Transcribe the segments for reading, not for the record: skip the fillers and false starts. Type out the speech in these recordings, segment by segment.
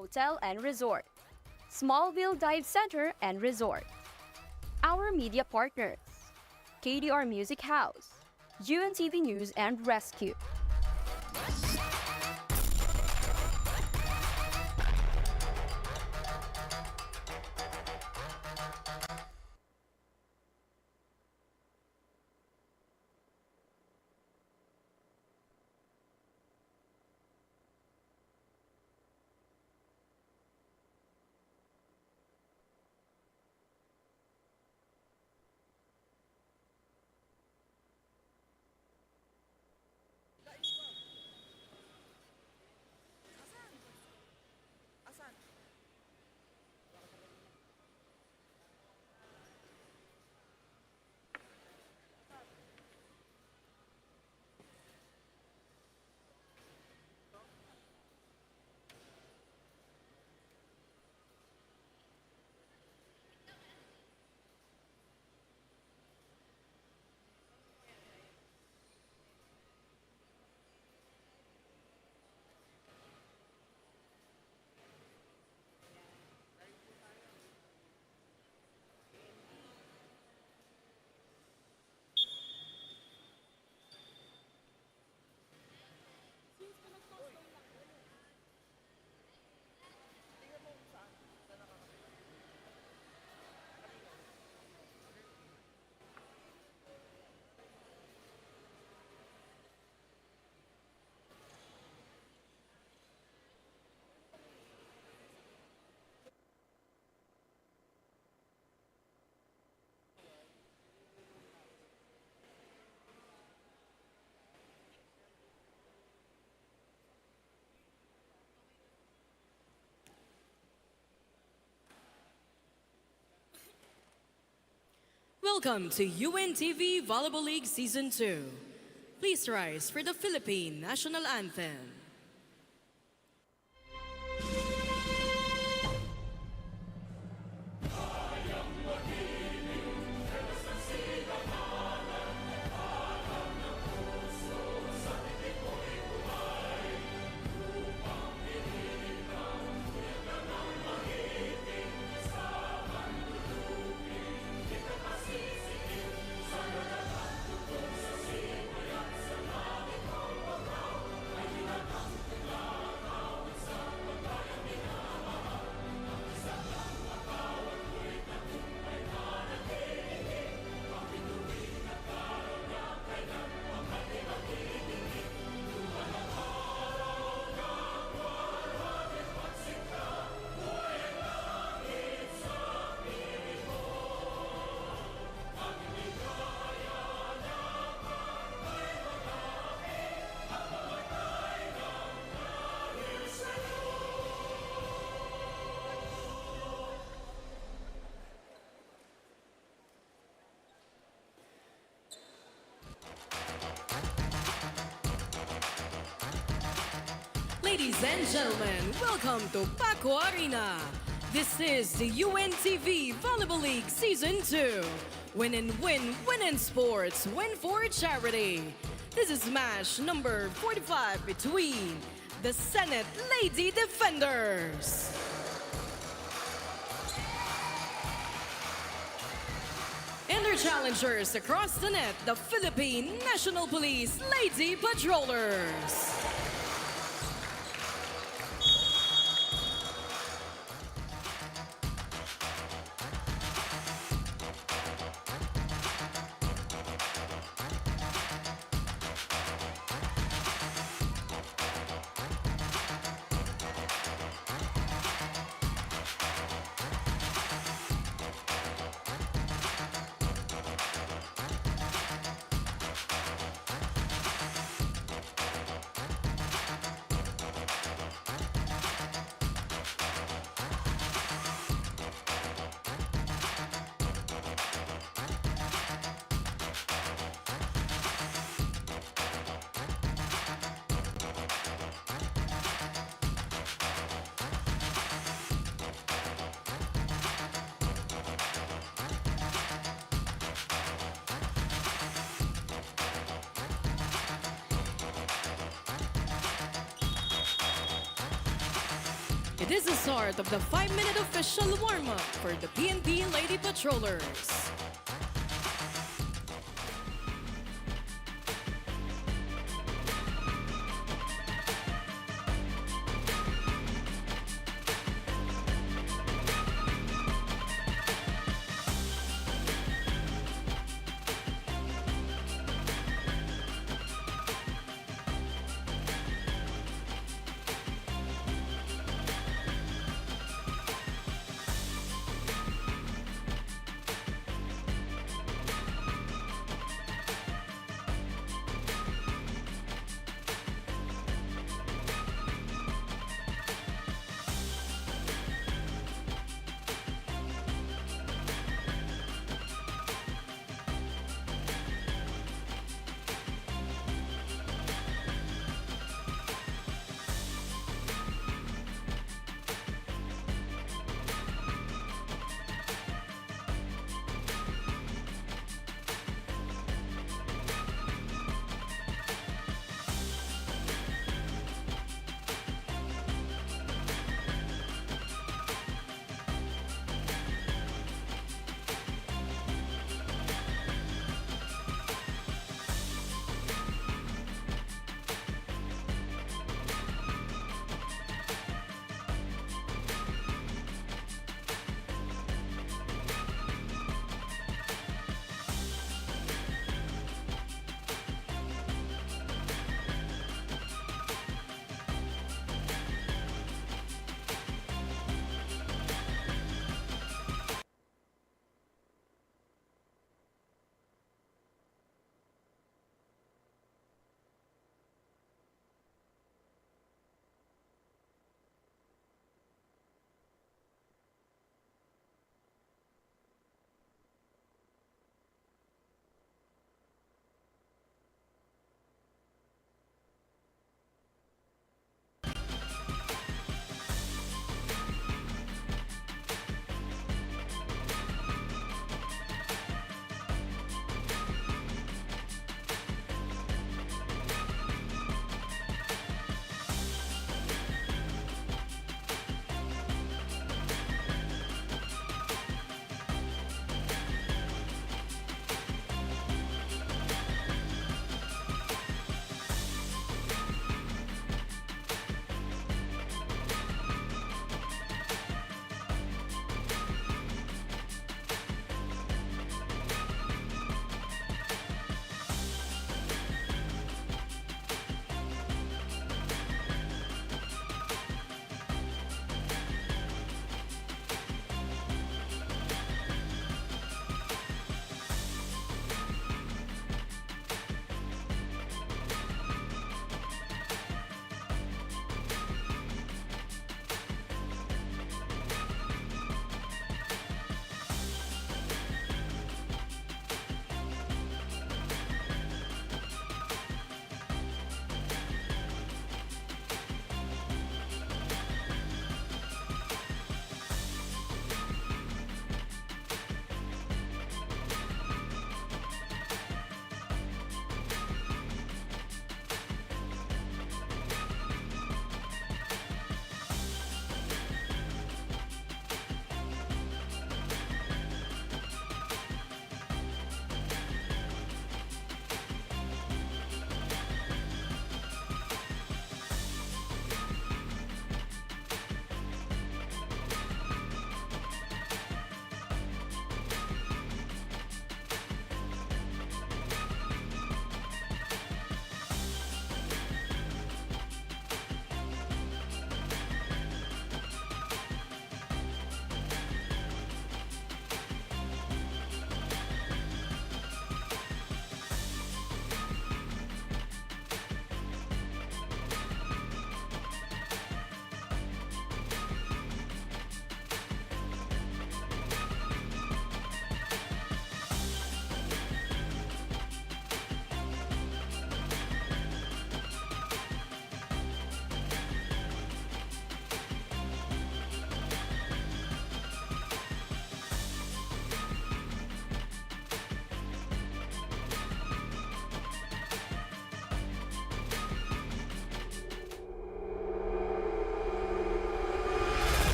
Hotel and Resort, Smallville Dive Center and Resort. Our media partners: KDR Music House, UNTV News and Rescue. Welcome to UNTV Volleyball League Season 2. Please rise for the Philippine National Anthem. Ladies and gentlemen, welcome to Paco Arena. This is the UNTV Volleyball League Season 2. Win and win, win in sports, win for charity. This is match number 45 between the Senate Lady Defenders and their challengers across the net, the Philippine National Police Lady Patrollers. It is the start of the 5-minute official warm-up for the PNP Lady Patrollers.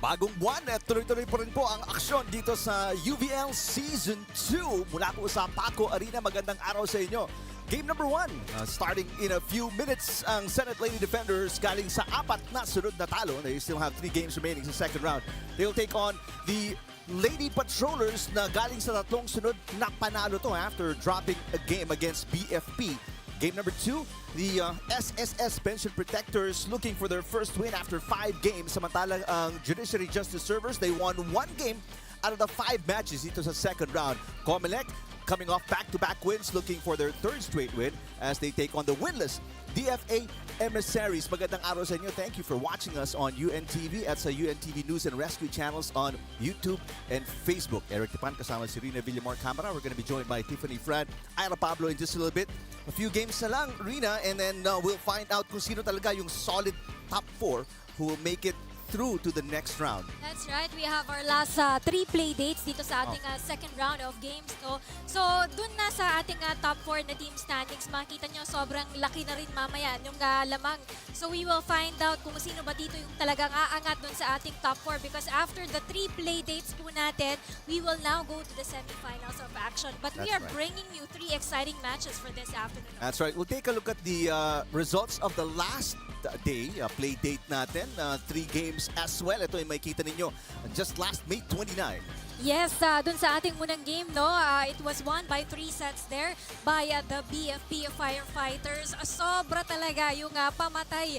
Bagong buwan at tuloy-tuloy pa rin po ang aksyon dito sa UVL Season 2 mula po sa Paco Arena. Magandang araw sa inyo. Game number 1, starting in a few minutes, ang Senate Lady Defenders galing sa 4 na sunod na talo. They still have 3 games remaining sa second round. They'll take on the Lady Patrollers na galing sa 3 sunod na panalo to after dropping a game against BFP. Game number 2, the SSS Pension Protectors looking for their first win after 5 games. Samantalang ang Judiciary Justice Servers, they won 1 game out of the 5 matches dito sa second round. COMELEC coming off back-to-back wins, looking for their 3rd straight win as they take on the winless DFA Emissaries. Magandang araw sa inyo. Thank you for watching us on UNTV at sa UNTV News and Rescue channels on YouTube and Facebook. Eric Tipan kasama si Rina Villamor Camara. We're going to be joined by Tiffany Fran, Ira Pablo in just a little bit. A few games na lang, Rina, and then we'll find out kung sino talaga yung solid top 4 who will make it through to the next round. That's right. We have our last 3 play dates dito sa ating second round of games. No? So, dun na sa ating top 4 na team standings, makikita nyo sobrang laki na rin mamaya yung lamang. So, we will find out kung sino ba dito yung talagang aangat dun sa ating top 4 because after the 3 play dates po natin, we will now go to the semifinals of action. But we are bringing you 3 exciting matches for this afternoon. That's right. We'll take a look at the results of the last day, play date natin. 3 games as well. Ito ay makikita ninyo just last May 29. Yes, dun sa ating munang game, no, it was won by 3 sets there by the BFP Firefighters. Sobra talaga yung pamatay.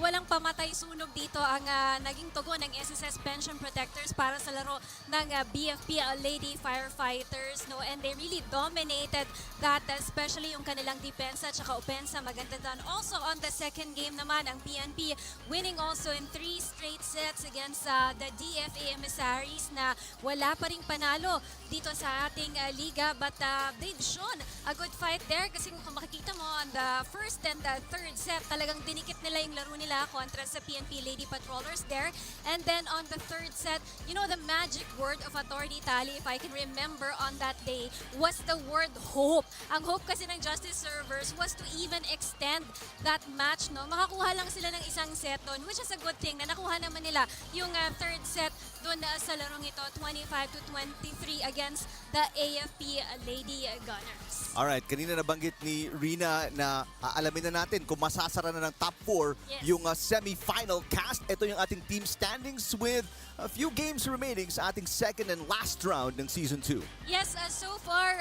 Walang pamatay sunog dito ang naging tugon ng SSS Pension Protectors para sa laro ng BFP Lady Firefighters. No? And they really dominated that, especially yung kanilang depensa at saka opensa. Maganda doon. Also on the second game naman, ang PNP winning also in 3 straight sets against the DFA Emissaries na wala pa ring panalo dito sa ating liga, but they've shown a good fight there kasi kung makikita mo on the first and the third set, talagang dinikit nila yung laro nila kontra sa PNP Lady Patrollers there. And then on the third set, you know, the magic word of Attorney Tally, if I can remember on that day, was the word hope. Ang hope kasi ng Justice Servers was to even extend that match, no? Makakuha lang sila ng isang set doon, which is a good thing na nakuha naman nila yung third set doon sa larong ito, 25-23 against the AFP Lady Gunners. Alright, kanina nabanggit ni Rina na alamin na natin kung masasara na ng top 4 yung semi-final cast. Ito yung ating team standings with a few games remaining sa ating second and last round ng Season 2. Yes, so far,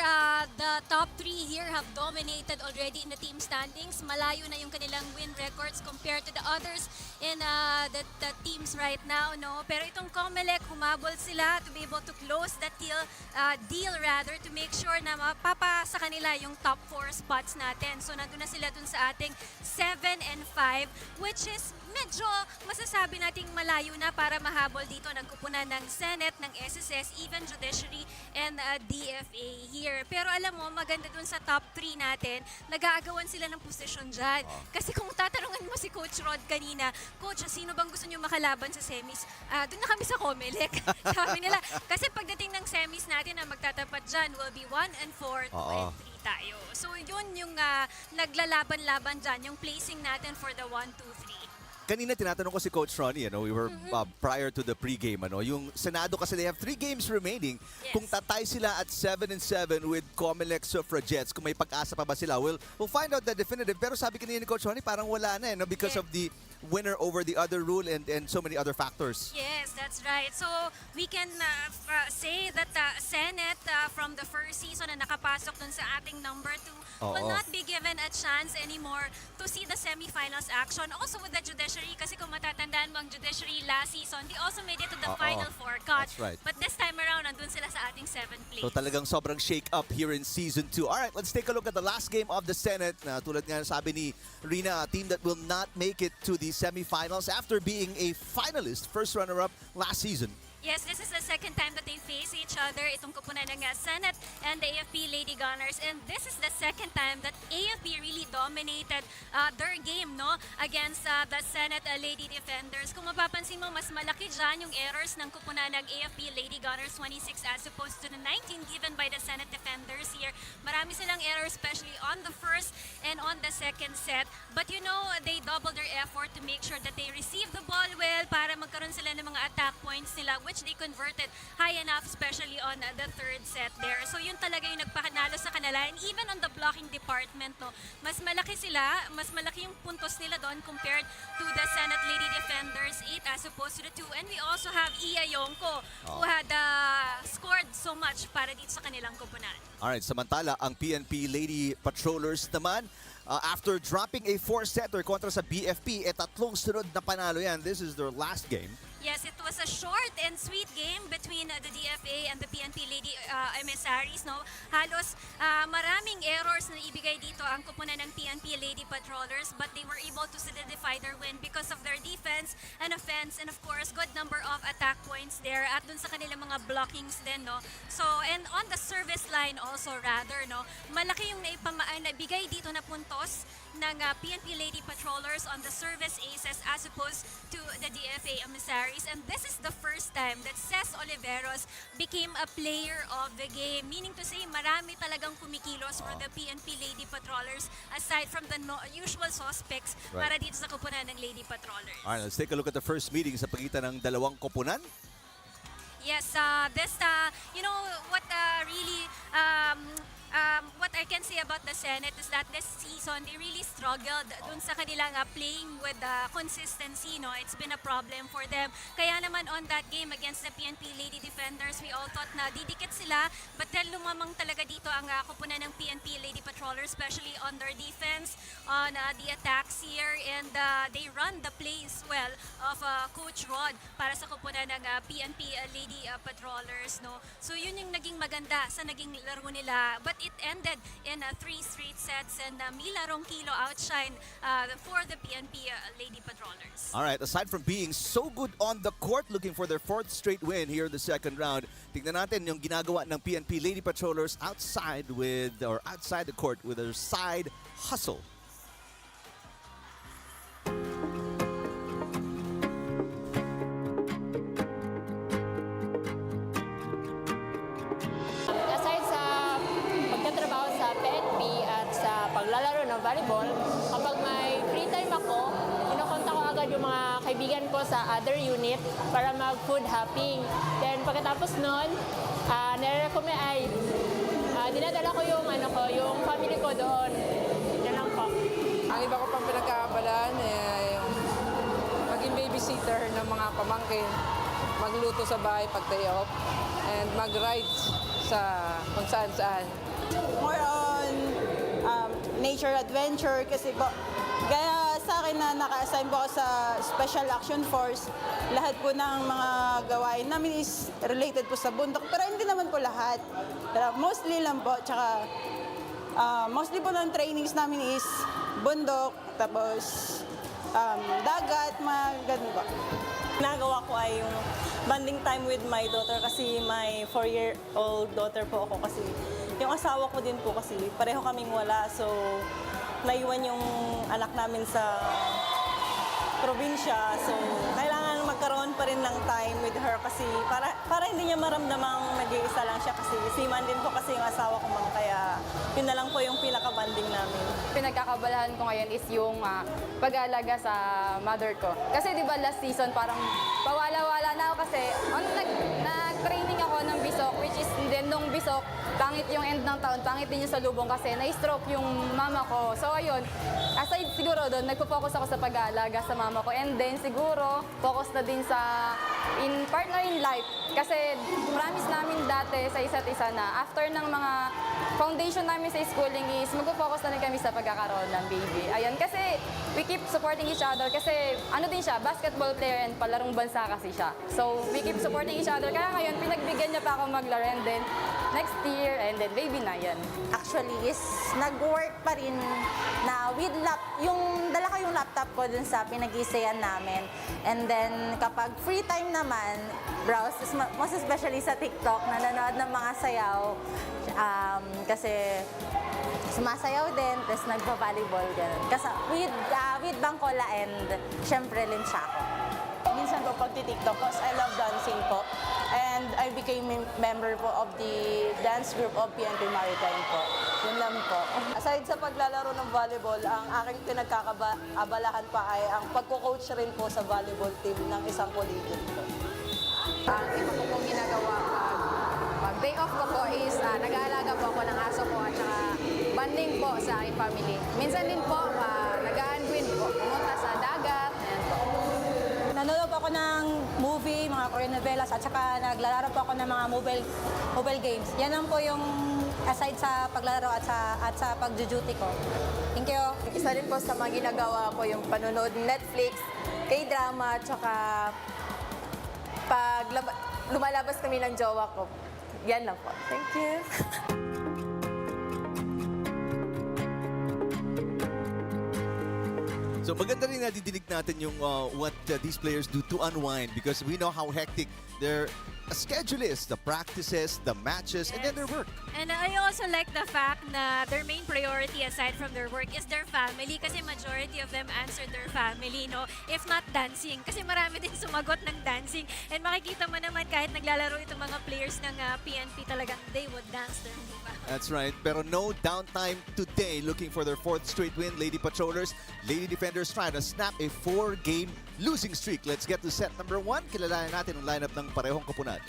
the top 3 here have dominated already in the team standings. Malayo na yung kanilang win records compared to the others in the teams right now. No? Pero itong COMELEC, humabol sila to be able to close that deal to make sure na mapapasa kanila yung top 4 spots natin. So nandun na sila dun sa ating 7 and 5, which is medyo masasabi nating malayo na para mahabol dito ng kupunan ng Senate, ng SSS, even Judiciary and DFA here. Pero alam mo, maganda dun sa top 3 natin, nag-aagawan sila ng posisyon dyan. Kasi kung tatanungan mo si Coach Rod kanina, Coach, sino bang gusto nyo makalaban sa semis? Doon na kami sa COMELEC. Sabi nila, kasi pagdating ng semis natin na magtatapat dyan will be 1 and 4, 2 and 3 tayo. So yun yung naglalaban-laban dyan, yung placing natin for the 1, 2, 3. Kanina tinatanong ko si Coach Ronnie, we were prior to the pregame, yung Senado kasi they have 3 games remaining. Kung tatay sila at 7 and 7 with COMELEC Suffragettes, kung may pag-asa pa ba sila, we'll find out the definitive. Pero sabi kanina ni Coach Ronnie, parang wala na because of the winner over the other rule and so many other factors. Yes, that's right. So we can say that Senate from the first season na nakapasok dun sa ating number 2 will not be given a chance anymore to see the semifinals action. Also with the Judiciary, kasi kung matatandaan mo ang Judiciary last season, they also made it to the Final Four cut. That's right. But this time around, nandun sila sa ating 7th place. So talagang sobrang shake up here in Season 2. Alright, let's take a look at the last game of the Senate. Tulad nga sabi ni Rina, a team that will not make it to the semifinals after being a finalist, first runner-up last season. Yes, this is the second time that they face each other, itong kupunan ng Senate and the AFP Lady Gunners. And this is the second time that AFP really dominated their game, no, against the Senate Lady Defenders. Kung mapapansin mo, mas malaki dyan yung errors ng kupunan ng AFP Lady Gunners, 26 as opposed to the 19 given by the Senate Defenders here. Marami silang errors, especially on the first and on the second set. But you know, they doubled their effort to make sure that they receive the ball well para nagkaroon sila ng mga attack points nila which they converted high enough, especially on the third set there. So yun talaga yung nagpakanalo sa kanila. And even on the blocking department, no, mas malaki sila, mas malaki yung puntos nila doon compared to the Senate Lady Defenders 8 as opposed to the 2. And we also have Iya Yongko who had scored so much para dito sa kanilang koponan. Alright, samantala, ang PNP Lady Patrollers naman, after dropping a 4-setter kontra sa BFP, tatlong sunod na panalo yan. This is their last game. Yes, it was a short and sweet game between the DFA and the PNP Lady Emissaries. No? Halos maraming errors na ibigay dito ang kupunan ng PNP Lady Patrollers, but they were able to solidify their win because of their defense and offense, and of course, good number of attack points there at dun sa kanilang mga blockings din. No? So, and on the service line also rather, no? Malaki yung naibigay dito na puntos ng PNP Lady Patrollers on the service aces as opposed to the DFA Emissaries. And this is the first time that Ces Oliveros became a player of the game. Meaning to say, marami talagang kumikilos for the PNP Lady Patrollers aside from the usual suspects para dito sa koponan ng Lady Patrollers. Alright, let's take a look at the first meeting sa pagitan ng dalawang koponan. Yes, you know, what really, what I can say about the Senate is that this season, they really struggled dun sa kanilang playing with consistency. No? It's been a problem for them. Kaya naman on that game against the PNP Lady Defenders, we all thought na didikit sila, but then lumamang talaga dito ang kupunan ng PNP Lady Patrollers, especially on their defense, on the attacks here, and they run the plays well of Coach Rod para sa kupunan ng PNP Lady Patrollers. No? So yun yung naging maganda sa naging laro nila. But it ended in 3 straight sets, and Mila Ronquillo outshine for the PNP Lady Patrollers. Alright, aside from being so good on the court, looking for their 4th straight win here in the second round, tignan natin yung ginagawa ng PNP Lady Patrollers outside the court with their side hustle. Paglalaro ng volleyball, kapag may free time ako, kinukontak ko agad yung mga kaibigan ko sa other unit para mag-food hopping. Then pagkatapos nun, dinadala ko yung, yung family ko doon. Yan lang po. Ang iba ko pang pinagkakabalaan yung maging babysitter ng mga pamangkin, magluto sa bahay pag day off, and mag-rides sa kung saan-saan. More on nature adventure kasi po, gaya sa akin na naka-assign po ako sa Special Action Force, lahat po ng mga gawain namin is related po sa bundok, pero hindi naman po lahat. Pero mostly lang po, tsaka mostly po ng trainings namin is bundok, tapos dagat, mga ganun po. Nagawa ko ay yung bonding time with my daughter kasi may 4-year-old daughter po ako kasi yung asawa ko din po kasi pareho kaming wala, so naiwan yung anak namin sa probinsya, so kailangan magkaroon pa rin ng time with her kasi para hindi niya maramdamang nag-iisa lang siya kasi seaman din po kasi yung asawa ko, ma'am, kaya yun na lang po yung pinaka-bonding namin. Pinagkakabalahan ko ngayon is yung pag-aalaga sa mother ko. Kasi di ba last season parang pawala-wala na ako kasi nag-training ako ng bisok, which is then nung bisok, pangit yung end ng taon, pangit din yung salubong kasi na-stroke yung mama ko. So ayun, aside siguro doon, nagpo-focus ako sa pag-aalaga sa mama ko, and then siguro focus na din sa partner in life. Kasi promise namin dati sa isa't isa na after ng mga foundation namin sa schooling is magpo-focus na rin kami sa pagkakaroon ng baby. Ayun, kasi we keep supporting each other kasi ano din siya, basketball player and palarong bansa kasi siya. So we keep supporting each other. Kaya ngayon, pinagbigyan niya pa ako maglaro, and then next year, and then baby na yan. Actually is nag-work pa rin na with yung dala ko yung laptop ko dun sa pinag-isayan namin. And then kapag free time naman, browse, most especially sa TikTok, nanonood ng mga sayaw. Kasi sumasayaw din, tapos nagpa-volleyball, gano'n. Kasi with Bangkola and syempre Limshaco. Minsan po pag-TikTok because I love dancing po. And I became member po of the dance group of PNP Maritime po. Yun lang po. Aside sa paglalaro ng volleyball, ang aking pinagkakaabalahan pa ay ang pagko-coach rin po sa volleyball team ng isang collegiate po. Ang iba ko pong ginagawa pag day off ko po is nag-aalaga po ako ng aso ko at saka banding po sa aking family. Minsan din po nag-aanguin po, pumunta sa dagat. Ayan po. Nanonood po ako ng movie, mga Korean novelas, at saka naglalaro po ako ng mga mobile games. Yan lang po yung aside sa paglalaro at sa pag-duty ko. Thank you. Isa rin po sa mga ginagawa ko yung panonood ng Netflix, K-drama, at saka pag lumalabas kami ng jowa ko. Yan lang po. Thank you. So maganda rin nadidinig natin yung what these players do to unwind because we know how hectic their schedule is, the practices, the matches, and then their work. And I also like the fact na their main priority aside from their work is their family kasi majority of them answered their family, no? If not dancing. Kasi marami din sumagot ng dancing. And makikita mo naman kahit naglalaro itong mga players ng PNP talagang they would dance their diba? That's right. Pero no downtime today. Looking for their 4th straight win. Lady Patrollers, Lady Defenders trying to snap a 4-game losing streak. Let's get to set number 1. Kilalanin natin ang lineup ng parehong kapunat.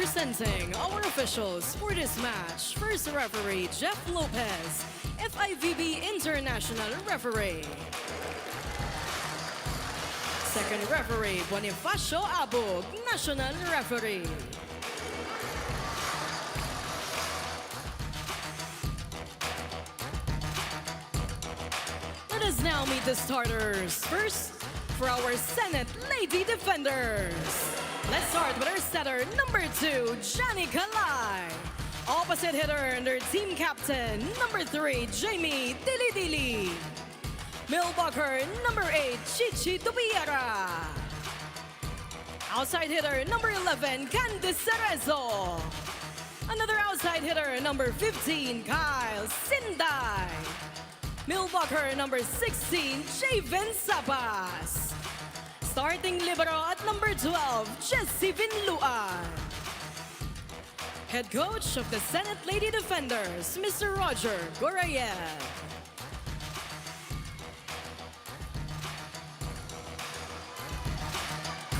Presenting our officials for this match. First referee, Jeff Lopez, FIVB International Referee. Second referee, Bonifacio Abog, National Referee. Let us now meet the starters. First, for our Senate Lady Defenders. Let's start with our setter, number 2, Johnny Kalay. Opposite hitter and their team captain, number 3, Jamie Dili-Dili. Millbucker, number 8, Chichi Dubiera. Outside hitter, number 11, Candice Cerezo. Another outside hitter, number 15, Kyle Sinday. Millbucker, number 16, Javen Sabas. Starting libero at number 12, Jessie Vinluan. Head coach of the Senate Lady Defenders, Mr. Roger Gorayev.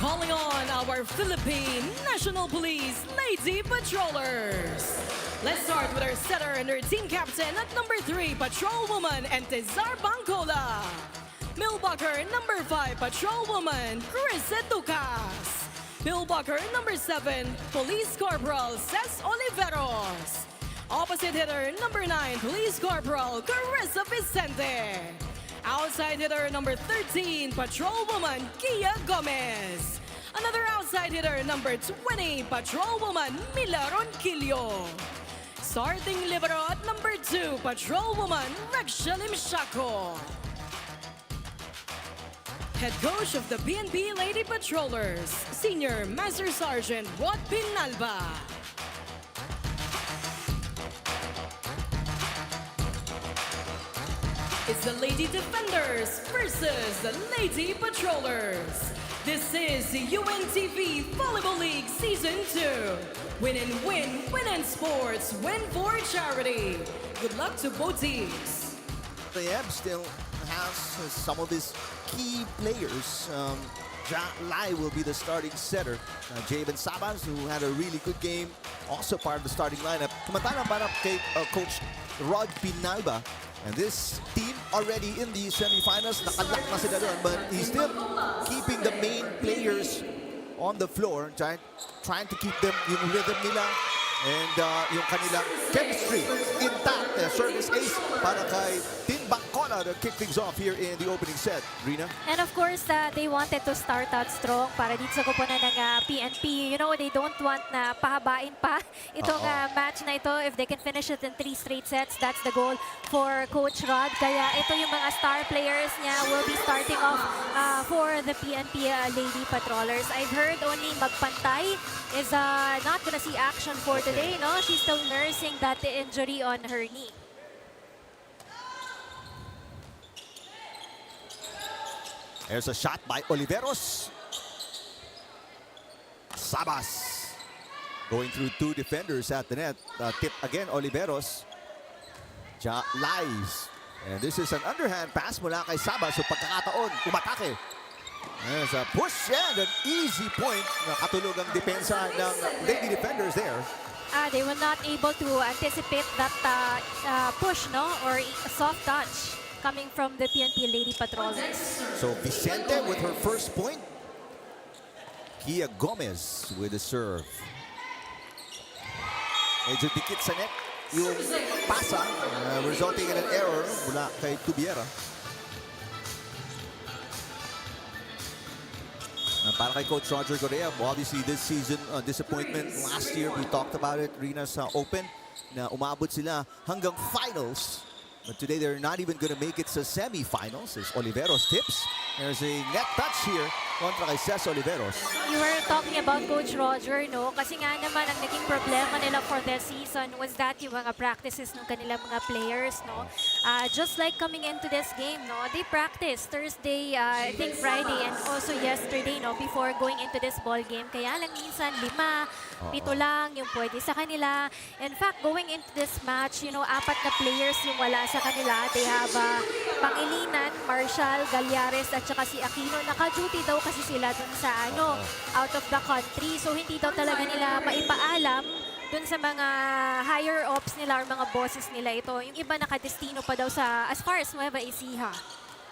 Calling on our Philippine National Police Lady Patrollers. Let's start with our setter and her team captain at number 3, Patrolwoman Entezar Bangcola. Millbucker, number 5, Patrolwoman Chris Educas. Millbucker, number 7, Police Corporal Cez Oliveros. Opposite hitter, number 9, Police Corporal Carissa Vicente. Outside hitter, number 13, Patrolwoman Kia Gomez. Another outside hitter, number 20, Patrolwoman Mila Ronquillo. Starting libero at number 2, Patrolwoman Rexha Limshaco. Head coach of the PNP Lady Patrollers, Senior Master Sergeant Rod Pinalba. It's the Lady Defenders versus the Lady Patrollers. This is the UNTV Volleyball League Season 2. Win and win, win and sports, win for charity. Good luck to both teams. The still has some of his key players. Lai will be the starting setter. Javen Sabas, who had a really good game, also part of the starting lineup. Kumantala para kay Coach Rod Pinalba. And this team already in the semifinals. Nakalock na sila doon, but he's still keeping the main players on the floor, trying to keep them yung rhythm nila and yung kanilang chemistry intact. Service ace para kay Tim Bangcola. Bangkola to kick things off here in the opening set. Rina? And of course, they wanted to start out strong para dito sa kupunan ng PNP. You know, they don't want na pahabain pa itong match na ito. If they can finish it in 3 straight sets, that's the goal for Coach Rod. Kaya ito yung mga star players niya will be starting off for the PNP Lady Patrollers. I've heard only Magpantay is not gonna see action for today. No, she's still nursing that injury on her knee. There's a shot by Oliveros. Sabas going through 2 defenders at the net. Tip again, Oliveros. Lies. And this is an underhand pass mula kay Sabas. So pagkakataon, umatake. There's a push and an easy point. Nakatulog ang depensa ng lady defenders there. They were not able to anticipate that push, no, or a soft touch coming from the PNP Lady Patrollers. So Vicente with her first point. Kia Gomez with the serve. Medyo dikit sa net yung pasa, resulting in an error mula kay Tubiera. Para kay Coach Roger Correa, obviously this season, disappointment. Last year, we talked about it, Rina's Open, na umabot sila hanggang finals. But today, they're not even going to make it sa semi-finals. As Oliveros tips. There's a net touch here kontra kay Cés Oliveros. You were talking about Coach Roger, no? Kasi nga naman, ang naging problema nila for this season was that yung mga practices ng kanilang mga players, no? Just like coming into this game, no? They practiced Thursday, I think Friday, and also yesterday, no? Before going into this ball game. Kaya lang minsan, 5, 7 lang yung pwede sa kanila. In fact, going into this match, you know, 4 na players yung wala sa kanila. They have Pangilinan, Marshall, Galyares, at saka si Aquino. Naka-duty daw kasi sila dun sa out of the country. So hindi daw talaga nila maipaalam dun sa mga higher ups nila or mga bosses nila ito. Yung iba nakadestino pa daw sa as far as Nueva Ecija.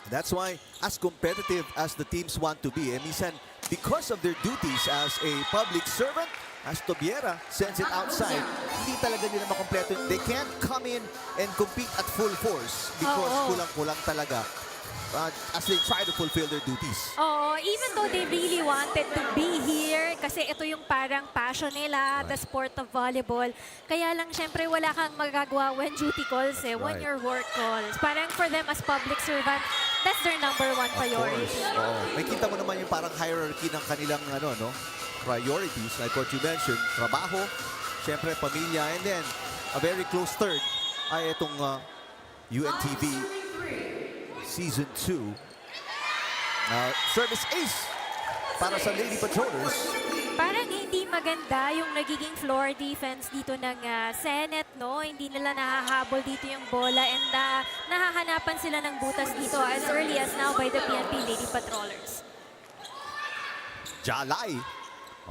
That's why, as competitive as the teams want to be, minsan, because of their duties as a public servant, as Tobiera sends it outside, hindi talaga nila makompleto. They can't come in and compete at full force because kulang-kulang talaga as they try to fulfill their duties. Even though they really wanted to be here kasi ito yung parang passion nila, the sport of volleyball. Kaya lang syempre wala kang magagawa when duty calls when your work calls. Parang for them as public servant, that's their #1 priority. May kita mo naman yung parang hierarchy ng kanilang priorities, like what you mentioned, trabaho, syempre pamilya, and then a very close third ay itong UNTV Season 2. Service ace para sa Lady Patrollers. Parang hindi maganda yung nagiging floor defense dito ng Senate, no? Hindi nila nahahabol dito yung bola and nahahanapan sila ng butas dito as early as now by the PNP Lady Patrollers. Jalay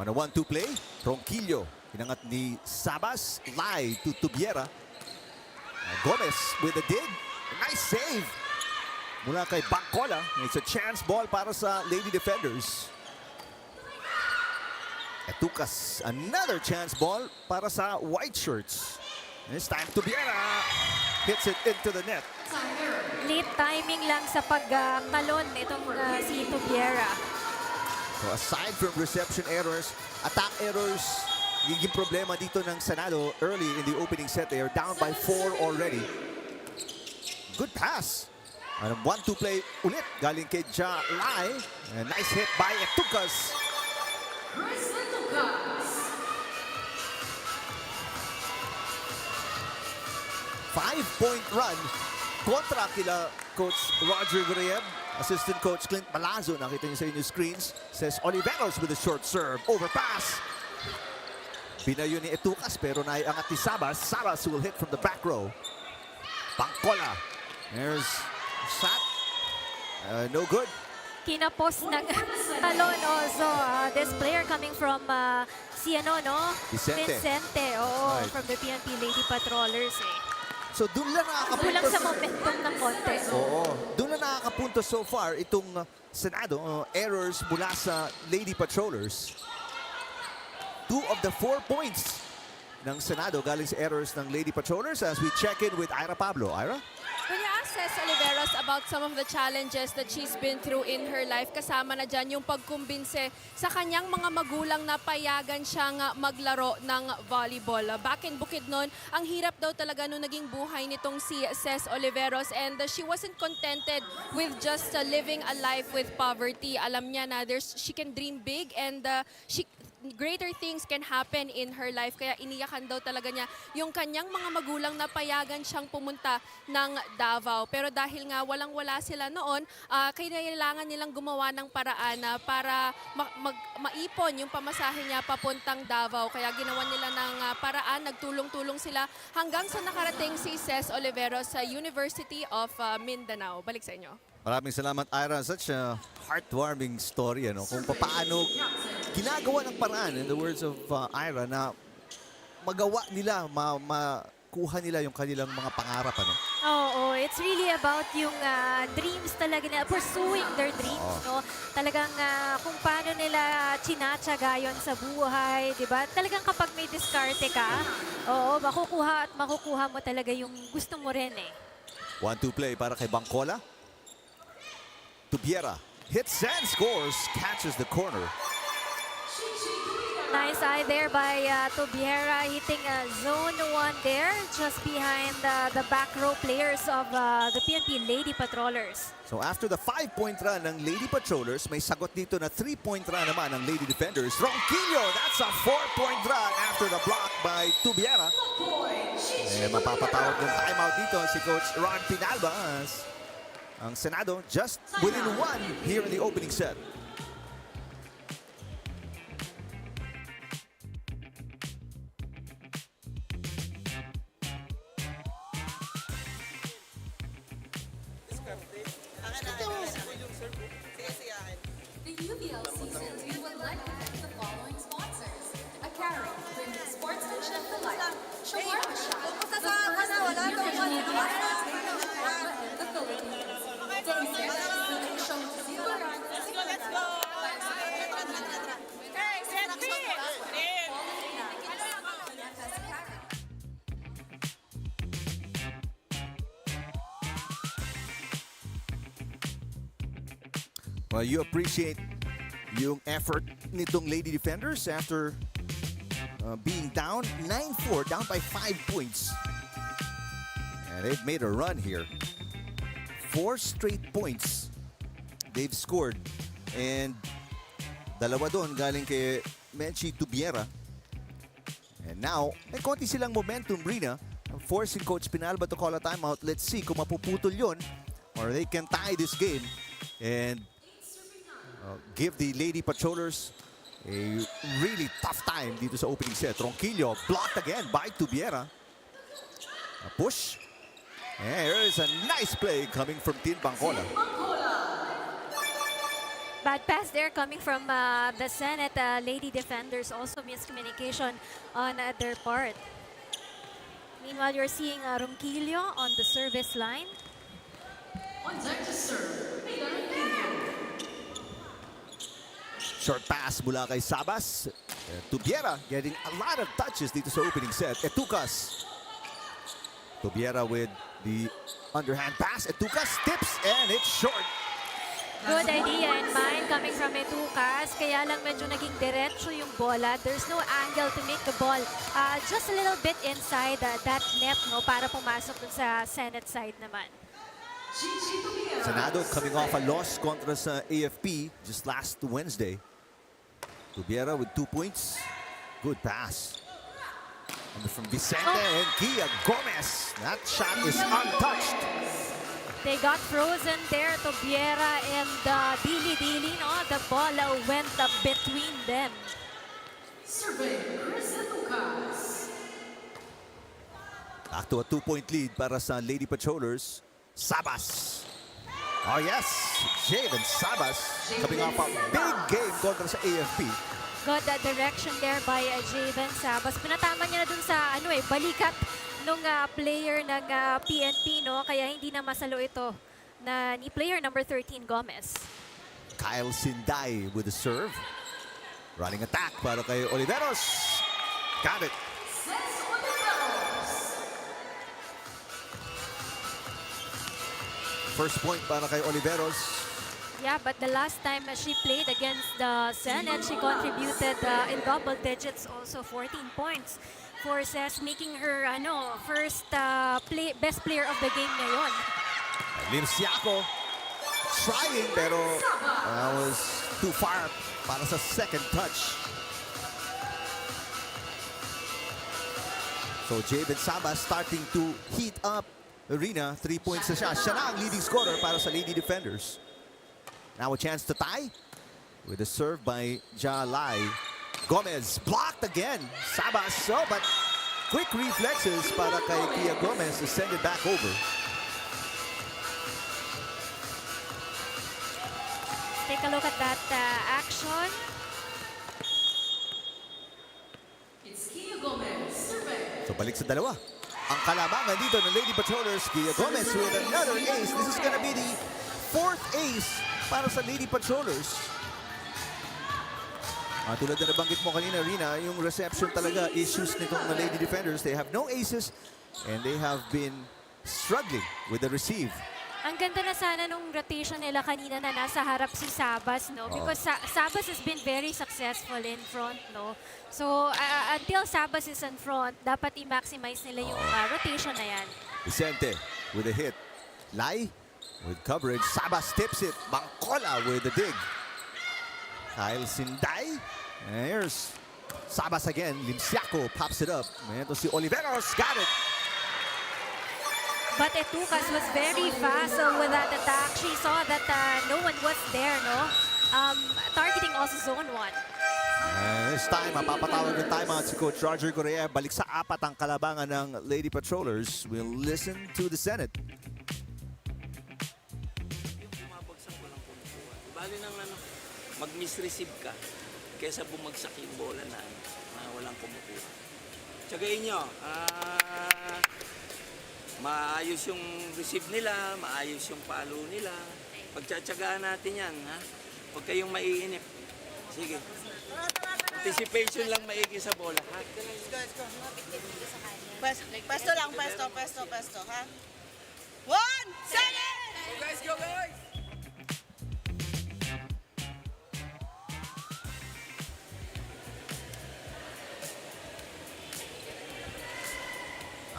on a 1-2 play. Ronquillo, pinangat ni Sabas. Lai to Tubiera. Gomez with a dig. Nice save mula kay Bangkola. It's a chance ball para sa Lady Defenders. Etukas, another chance ball para sa White Shirts. This time Tubiera hits it into the net. Late timing lang sa pagtalon itong si Tubiera. So aside from reception errors, attack errors, giging problema dito ng Senado early in the opening set. They are down by 4 already. Good pass. And a 1-2 play ulit galing kay Jalay. And nice hit by Etukas. 5-point run kontra kila Coach Roger Greb. Assistant Coach Clint Malazzo, nakita niyo sa inyong screens, says Oliveros with a short serve. Overpass. Pinayo ni Etukas pero naiangat ni Sabas. Sabas will hit from the back row. Bangkola. There's shot. No good. Kinapos ng talon also. This player coming from Vicente. Right. From the PNP Lady Patrollers. So doon lang nakakapunto. Kulang sa momentum ng konti. Doon lang nakakapunto so far itong Senado. Errors mula sa Lady Patrollers. 2 of the 4 points ng Senado galing sa errors ng Lady Patrollers as we check in with Ira Pablo. Ira? When you ask Ces Oliveros about some of the challenges that she's been through in her life. Kasama na dyan yung pagkumbinse sa kanyang mga magulang na payagan siyang maglaro ng volleyball. Back in Bukidnon, ang hirap daw talaga nung naging buhay nitong si Ces Oliveros, and she wasn't contented with just living a life with poverty. Alam niya na she can dream big, and greater things can happen in her life. Kaya iniyakan daw talaga niya yung kanyang mga magulang na payagan siyang pumunta ng Davao. Pero dahil nga walang-wala sila noon, kailangan nilang gumawa ng paraan para maipon yung pamasahe niya papuntang Davao. Kaya ginawa nila ng paraan, nagtulong-tulong sila hanggang sa nakarating si Ces Oliveros sa University of Mindanao. Balik sa inyo. Maraming salamat, Ira. Such a heartwarming story, ano? Kung paano ginagawa ng paraan, in the words of Ira, na magawa nila, makuha nila yung kanilang mga pangarap, ano? Oo, it's really about yung dreams talaga nila, pursuing their dreams, no? Talagang kung paano nila chinatsaga yun sa buhay, di ba? Talagang kapag may diskarte ka, oo, makukuha at makukuha mo talaga yung gusto mo rin eh. 1-2 play para kay Bangkola. Tubiera hits and scores, catches the corner. Nice eye there by Tubiera, hitting zone 1 there, just behind the back row players of the PNP Lady Patrollers. So after the 5-point run ng Lady Patrollers, may sagot dito na 3-point run naman ng Lady Defenders. Ronquillo, that's a 4-point run after the block by Tubiera. Mapapatawag ng timeout dito si Coach Ron Pinalba. Ang Senado just within 1 here in the opening set. The UVL season 2 would like to thank the following sponsors: Acari, bringing sportsmanship to life; Shawarma Shop, the first nutritionally restaurant in the Philippines; Well, you appreciate yung effort nitong Lady Defenders after being down 9-4, down by 5 points. And they've made a run here. 4 straight points they've scored. And dalawa doon galing kay Menchi Tubiera. And now, may konti silang momentum, Rina, forcing Coach Pinalba to call a timeout. Let's see kung mapuputol yun or they can tie this game and give the Lady Patrollers a really tough time dito sa opening set. Ronquillo blocked again by Tubiera. A push. And here is a nice play coming from Tin Bangkola. Bad pass there coming from the Senate Lady Defenders. Also miscommunication on their part. Meanwhile, you're seeing Ronquillo on the service line. On deck to serve, Short pass mula kay Sabas. Tubiera getting a lot of touches dito sa opening set. Etukas. Tubiera with the underhand pass. Etukas tips and it's short. Good idea in mind coming from Etukas. Kaya lang medyo naging diretso yung bola. There's no angle to make the ball just a little bit inside that net, no, para pumasok dun sa Senate side naman. Senado coming off a loss kontra sa AFP just last Wednesday. Tubiera with 2 points. Good pass. And from Vicente and Kia Gomez. That shot is untouched. They got frozen there, Tubiera and Dili-Dili, no? The ball went between them. Back to a 2-point lead para sa Lady Patrollers. Sabas. Oh yes, Javen Sabas coming off a big game kontra sa AFP. Good direction there by Javen Sabas. Pinatama niya na dun sa balikat nung player ng PNP, no? Kaya hindi na masalo ito ni player number 13, Gomez. Kyle Sinday with the serve. Running attack para kay Oliveros. Got it. first point para kay Oliveros. Yeah, but the last time she played against the Senate, she contributed in double digits, also 14 points for Ses, making her first best player of the game ngayon. Limsiaco trying pero that was too far para sa second touch. So Jabin Saba starting to heat up Arena. 3 points na siya. Siya na ang leading scorer para sa Lady Defenders. Now a chance to tie with a serve by Jalai. Gomez blocked again. Sabas, but quick reflexes para kay Pia Gomez to send it back over. Take a look at that action. So balik sa dalawa. Ang kalabangan dito ng Lady Patrollers, Kia Gomez with another ace. This is gonna be the 4th ace para sa Lady Patrollers. Tulad na nabanggit mo kanina, Rina, yung reception talaga issues nitong Lady Defenders. They have no aces and they have been struggling with the receive. Ang ganda na sana nung rotation nila kanina na nasa harap si Sabas, no? Because Sabas has been very successful in front, no? So, until Sabas is in front, dapat i-maximize nila yung rotation na yan. Vicente with a hit. Lai with coverage. Sabas tips it. Bangkola with the dig. Kyle Sinday. And here's Sabas again. Limsiaco pops it up. Ito si Oliveros. Got it. But Etucas was very fast with that attack. She saw that no one was there, no? Targeting also zone 1. This time, mapapatawag ng timeout si Coach Roger Correa. Balik sa 4 ang kalabangan ng Lady Patrollers. We'll listen to the Senate. Yung bumabagsak walang kumukuha. Bali nang mag-misreceive ka kaysa bumagsak yung bola na walang kumukuha. Tsagain nyo. Maayos yung receive nila, maayos yung palo nila. Pagtsatsagaan natin yan, ha? Huwag kayong maiinip. Sige. Anticipation lang maigi sa bola, ha? Pesto lang, pesto, ha? 1, 7! Go guys, go guys!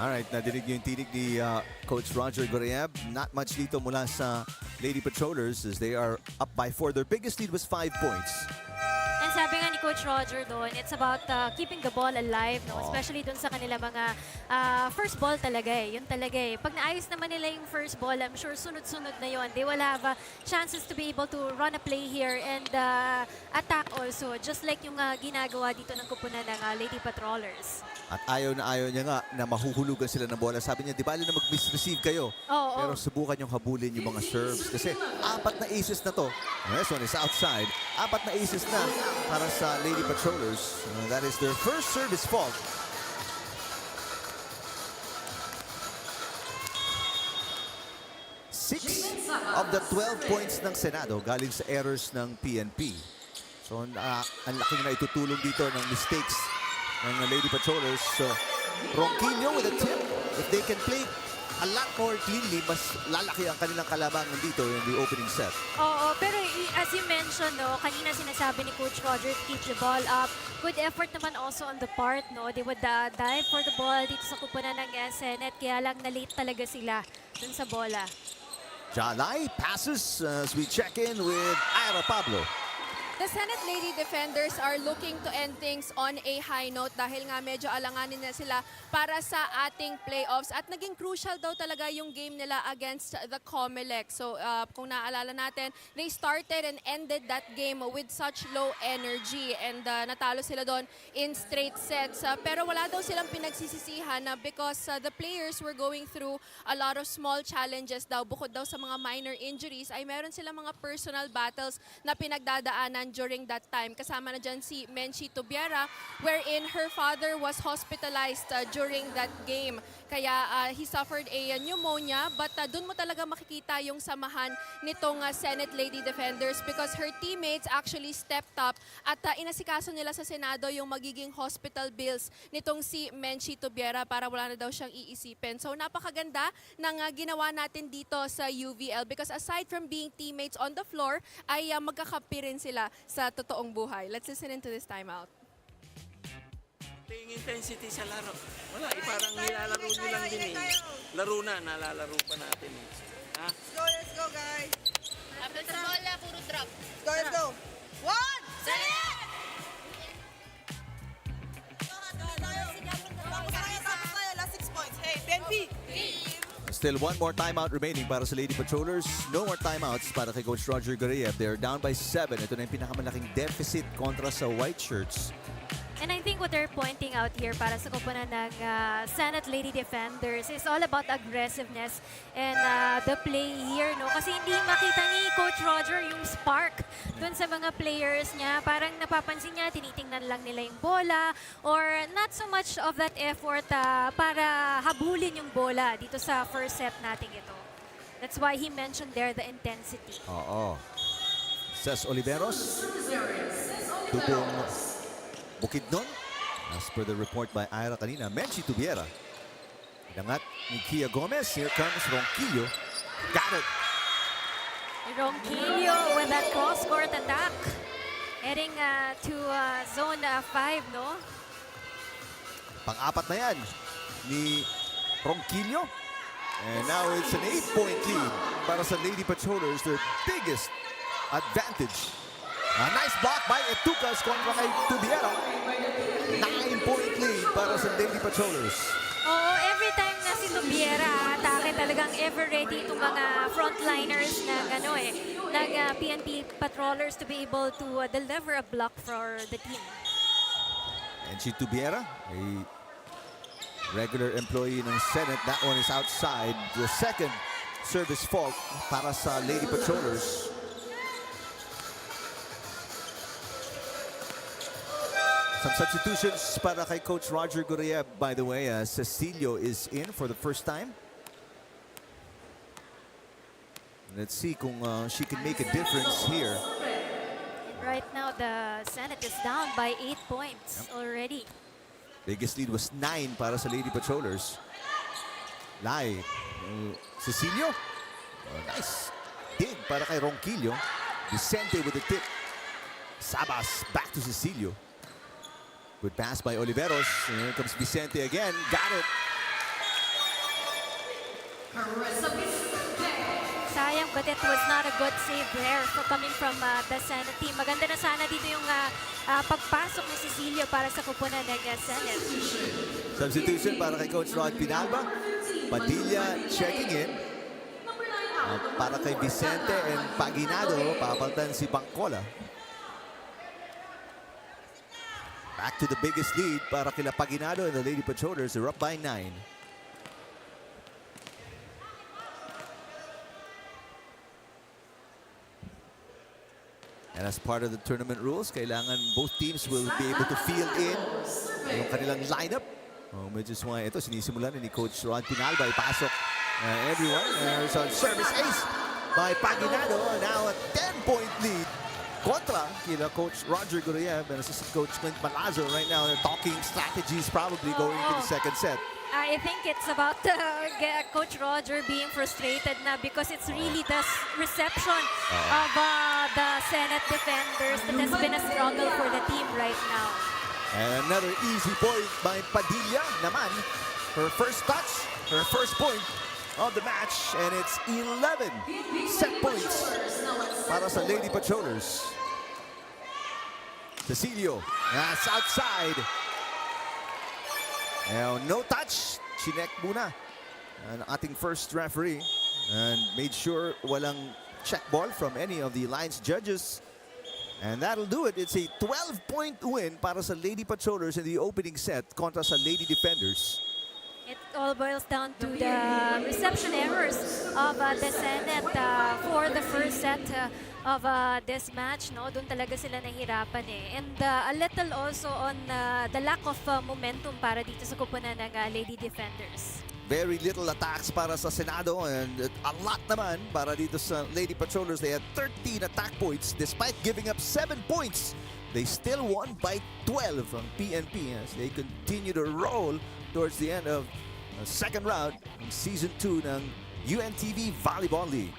Alright, nadinig niyo yung tinig ni Coach Roger Goreb. Not much dito mula sa Lady Patrollers as they are up by 4. Their biggest lead was 5 points. And sabi nga ni Coach Roger doon, it's about keeping the ball alive, no? Especially doon sa kanila mga first ball talaga eh. Yun talaga eh. Pag naayos naman nila yung first ball, I'm sure sunod-sunod na yun. They will have chances to be able to run a play here and attack also. Just like yung ginagawa dito ng kupunan ng Lady Patrollers. At ayaw niya nga na mahuhulugan sila ng bola. Sabi niya, di bali na mag-misreceive kayo. Pero subukan yung habulin yung mga serves. Kasi 4 na aces na to. This one is outside. 4 na aces na para sa Lady Patrollers. That is their first service fault. Six of the 12 points ng Senado galing sa errors ng PNP. So, ang laking na itutulong dito ng mistakes ng Lady Patrollers. So, Ronquillo with a tip. If they can play a lot more cleanly, mas lalaki ang kanilang kalabangan dito in the opening set. Oo, pero as you mentioned, no, kanina sinasabi ni Coach Roger to keep the ball up. Good effort naman also on the part, no? They would dive for the ball dito sa kupunan ng Senate, kaya lang na-late talaga sila dun sa bola. Jalai passes as we check in with Ira Pablo. The Senate Lady Defenders are looking to end things on a high note dahil nga medyo alanganin na sila para sa ating playoffs at naging crucial daw talaga yung game nila against the COMELEC. So kung naaalala natin, they started and ended that game with such low energy and natalo sila doon in straight sets. Pero wala daw silang pinagsisisihan because the players were going through a lot of small challenges daw. Bukod daw sa mga minor injuries ay meron silang mga personal battles na pinagdadaanan natin during that time. Kasama na dyan si Menchi Tubiera, wherein her father was hospitalized during that game. Kaya he suffered a pneumonia, but doon mo talaga makikita yung samahan nitong Senate Lady Defenders because her teammates actually stepped up at inasikaso nila sa Senado yung magiging hospital bills nitong si Menchi Tubiera para wala na daw siyang iisipin. So napakaganda ng ginawa natin dito sa UVL because aside from being teammates on the floor, ay magkakampi rin sila sa totoong buhay. Let's listen into this timeout. Yung intensity sa laro. Wala, parang nilalaro nyo lang din eh. Laro na, nalalaro pa natin eh. Ha? Let's go, guys. Habang sa bola, puro drop. Let's go. One! Last 6 points. Hey, PNP! Still one more timeout remaining para sa Lady Patrollers. No more timeouts para kay Coach Roger Goreyev. They're down by 7. Ito na yung pinakamalaking deficit kontra sa White Shirts. And I think what they're pointing out here para sa koponan ng Senate Lady Defenders is all about aggressiveness and the play here, no? Kasi hindi makita ni Coach Roger yung spark dun sa mga players niya. Parang napapansin niya, tinitingnan lang nila yung bola or not so much of that effort para habulin yung bola dito sa first set natin ito. That's why he mentioned there the intensity. Oo. Ses Oliveros. Dugong Bukidnon. As per the report by Ira kanina, Menchi Tubiera. Inangat ni Kia Gomez. Here comes Ronquillo. Got it. Ronquillo with that cross-court attack. Heading to zone 5, no? Pang-apat na yan ni Ronquillo. And now it's an 8-point lead para sa Lady Patrollers. Their biggest advantage. A nice block by Etucas kontra kay Tubiera. 9-point lead para sa Lady Patrollers. Oo, every time na si Tubiera atake, talagang ever ready itong mga frontliners ng PNP Patrollers to be able to deliver a block for the team. And si Tubiera, a regular employee ng Senate. That one is outside. The second service fault para sa Lady Patrollers. Some substitutions para kay Coach Roger Goreyev, by the way. Cecilio is in for the first time. Let's see kung she can make a difference here. Right now, the Senate is down by 8 points already. Biggest lead was 9 para sa Lady Patrollers. Lai. Cecilio. Nice dig para kay Ronquillo. Vicente with the tip. Sabas back to Cecilio. Good pass by Oliveros. And here comes Vicente again. Got it. Sayang, but it was not a good save there for coming from the Senate team. Maganda na sana dito yung pagpasok ni Cecilio para sa kupunan ng Senate. Substitution para kay Coach Rod Pinalba. Padilla checking in. Para kay Vicente and Paginado, papaltan si Bangcola. Back to the biggest lead para kila Paginado and the Lady Patrollers. They're up by 9. And as part of the tournament rules, kailangan both teams will be able to field in yung kanilang lineup. Which is why ito sinisimulan ni Coach Rod Pinalba. Ipasok everyone. There's a service ace by Paginado. Now a 10-point lead. Kontra kila Coach Roger Goreyev and Assistant Coach Clint Malazzo. Right now, they're talking strategies probably going into the second set. I think it's about Coach Roger being frustrated na because it's really the reception of the Senate Defenders that has been a struggle for the team right now. And another easy point by Padilla naman. Her first touch, her first point of the match, and it's 11 set points para sa Lady Patrollers. Cecilio, that's outside. Now, no touch. Chinek muna ang ating first referee and made sure walang check ball from any of the Lions judges. And that'll do it. It's a 12-point win para sa Lady Patrollers in the opening set kontra sa Lady Defenders. It all boils down to the reception errors of the Senate for the first set of this match. No, doon talaga sila nahirapan eh. And a little also on the lack of momentum para dito sa kupunan ng Lady Defenders. Very little attacks para sa Senado and a lot naman para dito sa Lady Patrollers. They had 13 attack points despite giving up 7 points. They still won by 12 from PNP as they continue to roll towards the end of the second round in Season 2 ng UNTV Volleyball League.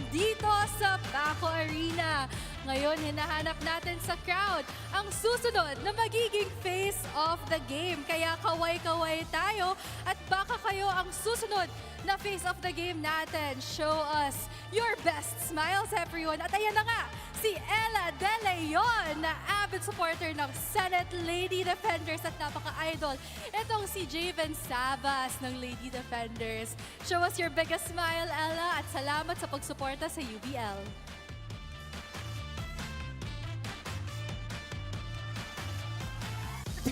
Dito sa Paco Arena. Ngayon, hinahanap natin sa crowd ang susunod na magiging face of the game. Kaya kaway-kaway tayo at baka kayo ang susunod na face of the game natin. Show us your best smiles, everyone. At ayan na nga, si Ella De Leon, na avid supporter ng Senate Lady Defenders at napaka-idol. Itong si Javen Sabas ng Lady Defenders. Show us your biggest smile, Ella, at salamat sa pagsuporta sa UBL.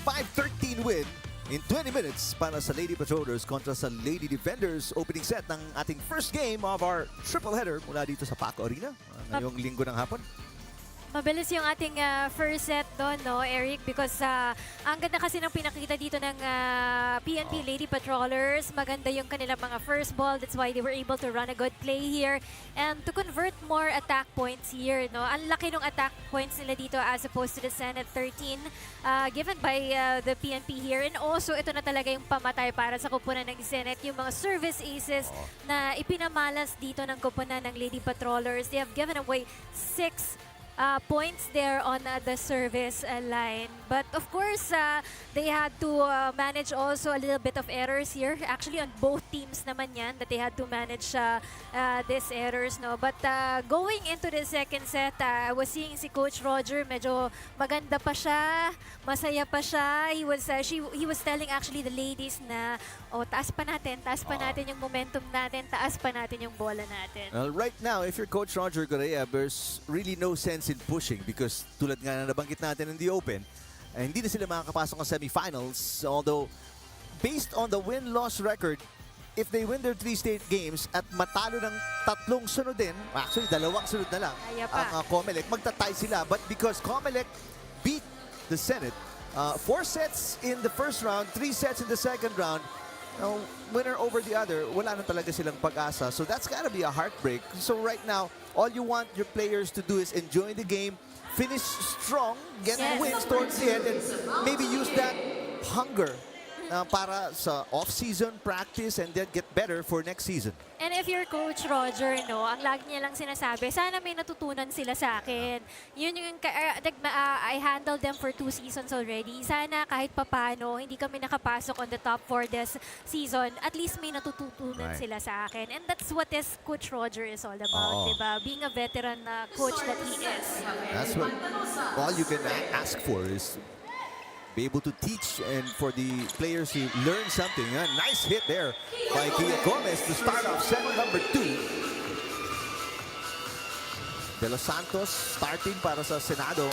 5-13 win in 20 minutes para sa Lady Patrollers kontra sa Lady Defenders. Opening set ng ating first game of our triple header mula dito sa Paco Arena ngayong linggo ng hapon. Mabilis yung ating first set doon, no, Eric? Because ang ganda kasi ng pinakita dito ng PNP Lady Patrollers. Maganda yung kanilang mga first ball. That's why they were able to run a good play here. And to convert more attack points here, no? Ang laki ng attack points nila dito as opposed to the Senate 13 given by the PNP here. And also, ito na talaga yung pamatay para sa kupunan ng Senate. Yung mga service aces na ipinamalas dito ng kupunan ng Lady Patrollers. They have given away 6 points there on the service line. But of course, they had to manage also a little bit of errors here. Actually, on both teams naman yan that they had to manage these errors. No? But going into the second set, I was seeing si Coach Roger, medyo maganda pa siya, masaya pa siya. He was telling actually the ladies na, taas pa natin yung momentum natin, taas pa natin yung bola natin. Well, right now, if you're Coach Roger Correa, there's really no sense in pushing because tulad nga na nabanggit natin in the Open, hindi na sila makakapasok ng semifinals. Although, based on the win-loss record, if they win their 3 state games at matalo ng 3 sunod din, actually 2 sunod na lang ang COMELEC, magtatay sila. But because COMELEC beat the Senate, 4 sets in the first round, 3 sets in the second round, winner over the other, wala na talaga silang pag-asa. So that's gotta be a heartbreak. So right now, all you want your players to do is enjoy the game, finish strong, get wins towards the end, and maybe use that hunger para sa off-season practice and then get better for next season. And if you're Coach Roger, no, ang lagi niya lang sinasabi, sana may natutunan sila sa akin. Yun yung, I handled them for 2 seasons already. Sana kahit papano, hindi kami nakapasok on the top 4 this season, at least may natututunan sila sa akin. And that's what this Coach Roger is all about, diba? Being a veteran coach that he is. That's what all you can ask for is be able to teach and for the players to learn something. Nice hit there by Kia Gomez to start off set number 2. De Los Santos starting para sa Senado.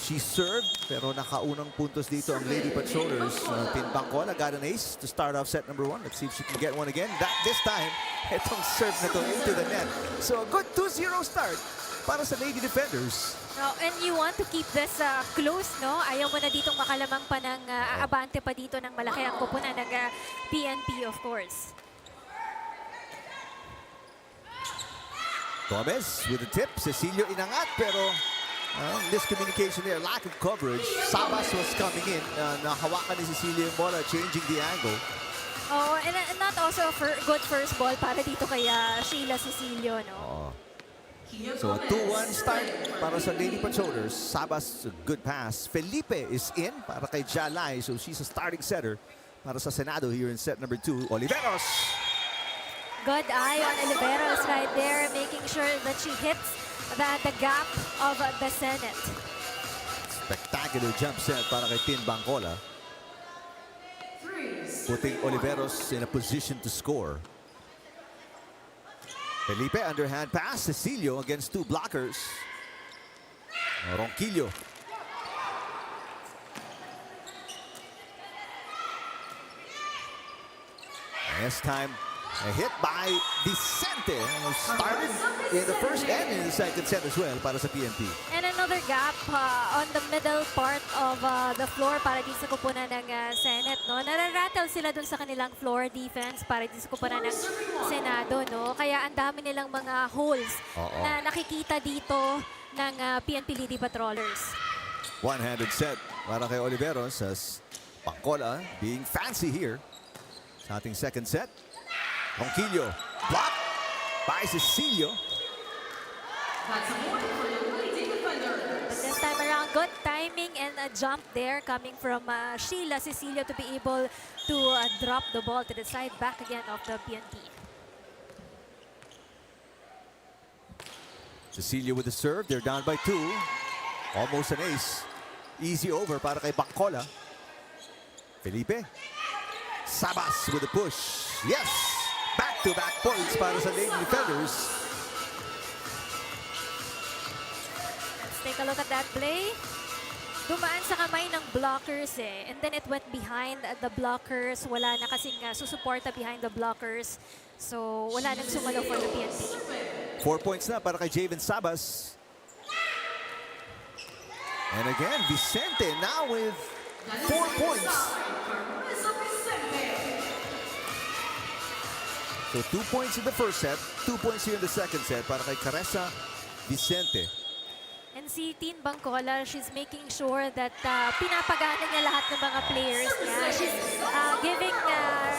She served pero nakaunang puntos dito ang Lady Patrollers. Pinbangkola got an ace to start off set number 1. Let's see if she can get one again. This time, itong serve na to into the net. So a good 2-0 start para sa Lady Defenders. No, and you want to keep this close, no? Ayaw mo na ditong makalamang pa ng aabante pa dito ng malaki ang kupunan ng PNP, of course. Gomez with the tip. Cecilio inangat pero miscommunication there. Lack of coverage. Sabas was coming in. Nahawakan ni Cecilio yung bola, changing the angle. Oh, and not also a good first ball para dito kay Sheila Cecilio, no? So a 2-1 start para sa Lady Patrollers. Sabas, a good pass. Felipe is in para kay Jalai. So she's a starting setter para sa Senado here in set number 2. Oliveros. Good eye on Oliveros right there, making sure that she hits the gap of the Senate. Spectacular jump set para kay Tin Bangkola. Putting Oliveros in a position to score. Felipe, underhand pass. Cecilio against 2 blockers. Ronquillo. This time, a hit by Vicente, who started in the first and in the second set as well para sa PNP. And another gap on the middle part of the floor para di sa kupunan ng Senate. No? Nararattle sila dun sa kanilang floor defense para di sa kupunan ng Senado. No? Kaya ang dami nilang mga holes na nakikita dito ng PNP Lady Patrollers. One-handed set para kay Oliveros as Bangkola being fancy here. Sa ating second set. Ronquillo, block by Cecilio. But this time around, good timing and a jump there coming from Sheila Cecilio to be able to drop the ball to the side back again of the PNP. Cecilio with the serve. They're down by 2. Almost an ace. Easy over para kay Bangkola. Felipe. Sabas with a push. Yes! Back-to-back points para sa Lady Defenders. Let's take a look at that play. Dumaan sa kamay ng blockers and then it went behind the blockers. Wala na kasing susuporta behind the blockers. So wala nang sumalo for the PNP. 4 points na para kay Javen Sabas. And again, Vicente now with 4 points. So 2 points in the first set, 2 points here in the second set para kay Caressa Vicente. And si Tin Bangkola, she's making sure that pinapagana niya lahat ng mga players niya. She's giving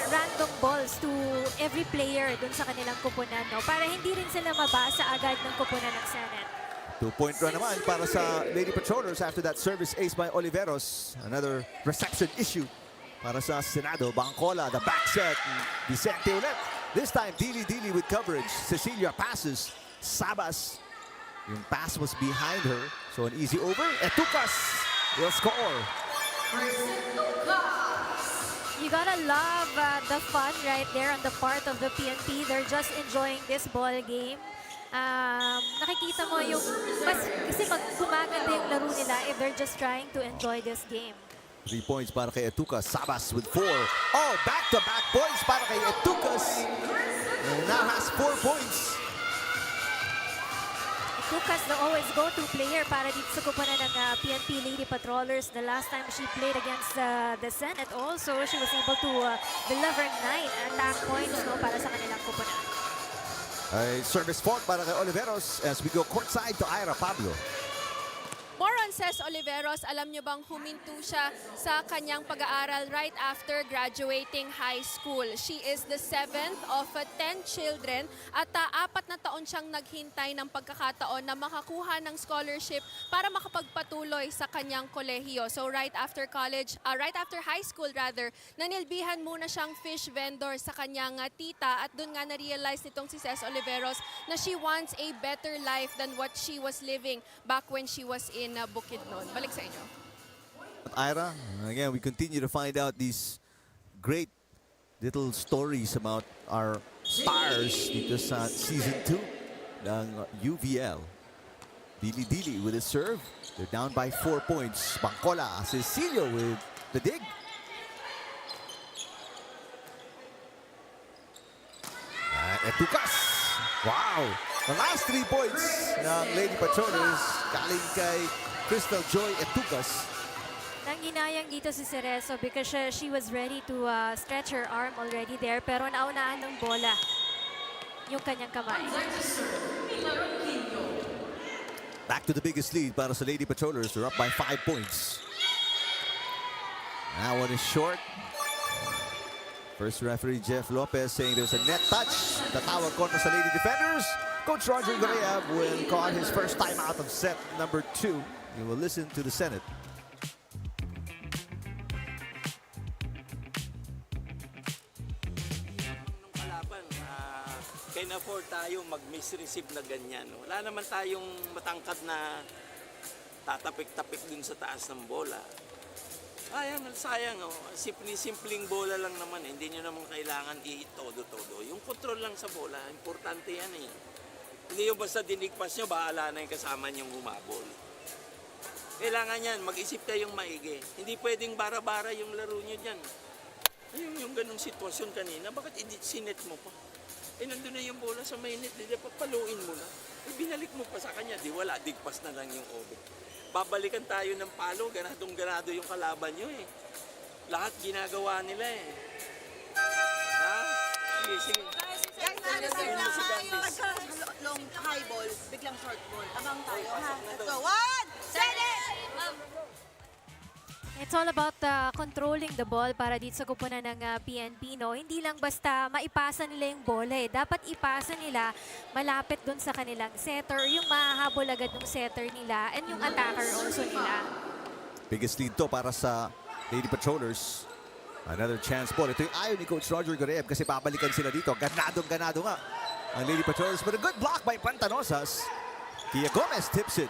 random balls to every player dun sa kanilang kupunan, no? Para hindi rin sila mabasa agad ng kupunan ng Senate. 2-point run naman para sa Lady Patrollers after that service ace by Oliveros. Another reception issue para sa Senado. Bangkola, the back set. Vicente ulit. This time, Dili with coverage. Cecilia passes. Sabas. Yung pass was behind her. So an easy over. Etucas will score. You gotta love the fun right there on the part of the PNP. They're just enjoying this ball game. Nakikita mo yung kasi gumaganda yung laro nila if they're just trying to enjoy this game. 3 points para kay Etucas. Sabas with 4. Oh, back-to-back points para kay Etucas. And now has 4 points. Etucas, the always go-to player para dito sa kupunan ng PNP Lady Patrollers. The last time she played against the Senate also, she was able to deliver 9 attack points para sa kanilang kupunan. A service fault para kay Oliveros as we go courtside to Ira Pablo. Moron says Oliveros, alam niyo bang huminto siya sa kanyang pag-aaral right after graduating high school. She is the 7th of 10 children at 4 na taon siyang naghintay ng pagkakataon na makakuha ng scholarship para makapagpatuloy sa kanyang kolehiyo. So right after high school rather, nanilbihan muna siyang fish vendor sa kanyang tita at doon nga na-realize nitong si Ces Oliveros na she wants a better life than what she was living back when she was in Bukidnon. Balik sa inyo. Ira, again, we continue to find out these great little stories about our stars dito sa Season 2 ng UVL. Dili with a serve. They're down by 4 points. Bangkola, Cecilio with the dig. Etucas. Wow! The last 3 points ng Lady Patrollers galing kay Crystal Joy Etucas. Nanginayang dito si Cerezo because she was ready to stretch her arm already there pero naunahan ng bola yung kanyang kamay. Back to the biggest lead para sa Lady Patrollers. They're up by 5 points. That one is short. First referee Jeff Lopez saying there's a net touch. Tatawag kontra sa Lady Defenders. Coach Roger Gorea will call his first time out of set number 2. You will listen to the Senate. can afford tayo mag-misreceive na ganyan. Wala naman tayong matangkad na tatapik-tapik dun sa taas ng bola. Ayan, sayang. Simpleng bola lang naman. Hindi nyo naman kailangan i-todo-todo. Yung control lang sa bola, importante yan eh. Hindi yung basta dinigpas nyo, bahala na yung kasama nyong humabol. Kailangan yan, mag-isip kayong maigi. Hindi pwedeng bara-bara yung laro nyo dyan. Yung ganong sitwasyon kanina, bakit sinet mo pa? Nandun na yung bola sa mainit, di papaluin mo na. Binalik mo pa sa kanya, di wala, digpas na lang yung over. Babalikan tayo ng palo, ganadong-ganado yung kalaban nyo eh. Lahat ginagawa nila eh. Ha? Sige. Long high ball, biglang short ball. Abang tayo, ha? Let's go. One, set it! It's all about controlling the ball para dito sa kupunan ng PNP, no? Hindi lang basta maipasa nila yung bola eh. Dapat ipasa nila malapit dun sa kanilang setter, yung mahahabol agad ng setter nila, and yung attacker also nila. Biggest lead to para sa Lady Patrollers. Another chance ball. Ito yung ayaw ni Coach Roger Gareeb kasi babalikan sila dito. Ganadong-ganado nga ang Lady Patrollers. But a good block by Pantanosas. Kia Gomez tips it.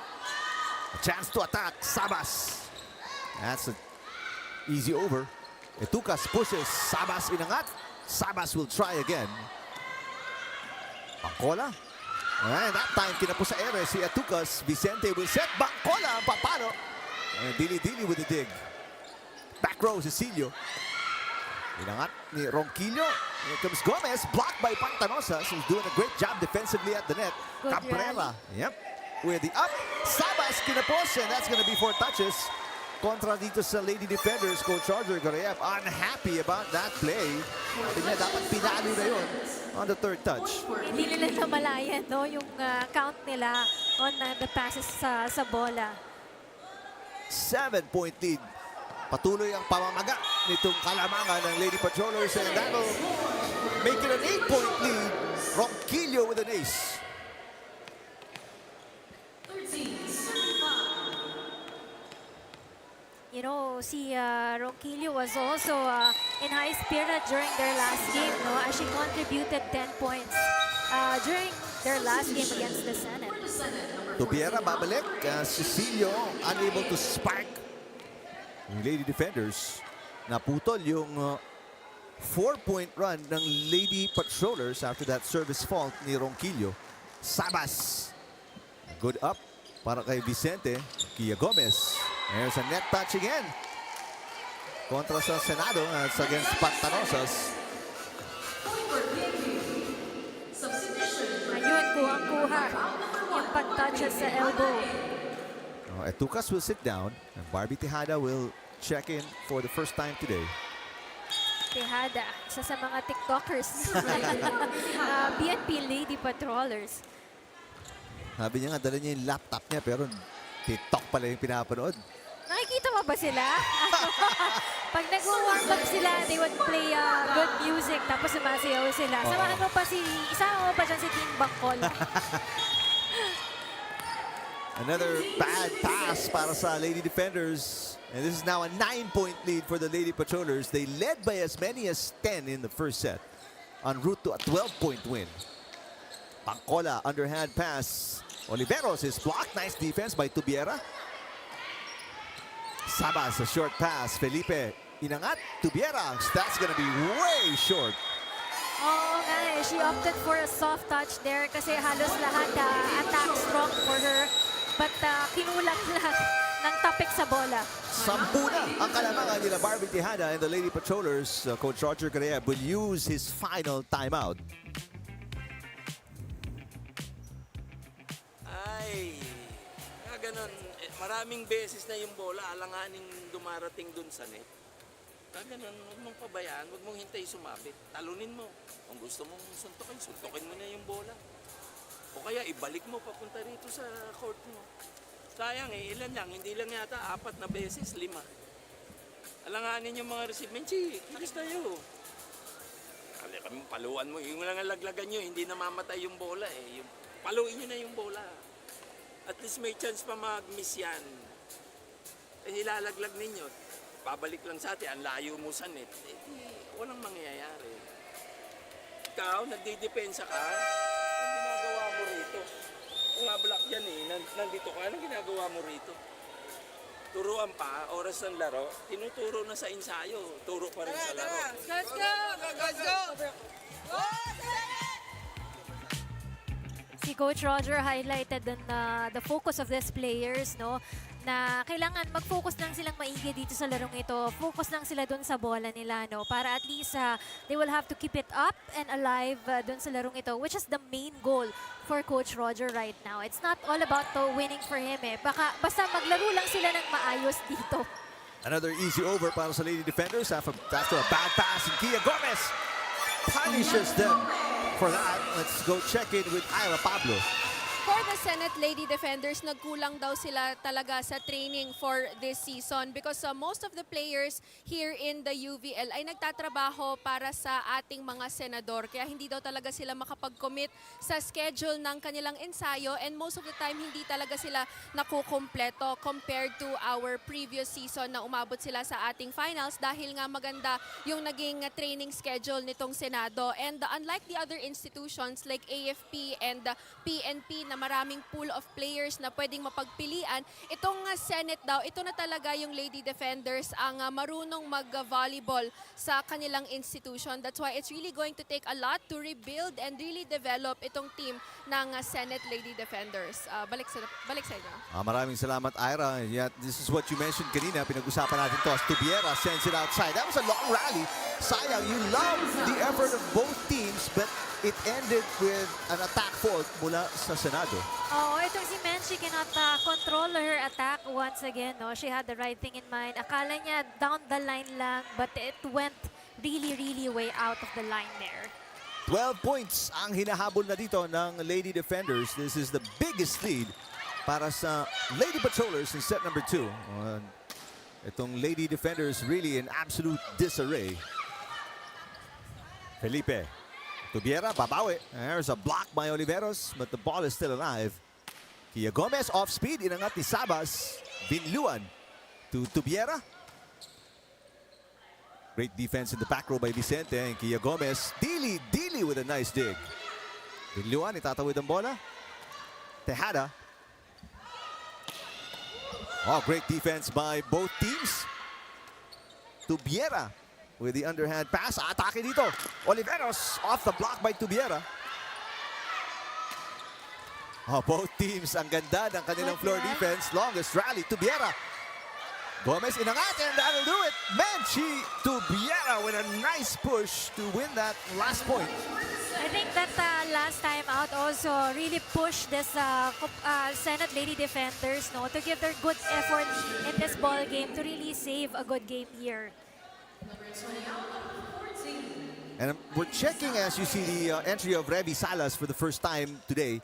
A chance to attack. Sabas. That's an easy over. Etukas pushes. Sabas inangat. Sabas will try again. Bangkola. And that time kinapos sa ere si Etukas. Vicente will set. Bangkola ang papalo. And Dili-Dili with the dig. Back row, Cecilio. Inangat ni Ronquillo. Here comes Gomez. Blocked by Pantanosas, who's doing a great job defensively at the net. Good Cabrera. Yep. With the up. Sabas kinapos. And that's going to be 4 touches. Kontra dito sa Lady Defenders, Coach Roger Gareeb unhappy about that play. Tingnan, dapat pinalo na yun on the 3rd touch. Hindi nila namalayan, no? Yung count nila on the passes sa bola. 7-point lead. Patuloy ang pamamaga nitong kalamangan ng Lady Patrollers, and that'll make it an 8-point lead. Ronquillo with an ace. You know, si Ronquillo was also in high spirit during their last game, no? As she contributed 10 points during their last game against the Senate. Tubiera babalik. Cecilio unable to spark. Yung Lady Defenders, naputol yung 4-point run ng Lady Patrollers after that service fault ni Ronquillo. Sabas. Good up para kay Vicente. Kia Gomez. There's a net touch again. Kontra sa Senado. That's against Pantanosas. Ayun, kuhang-kuha yung pag-touches sa elbow. Etukas will sit down. And Barbie Tejada will check in for the first time today. Tejada, isa sa mga TikTokers. PNP Lady Patrollers. Sabi niya nga, dala niya yung laptop niya pero TikTok pala yung pinapanood. Nakikita mo ba sila? Pag nag-warm up sila, they would play good music tapos sumasayaw sila. Samahan mo pa isama mo pa dyan si King Bangkola. Another bad pass para sa Lady Defenders. And this is now a 9-point lead for the Lady Patrollers. They led by as many as 10 in the first set, en route to a 12-point win. Bangkola, underhand pass. Oliveros is blocked. Nice defense by Tubiera. Sabas, a short pass. Felipe, inangat. Tubiera, that's gonna be way short. Oo nga eh. She opted for a soft touch there kasi halos lahat attack strong for her. But kinulang lahat ng tapik sa bola. Sampu na ang kalamangan nila Barbie Tejada and the Lady Patrollers. Coach Roger Gareeb will use his final timeout. Ay, ganun. Maraming beses na yung bola, alanganing dumarating dun sa net. Ganun, huwag mong pabayaan, huwag mong hintay sumabit. Talunin mo. Kung gusto mong suntukin mo na yung bola. O kaya ibalik mo papunta rito sa court mo. Sayang eh, ilan lang, hindi lang yata 4 na beses, 5. Alanganin yung mga receiver. Kilis tayo. Kami paluan mo, yung lang laglagan nyo, hindi namamatay yung bola eh. Paluin nyo na yung bola. At least may chance pa mag-miss yan. Eh, ilalaglag ninyo. Babalik lang sa atin, ang layo mo sa net. Eh, walang mangyayari. ikaw, nagdidepensa ka, anong ginagawa mo rito? Umablock yan eh, nandito ka, anong ginagawa mo rito? Turuan pa, oras ng laro, tinuturo na sa ensayo, turo pa rin sa laro. Let's go! Let's go! Si Coach Roger highlighted dun na the focus of these players, no? Na kailangan mag-focus lang silang maigi dito sa larong ito. Focus lang sila dun sa bola nila, no? Para at least they will have to keep it up and alive dun sa larong ito, which is the main goal for Coach Roger right now. It's not all about winning for him, eh. Basta maglaro lang sila ng maayos dito. Another easy over para sa Lady Defenders after a bad pass, and Kia Gomez punishes them for that. Let's go check in with Ira Pablo. For the Senate Lady Defenders, nagkulang daw sila talaga sa training for this season because most of the players here in the UVL ay nagtatrabaho para sa ating mga senador. Kaya hindi daw talaga sila makapag-commit sa schedule ng kanilang ensayo and most of the time hindi talaga sila nakukumpleto compared to our previous season na umabot sila sa ating finals dahil nga maganda yung naging training schedule nitong Senado. And unlike the other institutions like AFP and PNP na maraming pool of players na pwedeng mapagpilian, itong Senate daw, ito na talaga yung Lady Defenders ang marunong mag-volleyball sa kanilang institution. That's why it's really going to take a lot to rebuild and really develop itong team ng Senate Lady Defenders. Balik sa inyo. Maraming salamat, Ira. Yeah, this is what you mentioned kanina. Pinag-usapan natin to as Tubiera sends it outside. That was a long rally. Sayang, you love the effort of both teams, but it ended with an attack fault mula sa Senado. Oh, itong si Men, she cannot control her attack once again. No, she had the right thing in mind. Akala niya down the line lang, but it went really, really way out of the line there. 12 points ang hinahabol na dito ng Lady Defenders. This is the biggest lead para sa Lady Patrollers in set number 2. Itong Lady Defenders really in absolute disarray. Felipe Tubiera, babawi. There's a block by Oliveros, but the ball is still alive. Kia Gomez off speed, inangat ni Sabas. Binluan to Tubiera. Great defense in the back row by Vicente. And Kia Gomez, Dili with a nice dig. Binluan, itatawid ang bola. Tejada. Oh, great defense by both teams. Tubiera with the underhand pass. Atake dito. Oliveros off the block by Tubiera. Oh, both teams ang ganda ng kanilang floor defense. Longest rally. Tubiera. Gomez inangat and that'll do it. Menchi Tubiera with a nice push to win that last point. I think that last time out also really pushed this Senate Lady Defenders, no, to give their good effort in this ball game to really save a good game here. And we're checking as you see the entry of Revy Salas for the first time today.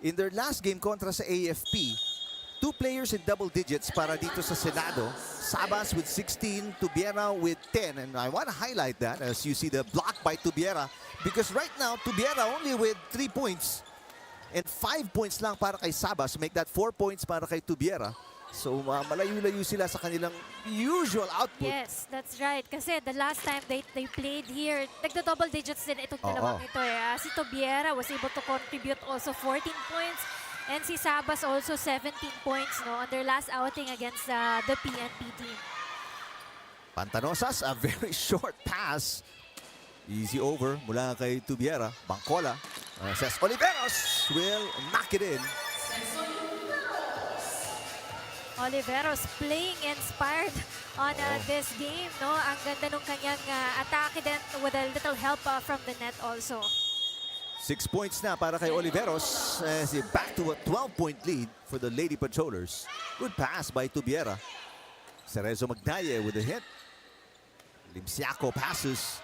In their last game kontra sa AFP, 2 players in double digits para dito sa Senado. Sabas with 16, Tubiera with 10. And I want to highlight that as you see the block by Tubiera. Because right now, Tubiera only with 3 points. And 5 points lang para kay Sabas. Make that 4 points para kay Tubiera. So malayo-layo sila sa kanilang usual output. Yes, that's right. Kasi the last time they played here, nagda-double digits din itong dalawang ito. Si Tubiera was able to contribute also 14 points. And si Sabas also 17 points, no, on their last outing against the PNP team. Pantanosas, a very short pass. Easy over mula kay Tubiera. Bangkola. Says Oliveros will knock it in. Oliveros playing inspired on this game, no? Ang ganda nung kanyang atake din with a little help from the net also. 6 points na para kay Oliveros as he back to a 12-point lead for the Lady Patrollers. Good pass by Tubiera. Cerezo Magnaye with a hit. Limsiaco passes.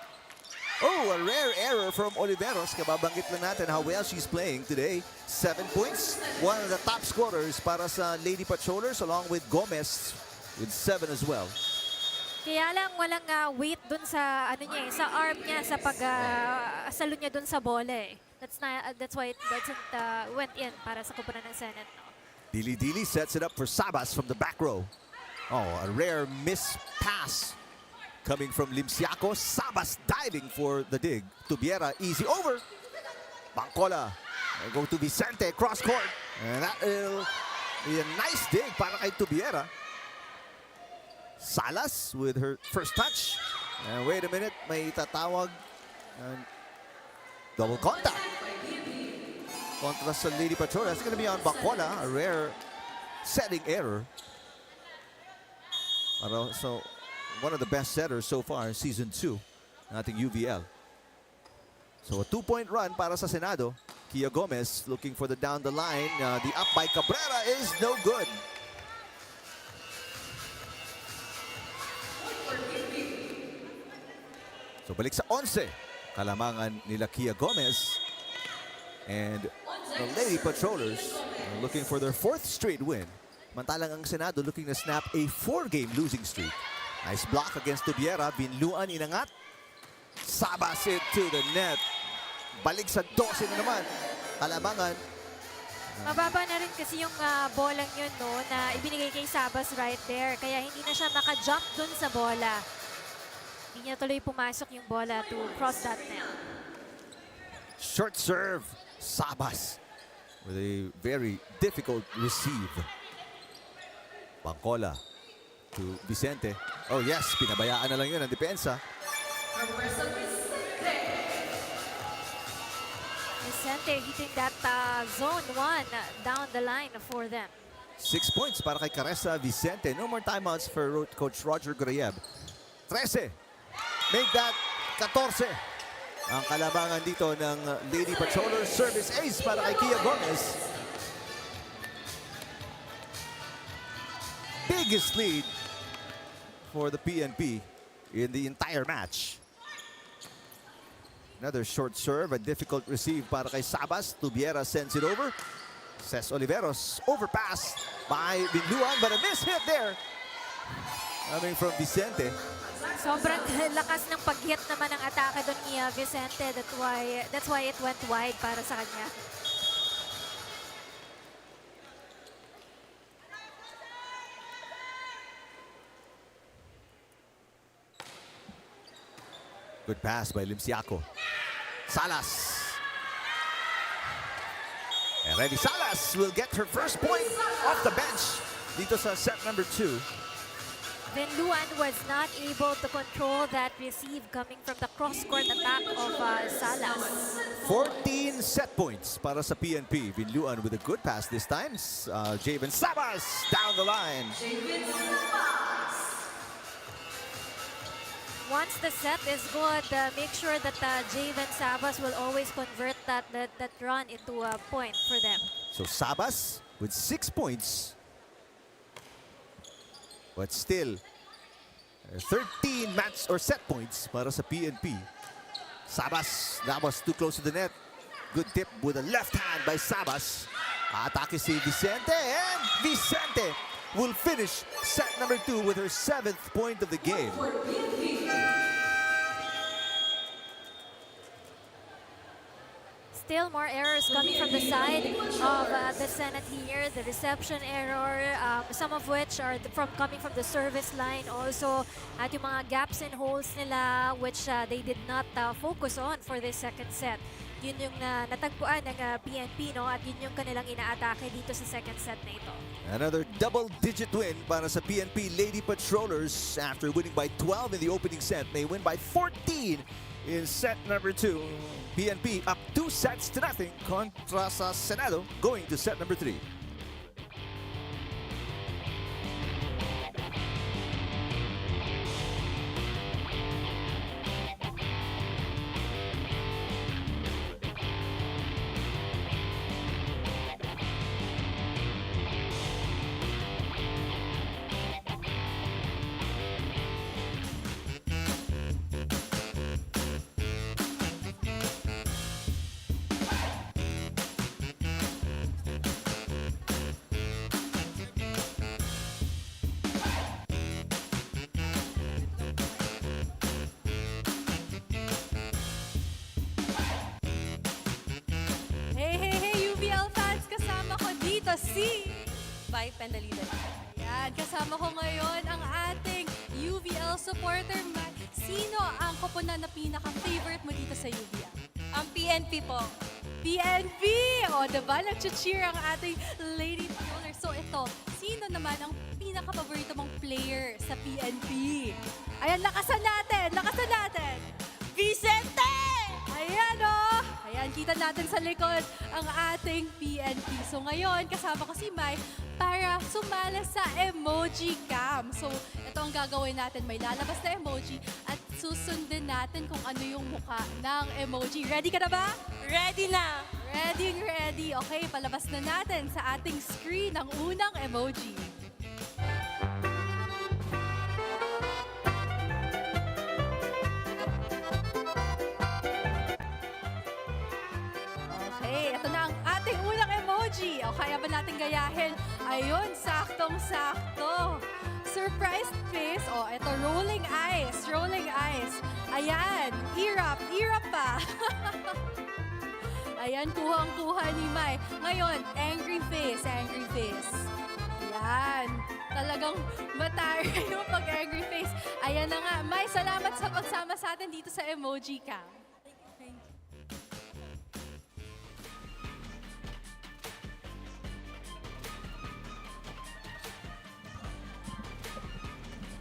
Oh, a rare error from Oliveros. Kababanggit lang natin how well she's playing today. 7 points. One of the top scorers para sa Lady Patrollers along with Gomez with 7 as well. Kaya lang walang weight dun sa sa arm niya sa salo niya dun sa bola eh. That's why it doesn't went in para sa kupunan ng Senate. No? Dili sets it up for Sabas from the back row. Oh, a rare miss pass coming from Limsiaco. Sabas diving for the dig. Tubiera, easy over. Bangkola, go to Vicente, cross court. And that will be a nice dig para kay Tubiera. Salas with her first touch. And wait a minute, may tatawag. And double contact. Contra sa Lady Patrol. That's going to be on Bangkola, a rare setting error. So, one of the best setters so far in Season 2 nating UVL. So, a 2-point run para sa Senado. Kia Gomez looking for the down the line. The up by Cabrera is no good. So, balik sa 11. Kalamangan nila Kia Gomez. And the Lady Patrollers are looking for their 4th straight win. Mantalang ang Senado looking to snap a 4-game losing streak. Nice block against Tubiera. Binluan, inangat. Sabas it to the net. Balik sa 12 na naman. Kalamangan. Mababa na rin kasi yung bolang yun, no, na ibinigay kay Sabas right there. Kaya hindi na siya maka-jump dun sa bola. Hindi niya tuloy pumasok yung bola to cross that net. Short serve. Sabas with a very difficult receive. Bangkola to Vicente. Oh yes, pinabayaan na lang yun ang depensa. Vicente hitting that zone 1 down the line for them. 6 points para kay Caressa Vicente. No more timeouts for Coach Roger Grayeb. 13. Make that 14. Ang kalabangan dito ng Lady Patroller. Service ace para kay Kia Gomez. Biggest lead for the PNP in the entire match. Another short serve, a difficult receive para kay Sabas. Tubiera sends it over. Ces Oliveros overpass by Binluan, but a miss-hit there. Coming from Vicente. Sobrang lakas ng pag-hit naman ng atake doon ni Vicente. That's why it went wide para sa kanya. Good pass by Limsiaco. Salas. And Ready Salas will get her first point off the bench dito sa set number 2. Binluan was not able to control that receive coming from the cross-court attack of Salas. 14 set points para sa PNP. Binluan with a good pass this time. Javen Sabas down the line. Once the set is good, make sure that Javen Sabas will always convert that run into a point for them. So Sabas with 6 points. But still, 13 match or set points para sa PNP. Sabas, that was too close to the net. Good tip with a left hand by Sabas. Atake si Vicente, and Vicente will finish set number 2 with her 7th point of the game. Still more errors coming from the side of the Senate here. The reception error, some of which are coming from the service line also. At yung mga gaps and holes nila which they did not focus on for this second set. Yun yung natagpuan ng PNP, no? At yun yung kanilang inaatake dito sa second set na ito. Another double-digit win para sa PNP Lady Patrollers after winning by 12 in the opening set. They win by 14 in set number 2. PNP up 2 sets to nothing kontra sa Senado going to set number 3. Si by Pendalida. Ayan, kasama ko ngayon ang ating UVL supporter koponan na pinaka-favorite mo dito sa UVL? Ang PNP po. PNP! O, diba? Nag-cheer ang ating Lady Patroller. So, ito, sino naman ang pinaka-paborito mong player sa PNP? Ayan, lakasan natin! Lakasan natin! Vicente! Ayan o! Ayan, kita natin sa likod ang ating PNP. So ngayon, kasama ko si Mai para sumala sa emoji cam. So ito ang gagawin natin. May lalabas na emoji at susundin natin kung ano yung mukha ng emoji. Ready ka na ba? Ready na! Ready, ready. Okay, palabas na natin sa ating screen ang unang emoji. Okay, ito na ang ating unang emoji. O, kaya ba natin gayahin? Ayun, saktong-sakto. Surprised face. O, ito, rolling eyes. Rolling eyes. Ayan, erupt pa. Ayan, kuhang-kuha ni Mai. Ngayon, angry face. Ayan, talagang matari yung pag-angry face. Ayan na nga. Mai, salamat sa pagsama sa atin dito sa emoji cam.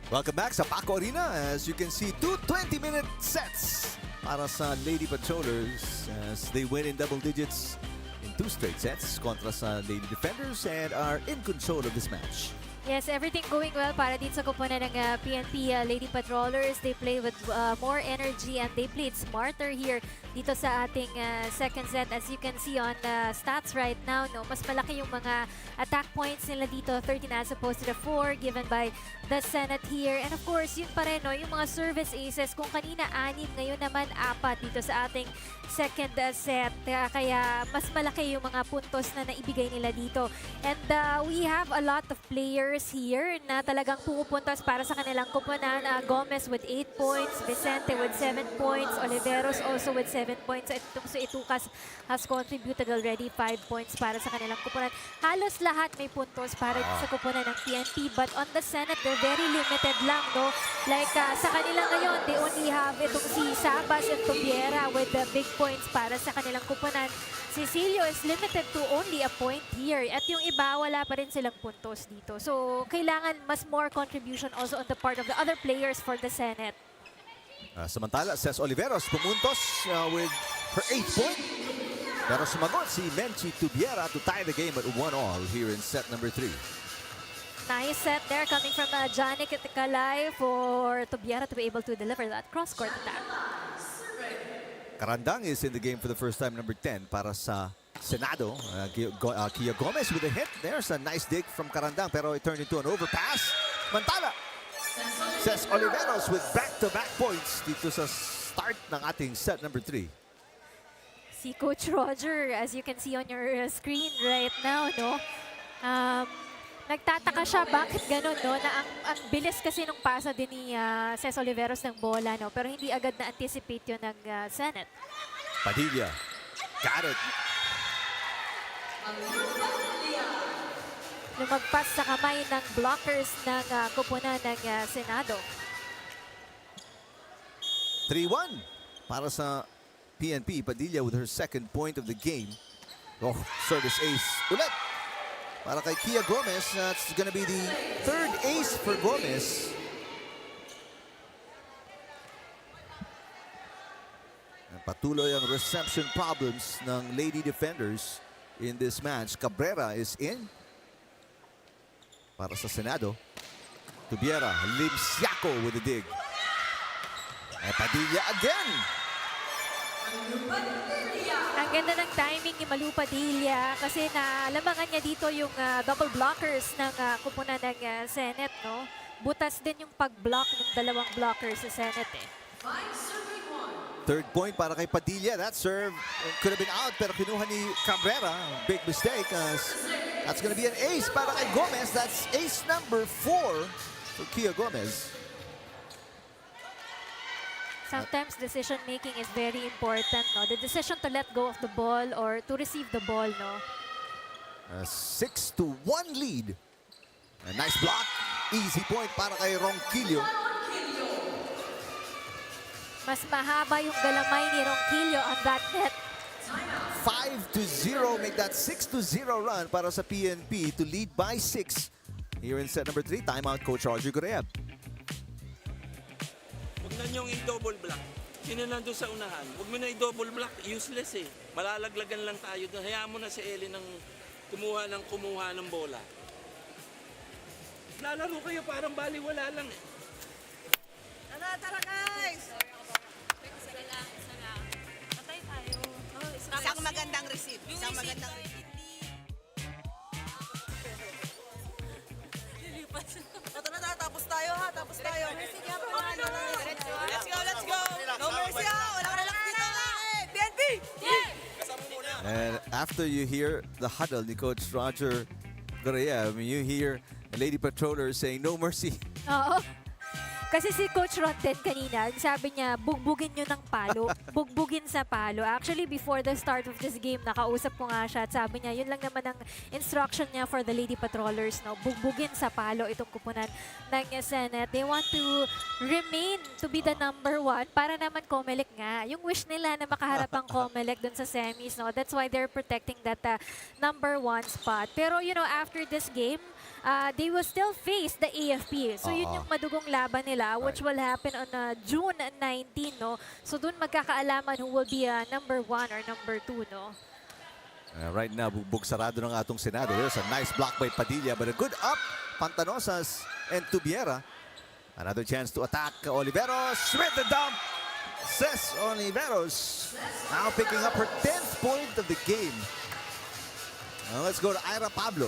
Welcome back sa Paco Arena. As you can see, two 20-minute sets para sa Lady Patrollers as they win in double digits in 2 straight sets kontra sa Lady Defenders and are in control of this match. Yes, everything going well para dito sa kuponan ng PNP Lady Patrollers. They play with more energy and they played smarter here dito sa ating second set. As you can see on the stats right now, no, mas malaki yung mga attack points nila dito, 13 as opposed to the 4 given by the Senate here. And of course, yun pa rin, no, yung mga service aces. Kung kanina 6, ngayon naman 4 dito sa ating second set. Kaya mas malaki yung mga puntos na naibigay nila dito. And we have a lot of players here na talagang pumupuntos para sa kanilang kuponan. Gomez with 8 points, Vicente with 7 points, Oliveros also with 7 points. So Itukas has contributed already 5 points para sa kanilang kuponan. Halos lahat may puntos para sa kuponan ng PNP, but on the Senate, they're very limited lang, no? Like sa kanila ngayon, they only have itong si Sabas and Tobiera with the big points para sa kanilang kuponan. Cecilio is limited to only a point here. At yung iba, wala pa rin silang puntos dito. So, kailangan mas more contribution also on the part of the other players for the Senate. Samantala, Ces Oliveros pumuntos with her 8th point. Pero sumagot si Menchi Tubiera to tie the game at 1-all here in set number 3. Nice set there coming from Janik Kalay for Tubiera to be able to deliver that cross-court attack. Karandang is in the game for the first time, number 10 para sa Senado. Kia Gomez with a hit. There's a nice dig from Karandang pero it turned into an overpass. Mantala! Ces Oliveros with back-to-back points dito sa start ng ating set number 3. Si Coach Roger, as you can see on your screen right now, no? Nagtataka siya bakit ganun, no? Na ang bilis kasi nung pasa din ni Ces Oliveros ng bola, no? Pero hindi agad na-anticipate yun ng Senate. Padilla. Got it. Lumagpas sa kamay ng blockers ng kuponan ng Senado. 3-1 para sa PNP. Padilla with her 2nd point of the game. Oh, service ace ulit. Para kay Kia Gomez, that's gonna be the 3rd ace for Gomez. Patuloy ang reception problems ng Lady Defenders in this match. Cabrera is in para sa Senado. Tubiera, Limsiaco with a dig. And Padilla again. Ang ganda ng timing ni Malu Padilla kasi naalamangan niya dito yung double blockers ng kuponan ng Senate, no? Butas din yung pag-block ng dalawang blockers sa Senate, eh. 3rd point para kay Padilla. That serve could have been out pero kinuha ni Cabrera. Big mistake. That's gonna be an ace para kay Gomez. That's ace number 4 for Kia Gomez. Sometimes decision-making is very important, no? The decision to let go of the ball or to receive the ball, no? A 6-1 lead. A nice block. Easy point para kay Ronquillo. Mas mahaba yung galamay ni Ronquillo on that net. 5-0, make that 6-0 run para sa PNP to lead by 6 here in set number 3. Timeout, Coach Roger Gurriab. Huwag na niyong i-double block. Sino nandun sa unahan? Huwag mo na i-double block. Useless eh. Malalaglagan lang tayo doon. Hayaan mo na si Ellie ng kumuha ng bola. Lalaro kayo parang baliwala lang eh. Tara guys! Isang magandang receive. Isang magandang receive. Tara, tapos tayo ha. Tapos tayo. Let's go. No mercy ha. Wala ka na lang dito ha. PNP! And after you hear the huddle ni Coach Roger Gurriab, you hear a lady patroller saying, no mercy. Oo. Kasi si Coach Ron din kanina, sabi niya, bugbugin nyo ng palo. Bugbugin sa palo. Actually, before the start of this game, nakausap ko nga siya at sabi niya, yun lang naman ang instruction niya for the Lady Patrollers. No? Bugbugin sa palo itong kupunan ng Senate. They want to remain to be the number 1 para naman COMELEC nga. Yung wish nila na makaharap ang COMELEC dun sa semis. No? That's why they're protecting that number 1 spot. Pero, you know, after this game, they will still face the AFP. So yun yung madugong laban nila, which will happen on June 19, no? So dun magkakaalaman who will be number 1 or number 2, no? Right now, bugbog sarado ng atong Senado. There's a nice block by Padilla, but a good up, Pantanosas and Tubiera. Another chance to attack Oliveros with the dump. Says Oliveros, now picking up her 10th point of the game. Now let's go to Ira Pablo.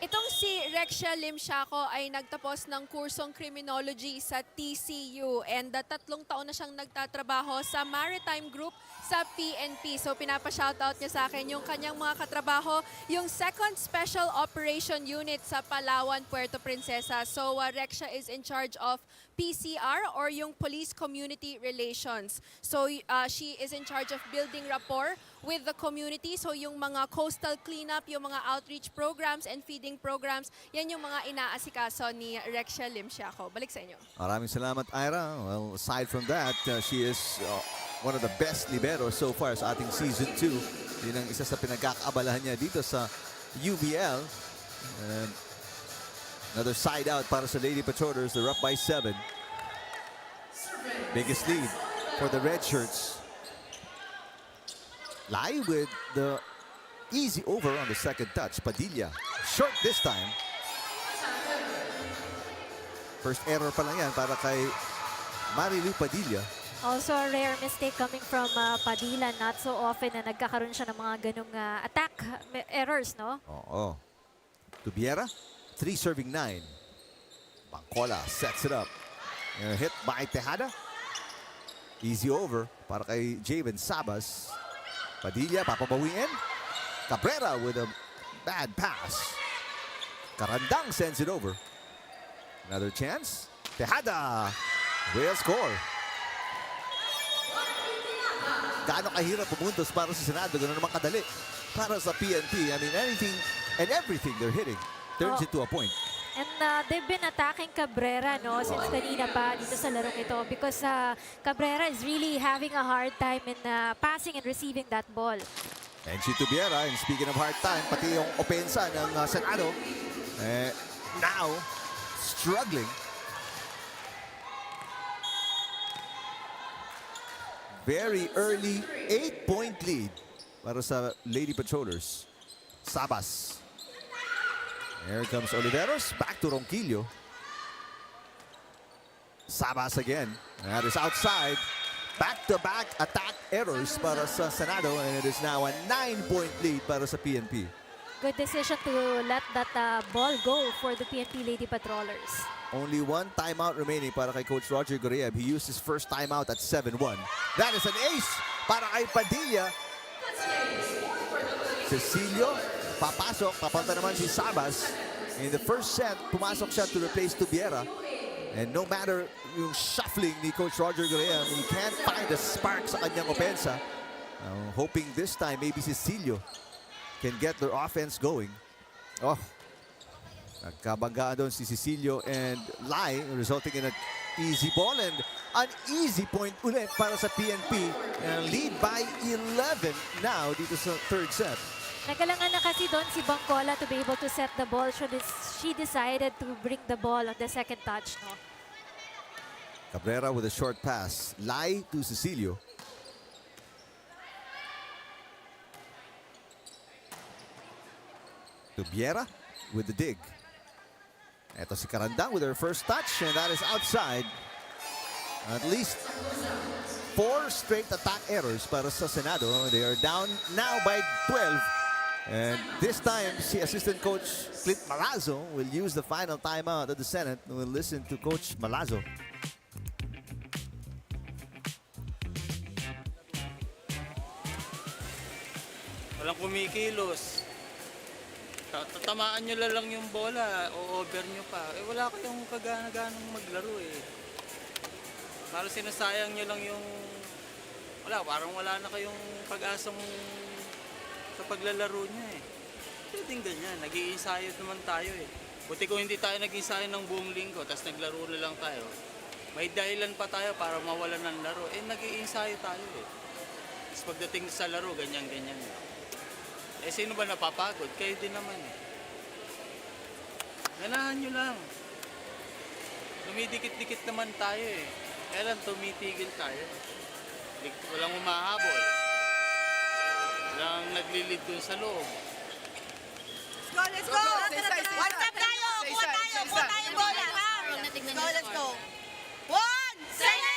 Itong si Rexia Limsiaco ay nagtapos ng kursong criminology sa TCU and 3 taon na siyang nagtatrabaho sa Maritime Group sa PNP. So pinapa-shoutout niya sa akin yung kanyang mga katrabaho, yung 2nd Special Operation Unit sa Palawan, Puerto Princesa. So Rexia is in charge of PCR or yung Police Community Relations. So she is in charge of building rapport with the community. So yung mga coastal cleanup, yung mga outreach programs and feeding programs, yan yung mga inaasikaso ni Rexia Limsiaco. Balik sa inyo. Maraming salamat, Ira. Well, aside from that, she is one of the best liberos so far sa ating Season 2. Yun ang isa sa pinagkakaabalahan niya dito sa UVL. And another side out para sa Lady Patrollers. They're up by 7. Biggest lead for the red shirts. Lai with the easy over on the second touch. Padilla, short this time. First error pa lang yan para kay Marilu Padilla. Also a rare mistake coming from Padilla. Not so often na nagkakaroon siya ng mga ganong attack errors, no? Oo. Tubiera, 3 serving 9. Bangkola sets it up. Hit by Tejada. Easy over para kay Javen Sabas. Padilla, papabawiin. Cabrera with a bad pass. Karandang sends it over. Another chance. Tejada will score. Gaano kahirap pumuntos para sa Senado, gano'n naman kadali para sa PNP. I mean, anything and everything they're hitting turns into a point. And they've been attacking Cabrera, no, since kanina pa dito sa larong ito because Cabrera is really having a hard time in passing and receiving that ball. And si Tubiera, and speaking of hard time, pati yung opensa ng Senado, now struggling. Very early 8-point lead para sa Lady Patrollers. Sabas. Here comes Oliveros. Back to Ronquillo. Sabas again. That is outside. Back-to-back attack errors para sa Senado. And it is now a 9-point lead para sa PNP. Good decision to let that ball go for the PNP Lady Patrollers. Only 1 timeout remaining para kay Coach Roger Gurriab. He used his first timeout at 7-1. That is an ace para kay Padilla. Cecilio, papasok. Papunta naman si Sabas. In the first set, pumasok siya to replace Tubiera. And no matter yung shuffling ni Coach Roger Gurriab, he can't find a spark sa kanyang opensa. Hoping this time maybe Cecilio can get their offense going. Oh, nagkabanggaan doon si Cecilio and Lai, resulting in an easy ball. And An easy point ulit para sa PNP. Lead by 11 now dito sa third set. Nagalangan na kasi doon si Bangkola to be able to set the ball. She decided to bring the ball on the second touch. No? Cabrera with a short pass. Lai to Cecilio. To Biera with the dig. Ito si Carandang with her first touch, and that is outside. At least 4 straight attack errors para sa Senado. They are down now by 12. And this time, si Assistant Coach Clint Malazzo will use the final timeout of the Senate. We'll listen to Coach Malazzo. Walang kumikilos. Tatamaan nyo lang yung bola o over nyo pa. Eh wala kayong kagana-ganang maglaro eh. Parang sinasayang nyo lang yung... parang wala na kayong pag-asang sa paglalaro niya eh. Pwedeng ganyan, nag-iinsayo naman tayo eh. Buti kung hindi tayo nag-iinsayo ng buong linggo, tapos naglaro na lang tayo. May dahilan pa tayo para mawalan ng laro. Eh nag-iinsayo tayo eh. Tapos pagdating sa laro, ganyan-ganyan. Eh sino ba napapagod? Kayo din naman eh. Ganahan nyo lang. Lumidikit-dikit naman tayo eh. Kaya lang tumitigil tayo. Walang umahabol. Walang naglilid dun sa loob. Let's go! One step tayo! Kuha tayo bola, ha? Let's go! One! Senate!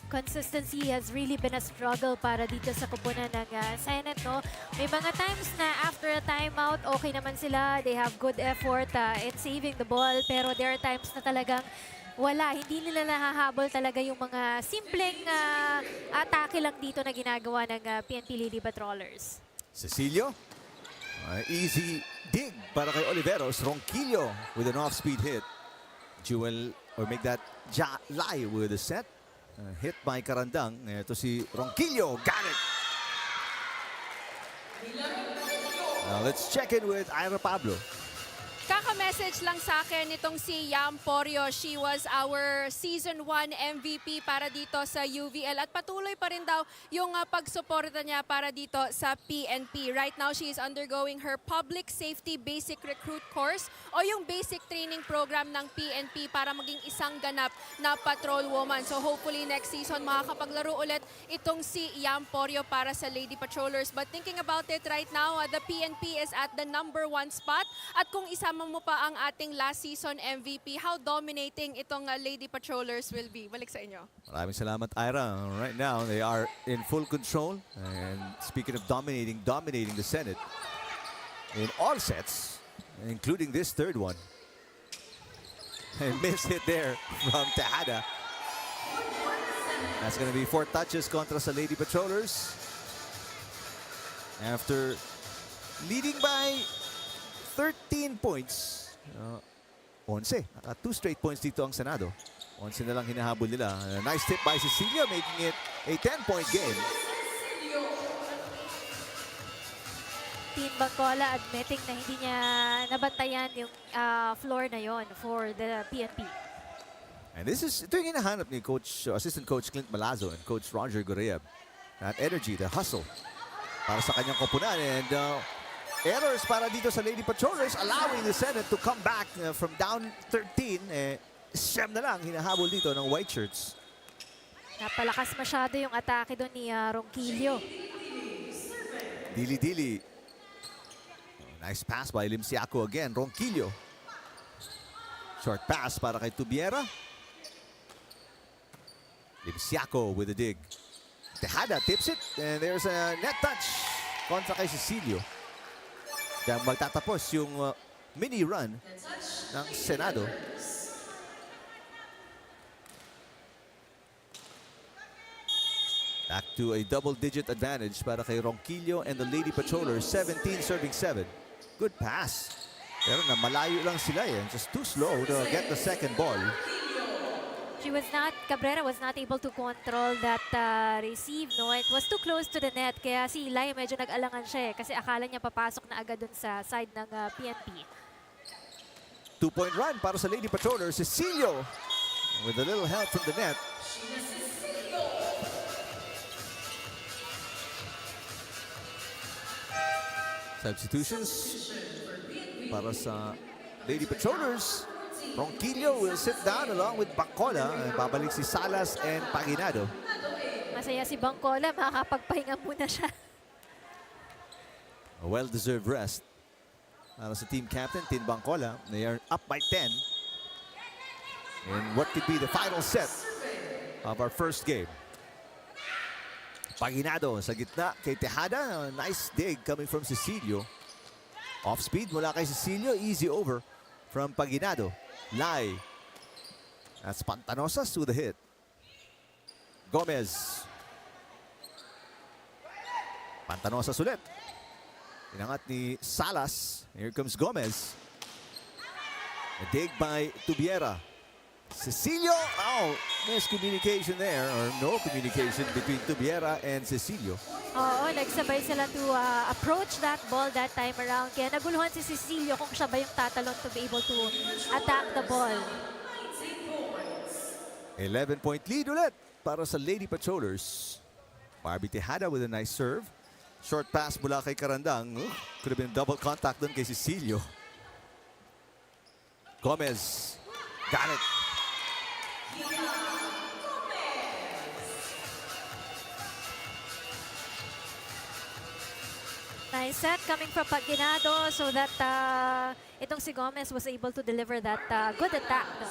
Consistency has really been a struggle para dito sa kupunan ng Senate. No? May mga times na after a timeout, okay naman sila. They have good effort in saving the ball. Pero there are times na talagang wala. Hindi nila nahahabol talaga yung mga simpleng atake lang dito na ginagawa ng PNP Lady Patrollers. Cecilio. Easy dig para kay Oliveros. Ronquillo with an off-speed hit. Jewel, or make that Lai with a set. Hit by Carandang. Ito si Ronquillo. Got it! Now let's check in with Ira Pablo. Kaka-message lang sa akin itong si Yam Porio. She was our Season 1 MVP para dito sa UVL at patuloy pa rin daw yung pagsuporta niya para dito sa PNP. Right now, she is undergoing her Public Safety Basic Recruit Course o yung basic training program ng PNP para maging isang ganap na patrol woman. So hopefully next season makakapaglaro ulit itong si Yam Porio para sa Lady Patrollers. But thinking about it right now, the PNP is at the #1 spot at kung isama mo pa ang ating last season MVP, how dominating itong Lady Patrollers will be. Balik sa inyo. Maraming salamat, Ira. Right now, they are in full control. And speaking of dominating the Senate in all sets, including this third one. A miss hit there from Tejada. That's going to be 4 touches kontra sa Lady Patrollers. After leading by 13 points. 11. 2 straight points dito ang Senado. 11 na lang hinahabol nila. Nice tip by Cecilia, making it a 10-point game. Team Bangkola admitting na hindi niya nabantayan yung floor na yon for the PNP. And ito yung hinahanap ni Assistant Coach Clint Malazzo and Coach Roger Gorea. That energy, the hustle para sa kanyang koponan. And errors para dito sa Lady Patrollers, allowing the Senate to come back from down 13. Siyam na lang hinahabol dito ng white shirts. Napalakas masyado yung atake doon ni Ronquillo. Dili-dili. Nice pass by Limsiaco again. Ronquillo. Short pass para kay Tubiera. Limsiaco with a dig. Tejada tips it. And there's a net touch kontra kay Cecilio. Kaya magtatapos yung mini run ng Senado. Back to a double-digit advantage para kay Ronquillo and the Lady Patrollers. 17 serving 7. Good pass. Pero malayo lang sila eh. Just too slow to get the second ball. Cabrera was not able to control that receive, no? It was too close to the net, kaya si Eli medyo nag-alangan siya eh, kasi akala niya papasok na agad dun sa side ng PNP. 2-point run para sa Lady Patrollers. Cecilio with a little help from the net. Substitutions para sa Lady Patrollers. Ronquillo will sit down along with Bacola. Babalik si Salas and Paginado. Masaya si Bangkola, makakapagpahinga muna siya. A well-deserved rest para sa team captain, Tin Bangkola. They are up by 10 in what could be the final set of our first game. Paginado sa gitna kay Tejada. Nice dig coming from Cecilio. Off speed mula kay Cecilio. Easy over from Paginado. Lai. That's Pantanosas to the hit. Gomez. Pantanosas ulit. Inangat ni Salas. Here comes Gomez. A dig by Tubiera. Cecilio. Oh, miscommunication there. Or no communication between Tubiera and Cecilio. Oo, nagsabay sila to approach that ball that time around. Kaya naguluhan si Cecilio kung siya ba yung tatalon to be able to attack the ball. 11-point lead ulit para sa Lady Patrollers. Barbie Tejada with a nice serve. Short pass mula kay Karandang. Could have been double contact dun kay Cecilio. Gomez. Got it. Nice set coming from Paginado so that itong si Gomez was able to deliver that good attack. No?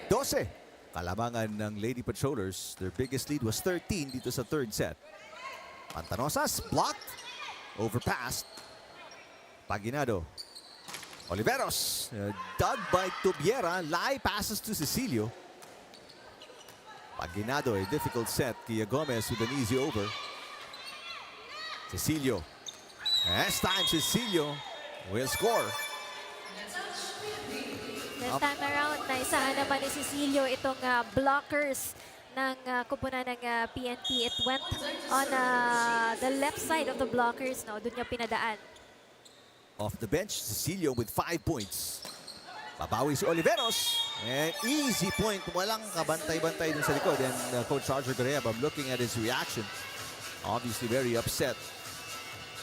12. Kalamangan ng Lady Patrollers. Their biggest lead was 13 dito sa third set. Pantanosas blocked. Overpassed. Paginado. Oliveros. Dug by Tubiera. Lai passes to Cecilio. Paginado, a difficult set. Kia Gomez with an easy over. Cecilio. This time Cecilio will score. This time around, naisahan naman ni Cecilio itong blockers ng kupunan ng PNP. It went on the left side of the blockers. No? Doon niya pinadaan. Off the bench, Cecilio with 5 points. Babawi si Oliveros. And easy point. Walang kabantay-bantay dun sa likod. And Coach Roger Gareb, I'm looking at his reaction. Obviously very upset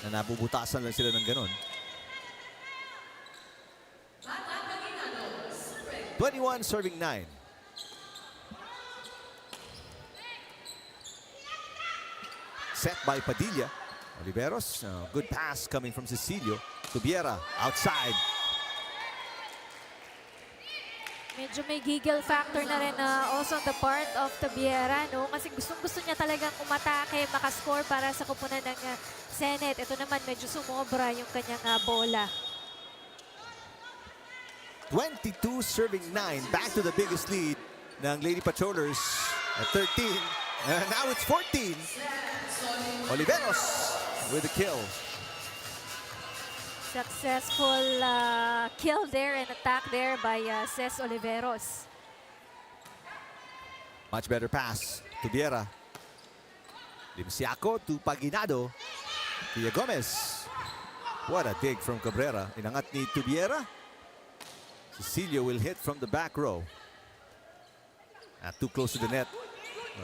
na nabubutasan lang sila ng ganon. 21 serving 9. Set by Padilla. Oliveros, good pass coming from Cecilio. Tubiera, outside. Medyo may giggle factor na rin also on the part of Tubiera, no? Kasi gusto niya talagang umatake, makascore para sa kupunan ng Senate. Ito naman medyo sumobra yung kanyang bola. 22 serving 9. Back to the biggest lead ng Lady Patrollers at 13. And now it's 14. Oliveros with a kill. Successful kill there and attack there by Ces Oliveros. Much better pass to Viera. Limsiaco to Paginado. Kia Gomez. What a dig from Cabrera. Inangat ni Tubiera. Cecilio will hit from the back row. Not too close to the net.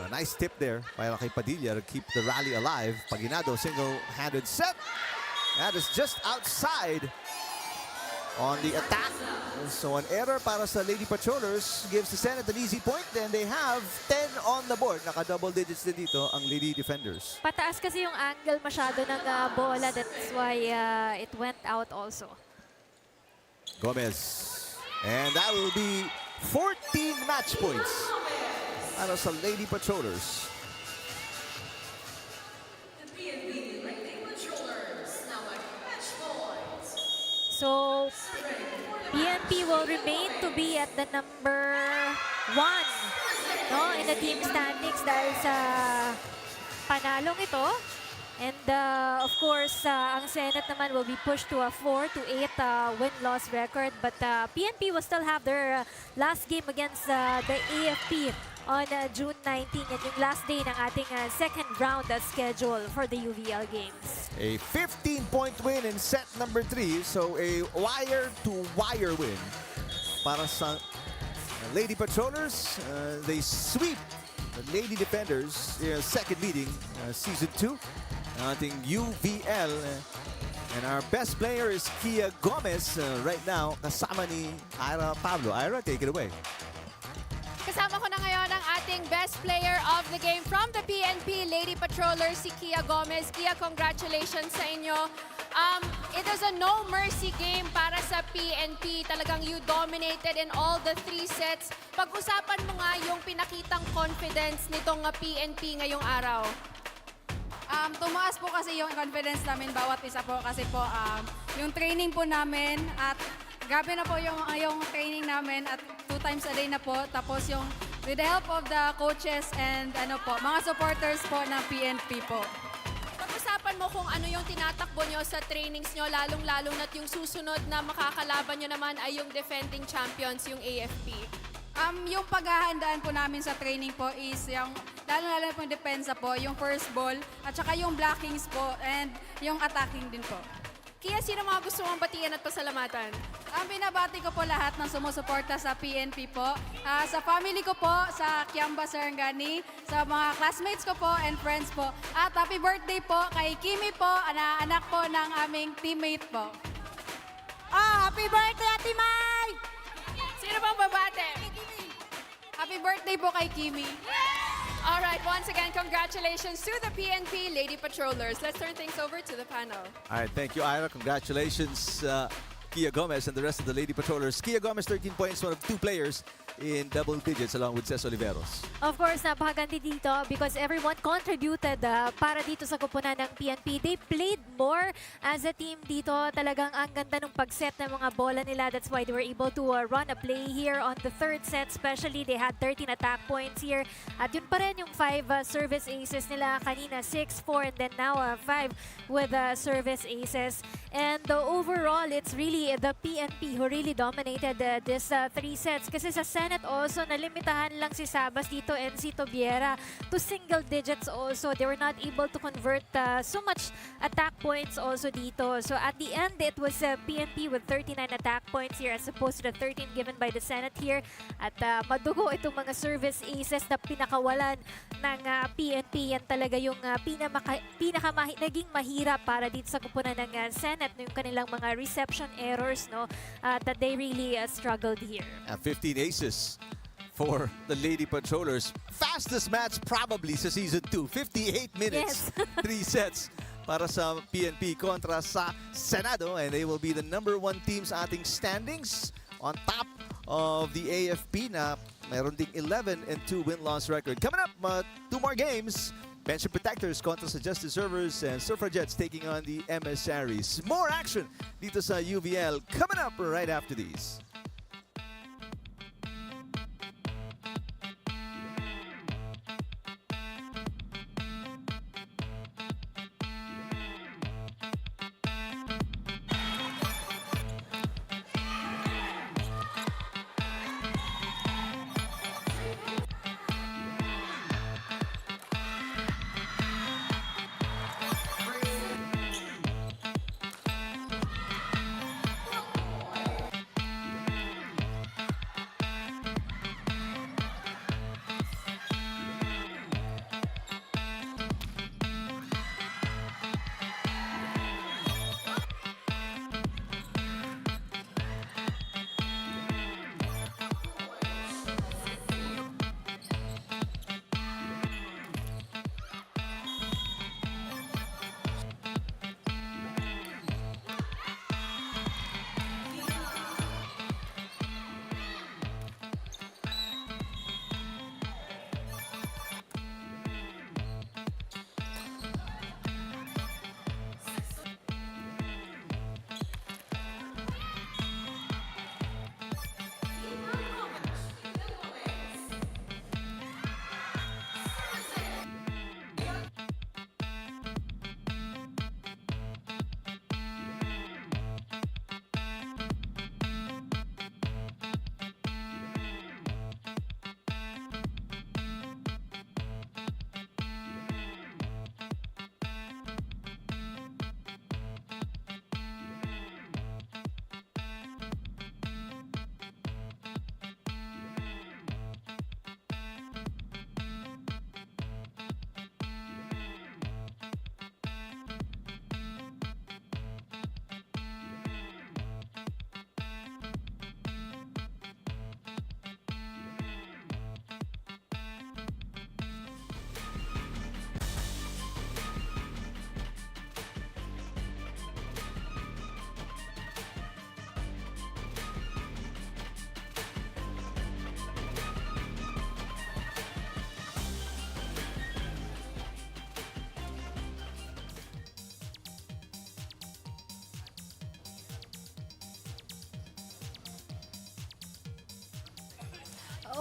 A nice tip there by kay Padilla to keep the rally alive. Paginado single-handed set. That is just outside on the attack. So an error para sa Lady Patrollers gives the Senate an easy point. Then they have 10 on the board. Naka-double digits din dito ang Lady Defenders. Pataas kasi yung angle masyado ng bola. That's why it went out also. Gomez. And that will be 14 match points para sa Lady Patrollers. So, PNP will remain to be at the number 1 no, in the team standings dahil sa panalong ito. And of course, ang Senate naman will be pushed to a 4-8 win-loss record. But PNP will still have their last game against the AFP on June 19. Yan yung last day ng ating second round schedule for the UVL games. A 15-point win in set number 3. So a wire-to-wire win para sa Lady Patrollers, they sweep the Lady Defenders, their second meeting, Season 2. Ating UVL. And our best player is Kia Gomez right now, kasama ni Ira Pablo. Ira, take it away. Kasama ko na ngayon ang ating best player of the game from the PNP Lady Patroller, si Kia Gomez. Kia, congratulations sa inyo. It was a no-mercy game para sa PNP. Talagang you dominated in all the 3 sets. Pag-usapan mo nga yung pinakitang confidence nitong PNP ngayong araw. Tumaas po kasi yung confidence namin bawat isa po kasi po yung training po namin at grabe na po yung training namin at 2 times a day na po. Tapos yung with the help of the coaches and mga supporters po ng PNP po. Pag-usapan mo kung ano yung tinatakbo nyo sa trainings nyo, lalong-lalong na't yung susunod na makakalaban nyo naman ay yung defending champions, yung AFP. Yung paghahandaan po namin sa training po is yung lalo-lalo po yung depensa po, yung first ball, at saka yung blockings po, and yung attacking din po. Kia, sino mga gusto mong batiyan at pasalamatan? Binabati ko po lahat ng sumusuporta sa PNP po. Sa family ko po, sa Kiamba Sarangani, sa mga classmates ko po and friends po. At happy birthday po kay Kimi po, anak po ng aming teammate po. Happy birthday, Ate Mai! Sino bang babate? Happy birthday po kay Kimi. All right, once again, congratulations to the PNP Lady Patrollers. Let's turn things over to the panel. All right, thank you, Ira. Congratulations, Kia Gomez and the rest of the Lady Patrollers. Kia Gomez, 13 points, one of 2 players in double digits along with Ces Oliveros. Of course, napakaganda dito because everyone contributed para dito sa kupunan ng PNP. They played more as a team dito. Talagang ang ganda ng pag-set ng mga bola nila. That's why they were able to run a play here on the 3rd set. Especially, they had 13 attack points here. At yun pa rin yung 5 service aces nila kanina. 6, 4, and then now 5 with service aces. And overall, it's really the PNP who really dominated this 3 sets. Kasi sa Senate also, nalimitahan lang si Sabas dito and si Tobiera to single digits also. They were not able to convert so much attack points also dito. So at the end, it was PNP with 39 attack points here as opposed to the 13 given by the Senate here. At madugo itong mga service aces na pinakawalan ng PNP. Yan talaga yung naging mahirap para dito sa kupunan ng Senate, yung kanilang mga reception errors, no, that they really struggled here. 15 aces for the Lady Patrollers. Fastest match probably sa Season 2. 58 minutes, 3 sets para sa PNP kontra sa Senado. And they will be the #1 team sa ating standings on top of the AFP na meron ding 11-2 win-loss record. Coming up, 2 more games. Pension Protectors kontra sa Justice Servers and Suffragettes taking on the Emissaries. More action dito sa UVL coming up right after these.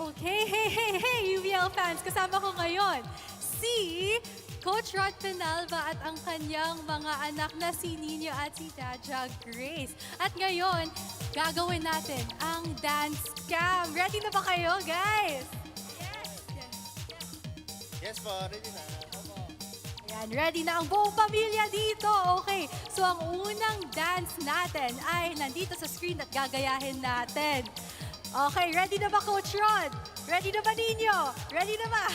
Okay, hey, UVL fans, kasama ko ngayon si Coach Rod Penalba at ang kanyang mga anak na si Nino at si Jaja Grace. At ngayon, gagawin natin ang dance cam. Ready na ba kayo, guys? Yes po, ready na. Ayan, ready na ang buong pamilya dito. Okay, so ang unang dance natin ay nandito sa screen at gagayahin natin. Okay, ready na ba, Coach Rod? Ready na ba, Nino? Ready na ba?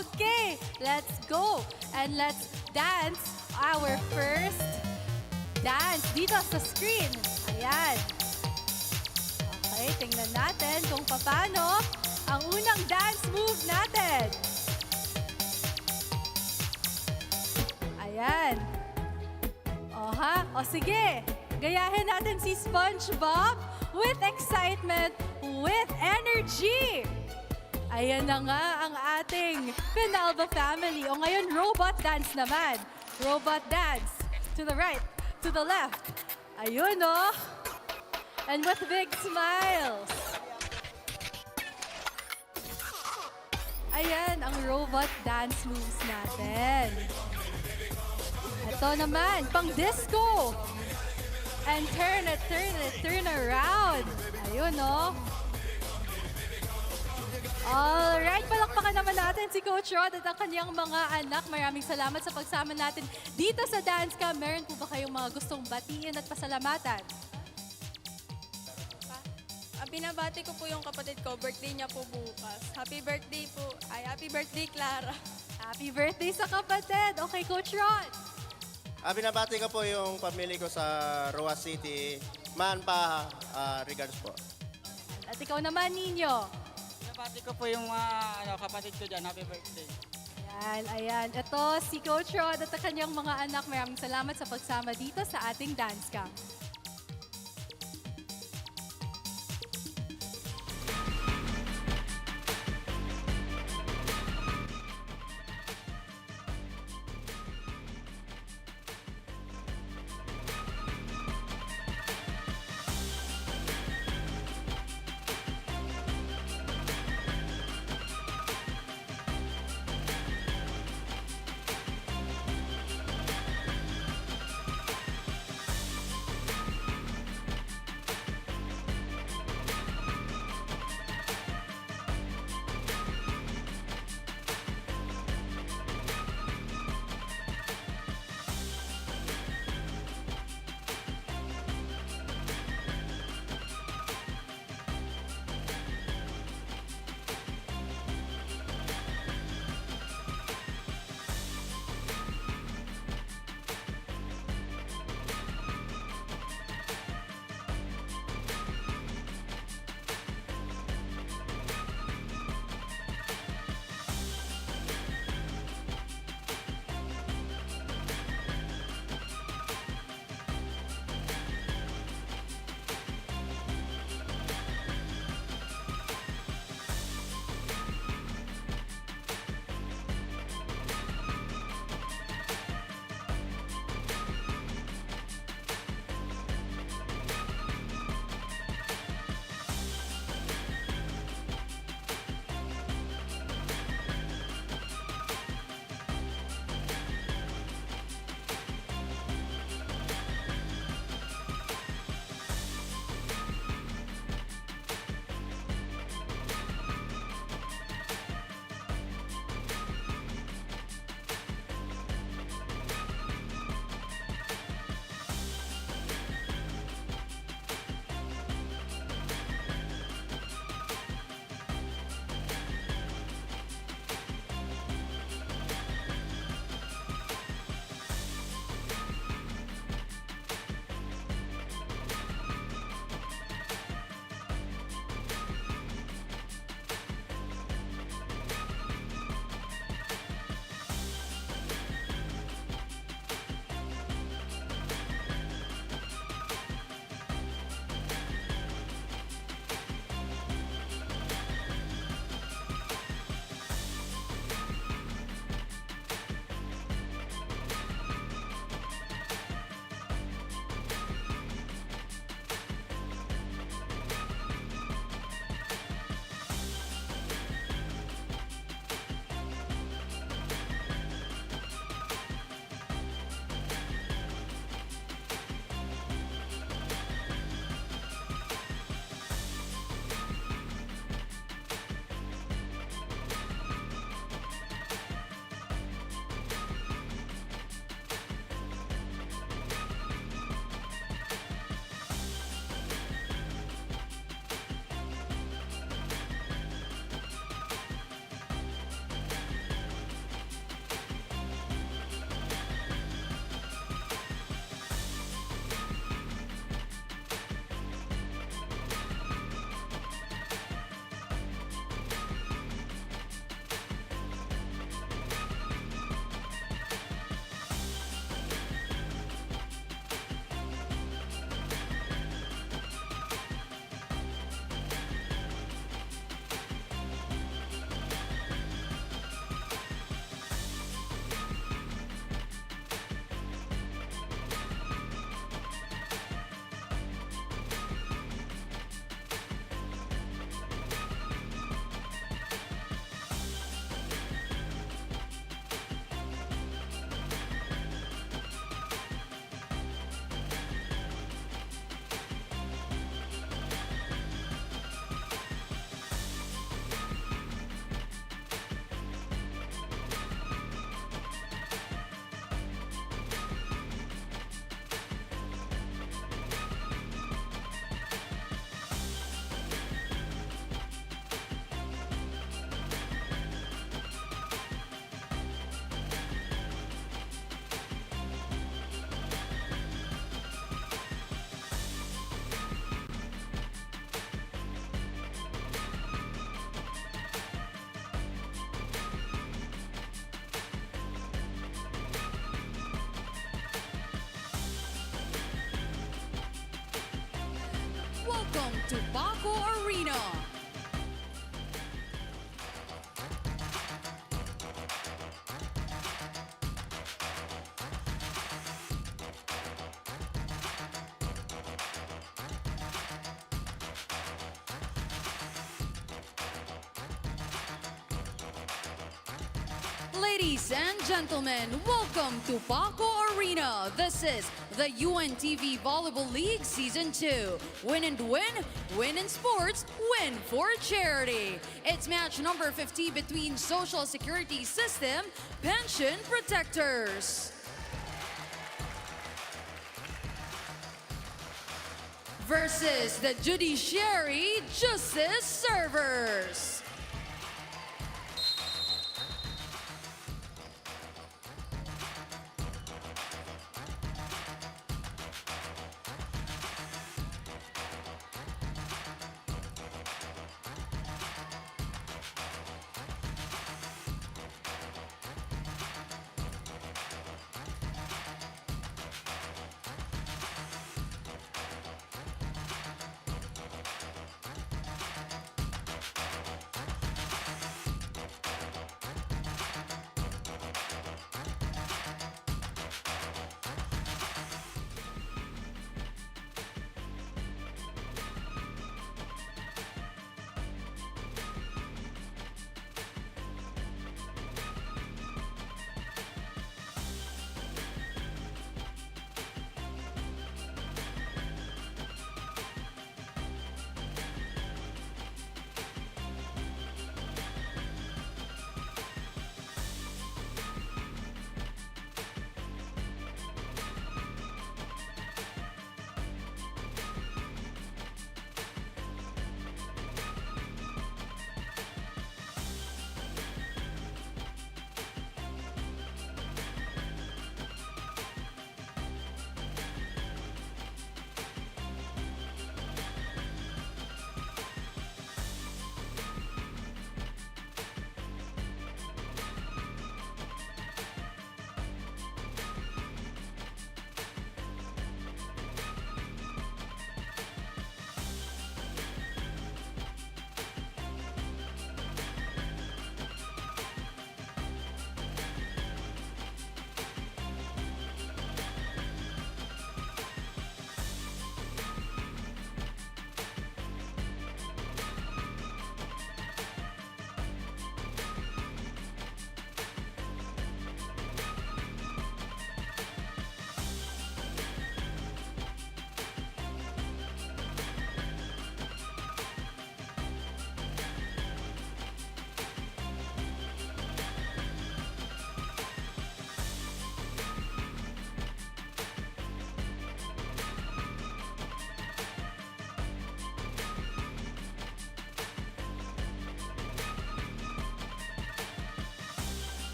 Okay, let's go. And let's dance our first dance dito sa screen. Ayan. Okay, tingnan natin kung paano ang unang dance move natin. Ayan. O sige, gayahin natin si SpongeBob with excitement, with energy. Ayan na nga ang ating Penalba family. O ngayon, robot dance naman. Robot dance. To the right, to the left. Ayun o. And with big smiles. Ayan ang robot dance moves natin. Ito naman, pang disco. And turn around. Ayun, no? Alright, palakpakan naman natin si Coach Rod at ang kanyang mga anak. Maraming salamat sa pagsama natin dito sa Dance Cam. Meron po ba kayong mga gustong batiin at pasalamatan? Binabati ko po yung kapatid ko, birthday niya po bukas. Happy birthday po. Happy birthday, Clara. Happy birthday sa kapatid. Okay, Coach Rod. Binabati ko po yung family ko sa Roa City. Regards po. At ikaw naman, Nino. Binabati ko po yung mga kapatid ko dyan. Happy birthday. Ayan. Ito si Coach Rod at ang kanyang mga anak. Maraming salamat sa pagsama dito sa ating Dance Camp. welcome to Paco Arena. Ladies and gentlemen, welcome to Paco Arena. This is the UNTV Volleyball League Season 2. Win and win, win in sports, win for charity. It's match number 50 between Social Security System Pension Protectors versus the Judiciary Justice Servers.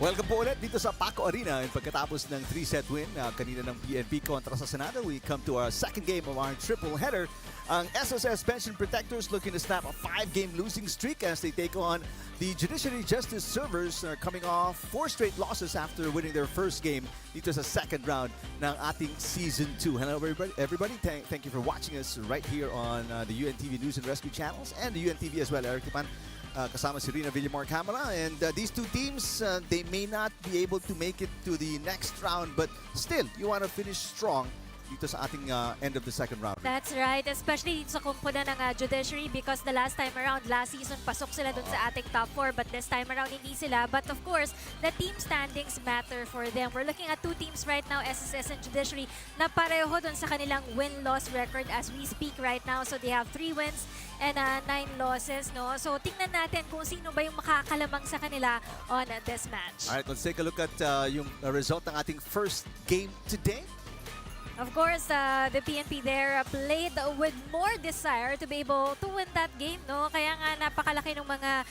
Welcome po ulit dito sa Paco Arena. And pagkatapos ng 3-set win kanina ng PNP kontra sa Senado, we come to our second game of our triple header. Ang SSS Pension Protectors looking to snap a 5-game losing streak as they take on the Judiciary Justice Servers coming off 4 straight losses after winning their first game dito sa second round ng ating Season 2. Hello everybody. Thank you for watching us right here on the UNTV News and Rescue channels and the UNTV as well. Eric Tipan, kasama si Rina Villamor Camera. And these two teams, they may not be able to make it to the next round, but still, you want to finish strong dito sa ating end of the second round. That's right, especially dito sa kumpuna ng Judiciary because the last time around, last season, pasok sila dun sa ating top 4 but this time around, hindi sila. But of course, the team standings matter for them. We're looking at 2 teams right now, SSS and Judiciary, na pareho dun sa kanilang win-loss record as we speak right now. So they have 3 wins and 9 losses, no? So tingnan natin kung sino ba yung makakalamang sa kanila on this match. Alright, let's take a look at yung result ng ating first game today. Of course, the PNP there played with more desire to be able to win that game, no? Kaya nga napakalaki ng mga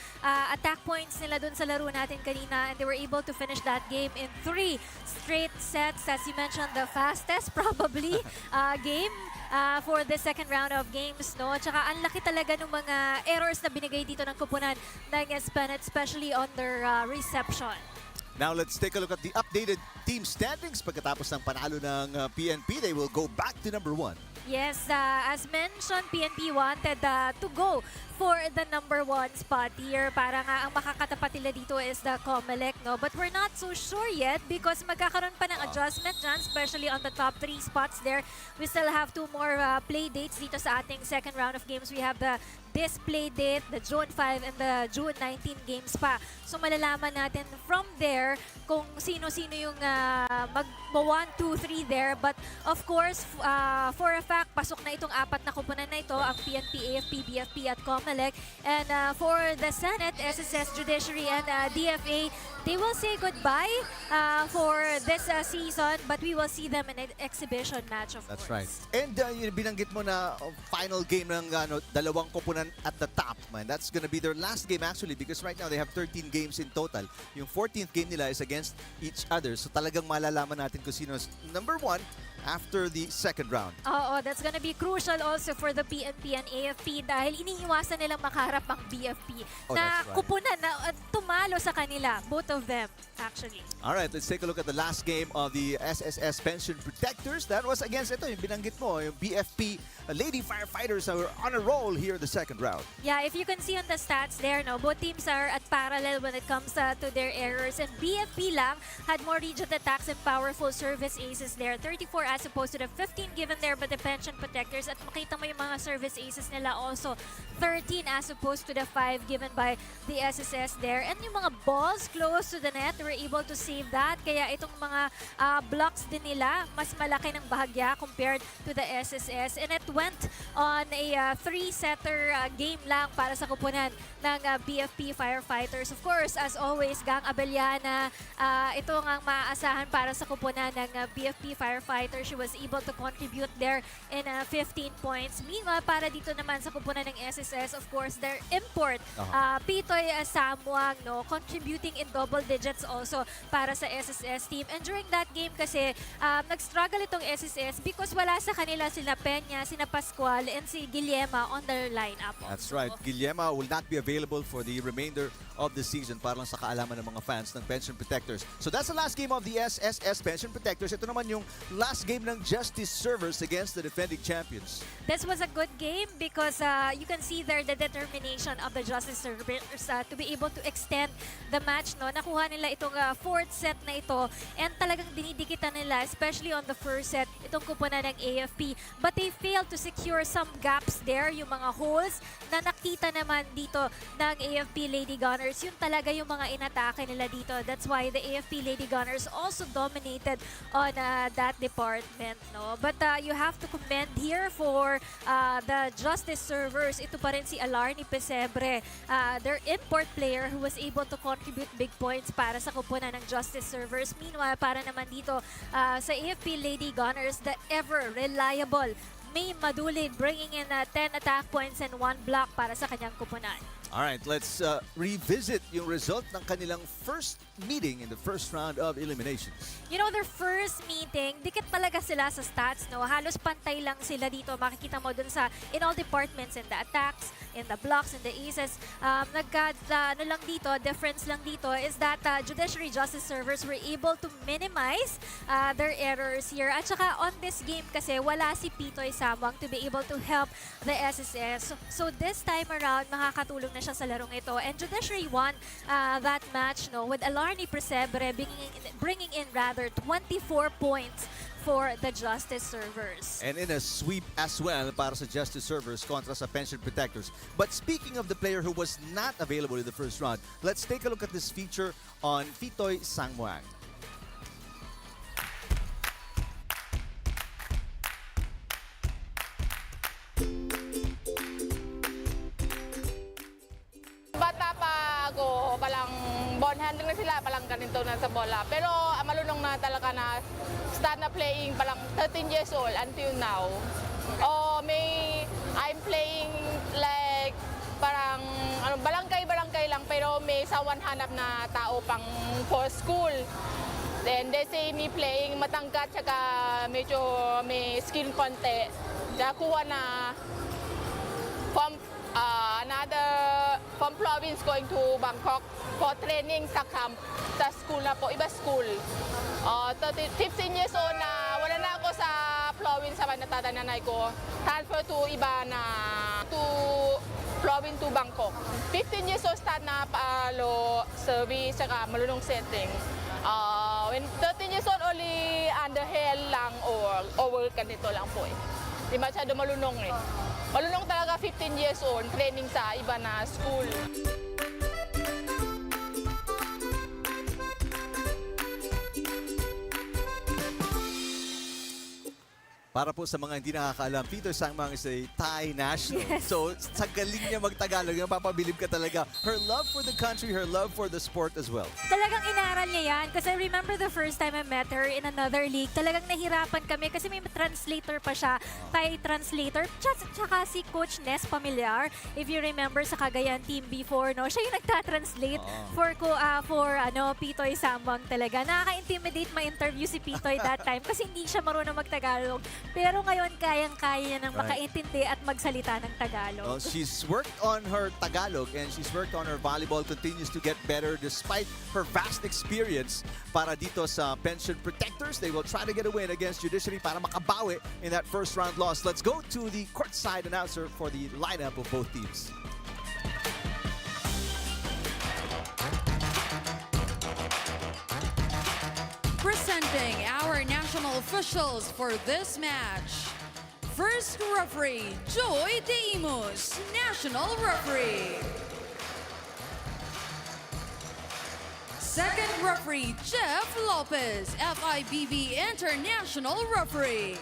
attack points nila dun sa laro natin kanina and they were able to finish that game in 3 straight sets. As you mentioned, the fastest probably game for the second round of games, no? Tsaka ang laki talaga ng mga errors na binigay dito ng kupunan ng Espanet, especially on their reception. Now let's take a look at the updated team standings. Pagkatapos ng panalo ng PNP, they will go back to number 1. Yes, as mentioned, PNP wanted to go for the number 1 spot here. Para nga ang makakatapat nila dito is the COMELEC, no? But we're not so sure yet because magkakaroon pa ng adjustment dyan, especially on the top 3 spots there. We still have 2 more play dates dito sa ating second round of games. We have the display date, the June 5 and the June 19 games pa. So malalaman natin from there kung sino-sino yung mag-1, 2, 3 there. But of course, for a fact, pasok na itong 4 na kupunan na ito, ang PNP, AFP, BFP at COMELEC. And for the Senate, SSS, Judiciary and DFA, they will say goodbye for this season, but we will see them in an exhibition match, of That's course. right. And binanggit mo na final game ng dalawang kupunan at the top, man. That's gonna be their last game actually because right now they have 13 games in total. Yung 14th game nila is against each other. So talagang malalaman natin kung sino number 1 after the second round. Oo, that's gonna be crucial also for the PNP and AFP dahil iniiwasan nilang makaharap ang BFP na kupunan na tumalo sa kanila, both of them actually. Alright, let's take a look at the last game of the SSS Pension Protectors. That was against ito, yung binanggit mo, yung BFP Lady Firefighters are on a roll here in the second round. Yeah, if you can see on the stats there, no, both teams are at parallel when it comes to their errors. And BFP lang had more rigid attacks and powerful service aces there. 34 as opposed to the 15 given there by the Pension Protectors. At makita mo yung mga service aces nila also 13 as opposed to the 5 given by the SSS there. And yung mga balls close to the net, they were able to save that. Kaya itong mga blocks din nila, mas malaki ng bahagya compared to the SSS. And it went on a 3-setter game lang para sa kupunan ng BFP Firefighters. Of course, as always, Gang Abellana, ito ang maaasahan para sa kupunan ng BFP Firefighters. She was able to contribute there in 15 points. Meanwhile, para dito naman sa kupunan ng SSS, of course, their import, Pitoy Samuang, no, contributing in double digits also para sa SSS team. And during that game kasi, nag-struggle itong SSS because wala sa kanila sila Peña, sina Pascual, and si Guillema on their lineup also. That's right. Guillema will not be available for the remainder of the season para lang sa kaalaman ng mga fans ng Pension Protectors. So that's the last game of the SSS Pension Protectors. Ito naman yung last game ng Justice Servers against the defending champions. This was a good game because you can see there the determination of the Justice Servers to be able to extend the match. No? Nakuha nila itong 4th set na ito and talagang dinidikitan nila, especially on the first set, itong kupunan ng AFP. But they failed to secure some gaps there, yung mga holes na nakita naman dito ng AFP Lady Gunners. Yun talaga yung mga inatake nila dito. That's why the AFP Lady Gunners also dominated on that department. No? But you have to commend here for the Justice Servers. Ito pa rin si Alarni Pesebre, their import player who was able to contribute big points para sa kupunan ng Justice Servers. Meanwhile, para naman dito sa AFP Lady Gunners, the ever reliable May Madulid bringing in 10 attack points and 1 block para sa kanyang kupunan. Alright, let's revisit yung result ng kanilang first meeting in the first round of eliminations. You know, their first meeting, dikit talaga sila sa stats, no? Halos pantay lang sila dito. Makikita mo dun sa, in all departments, in the attacks, in the blocks, in the aces. Ano lang dito, difference lang dito is that Judiciary Justice servers were able to minimize their errors here. At saka on this game kasi, wala si Pitoy Samwang to be able to help the SSS. So this time around, makakatulong na siya sa larong ito. And Judiciary won that match, no, with Alarni Presebre bringing in 24 points for the Justice servers. And in a sweep as well para sa Justice servers kontra sa Pension Protectors. But speaking of the player who was not available in the first round, let's take a look at this feature on Pitoy Samwang. Bata pa ako, palang ball handling na sila, palang ganito na sa bola. Pero malunong na talaga na start na playing palang 13 years old until now. I'm playing like parang barangay lang pero may sawan hanap na tao pang for school. Then they say me playing matangkat tsaka medyo may skill konti. Tsaka kuha na from province going to Bangkok for training sa camp sa school na po, iba school. 15 years old na wala na ako sa province sa natatananay ko. Transfer to iba na to province to Bangkok. 15 years old start na paalo service saka malunong setting. When 13 years old only underhand lang or over ganito lang po eh. Di masyado malunong eh. Malunong talaga 15 years old, training sa iba na school. Para po sa mga hindi nakakaalam, Pitoy Samwang is a Thai national. Yes. So sa galing niya magtagalog, mapapabilib ka talaga. Her love for the country, her love for the sport as well. Talagang inaral niya yan. Kasi I remember the first time I met her in another league, talagang nahirapan kami kasi may translator pa siya, Thai translator. Tsaka si Coach Nes Familiar, if you remember sa Cagayan team before, no, siya yung nagtatranslate for Pitoy Samwang talaga. Nakaka-intimidate ma-interview si Pitoy that time kasi hindi siya marunong magtagalog. Pero ngayon, kayang-kaya niya nang makaintindi at magsalita ng Tagalog. Well, she's worked on her Tagalog and she's worked on her volleyball, continues to get better despite her vast experience para dito sa Pension Protectors. They will try to get a win against Judiciary para makabawi in that first round loss. Let's go to the courtside announcer for the lineup of both teams. Presenting our national officials for this match. First referee, Joy De Imus, national referee. Second referee, Jeff Lopez, FIBB international referee.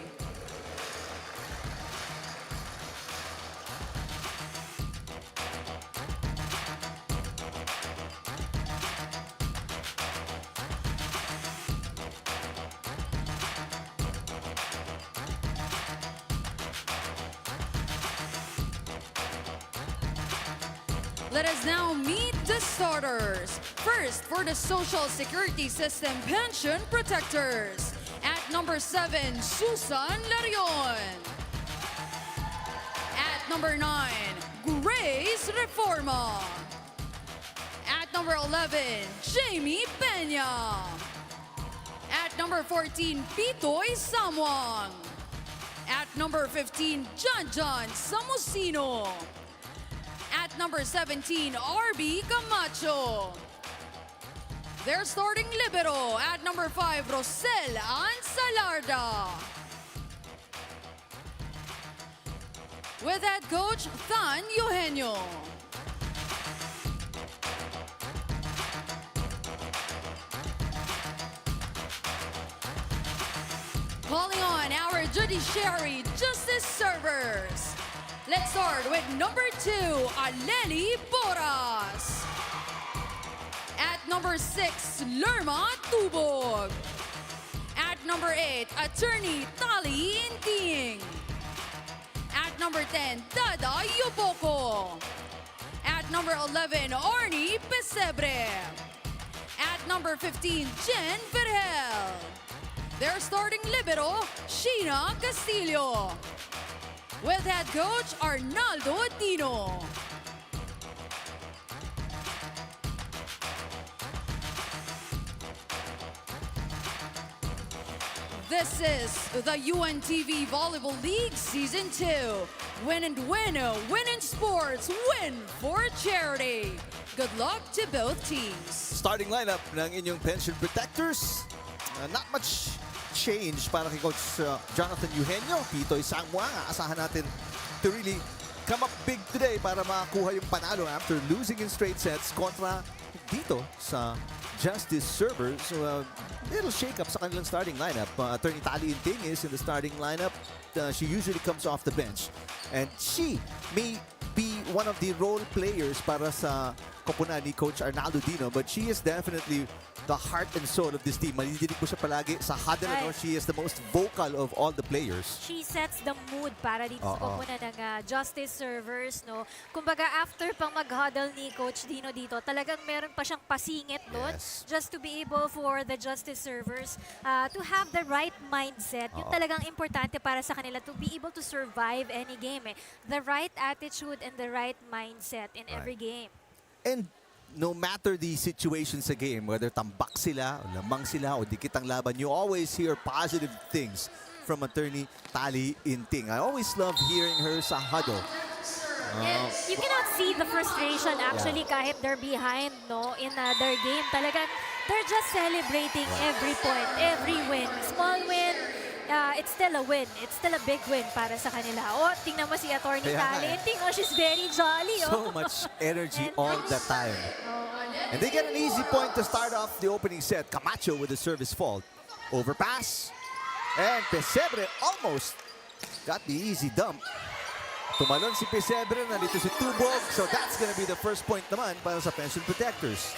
Let us now meet the starters. First, for the Social Security System Pension Protectors. At number 7, Susan Larion. At number 9, Grace Reforma. At number 11, Jamie Peña. At number 14, Pitoy Samwang. At number 15, Janjan Samusino. At number 17, RB Camacho. Their starting libero at number 5, Rosel Ansalarda. With head coach, Than Eugenio. Calling on our Judiciary Justice servers. Let's start with number 2, Aleli Boras. At number 6, Lerma Tubog. At number 8, Attorney Tali Inting. At number 10, Dada Yupoko. At number 11, Arnie Pesebre. At number 15, Jen Vergel. Their starting libero, Sheena Castillo. With head coach, Arnaldo Dino. This is the UNTV Volleyball League Season 2. Win and win, win in sports, win for charity. Good luck to both teams. Starting lineup ng inyong pension protectors. Not much change para kay Coach Jonathan Eugenio. Pitoy Sangwa, asahan natin to really come up big today para makakuha yung panalo after losing in straight sets kontra dito sa Justice Servers. So, little shake-up sa kanilang starting lineup. Attorney Tali Inting is in the starting lineup. She usually comes off the bench. And she may be one of the role players para sa koponan ni Coach Arnaldo Dino, but she is definitely the heart and soul of this team. Malidinig po siya palagi sa huddle. No? She is the most vocal of all the players. She sets the mood para dito sa koponan ng Justice Servers. No? Kumbaga, after pang mag-huddle ni Coach Dino dito, talagang meron pa siyang pasingit doon just to be able for the Justice Servers to have the right mindset. Yun talagang importante para sa kanila to be able to survive any game. The right attitude and the right mindset in every game. And no matter the situation sa game, whether tambak sila, o lamang sila, o dikit ang laban, you always hear positive things from Attorney Tali Inting. I always love hearing her sa huddle. You cannot see the frustration actually kahit they're behind in their game. Talagang they're just celebrating every point, every win. Small win, it's still a win. It's still a big win para sa kanila. Tingnan mo si Attorney Tali Inting. She's very jolly. So much energy all the time. And they get an easy point to start off the opening set. Camacho with the service fault. Overpass. And Pesebre almost got the easy dump. Tumalon si Pesebre, nalito si Tubog. So that's gonna be the first point naman para sa pension protectors.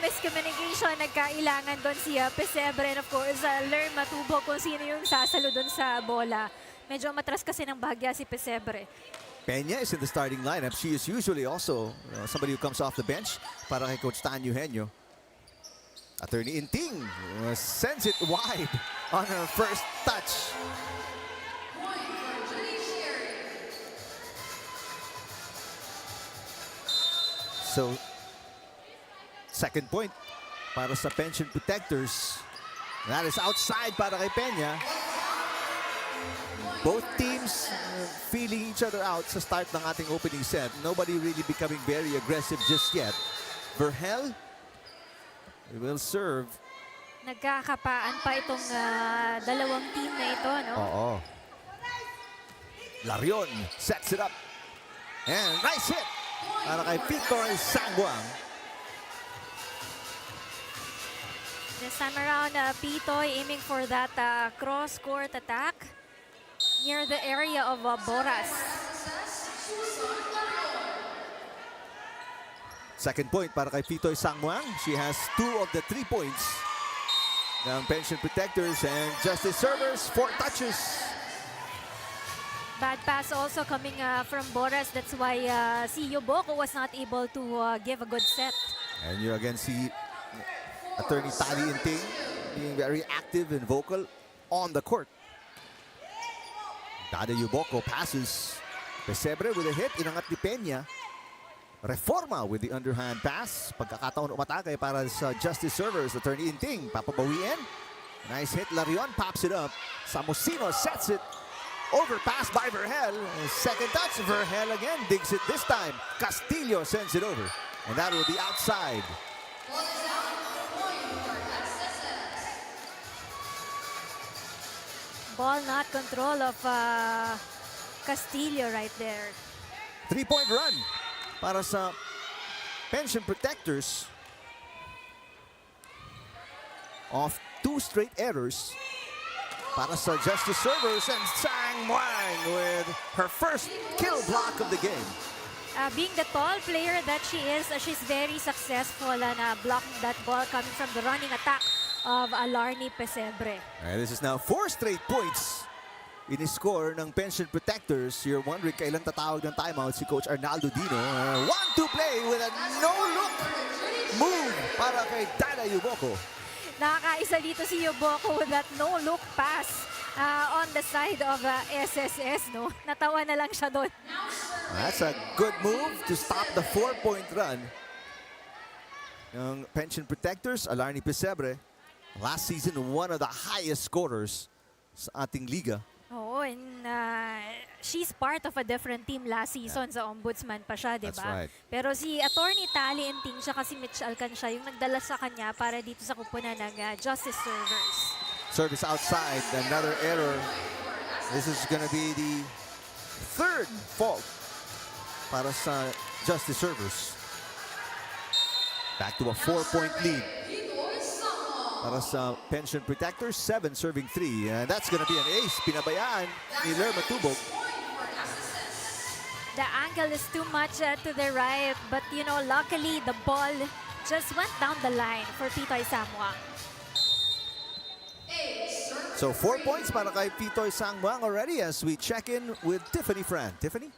Miscommunication, nagkailangan doon si Pesebre. And of course, learn matubog kung sino yung sasalo doon sa bola. Medyo matras kasi ng bahagya si Pesebre. Peña is in the starting lineup. She is usually also somebody who comes off the bench para kay Coach Tan Eugenio. Attorney Inting sends it wide on her first touch. So, second point para sa pension protectors. That is outside para kay Peña. Both teams feeling each other out sa start ng ating opening set. Nobody really becoming very aggressive just yet. Vergel will serve. Nagkakapaan pa itong dalawang team na ito, no? Oo. Larion sets it up. And nice hit para kay Pitoy Sangguang. This time around, Pitoy aiming for that cross-court attack near the area of Boras. Second point para kay Pitoy Sangguang. She has 2 of the 3 points ng pension protectors and Justice Servers, 4 touches. Bad pass also coming from Boras. That's why si Yoboko was not able to give a good set. And you again see Attorney Tali Inting being very active and vocal on the court. Dada Yoboko passes. Pesebre with a hit. Inangat ni Peña. Reforma with the underhand pass. Pagkakataon umatake para sa Justice Servers. Attorney Inting papabawiin. Nice hit. Larion pops it up. Samosino sets it. Overpass by Vergel. Second touch. Vergel again digs it this time. Castillo sends it over. And that will be outside. Ball not control of Castillo right there. 3-point run para sa pension protectors. Off 2 straight errors para sa Justice Servers, and Sang Muang with her first kill block of the game. Being the tall player that she is, she's very successful in blocking that ball coming from the running attack of Alarni Pesebre. And this is now 4 straight points Ini-score ng Pension Protectors. You're wondering kailan tatawag ng timeout si Coach Arnaldo Dino. 1-2 play with a no-look move para kay Dana Yuboko. Nakakaisa dito si Yuboko with that no-look pass on the side of SSS, no? Natawa na lang siya doon. That's a good move to stop the 4-point run ng Pension Protectors. Alarni Pesebre, last season one of the highest scorers sa ating liga. Oo, and she's part of a different team last season. Sa Ombudsman pa siya, di That's ba? right. Pero si Attorney Tali Enting siya kasi Mitch Alcancia yung nagdala sa kanya para dito sa kupunan ng Justice Servers. Service outside, another error. This is gonna be the third fault para sa Justice Servers. Back to a 4-point lead para sa Pension Protectors, 7 serving 3. And that's gonna be an ace. Pinabayaan ni Lerma Tubog. The angle is too much to the right, but you know, luckily the ball just went down the line for Pitoy Samwang. So 4 points para kay Pitoy Sangwang already as we check in with Tiffany Fran. Tiffany?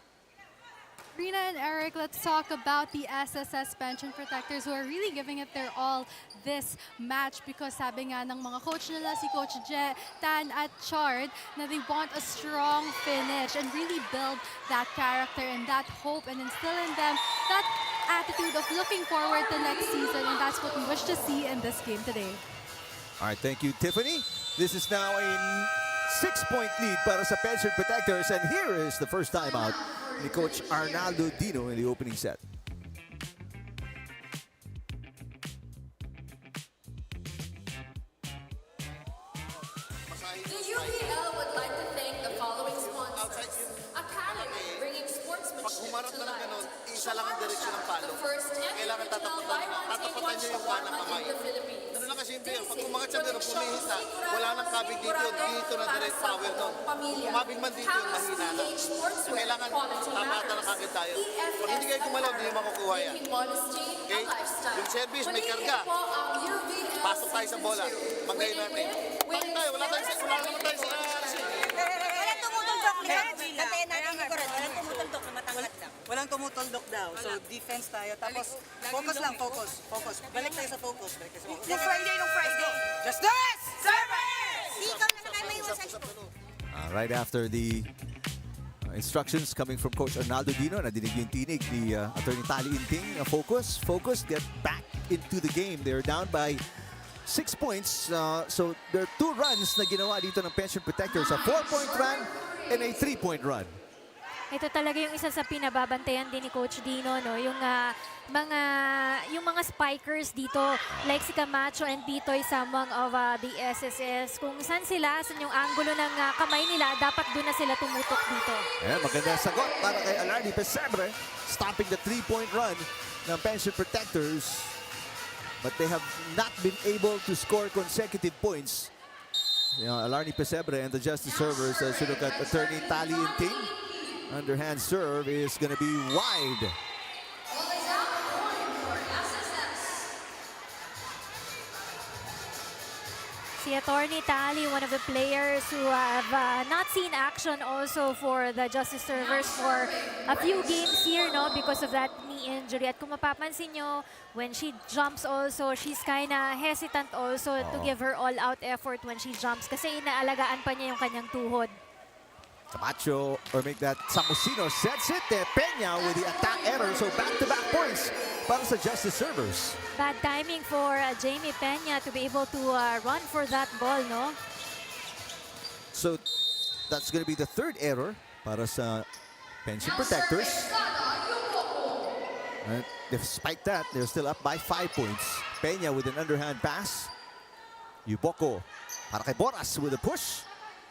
Rina and Eric, let's talk about the SSS Pension Protectors who are really giving it their all this match because sabi nga ng mga coach nila, si Coach Tan at Chard, na they want a strong finish and really build that character and that hope and instill in them that attitude of looking forward to next season, and that's what we wish to see in this game today. All right, thank you, Tiffany. This is now a 6-point lead para sa Pension Protectors, and here is the first timeout ni Coach Arnaldo Dino in the opening set. The UVL would like to thank the following sponsors. Academy, bringing sportsmanship to life. Isa lang ang direksyon ng palo. The first and Kailangan original buy one, take one niyo yung kanang shawarma kamay. in the Philippines. Ano lang kasi yung bill, pag umangat siya doon, pumihita, wala nang kabig dito, dito na direct power doon. Kumabig man dito, mahina na. So kailangan tamata na kagad tayo. Pag hindi kayo gumalaw, hindi makukuha yan. Okay? Yung service, may karga. Pasok tayo sa bola. Magayin natin. Bakit tayo? Wala naman tayo sa Walang tumutuldok. Kantayin natin yung kurat. Walang tumutuldok na matangkat lang. Walang tumutuldok daw. So defense tayo. Tapos focus lang, focus. Balik tayo sa focus. Nung Friday. Justice! Service! Ikaw na naman may usay. Right after the instructions coming from Coach Arnaldo Dino, nadinig yung tinig ni Attorney Tali Inting. Focus, get back into the game. They're down by 6 points. So there are 2 runs na ginawa dito ng Pension Protectors. A 4-point run and a 3-point run. Ito talaga yung isa sa pinababantayan din ni Coach Dino, no? Yung mga spikers dito, like si Camacho and Pitoy Samwang of the SSS. Kung saan yung anggulo ng kamay nila, dapat doon na sila tumutok dito. Maganda sagot para kay Alarni Pesebre, stopping the 3-point run ng Pension Protectors. But they have not been able to score consecutive points. Alarni Pesebre and the Justice Servers, as you look at Attorney Tali Inting. Underhand serve is going to be wide. Si Attorney Tali, one of the players who have not seen action also for the Justice Servers for a few games here, no, because of that knee injury. At kung mapapansin nyo, when she jumps also, she's kind of hesitant also to give her all-out effort when she jumps kasi inaalagaan pa niya yung kanyang tuhod. Camacho, or make that Samosino sets it. Peña with the attack error. So back-to-back points para sa Justice Servers. Bad timing for Jamie Peña to be able to run for that ball, no? So that's going to be the 3rd error para sa Pension Protectors. And despite that, they're still up by 5 points. Peña with an underhand pass. Yuboko para kay Boras with a push.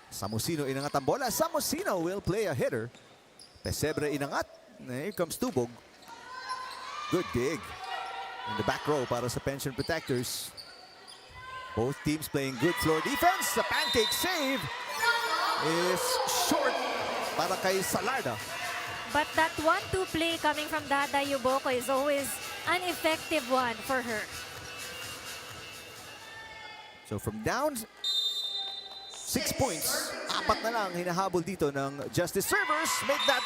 Samosino inangat ang bola. Samosino will play a hitter. Pesebre inangat. Here comes Tubog. Good dig in the back row para sa Pension Protectors. Both teams playing good floor defense. The pancake save is short para kay Salarda. But that 1-2 play coming from Dada Yuboko is always an effective one for her. So from down 6 points, up apat na lang hinahabol dito ng Justice servers. Make that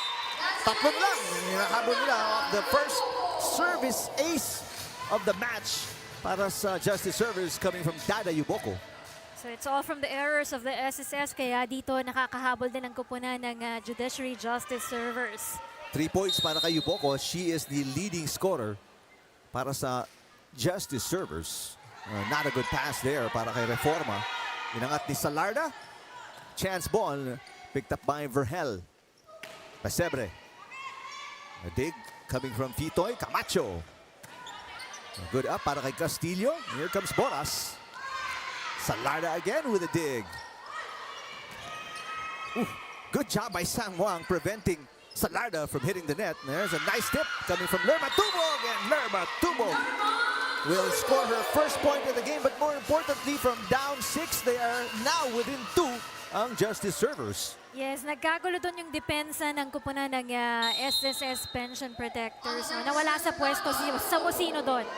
tatlo na lang. Hinahabol nila the first service ace of the match para sa Justice servers coming from Dada Yuboko. So it's all from the errors of the SSS, kaya dito nakakahabol din ang kupunan ng Judiciary Justice servers. 3 points para kay Yuboko. She is the leading scorer para sa Justice servers. Not a good pass there para kay Reforma. Inangat ni Salarda. Chance ball picked up by Vergel. Pesebre. A dig coming from Fitoy. Camacho. Good up para kay Castillo. Here comes Boras. Salarda again with a dig. Ooh, good job by Sang Wang preventing Salarda from hitting the net. There's a nice tip coming from Lerma Tubog, and Lerma Tubog will score her first point of the game, but more importantly, from down 6, they are now within 2 ang Justice servers. Yes, nagkagulo doon yung depensa ng kupunan ng SSS Pension Protectors. Nawala sa pwesto si Samosino doon.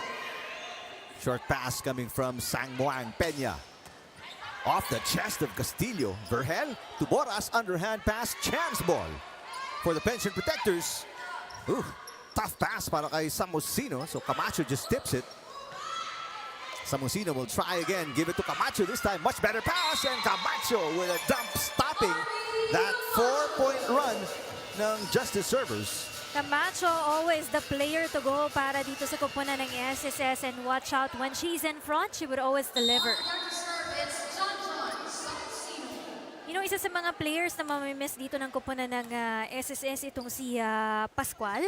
Short pass coming from Sang Muang Peña. Off the chest of Castillo. Vergel to Boras, underhand pass, chance ball for the Pension Protectors. Ooh, tough pass para kay Samosino, so Camacho just tips it. Samosino will try again, give it to Camacho this time. Much better pass, and Camacho with a dump stopping that 4-point run ng Justice servers. Camacho, always the player to go para dito sa kupunan ng SSS, and watch out when she's in front, she would always deliver. You know, isa sa mga players na mamimiss dito ng kupunan ng SSS itong si Pascual.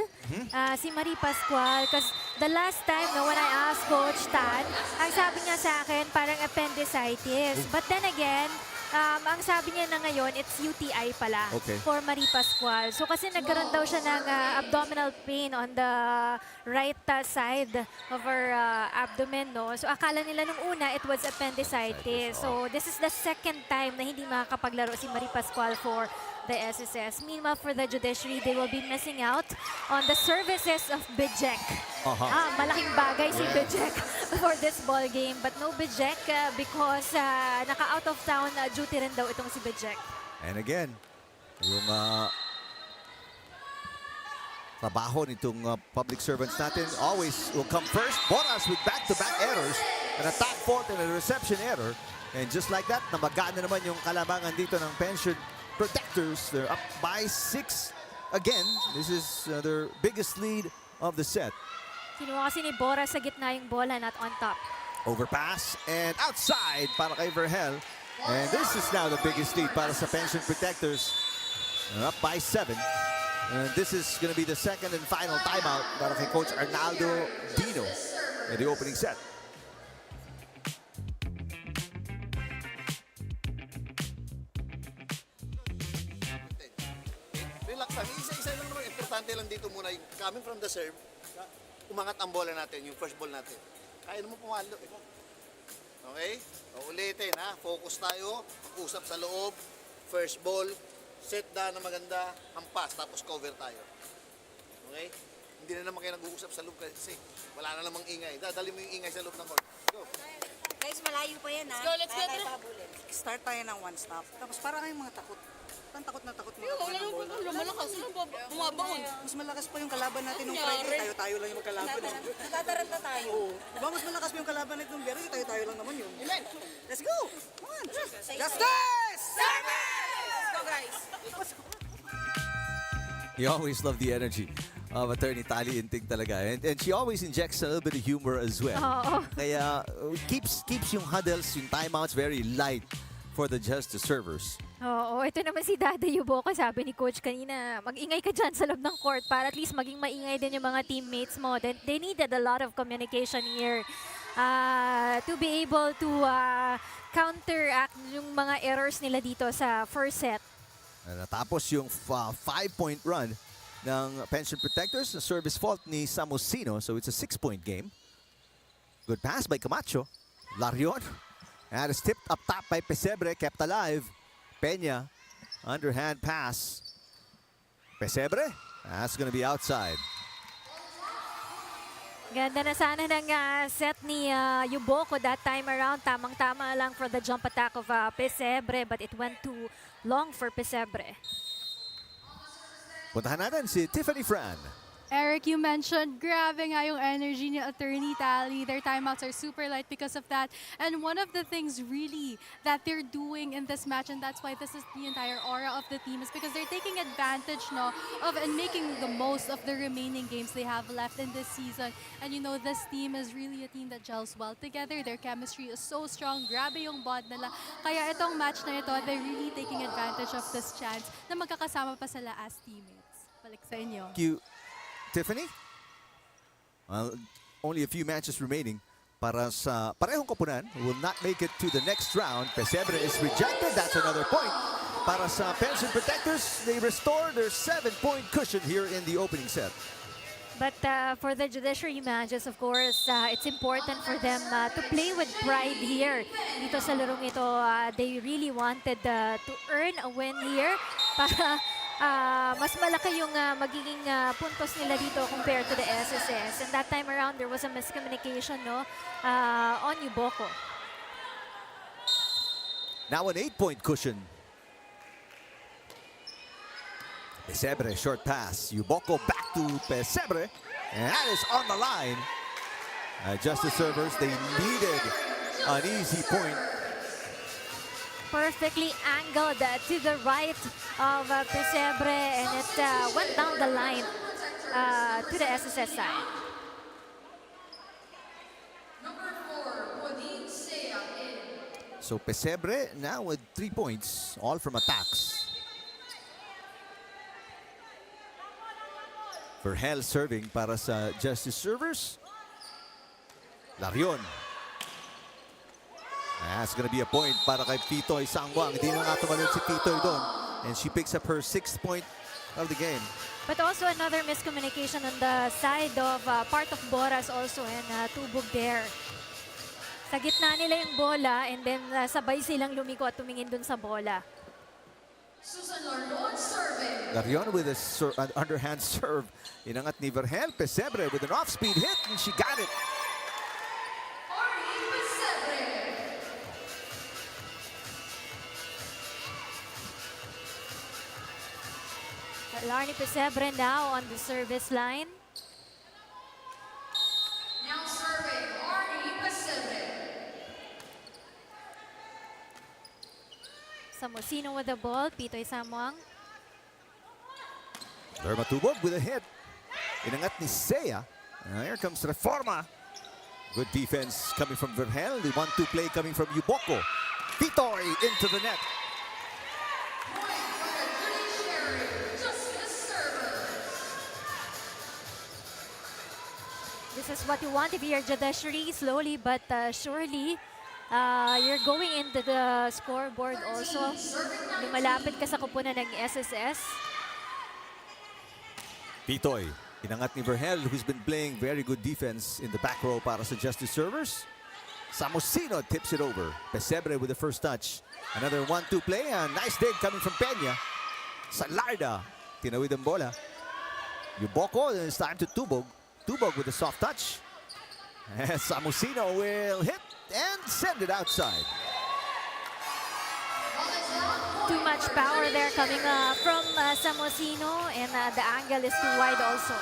Si Marie Pascual. Because the last time when I asked Coach Tan, ang sabi niya sa akin parang appendicitis. But then again, ang sabi niya na ngayon, it's UTI pala for Marie Pascual. So kasi nagkaroon daw siya ng abdominal pain on the right side of her abdomen, no? So akala nila nung una, it was appendicitis. So this is the second time na hindi makakapaglaro si Marie Pascual for the SSS. Meanwhile, for the Judiciary, they will be missing out on the services of Bijek. Malaking bagay si Bijek for this ball game. But no Bijek because naka-out of town duty rin daw itong si Bijek. And again, yung trabaho nitong public servants natin always will come first. Boras with back-to-back errors, an attack fault and a reception error. And just like that, namagaan na naman yung kalabangan dito ng Pension Protectors. They're up by 6 again. This is their biggest lead of the set. Kinuha kasi ni Boras sa gitna yung bola, not on top. Overpass and outside para kay Vergel. And this is now the biggest lead para sa Pension Protectors. They're up by 7. And this is going to be the second and final timeout para kay Coach Arnaldo Dino in the opening set. Relax lang. Isa-isa lang naman. Importante lang dito muna. Coming from the serve, umangat ang bola natin, yung first ball natin. Kaya naman pumalo. Okay? Ulitin ha. Focus tayo. Usap sa loob. First ball. Set down na maganda. Hampas. Tapos cover tayo. Okay? Hindi na naman kayo nag-uusap sa loob kasi wala na namang ingay. Dadali mo yung ingay sa loob ng court. Go. Guys, malayo pa yan ha. Let's go, let's go. Start tayo ng one stop. Tapos para kayong mga takot. Takot na takot mga Wala naman po, malakas. Bumabaon. Mas malakas pa yung kalaban natin nung Friday. Tayo lang yung magkalaban. Natataranta tayo. Diba mas malakas pa yung kalaban natin nung Berry? Tayo lang naman yun. Let's go! Come on! Justice! Service! Let's go guys! You always love the energy of Attorney Tali Inting talaga. And she always injects a little bit of humor as well. Kaya keeps yung huddles, yung timeouts very light for the Justice servers. Oo, ito naman si Dada Yuboko. Sabi ni Coach kanina, mag-ingay ka dyan sa loob ng court para at least maging maingay din yung mga teammates mo. They needed a lot of communication here to be able to counteract yung mga errors nila dito sa first set. Natapos yung 5-point run ng Pension Protectors. The service fault ni Samosino, so it's a 6-point game. Good pass by Camacho. Larion. And it's tipped up top by Pesebre, kept alive. Peña, underhand pass. Pesebre, that's going to be outside. Ganda na sana ng set ni Yuboko that time around. Tamang-tama lang for the jump attack of Pesebre, but it went too long for Pesebre. Puntahan natin si Tiffany Fran. Eric, you mentioned grabe nga yung energy ni Attorney Tally. Their timeouts are super light because of that. And one of the things really that they're doing in this match, and that's why this is the entire aura of the team, is because they're taking advantage of and making the most of the remaining games they have left in this season. And you know, this team is really a team that gels well together. Their chemistry is so strong. Grabe yung bond nila. Kaya itong match na ito, they're really taking advantage of this chance na magkakasama pa sila as teammates. Balik sa inyo. Thank you, Tiffany. Well, only a few matches remaining para sa parehong koponan who will not make it to the next round. Pesebre is rejected. That's another point. Para sa Pension Protectors, they restore their 7-point cushion here in the opening set. But for the Judiciary matches, of course, it's important for them to play with pride here. Dito sa larong ito, they really wanted to earn a win here para mas malaki yung magiging puntos nila dito compared to the SSS. And that time around, there was a miscommunication on Yuboko. Now an 8-point cushion. Pesebre, short pass. Yuboko back to Pesebre. And that is on the line. Justice servers, they needed an easy point. Perfectly angled to the right of Pesebre, and it went down the line to the SSS side. So Pesebre now with 3 points, all from attacks. Verhel serving para sa Justice servers. Larion. That's going to be a point para kay Pitoy Sangwang. Hindi na nga tumalon si Pitoy doon. And she picks up her 6th point of the game. But also another miscommunication on the side of part of Boras also, and Tubog there. Sa gitna nila yung bola, and then sabay silang lumiko at tumingin dun sa bola. Larion with an underhand serve. Inangat ni Verhel. Pesebre with an off-speed hit, and she got it. Larny Pesebre now on the service line. Now serving, Arnie Pesebre. Samosino with the ball. Pitoy Samuang. Lerma Tubog with a hit. Inangat ni Seiya. Here comes Reforma. Good defense coming from Verhel. The 1-2 play coming from Yuboko. Pitoy into the net. This is what you want if you're Judiciary. Slowly but surely, you're going into the scoreboard also. Lumalapit ka sa kupunan ng SSS. Pitoy, inangat ni Verhel, who's been playing very good defense in the back row para sa Justice servers. Samosino tips it over. Pesebre with the first touch. Another 1-2 play. A nice dig coming from Peña. Salarda, tinawid ang bola. Yuboko, then it's time to Tubog. Tubog with a soft touch. And Samosino will hit and send it outside. Too much power there coming from Samosino, and the angle is too wide also.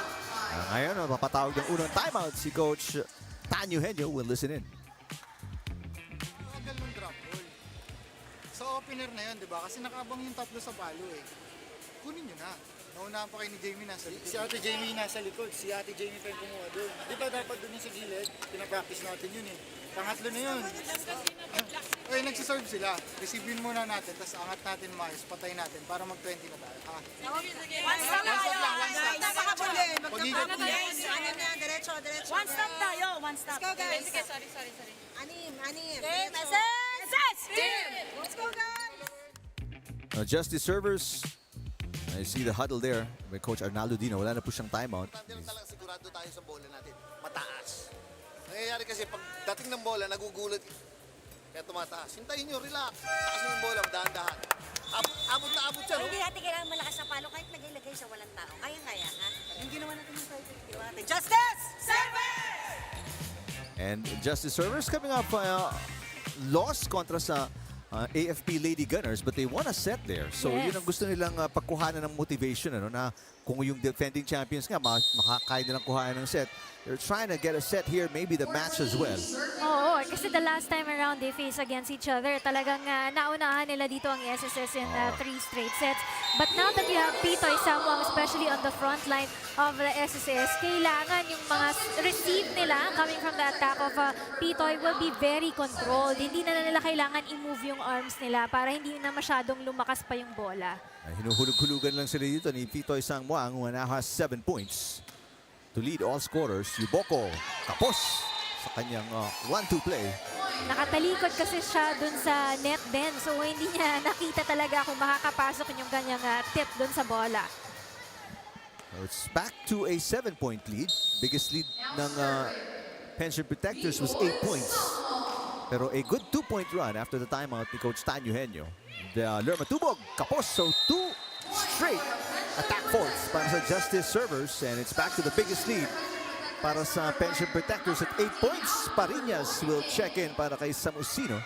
Ngayon, mapapatawag ng unang timeout si Coach Tanyo Henyo. Will listen in. Tagal ng drop ball. Sa opener na yun, di ba? Kasi nakabang yung tatlo sa palo eh. Kunin nyo na. Naunahan pa kayo ni Jamie nasa likod. Si Ate Jamie nasa likod. Si Ate Jamie pa yung kumuha doon. Di ba dapat doon yung sa gilid? Pinapractice natin yun eh. Pangatlo na yun. Ay, nagsiserve sila. Receivein muna natin, tapos angat natin maayos, patay natin para mag-20 na tayo. Ha? One stop tayo. Pag-igat mo yan. Diretso. One stop tayo. One stop. Let's go, guys. Sige, sorry. Anim. Team, SS! Team! Let's go, guys! Justice servers. I see the huddle there by Coach Arnaldo Dino. Wala na po siyang timeout. Talagang sigurado tayo sa bola natin. Mataas. Nangyayari kasi pag dating ng bola, nagugulat. Kaya tumataas. Hintayin nyo, relax. Taas mo yung bola, dahan-dahan. Abot na abot siya, no? Hindi natin kailangan malakas sa palo kahit lagay sa walang tao. Kaya, ha? Yung ginawa natin yung 550 natin. Justice! Service! And Justice Servers coming up lost kontra sa AFP Lady Gunners, but they won a set there. So Yes. yun ang gusto nilang pagkuhanan ng motivation, ano, na kung yung defending champions nga, makakaya nilang kuhanan ng set. They're trying to get a set here, maybe the match as well. Oo, kasi the last time around they face against each other, talagang naunahan nila dito ang SSS in 3 straight sets. But now that you have Pitoy Samuang, especially on the front line of the SSS, kailangan yung mga receive nila coming from the attack of Pitoy will be very controlled. Hindi na nila kailangan i-move yung arms nila para hindi na masyadong lumakas pa yung bola. Hinuhulog-hulugan lang sila dito ni Pitoy Sangmuang, who now has 7 points. To lead all scorers, Yuboko kapos sa kanyang 1-2 play. Nakatalikod kasi siya dun sa net din. So hindi niya nakita talaga kung makakapasok yung kanyang tip dun sa bola. So it's back to a 7-point lead. Biggest lead ng Pension Protectors was 8 points. Pero a good 2-point run after the timeout ni Coach Tan Eugenio. Lerma Tubog kapos, so 2 straight attack faults para sa Justice Servers, and it's back to the biggest lead para sa Pension Protectors at 8 points. Parinas will check in para kay Samusino.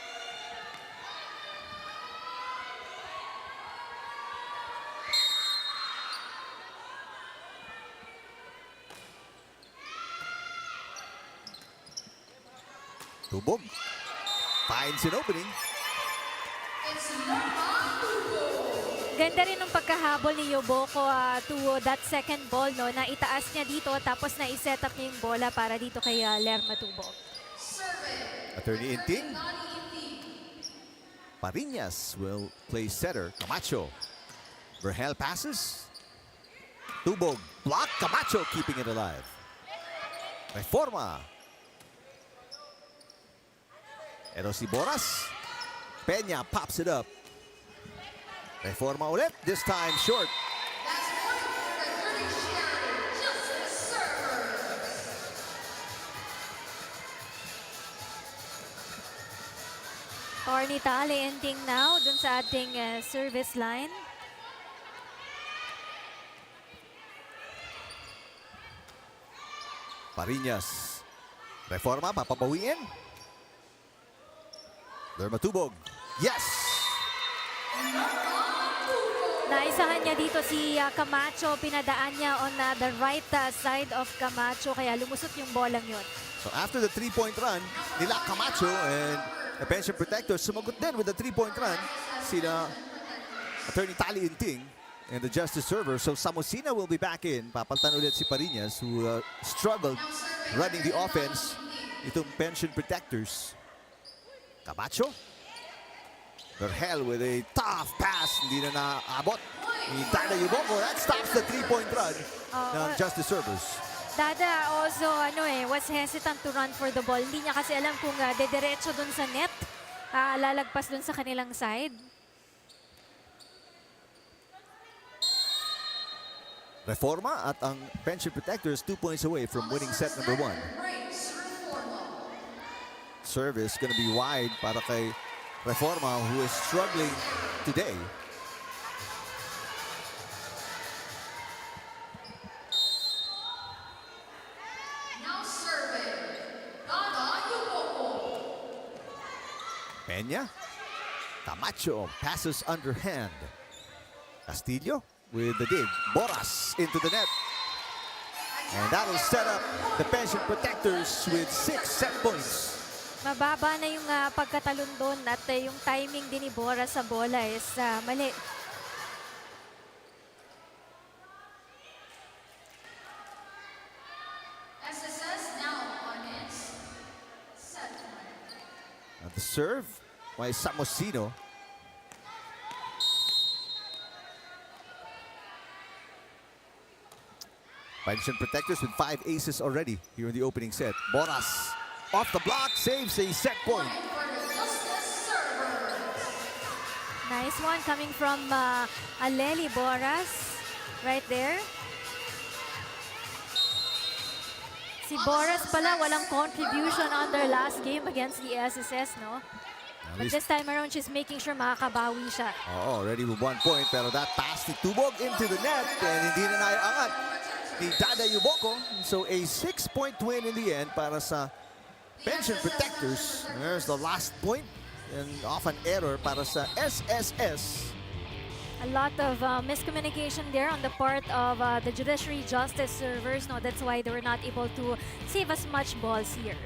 Tubog finds an opening. Ganda rin ng pagkahabol ni Yuboko to that second ball, no, na itaas niya dito tapos na i-set up niya yung bola para dito kay Lerma Tubog. Attorney Inting. Parinas will play setter. Camacho. Vergel passes. Tubog block. Camacho keeping it alive. Reforma. Ito si Boras. Peña pops it up. Reforma ulit, this time short. Ornitale ending now dun sa ating service line. Parinas. Reforma, papabawiin. Lerma Tubog. Yes! Naisahan niya dito si Camacho, pinadaan niya on the right side of Camacho, kaya lumusot yung bolang yun. So after the 3-point run, nila Camacho and the Pension Protectors, sumagot din with the 3-point run, sila Attorney Tali Inting and the Justice Server. So Samusina will be back in. Papaltan ulit si Parinas, who struggled running the offense. Itong Pension Protectors. Camacho. Vergel with a tough pass. Hindi na naabot ni Dada Yuboko. That stops the 3-point run ng Justice Servers. Dada also was hesitant to run for the ball. Hindi niya kasi alam kung dediretso dun sa net, lalagpas dun sa kanilang side. Reforma at ang Pension Protectors 2 points away from winning set number 1. Service gonna be wide para kay Reforma, who is struggling today. Now serving, Dada Yuboko. Peña. Camacho passes underhand. Castillo with the dig. Boras into the net. And that'll set up the Pension Protectors with 6 set points. Mababa na yung pagkatalon doon at yung timing din ni Bora sa bola is mali. SSS now on its set point. At the serve by Samosino. Pension Protectors with 5 aces already here in the opening set. Boras off the block, saves a set point. Nice one coming from Aleli Boras right there. Si Boras pala walang contribution on their last game against the SSS, no? But this time around, she's making sure makakabawi siya. Oh, already with 1 point, pero that pass ni Tubog into the net and hindi na naiangat ni Dada Yuboko. So a 6-point win in the end para sa Pension Protectors. There's the last point. And off an error para sa SSS. A lot of miscommunication there on the part of the Judiciary Justice servers. No, that's why they were not able to save as much balls here.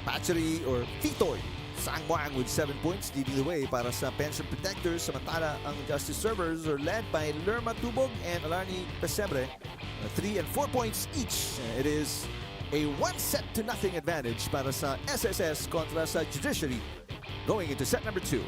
Patchery or Fitoy Sangwang with 7 points leading the way para sa Pension Protectors. Samantala, ang Justice servers are led by Lerma Tubog and Alarni Pesebre. 3 and 4 points each. It is a 1-0 advantage para sa SSS kontra sa Judiciary going into set number 2.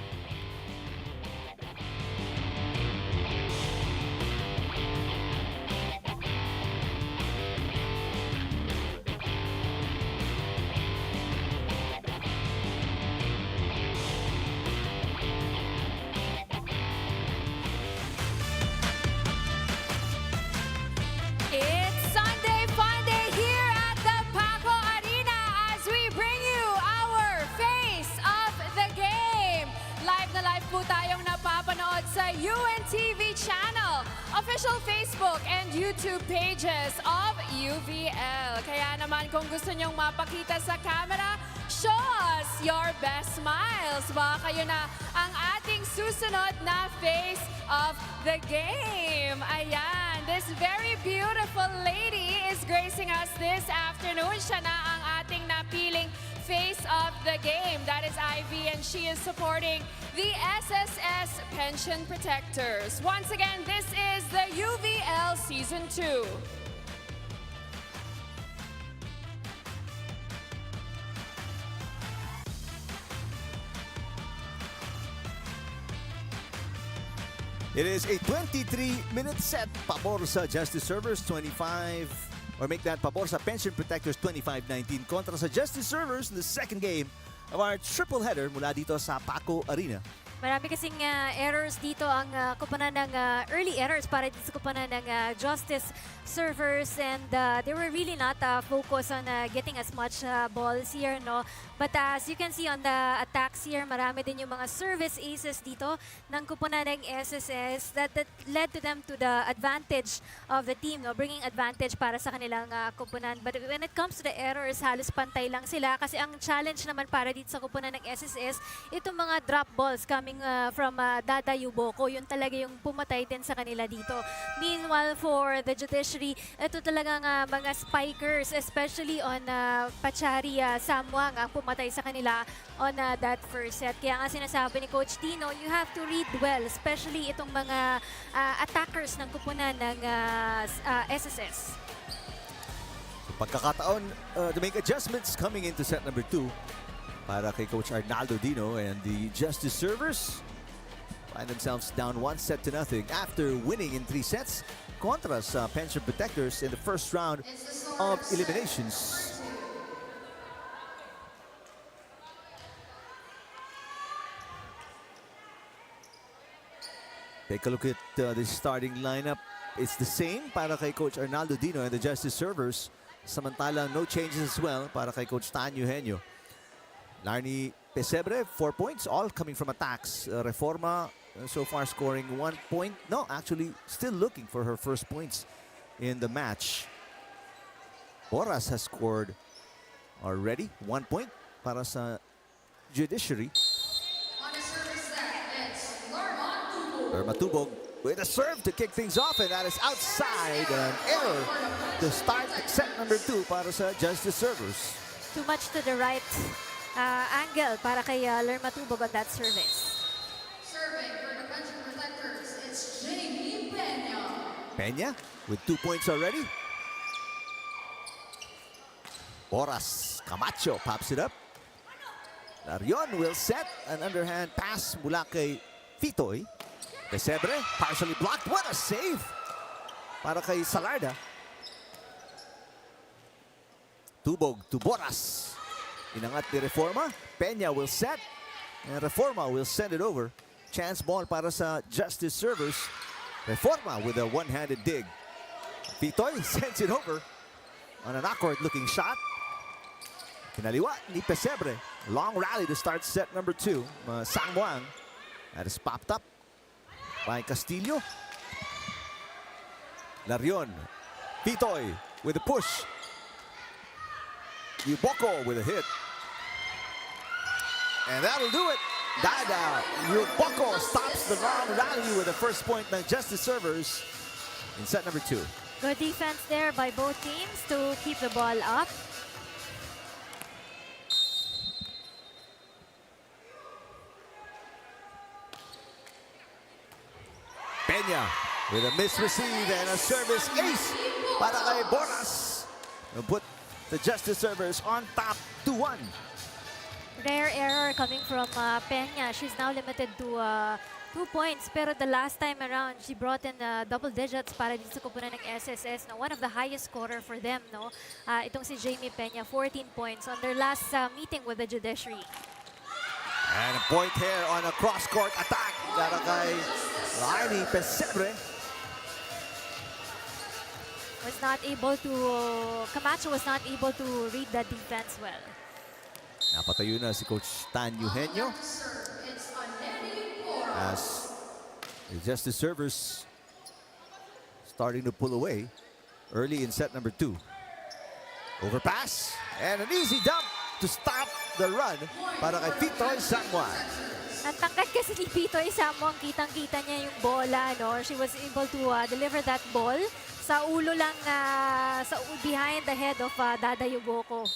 It's Sunday Fun Day here at the Paco Arena as we bring you our Face of the Game. Live na live po tayong napapanood sa UNTV channel, official Facebook and YouTube pages of UVL. Kaya naman kung gusto nyong mapakita sa camera, show us your best smiles. Baka kayo na ang ating susunod na Face of the Game. Ayan, this very beautiful lady is gracing us this afternoon. Siya na ang ating napiling Face of the Game. That is Ivy, and she is supporting the SSS Pension Protectors. Once again, this is the UVL Season 2. It is a 23-minute set. Pabor sa Justice Servers, 25. Or make that pabor sa Pension Protectors, 25-19. Kontra sa Justice Servers in the second game of our triple header mula dito sa Paco Arena. Marami kasing errors dito ang kupunan ng early errors para dito sa kupunan ng Justice servers, and they were really not focused on getting as much balls here, no? But as you can see on the attacks here, marami din yung mga service aces dito ng kupunan ng SSS that led to them to the advantage of the team, no? Bringing advantage para sa kanilang kupunan. But when it comes to the errors, halos pantay lang sila kasi ang challenge naman para dito sa kupunan ng SSS, itong mga drop balls coming from Dada Yuboko, yun talaga yung pumatay din sa kanila dito. Meanwhile, for the Judiciary, ito talagang mga spikers, especially on Pachari Samwang, ang pumatay sa kanila on that first set. Kaya nga sinasabi ni Coach Dino, you have to read well, especially itong mga attackers ng kupunan ng SSS. Pagkakataon to make adjustments coming into set number 2 para kay Coach Arnaldo Dino, and the Justice servers find themselves down 1-0 after winning in 3 sets kontra sa Pension Protectors in the first round of eliminations. Take a look at the starting lineup. It's the same para kay Coach Arnaldo Dino and the Justice servers. Samantalang no changes as well para kay Coach Tanyo Henyo. Larni Pesebre, 4 points, all coming from attacks. Reforma so far scoring 1 point. No, actually still looking for her first points in the match. Boras has scored already 1 point para sa Judiciary. Lerma Tubog with a serve to kick things off, and that is outside. An error to start set number 2 para sa Justice servers. Too much to the right angle para kay Lerma Tubog on that service. Serving for the Pension Protectors, it's Jamie Peña. Peña with 2 points already. Boras Camacho pops it up. Larion will set an underhand pass mula kay Fitoy. Pesebre partially blocked. What a save para kay Salarda. Tubog to Boras. Inangat ni Reforma. Peña will set. And Reforma will send it over. Chance ball para sa Justice servers. Reforma with a one-handed dig. Fitoy sends it over on an awkward-looking shot. Pinaliwa ni Pesebre. Long rally to start set number 2. Sangwang. That is popped up by Castillo. Larion. Fitoy with a push. Yuboko with a hit. And that'll do it. Dada Yuboko stops the long rally with the first point ng Justice Servers in set number 2. Good defense there by both teams to keep the ball up. Peña with a misreceive and a service ace para kay Boras. And put the Justice Servers on top 2-1. Rare error coming from Peña. She's now limited to 2 points. Pero the last time around, she brought in double digits para dito sa kupunan ng SSS. No? One of the highest scorer for them. No? Itong si Jamie Peña, 14 points on their last meeting with the Judiciary. And a point here on a cross-court attack para kay Laini Pesebre. Camacho was not able to read that defense well. Napatayo na si Coach Tan Eugenio as the Justice Servers starting to pull away early in set number 2. Overpass and an easy dump to stop the run para kay Pitoy Sangwan. Ang tangkad kasi ni Pitoy Sangwan, kitang-kita niya yung bola. No? She was able to deliver that ball sa ulo lang, behind the head of Dada Yuboko.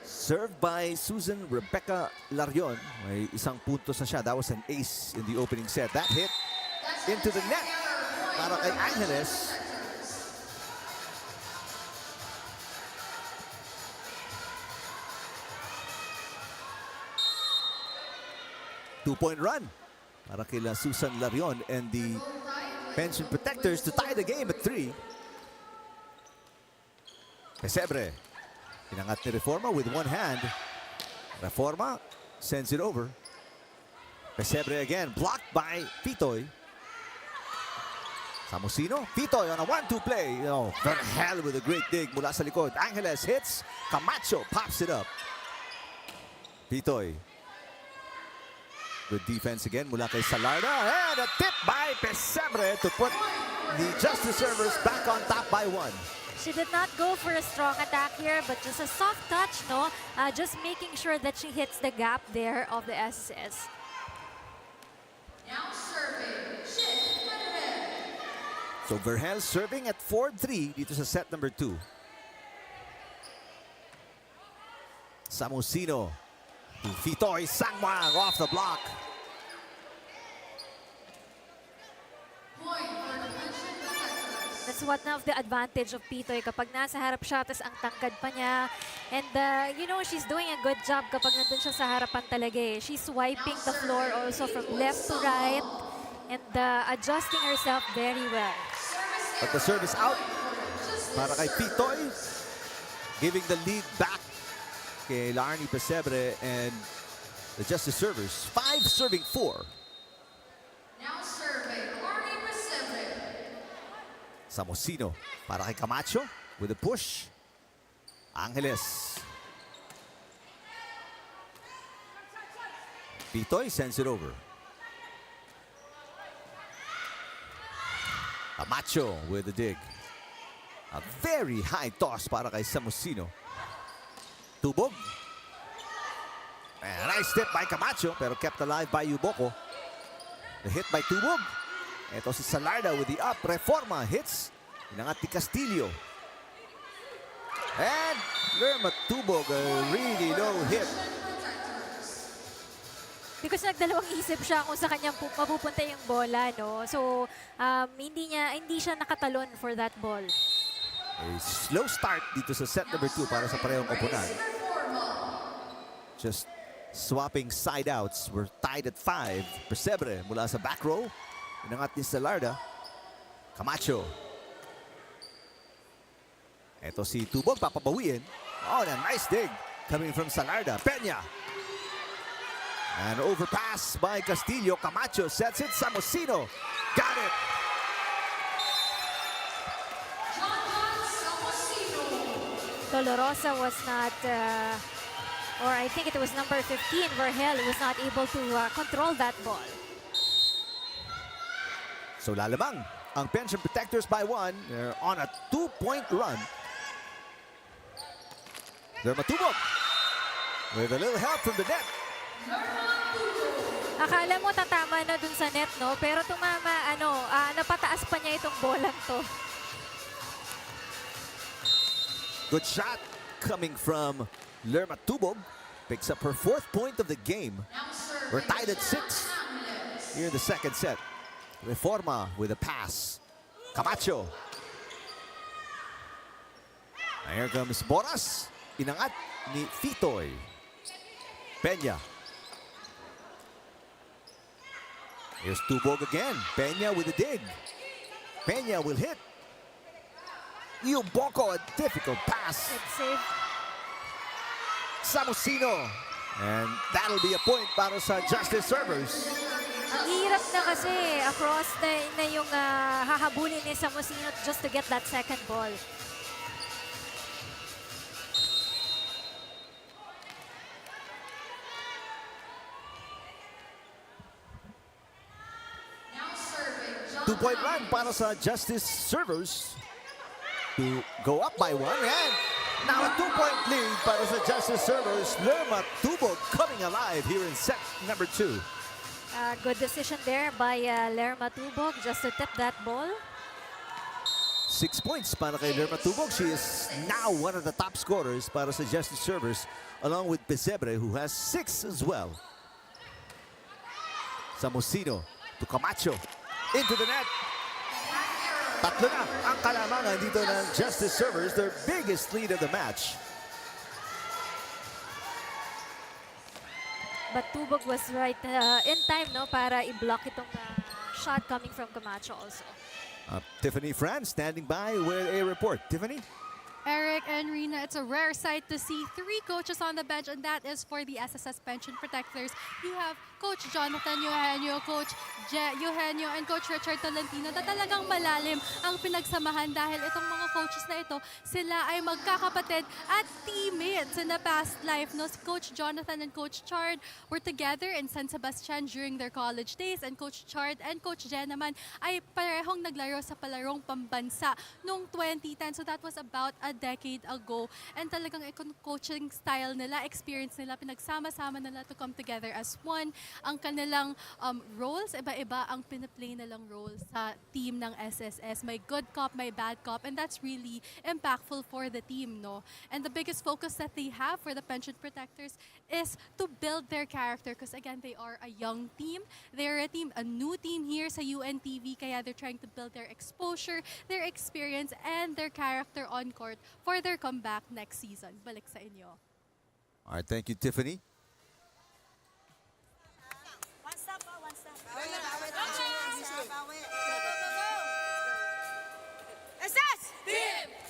Served by Susan Rebecca Larion. May isang puntos na siya. That was an ace in the opening set. That hit into the net para kay Angeles. Two-point run para kila Susan Larion and the Pension Protectors to tie the game at 3. Pesebre. Pinangat ni Reforma with one hand. Reforma sends it over. Pesebre again, blocked by Pitoy. Samosino, Pitoy on a 1-2 play. Oh, Vergel with a great dig mula sa likod. Angeles hits, Camacho pops it up. Pitoy. Good defense again mula kay Salarda. And a tip by Pesebre to put the Justice Servers back on top by 1. She did not go for a strong attack here, but just a soft touch, no? Just making sure that she hits the gap there of the SSS. Now serving, So Vergel serving at 4-3 dito sa set number 2. Samosino to Pitoy Sangwan off the block. That's one of the advantage of Pitoy kapag nasa harap siya, tas ang tangkad pa niya. And you know, she's doing a good job kapag nandun siya sa harapan talaga eh. She's swiping the floor also from left to right and adjusting herself very well. But the service out para kay Pitoy, giving the lead back kay Larny Pesebre and the Justice Servers. 5 serving 4. Now serving, Larny Pesebre. Samosino para kay Camacho with a push. Angeles. Pitoy sends it over. Camacho with a dig. A very high toss para kay Samosino. Tubog. And a nice step by Camacho pero kept alive by Yuboko. The hit by Tubog. Ito si Salarda with the up. Reforma hits. Inangat ni Castillo. And Lerma Tubog, a really low hit. Because nagdalawang isip siya kung sa kanyang mapupunta yung bola, no? So, hindi siya nakatalon for that ball. A slow start dito sa set number 2 para sa parehong koponan. Just swapping side outs. We're tied at 5. Pesebre mula sa back row. Inangat ni Salarda. Camacho. Ito si Tubog, papabawiin. Oh, and a nice dig coming from Salarda. Peña. And overpass by Castillo. Camacho sets it. Samosino. Got it. Dolorosa was not, or I think it was number 15, Vergel was not able to control that ball. So lalamang ang Pension Protectors by 1. They're on a 2-point run. They're Matubog with a little help from the net. Akala mo tatama na dun sa net, no? Pero tumama, napataas pa niya itong bolang to. Good shot coming from Lerma Tubog. Picks up her 4th point of the game. We're tied at 6 here in the second set. Reforma with a pass. Camacho. Here comes Boras. Inangat ni Fitoy. Peña. Here's Tubog again. Peña with a dig. Peña will hit. Yuboko, a difficult pass. Good save. Samosino. And that'll be a point para sa Justice Servers. Ang hirap na kasi across na yung hahabulin ni Samosino just to get that second ball. Two-point run para sa Justice Servers to go up by 1. And now a 2-point lead para sa Justice Servers. Lerma Tubog coming alive here in set number 2. Good decision there by Lerma Tubog just to tip that ball. 6 points para kay Lerma Tubog. She is now one of the top scorers para sa Justice Servers, along with Pesebre, who has 6 as well. Samosino to Camacho. Into the net. Tatlo na ang kalamangan dito ng Justice Servers, their biggest lead of the match. But Tubog was right in time, no, para i-block itong shot coming from Camacho also. Tiffany Fran standing by with a report. Tiffany? Eric and Rina, it's a rare sight to see 3 coaches on the bench, and that is for the SSS Pension Protectors. You have Coach Jonathan Eugenio, Coach Eugenio, and Coach Richard Tolentino na talagang malalim ang pinagsamahan dahil itong mga coaches na ito, sila ay magkakapatid at teammates in the past life. No? Si Coach Jonathan and Coach Chard were together in San Sebastian during their college days, and Coach Chard and Coach Jen naman ay parehong naglaro sa palarong pambansa noong 2010. So that was about a decade ago. And talagang coaching style nila, experience nila, pinagsama-sama nila to come together as one. Ang kanilang roles, iba-iba ang pinaplay nilang roles sa team ng SSS. May good cop, may bad cop, and that's really impactful for the team, no? And the biggest focus that they have for the Pension Protectors is to build their character, because again, they are a young team. They're a new team here sa UNTV, kaya they're trying to build their exposure, their experience, and their character on court for their comeback next season. Balik sa inyo. All right, thank you, Tiffany.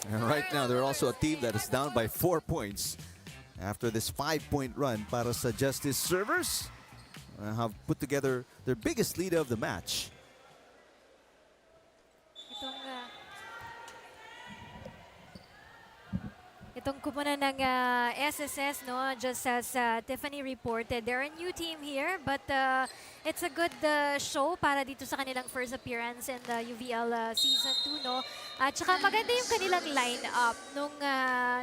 And right now, they're also a team that is down by 4 points after this 5-point run para sa Justice Servers. Have put together their biggest lead of the match. Itong kupunan ng SSS, no, just as Tiffany reported, they're a new team here, but it's a good show para dito sa kanilang first appearance in the UVL Season 2, no? At saka maganda yung kanilang line-up nung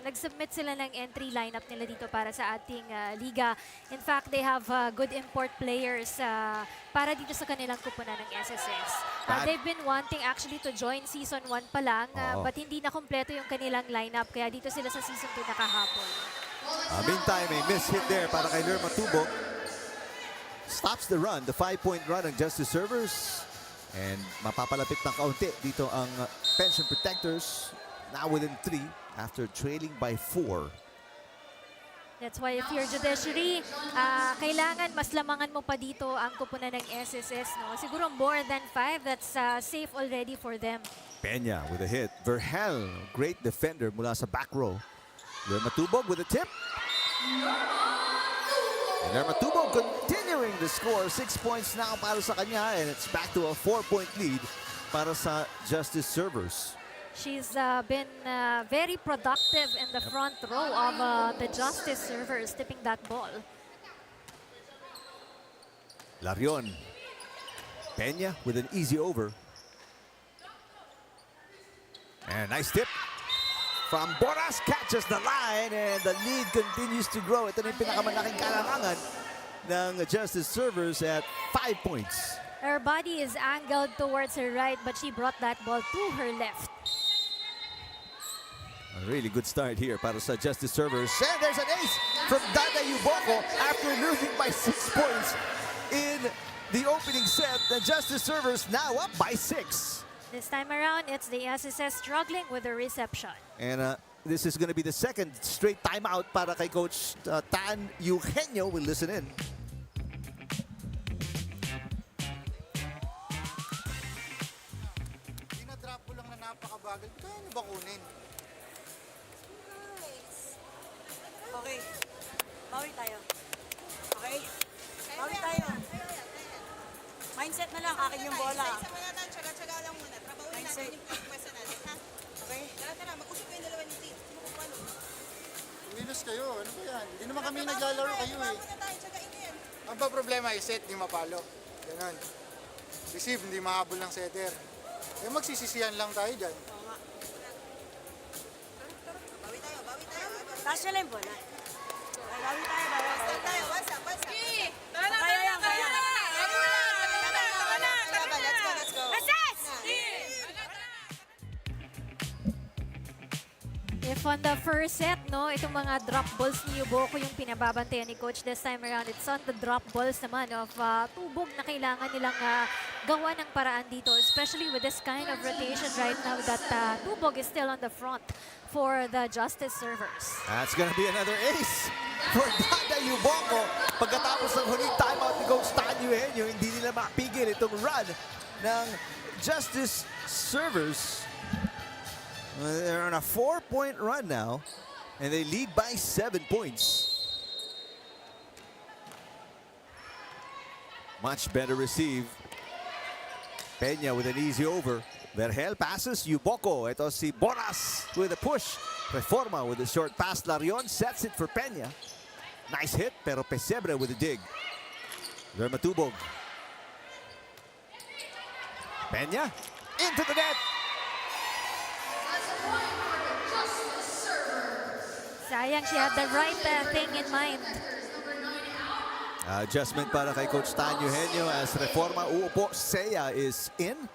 nag-submit sila ng entry line-up nila dito para sa ating liga. In fact, they have good import players para dito sa kanilang kupunan ng SSS. They've been wanting actually to join Season 1 pa lang, but hindi na kompleto yung kanilang line-up, kaya dito sila sa Season 2 nakahapon. Meantime, a miss hit there para kay Lerma Tubog. Stops the run, the 5-point run ng Justice Servers. And mapapalapit ng kaunti dito ang Pension Protectors, now within 3 after trailing by 4. That's why if you're Judiciary, kailangan mas lamangan mo pa dito ang kupunan ng SSS, no? Siguro more than 5, that's safe already for them. Peña with a hit. Verhel, great defender mula sa back row. Lerma Tubog with a tip. And Lerma Tubog continuing to score. 6 points now para sa kanya, and it's back to a 4-point lead para sa Justice Servers. She's been very productive in the front row of the Justice Servers, tipping that ball. Larion. Peña with an easy over. And nice tip from Boras, catches the line, and the lead continues to grow. Ito na yung pinakamalaking kalamangan ng Justice servers at 5 points. Her body is angled towards her right, but she brought that ball to her left. A really good start here para sa Justice servers. And there's an ace from Dada Yuboko after losing by 6 points in the opening set. The Justice servers now up by 6. This time around, it's the SSS struggling with the reception. And this is going to be the second straight timeout para kay Coach Tan Eugenio. We'll listen in. Dinadrop ko lang na napakabagal. Kaya nyo ba kunin? Okay. Bawi tayo. Okay? Bawi tayo. Mindset na lang, akin yung bola. Isa mo natin, tsaga-tsaga lang muna. Trabawin natin yung pwesta natin, ha? Okay? Tara, mag-usap kayo dalawa ni Tim. Sino kung paano? Winners kayo. Ano ba yan? Hindi naman kami naglalaro kayo eh. Muna tayo, tsagain mo yan. Ang ba problema ay set, di mapalo. Ganon. Receive, hindi mahabol ng setter. Eh magsisisiyan lang tayo dyan. Bawi tayo. Taas nyo lang yung bola. Okay, bawi tayo. What's up? Kaya yan, kaya. Let's go. If on the first set, no, itong mga drop balls ni Yuboko yung pinababantayan ni Coach this time around. It's on the drop balls naman of tubog na kailangan nilang gawa ng paraan dito, especially with this kind of rotation right now that tubog is still on the front for the Justice servers. That's gonna be another ace for Dada Yuboko. Pagkatapos ng huling timeout ni Coach Tan Eugenio, hindi nila mapigil itong run ng Justice servers. They're on a 4-point run now, and they lead by 7 points. Much better receive. Peña with an easy over. Vergel passes Yuboko. Ito si Boras with a push. Reforma with a short pass. Larion sets it for Peña. Nice hit, pero Pesebre with a dig. Vermatubog. Peña into the net. Sayang, she had the right thing in mind. Adjustment para kay Coach Tan Eugenio as Reforma uupo. Seiya is in.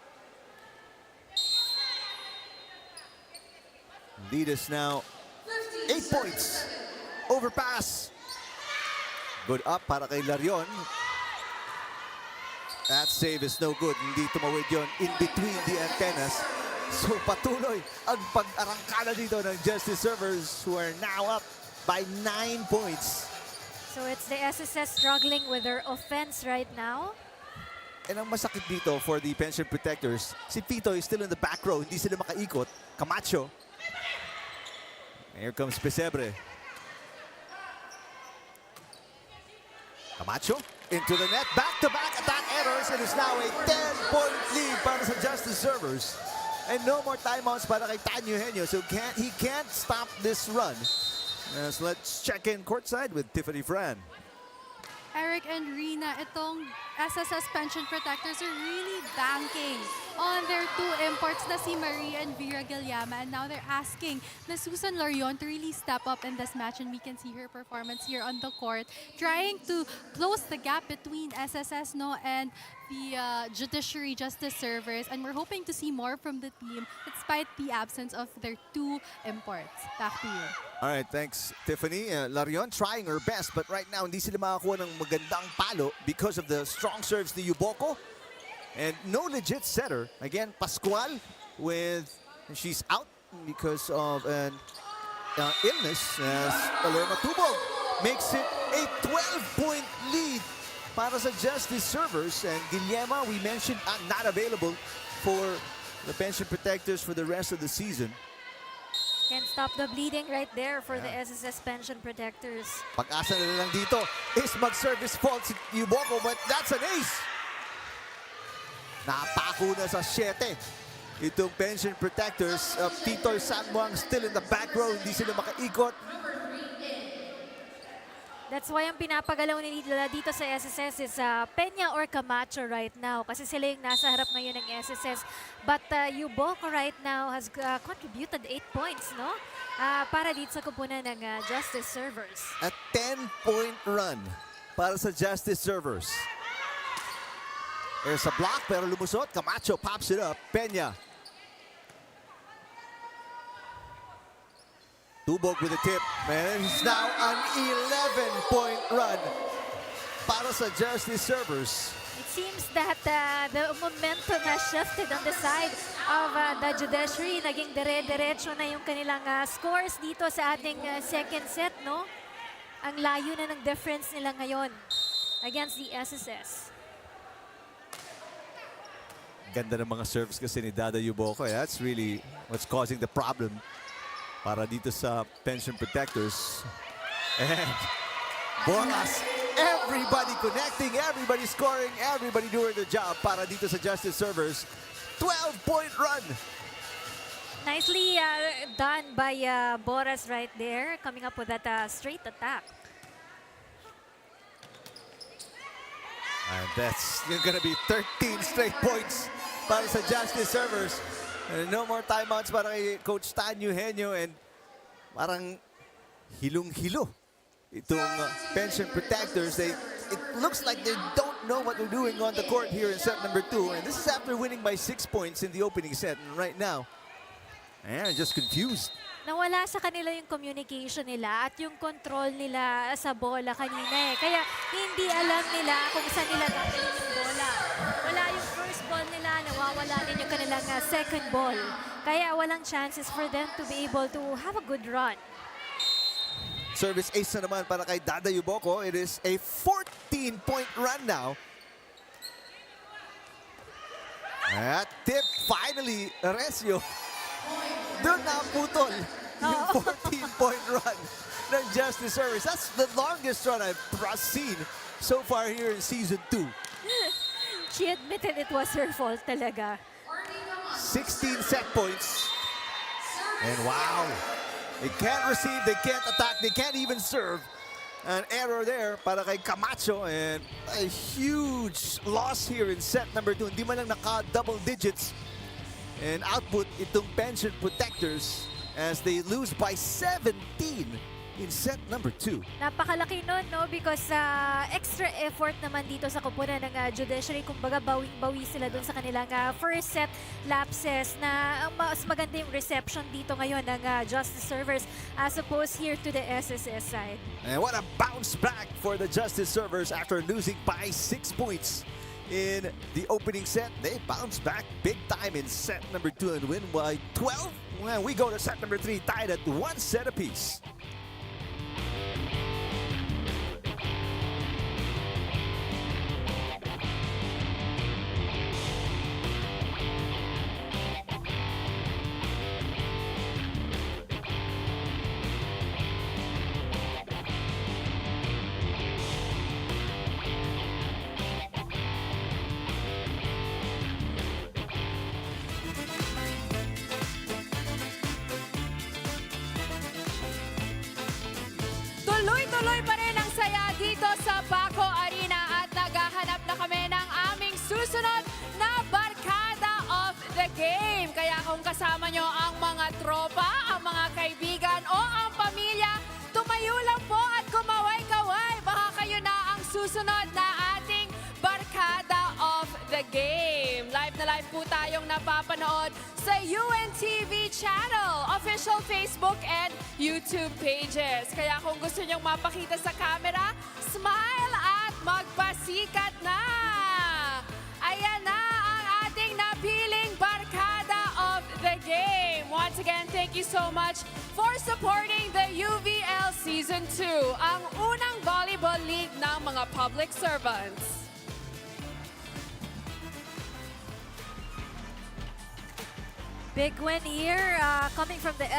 Lead is now 8 points. Overpass. Good up para kay Larion. That save is no good. Hindi tumawid yon in between the antennas. So patuloy ang pag-arangkada dito ng Justice servers who are now up by 9 points. So it's the SSS struggling with their offense right now. And ang masakit dito for the pension protectors, si Pito is still in the back row. Hindi sila makaikot. Camacho. Here comes Pesebre. Camacho into the net. Back-to-back attack errors. It is now a 10-point lead para sa Justice servers. And no more timeouts para kay Tan Eugenio. So he can't stop this run. So let's check in courtside with Tiffany Fran. Eric and Rina, itong SSS pension protectors are really banking on their two imports na si Marie and Vera Guillama. And now they're asking na Susan Larion to really step up in this match. And we can see her performance here on the court, trying to close the gap between SSS and the Judiciary Justice servers. And we're hoping to see more from the team despite the absence of their two imports. Back to you. All right, thanks, Tiffany. Larion trying her best, but right now, hindi sila makakuha ng magandang palo because of the strong serves ni Yuboko. And no legit setter. Again, Pascual she's out because of an illness. As Palermo Tubog makes it a 12-point lead para sa Justice servers. And Guillema, we mentioned, not available for the pension protectors for the rest of the season. Can't stop the bleeding right there for the SSS pension protectors. Pag-asa na lang dito is mag-service fault si Yuboko, but that's an ace. Napako na sa 7. Itong pension protectors. Titoy Sanmuang still in the back row. Hindi sila makaikot. That's why ang pinapagalaw nila dito sa SSS is Peña or Camacho right now kasi sila yung nasa harap ngayon ng SSS. But Yuboco right now has contributed 8 points, no? Para dito sa kupunan ng Justice Servers. A 10-point run para sa Justice Servers. There's a block pero lumusot. Camacho pops it up. Peña. Tubog with a tip. And it's now an 11-point run para sa Justice Servers. It seems that the momentum has shifted on the side of the Judiciary. Naging dire-diretso na yung kanilang scores dito sa ating second set, no? Ang layo na ng difference nila ngayon against the SSS. Ganda ng mga serves kasi ni Dada Yuboco. That's really what's causing the problem para dito sa pension protectors. And Boras, everybody connecting, everybody scoring, everybody doing their job para dito sa Justice Servers. 12-point run. Nicely done by Boras right there, coming up with that straight attack. And that's gonna be 13 straight points para sa Justice Servers. And no more timeouts para kay Coach Tan Eugenio, and parang hilong-hilo itong pension protectors. It looks like they don't know what they're doing on the court here in set number 2. And this is after winning by 6 points in the opening set. And right now, just confused. Nawala sa kanila yung communication nila at yung control nila sa bola kanina eh. Kaya hindi alam nila kung saan nila dadalhin yung bola. Wala yung first ball nila, nawawala din yung kanilang second ball. Kaya walang chances for them to be able to have a good run. Service ace na naman para kay Dada Yuboco. It is a 14-point run now. At tip, finally, Recio. Doon na putol yung 14-point run ng Justice Service. That's the longest run I've seen so far here in Season 2. She admitted it was her fault talaga. 16 set points. And wow, they can't receive, they can't attack, they can't even serve. An error there para kay Camacho, and a huge loss here in set number 2. Hindi man lang naka-double digits and output itong pension protectors as they lose by 17 in set number 2. Napakalaki nun, no? Because extra effort naman dito sa kupunan ng Judiciary. Kumbaga, bawing-bawi sila dun sa kanilang first set lapses na mas maganda yung reception dito ngayon ng Justice Servers as opposed here to the SSS side. And what a bounce back for the Justice Servers after losing by 6 points in the opening set. They bounce back big time in set number 2 and win by 12. Well, we go to set number 3 tied at 1 set apiece. Tuloy-tuloy pa rin ang saya dito sa Paco Arena at naghahanap na kami ng aming susunod na barkada of the game. Kaya kung kasama nyo ang mga tropa, ang mga kaibigan o ang pamilya, tumayo lang po at kumaway-kaway. Baka kayo na ang susunod na ating barkada of the game. Live na live po tayong napapanood sa UNTV channel, official Facebook and YouTube pages. Kaya kung gusto nyong mapakita sa camera, smile at magpasikat na! Ayan na ang ating napiling barkada of the game. Once again, thank you so much for supporting the UVL Season 2, ang unang volleyball league ng mga public servants. Big win here coming from the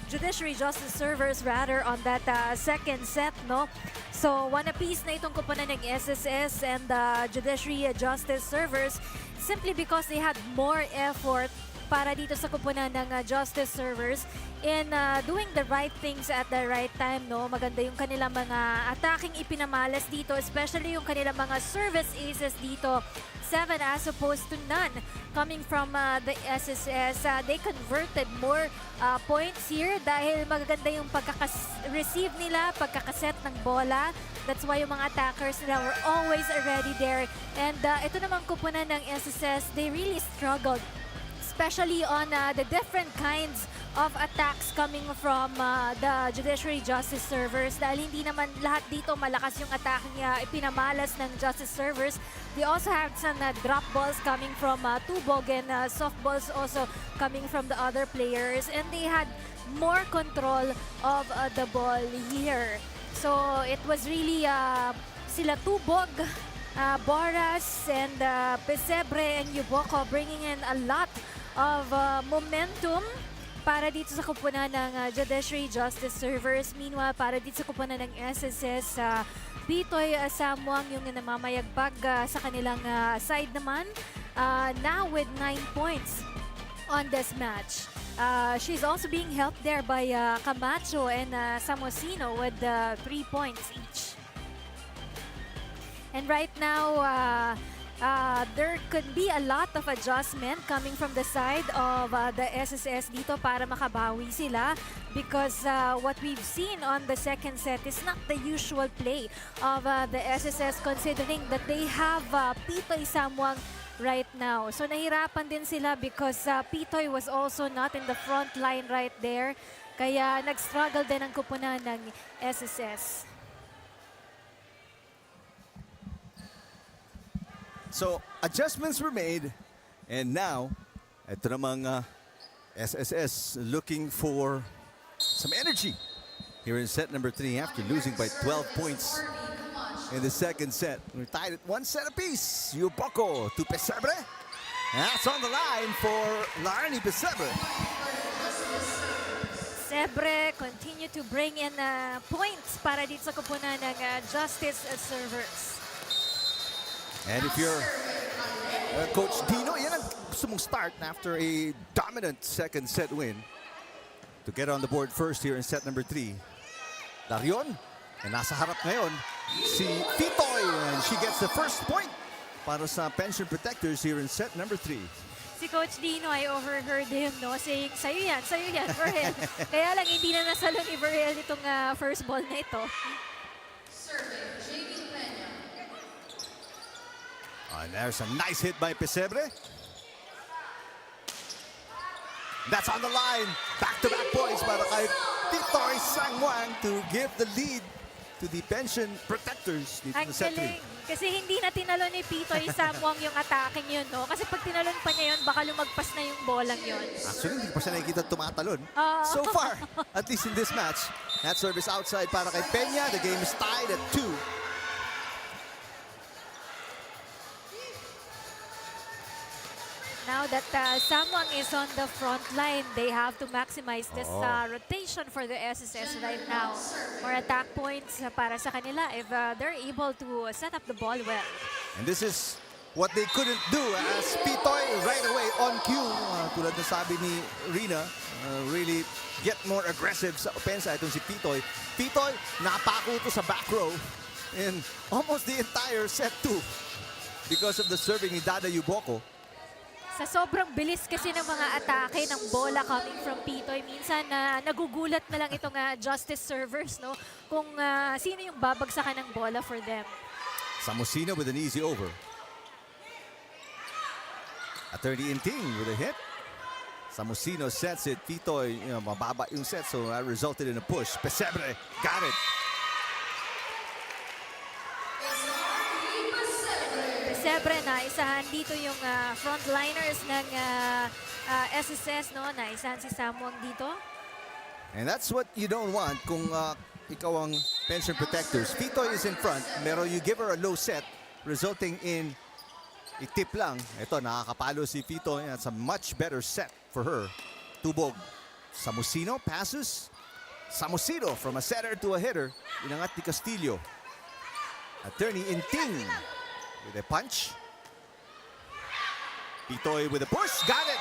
Judiciary Justice Servers rather on that second set, no? So one apiece na itong kupunan ng SSS and Judiciary Justice Servers simply because they had more effort para dito sa kupunan ng Justice Servers in doing the right things at the right time, no? Maganda yung kanilang mga attacking ipinamalas dito, especially yung kanilang mga service aces dito. 7 as opposed to none coming from the SSS. They converted more points here dahil magaganda yung pagkaka-receive nila, pagkakaset ng bola. That's why yung mga attackers nila were always already there. And ito naman kupunan ng SSS, they really struggled, especially on the different kinds of attacks coming from the Judiciary Justice Servers dahil hindi naman lahat dito malakas yung attack niya ipinamalas ng Justice Servers. They also have some drop balls coming from Tubog and soft balls also coming from the other players, and they had more control of the ball here. So it was really sila Tubog, Boras, and Pesebre and Yuboko bringing in a lot of momentum para dito sa kupunan ng Judiciary Justice Servers. Meanwhile, para dito sa kupunan ng SSS, Pitoy Samuang yung namamayagpag sa kanilang side naman. Now with 9 points on this match. She's also being helped there by Camacho and Samosino with 3 points each. And right now, there could be a lot of adjustment coming from the side of the SSS dito para makabawi sila because what we've seen on the second set is not the usual play of the SSS considering that they have Pitoy Samuang right now. So nahirapan din sila because Pitoy was also not in the front line right there. Kaya nag-struggle din ang kupunan ng SSS. So, adjustments were made, and now, ito namang SSS looking for some energy here in set number 3 after losing by 12 points in the second set. We're tied at 1 set apiece. Yuboko to Pesebre. That's on the line for Larnie Pesebre. Pesebre continue to bring in points para dito sa kupunan ng Justice Servers. And if you're Coach Dino, yan ang gusto mong start after a dominant second set win. To get on the board first here in set number 3. Darion, and nasa harap ngayon si Pitoy, and she gets the first point para sa pension protectors here in set number 3. Si Coach Dino, I overheard him, no, saying, sa'yo yan, Verhel. Kaya lang hindi na nasalo ni Verhel itong first ball na ito. And there's a nice hit by Pesebre. That's on the line. Back-to-back points para kay Pitoy Samuang to give the lead to the pension protectors dito Ang sa set 3. galing. Kasi hindi na tinalo ni Pitoy Samuang yung attacking yun, no? Kasi pag tinalon pa niya yun, baka lumagpas na yung bolang yun. Actually, hindi pa siya nakikita tumatalon. So far, at least in this match. That service outside para kay Peña. The game is tied at 2. Now that Samuang is on the front line, they have to maximize this rotation for the SSS right now. More attack points para sa kanila if they're able to set up the ball well. And this is what they couldn't do as Pitoy right away on cue. Tulad na sabi ni Rina, really get more aggressive sa opensa itong si Pitoy. Pitoy, napako ito sa back row in almost the entire set 2 because of the serving ni Dada Yuboko. Sa sobrang bilis kasi ng mga atake ng bola coming from Pitoy, minsan nagugulat na lang itong Justice Servers, no? Kung sino yung babagsakan ng bola for them. Samosino with an easy over. Attorney Inting with a hit. Samosino sets it. Pitoy, mababa yung set, so that resulted in a push. Pesebre got it. Pesebre na isahan dito yung frontliners ng SSS, no? Na isahan si Samuang dito. And that's what you don't want kung ikaw ang pension protectors. Pitoy is in front, pero you give her a low set, resulting in itip lang. Ito, nakakapalo si Pitoy. That's a much better set for her. Tubog. Samosino passes. Samosino from a setter to a hitter. Inangat ni Castillo. Attorney Inting with a punch. Pitoy with a push. Got it!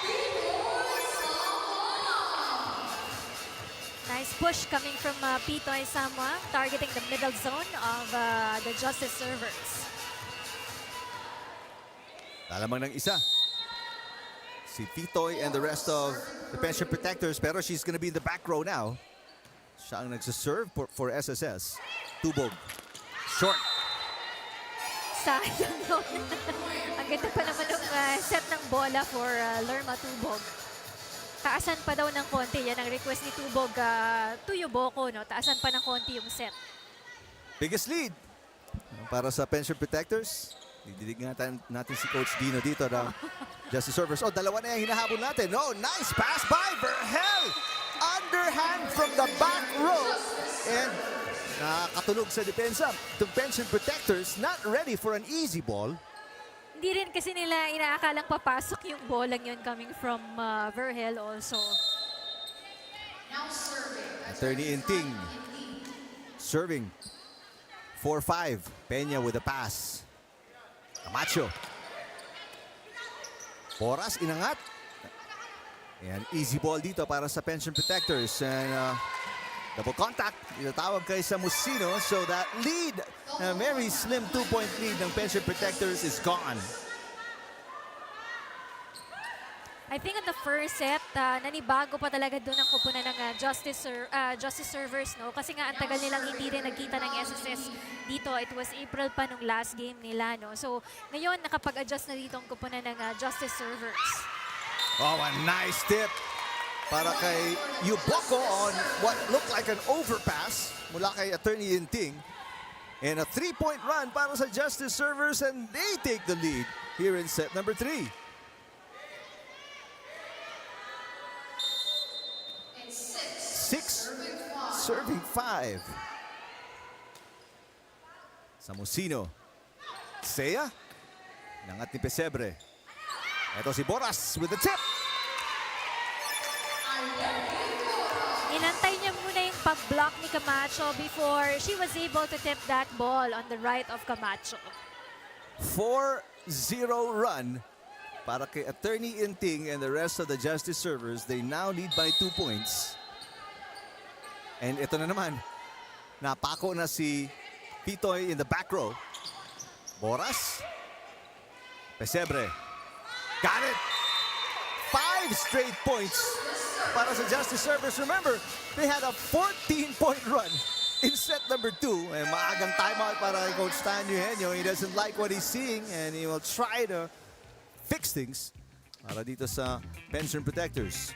Nice push coming from Pitoy Samuel, targeting the middle zone of the Justice servers. Lalamang ng isa. Si Pitoy and the rest of the pension protectors, pero she's gonna be in the back row now. Siya ang nagsaserve for SSS. Tubog. Short. Sayang yun. Ang ganda pa naman ng set ng bola for Lerma Tubog. Taasan pa daw ng konti. Yan ang request ni Tubog to Yuboko. No? Taasan pa ng konti yung set. Biggest lead para sa pension protectors. Didinig natin si Coach Dino dito na Justice servers. Oh, dalawa na yung hinahabol natin. Oh, nice pass by Verhel. Underhand from the back row. And nakatulog sa depensa. The pension protectors not ready for an easy ball. Hindi rin kasi nila inaakalang papasok yung bolang yun coming from Verhel also. Attorney Inting serving 4-5. Peña with a pass. Camacho. Boras inangat. And easy ball dito para sa pension protectors. And double contact. Itatawag kay Samusino. So that lead, very slim 2-point lead ng pension protectors is gone. I think in the first set, nanibago pa talaga doon ang kupunan ng Justice servers, no? Kasi nga ang tagal nilang hindi rin nagkita ng SSS dito. It was April pa nung last game nila, no? So ngayon nakapag-adjust na dito ang kupunan ng Justice servers. Oh, a nice tip para kay Yuboko on what looked like an overpass mula kay Attorney Inting. And a 3-point run para sa Justice servers, and they take the lead here in set number 3. Serving 5. Samusino. Seiya. Nangat ni Pesebre. Ito si Boras with the tip. Inantay niya muna yung pag-block ni Camacho before she was able to tip that ball on the right of Camacho. 4-0 run para kay Attorney Inting and the rest of the Justice servers. They now lead by 2 points. And ito na naman, napako na si Pitoy in the back row. Boras. Pesebre. Got it! 5 straight points para sa Justice servers. Remember, they had a 14-point run in set number 2. And maagang timeout para kay Coach Stan Eugenio. He doesn't like what he's seeing and he will try to fix things para dito sa pension protectors.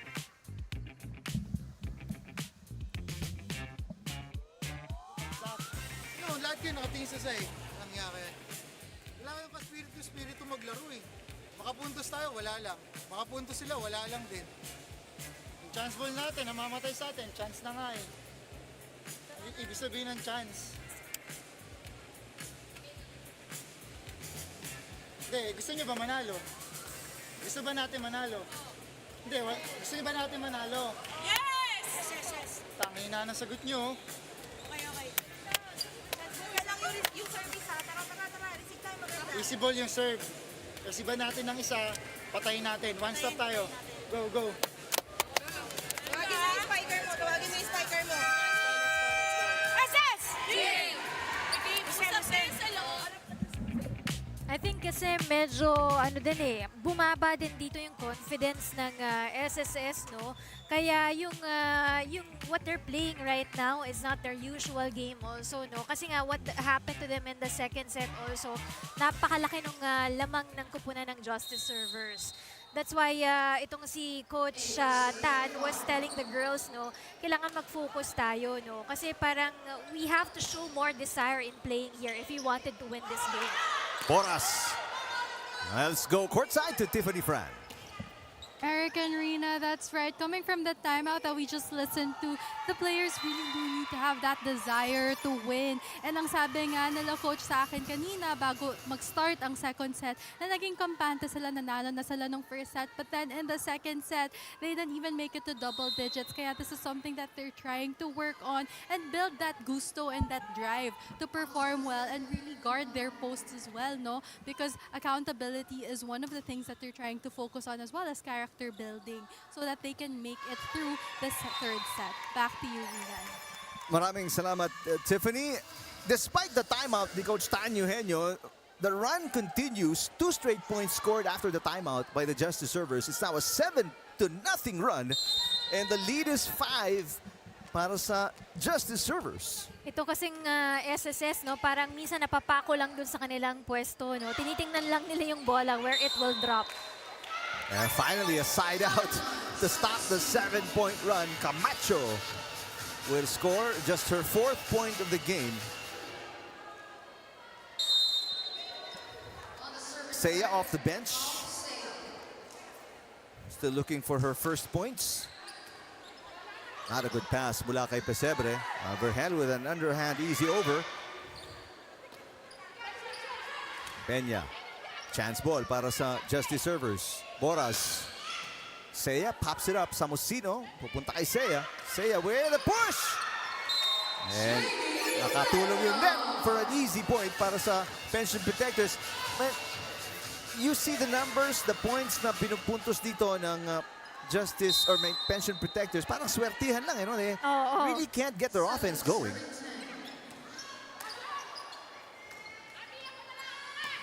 Lahat kayo nakatingin sa say. Nangyari. Wala kayong ka-spiritu maglaro eh. Makapuntos tayo, wala lang. Makapuntos sila, wala lang din. Yung chance ball natin, namamatay sa atin. Chance na nga eh. Ibig sabihin ng chance. Hindi, gusto niyo ba manalo? Gusto ba natin manalo? Hindi, gusto niyo ba natin manalo? Yes! Yes, yes. Tangina na sagot niyo. Okay. Yung service ha. Tara. Receive tayo maganda. Easy ball yung serve. Receive natin ng isa, patayin natin. One stop tayo. Go. Tawagin mo yung spiker mo. SS! Team! I think kasi medyo bumaba din dito yung confidence ng SSS, no? Kaya yung what they're playing right now is not their usual game also, no? Kasi nga what happened to them in the second set also, napakalaki nung lamang ng kupunan ng Justice servers. That's why itong si Coach Tan was telling the girls, no, kailangan mag-focus tayo, no? Kasi parang we have to show more desire in playing here if we wanted to win this game. Boras. Let's go courtside to Tiffany Fran. Eric and Rina, that's right. Coming from the timeout that we just listened to, the players really do need to have that desire to win. And ang sabi nga nila coach sa akin kanina bago mag-start ang second set, na naging kampante sila, nanalo na sila nung first set. But then in the second set, they didn't even make it to double digits. Kaya this is something that they're trying to work on and build that gusto and that drive to perform well and really guard their posts as well, no? Because accountability is one of the things that they're trying to focus on, as well as character building, so that they can make it through the third set. Back to you, Rian. Maraming salamat, Tiffany. Despite the timeout ni Coach Tan Eugenio, the run continues. 2 straight points scored after the timeout by the Justice servers. It's now a 7-0 run, and the lead is 5 para sa Justice servers. Ito kasing SSS, no, parang minsan napapako lang dun sa kanilang pwesto, no. Tinitingnan lang nila yung bola where it will drop. And finally, a side out to stop the 7-point run. Camacho will score just her 4th point of the game. Seiya off the bench. Still looking for her first points. Not a good pass mula kay Pesebre. Overhand with an underhand easy over. Peña. Chance ball para sa Justice servers. Boras. Seiya pops it up. Samosino. Pupunta kay Seiya. Seiya with a push. And nakatulong yung net for an easy point para sa Pension Protectors. But you see the numbers, the points na pinupuntos dito ng Justice or Pension Protectors. Parang swertihan lang, no? They really can't get their offense going.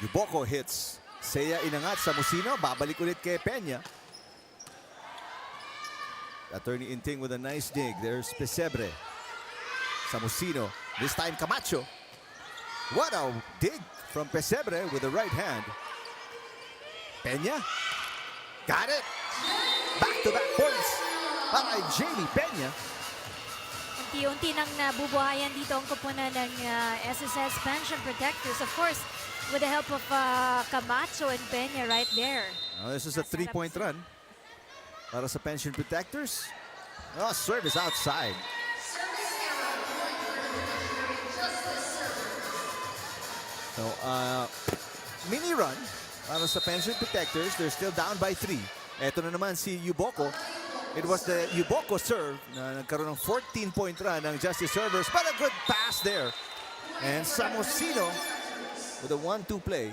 Yuboko hits. Seiya inangat sa Musino. Babalik ulit kay Peña. Attorney Inting with a nice dig. There's Pesebre. Sa Musino. This time Camacho. What a dig from Pesebre with the right hand. Peña. Got it. Back-to-back points para kay Jamie Peña. Unti-unti nang nabubuhayan dito ang kupunan ng SSS Pension Protectors. Of course, with the help of Camacho and Peña right there. This is a 3-point run para sa Pension Protectors. Service outside. So, mini run para sa Pension Protectors. They're still down by 3. Ito na naman si Yuboko. It was the Yuboko serve na nagkaroon ng 14-point run ng Justice servers. But a good pass there. And Samosino with a 1-2 play.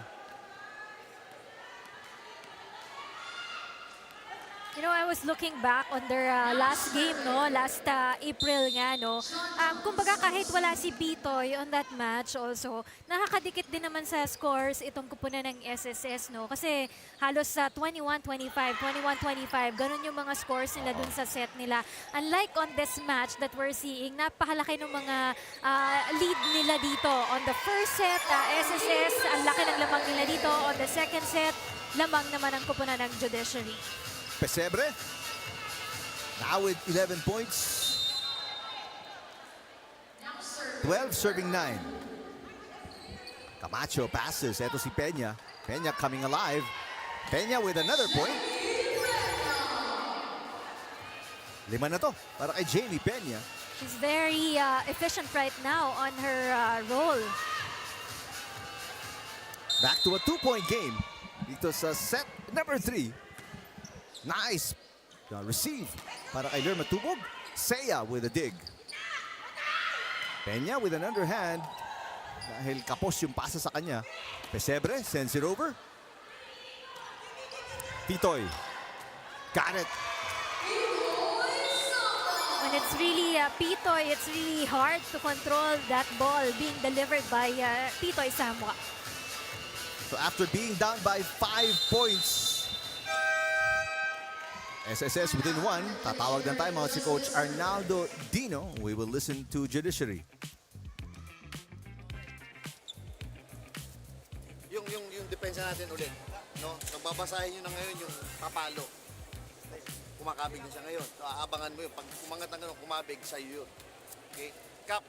You know, I was looking back on their last game, no? Last April nga, no? Kumbaga kahit wala si Pitoy on that match also, nakakadikit din naman sa scores itong kupunan ng SSS, no? Kasi halos 21-25, 21-25, ganun yung mga scores nila dun sa set nila. Unlike on this match that we're seeing, napakalaki ng mga lead nila dito. On the first set, SSS, ang laki ng lamang nila dito. On the second set, lamang naman ang kupunan ng Judiciary. Pesebre, now with 11 points. 12 serving 9. Camacho passes. Eto si Peña. Peña coming alive. Peña with another point. 5 na to para kay Jamie Peña. She's very efficient right now on her role. Back to a 2-point game. Dito sa set number 3. Nice receive para kay Lerma Tubog. Seiya with a dig. Peña with an underhand. Dahil kapos yung pasa sa kanya. Pesebre sends it over. Pitoy. Got it. When it's really Pitoy, it's really hard to control that ball being delivered by Pitoy Samwa. So after being down by 5 points, SSS within 1. Tatawag ng timeout si Coach Arnaldo Dino. We will listen to Judiciary. Yung depensa natin ulit, no? Nagbabasahin nyo na ngayon yung papalo. Kumakabig na siya ngayon. So, aabangan mo yun. Pag umangat ng gano'n, kumabig, sa'yo yun. Okay? Cap.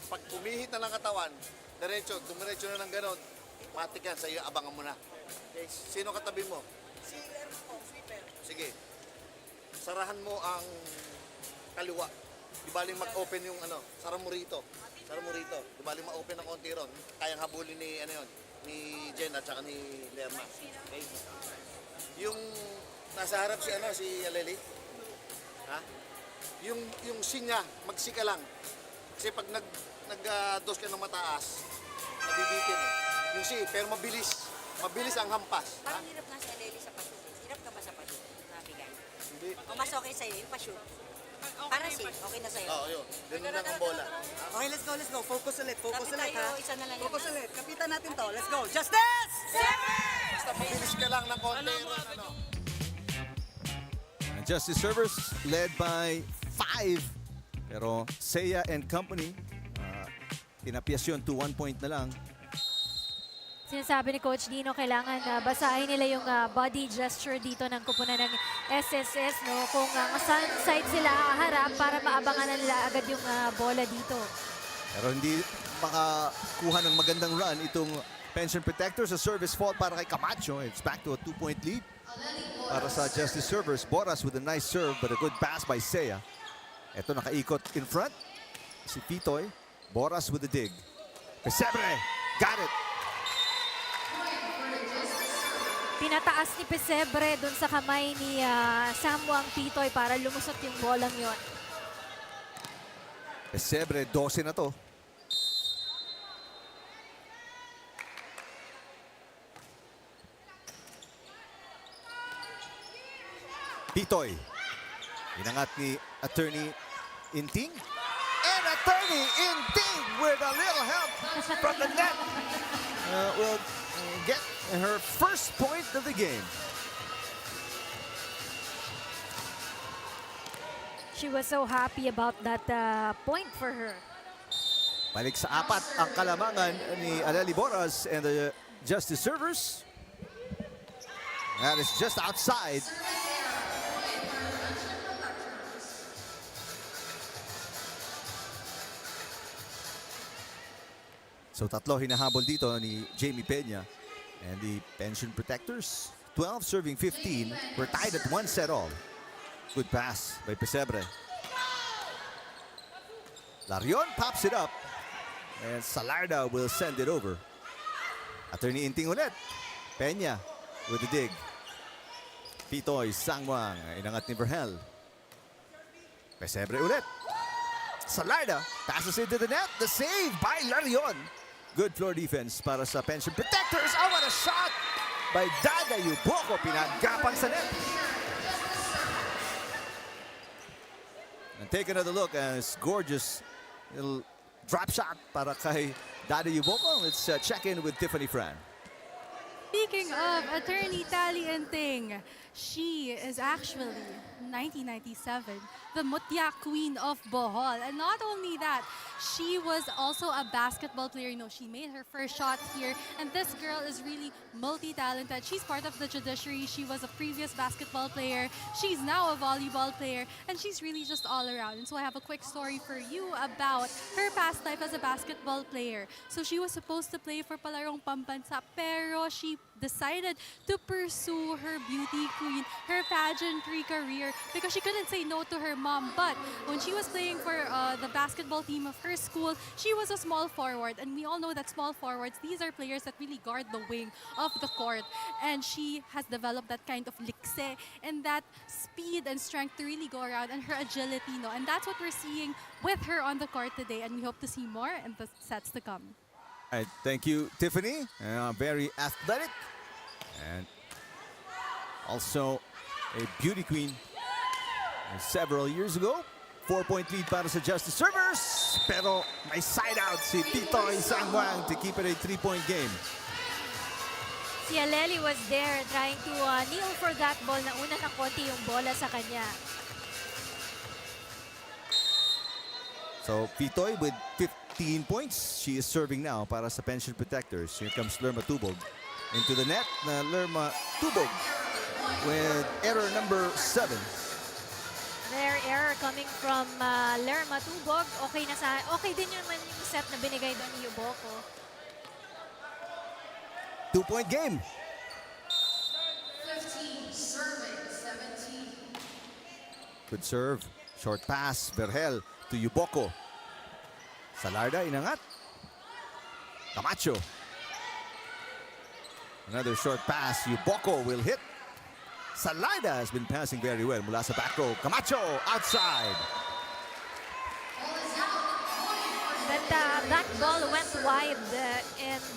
Pag pumihit na ng katawan, dumiretso na ng gano'n, matik yan, sa'yo, abangan mo na. Okay? Sino katabi mo? Sige. Sarahan mo ang kaliwa. Di baling mag-open yung ano, sara mo rito. Sara mo rito. Di baling ma-open ng konti ron. Kayang habulin ni, ano yun, ni Jen at saka ni Lerma. Okay? Yung nasa harap si, ano, si Aleli. Ha? Yung si niya, magsi ka lang. Kasi pag nag-dos ka ng mataas, nabibitin eh. Yung si, pero mabilis. Mabilis ang hampas. Parang hirap nga sa Lely sa pa-shoot. Hirap ka ba sa pa-shoot? Nabigay. Hindi. O mas okay sa'yo yung pa-shoot? Para si, okay na sa'yo. Oo, yun. Ganun lang ang bola. Okay, let's go, let's go. Focus ulit, focus Sabi ulit tayo, ha. isa na lang Focus yan, ha? ulit. Kapitan natin to. Let's go. Justice! Basta mabilis ka lang ng konti ron, ano. And Justice servers led by 5. Pero Seiya and company, tinapyas yun to 1 point na lang. Sinasabi ni Coach Dino, kailangan basahin nila yung body gesture dito ng kupunan ng SSS, no? Kung saan side sila haharap para maabangan na nila agad yung bola dito. Pero hindi makakuha ng magandang run itong Pension Protectors. A service fault para kay Camacho. It's back to a 2-point lead para sa Justice servers. Boras with a nice serve but a good pass by Seiya. Ito nakaikot in front. Si Pitoy. Boras with the dig. Pesebre. Got it. Pinataas ni Pesebre dun sa kamay ni Samuang Pitoy para lumusot yung bolang yon. Pesebre, 12 na to. Pitoy. Inangat ni Attorney Inting. And Attorney Inting with a little help from the net. Will get her first point of the game. She was so happy about that point for her. Balik sa 4 ang kalamangan ni Aleli Boras and the Justice servers. That is just outside. So tatlo hinahabol dito ni Jamie Peña and the Pension Protectors. 12 serving 15. We're tied at 1 set all. Good pass by Pesebre. Larion pops it up. And Salarda will send it over. Attorney Inting ulit. Peña with the dig. Pitoy, Sangwang. Inangat ni Verhel. Pesebre ulit. Salarda passes into the net. The save by Larion. Good floor defense para sa Pension Protectors. Oh, what a shot by Dada Yuboko. Pinagapang sa net. And take another look as gorgeous little drop shot para kay Dada Yuboko. Let's check in with Tiffany Fran. Speaking of Attorney Tally Inting, she is actually 1997, the Mutya Queen of Bohol. And not only that, she was also a basketball player. You know, she made her first shot here. And this girl is really multi-talented. She's part of the Judiciary. She was a previous basketball player. She's now a volleyball player. And she's really just all around. And so I have a quick story for you about her past life as a basketball player. So she was supposed to play for Palarong Pambansa, pero she decided to pursue her beauty queen, her pageantry career, because she couldn't say no to her mom. But when she was playing for the basketball team of her school, she was a small forward. And we all know that small forwards, these are players that really guard the wing of the court. And she has developed that kind of likse and that speed and strength to really go around, and her agility. No? And that's what we're seeing with her on the court today. And we hope to see more in the sets to come. All right, thank you, Tiffany. Very athletic. And also a beauty queen several years ago. 4-point lead para sa Justice servers. Pero may side out si Pitoy Sangwang to keep it a 3-point game. Si Aleli was there trying to kneel for that ball na una ng konti yung bola sa kanya. So Pitoy with 15 points. She is serving now para sa Pension Protectors. Here comes Lerma Tubog. Into the net na Lerma Tubog with error number 7. Their error coming from Lerma Tubog. Okay din yun man yung set na binigay doon ni Yuboko. 2-point game. 15. Good serve. Short pass. Vergel to Yuboko. Salarda inangat. Camacho. Another short pass. Yuboko will hit. Salarda has been passing very well mula sa back row. Camacho outside. That ball went wide and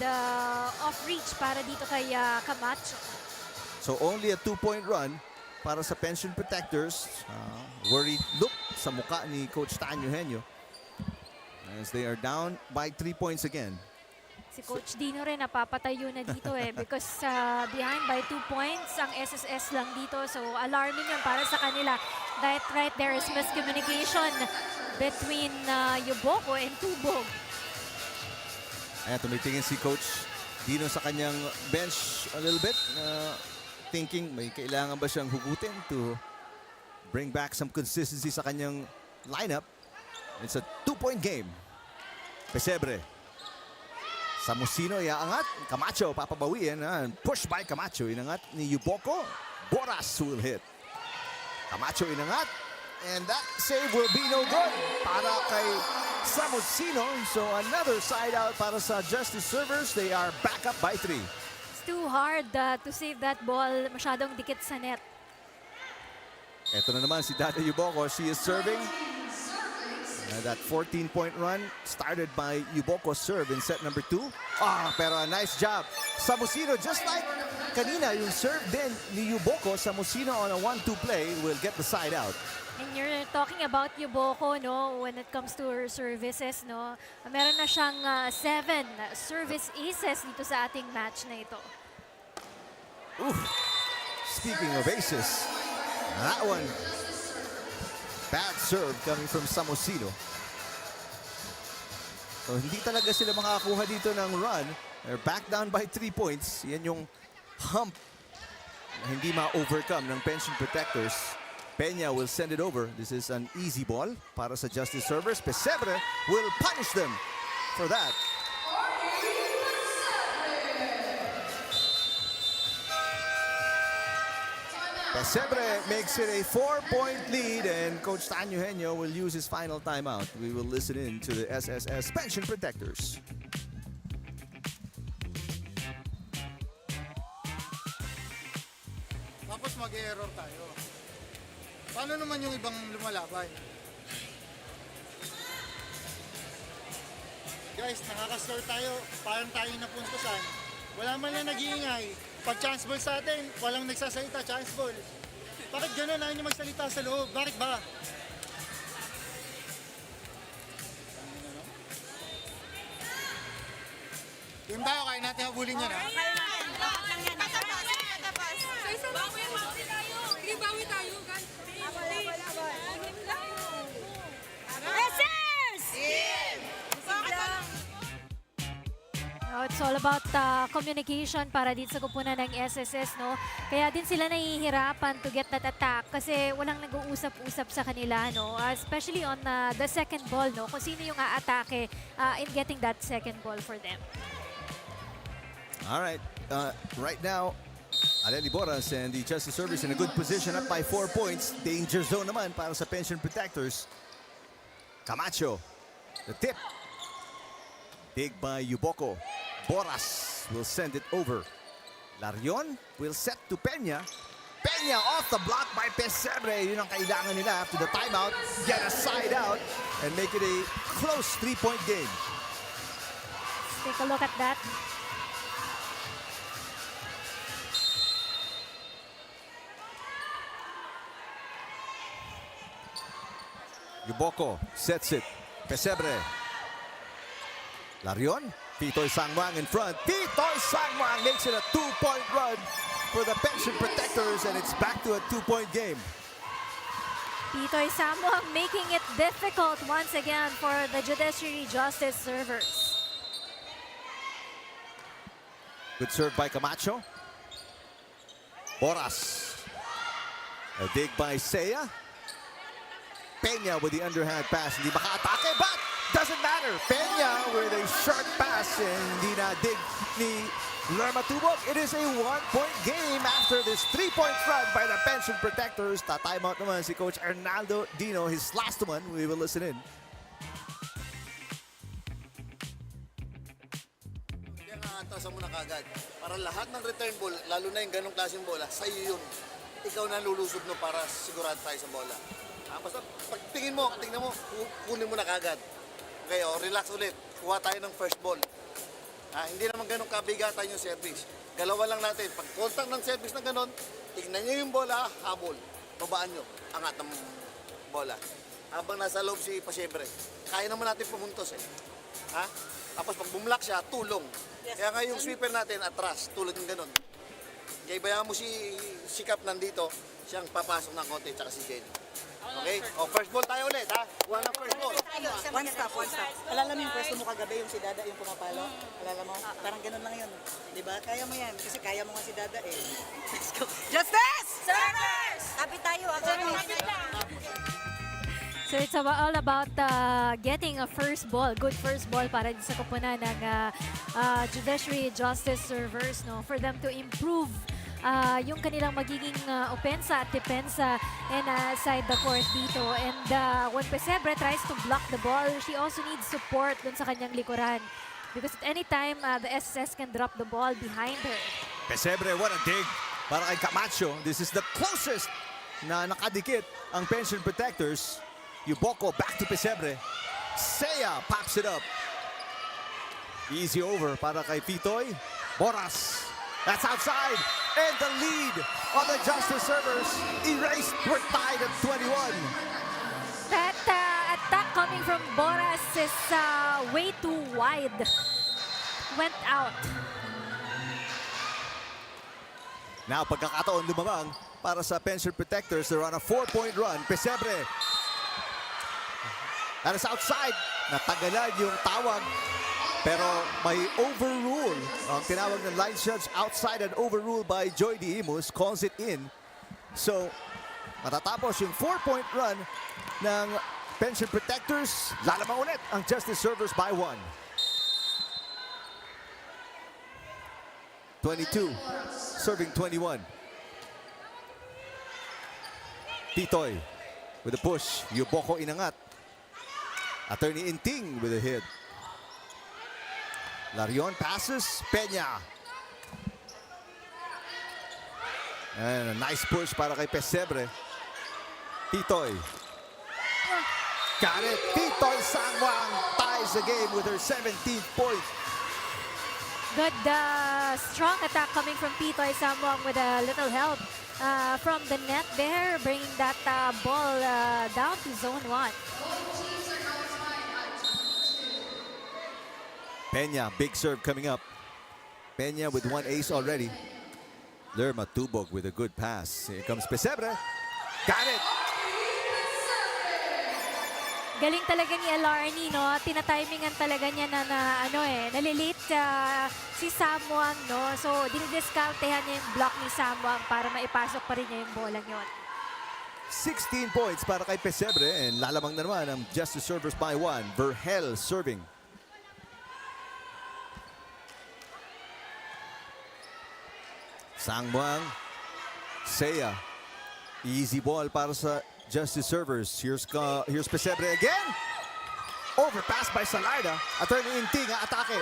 off reach para dito kay Camacho. So only a 2-point run para sa pension protectors. Worried look sa mukha ni Coach Tan Eugenio as they are down by 3 points again. Si Coach Dino rin napapatayo na dito because behind by 2 points ang SSS lang dito. So alarming yun para sa kanila. That right there is miscommunication between Yuboko and Tubog. Ayan, tumitingin si Coach Dino sa kanyang bench a little bit. Thinking may kailangan ba siyang hugutin to bring back some consistency sa kanyang lineup. It's a 2-point game. Pesebre. Samusino iaangat. Camacho papabawiin. Push by Camacho. Inangat ni Yuboko. Boras will hit. Camacho inangat. And that save will be no good para kay Samusino. So another side out para sa Justice Servers. They are back up by 3. It's too hard to save that ball. Masyadong dikit sa net. Ito na naman si Dada Yuboko. She is serving. That 14-point run started by Yuboko's serve in set number 2. Pero a nice job. Samusino, just like kanina, yung serve din ni Yuboko, Samusino on a 1-2 play will get the side out. And you're talking about Yuboko, no, when it comes to her services, no. Meron na siyang 7 service aces dito sa ating match na ito. Oof. Speaking of aces, that one, bad serve coming from Samusino. So hindi talaga sila makakakuha dito ng run. They're back down by 3 points. Yan yung hump na hindi ma-overcome ng pension protectors. Peña will send it over. This is an easy ball para sa Justice Servers. Pesebre will punish them for that. Pesebre makes it a 4-point lead and Coach Tan Eugenio will use his final timeout. We will listen in to the SSS Pension Protectors. Tapos mag-error tayo. Paano naman yung ibang lumalaban? Guys, nakaka-score tayo. Parang tayo napuntusan. Wala man lang nag-iingay. Pag chance ball sa atin, walang nagsasalita, chance ball. Bakit gano'n? Ayaw niyo magsalita sa loob. Bakit ba? Yung tayo, kaya natin habulin yan, ha? Kaya natin. Patapos. Sa isang bawi tayo. Hindi bawi tayo. SS! Team! It's all about communication para din sa kupunan ng SSS, no? Kaya din sila nahihirapan to get that attack kasi walang nag-uusap-usap sa kanila, no? Especially on the second ball, no? Kung sino yung aatake in getting that second ball for them. All right. Right now, Aleli Boras and the Justice Service in a good position up by 4 points. Danger zone naman para sa Pension Protectors. Camacho, the tip. Big by Yuboko. Boras will send it over. Larion will set to Peña. Peña off the block by Pesebre. Yun ang kailangan nila after the timeout. Get a side out and make it a close 3-point game. Let's take a look at that. Yuboko sets it. Pesebre. Larion. Pitoy Sangwang in front. Pitoy Sangwang makes it a 2-point run for the Pension Protectors and it's back to a 2-point game. Pitoy Sangwang making it difficult once again for the Judiciary Justice Servers. Good serve by Camacho. Boras. A dig by Seiya. Peña with the underhand pass. Hindi maka-atake, but doesn't matter. Peña with a short pass and hindi na dig ni Lerma Tubog. It is a 1-point game after this 3-point run by the Pension Protectors. Ta-timeout naman si Coach Arnaldo Dino. His last one, we will listen in. Kaya nga atasan mo na kagad. Para lahat ng return ball, lalo na yung ganong klaseng bola, sa'yo yun. Ikaw na lulusob no para sigurado tayo sa bola. Basta pag tingin mo, kunin mo na kagad. Okay, relax ulit. Kuha tayo ng first ball. Hindi naman ganong kabigatan yung service. Galawan lang natin. Pag contact ng service na ganon, tingnan nyo yung bola, habol. Babaan nyo, angat ng bola. Habang nasa loob si Pasyempre, kaya naman natin pumuntos eh. Tapos pag bumlock siya, tulong. Kaya nga yung sweeper natin, atras, tulad ng ganon. Kaya bayaan mo si Cap nandito, siyang papasok ng konti, tsaka si Jenny. Okay? First ball tayo ulit, ha? Kuha ng first ball. One stop. Alala mo yung pwesto mo kagabi, yung si Dada yung pumapalo? Alala mo? Parang ganun lang yun. Diba? Kaya mo yan. Kasi kaya mo nga si Dada eh. Let's go. Justice! Servers! Tabi tayo. So it's all about getting a first ball, good first ball para sa koponan ng Judiciary Justice Servers, no, for them to improve yung kanilang magiging opensa at depensa and side the court dito. And when Pesebre tries to block the ball, she also needs support dun sa kanyang likuran. Because at any time, the SSS can drop the ball behind her. Pesebre, what a dig para kay Camacho. This is the closest na nakadikit ang Pension Protectors. Yuboko back to Pesebre. Seiya pops it up. Easy over para kay Pitoy. Boras. That's outside. And the lead on the Justice Servers erased. We're tied at 21. That attack coming from Boras is way too wide. Went out. Now, pagkakataon lumamang para sa Pension Protectors. They're on a 4-point run. Pesebre. That is outside. Natagalan yung tawag. Pero may overrule. Ang tinawag ng line judge outside and overruled by Joy D. Imus calls it in. So, matatapos yung 4-point run ng Pension Protectors. Lalamang ulit ang Justice Servers by 1. 22, serving 21. Pitoy with a push. Yuboko inangat. Attorney Inting with a hit. Larion passes. Peña. And a nice push para kay Pesebre. Pitoy. Got it. Pitoy Sangwang ties the game with her 17th point. Good strong attack coming from Pitoy Sangwang with a little help from the net there, bringing that ball down to zone 1. Peña, big serve coming up. Peña with 1 ace already. Lerma Tubog with a good pass. Here comes Pesebre. Got it! Galing talaga ni Alarni, no? Tinatimingan talaga niya na nalilate si Samuang, no? So, dinidiscountehan niya yung block ni Samuang para maipasok pa rin niya yung bolang yon. 16 points para kay Pesebre. And lalamang na naman ang Justice Servers by 1. Verhel serving. Sangwang. Seiya. Easy ball para sa Justice Servers. Here's Pesebre again. Overpass by Salarda. Attorney Inting atake.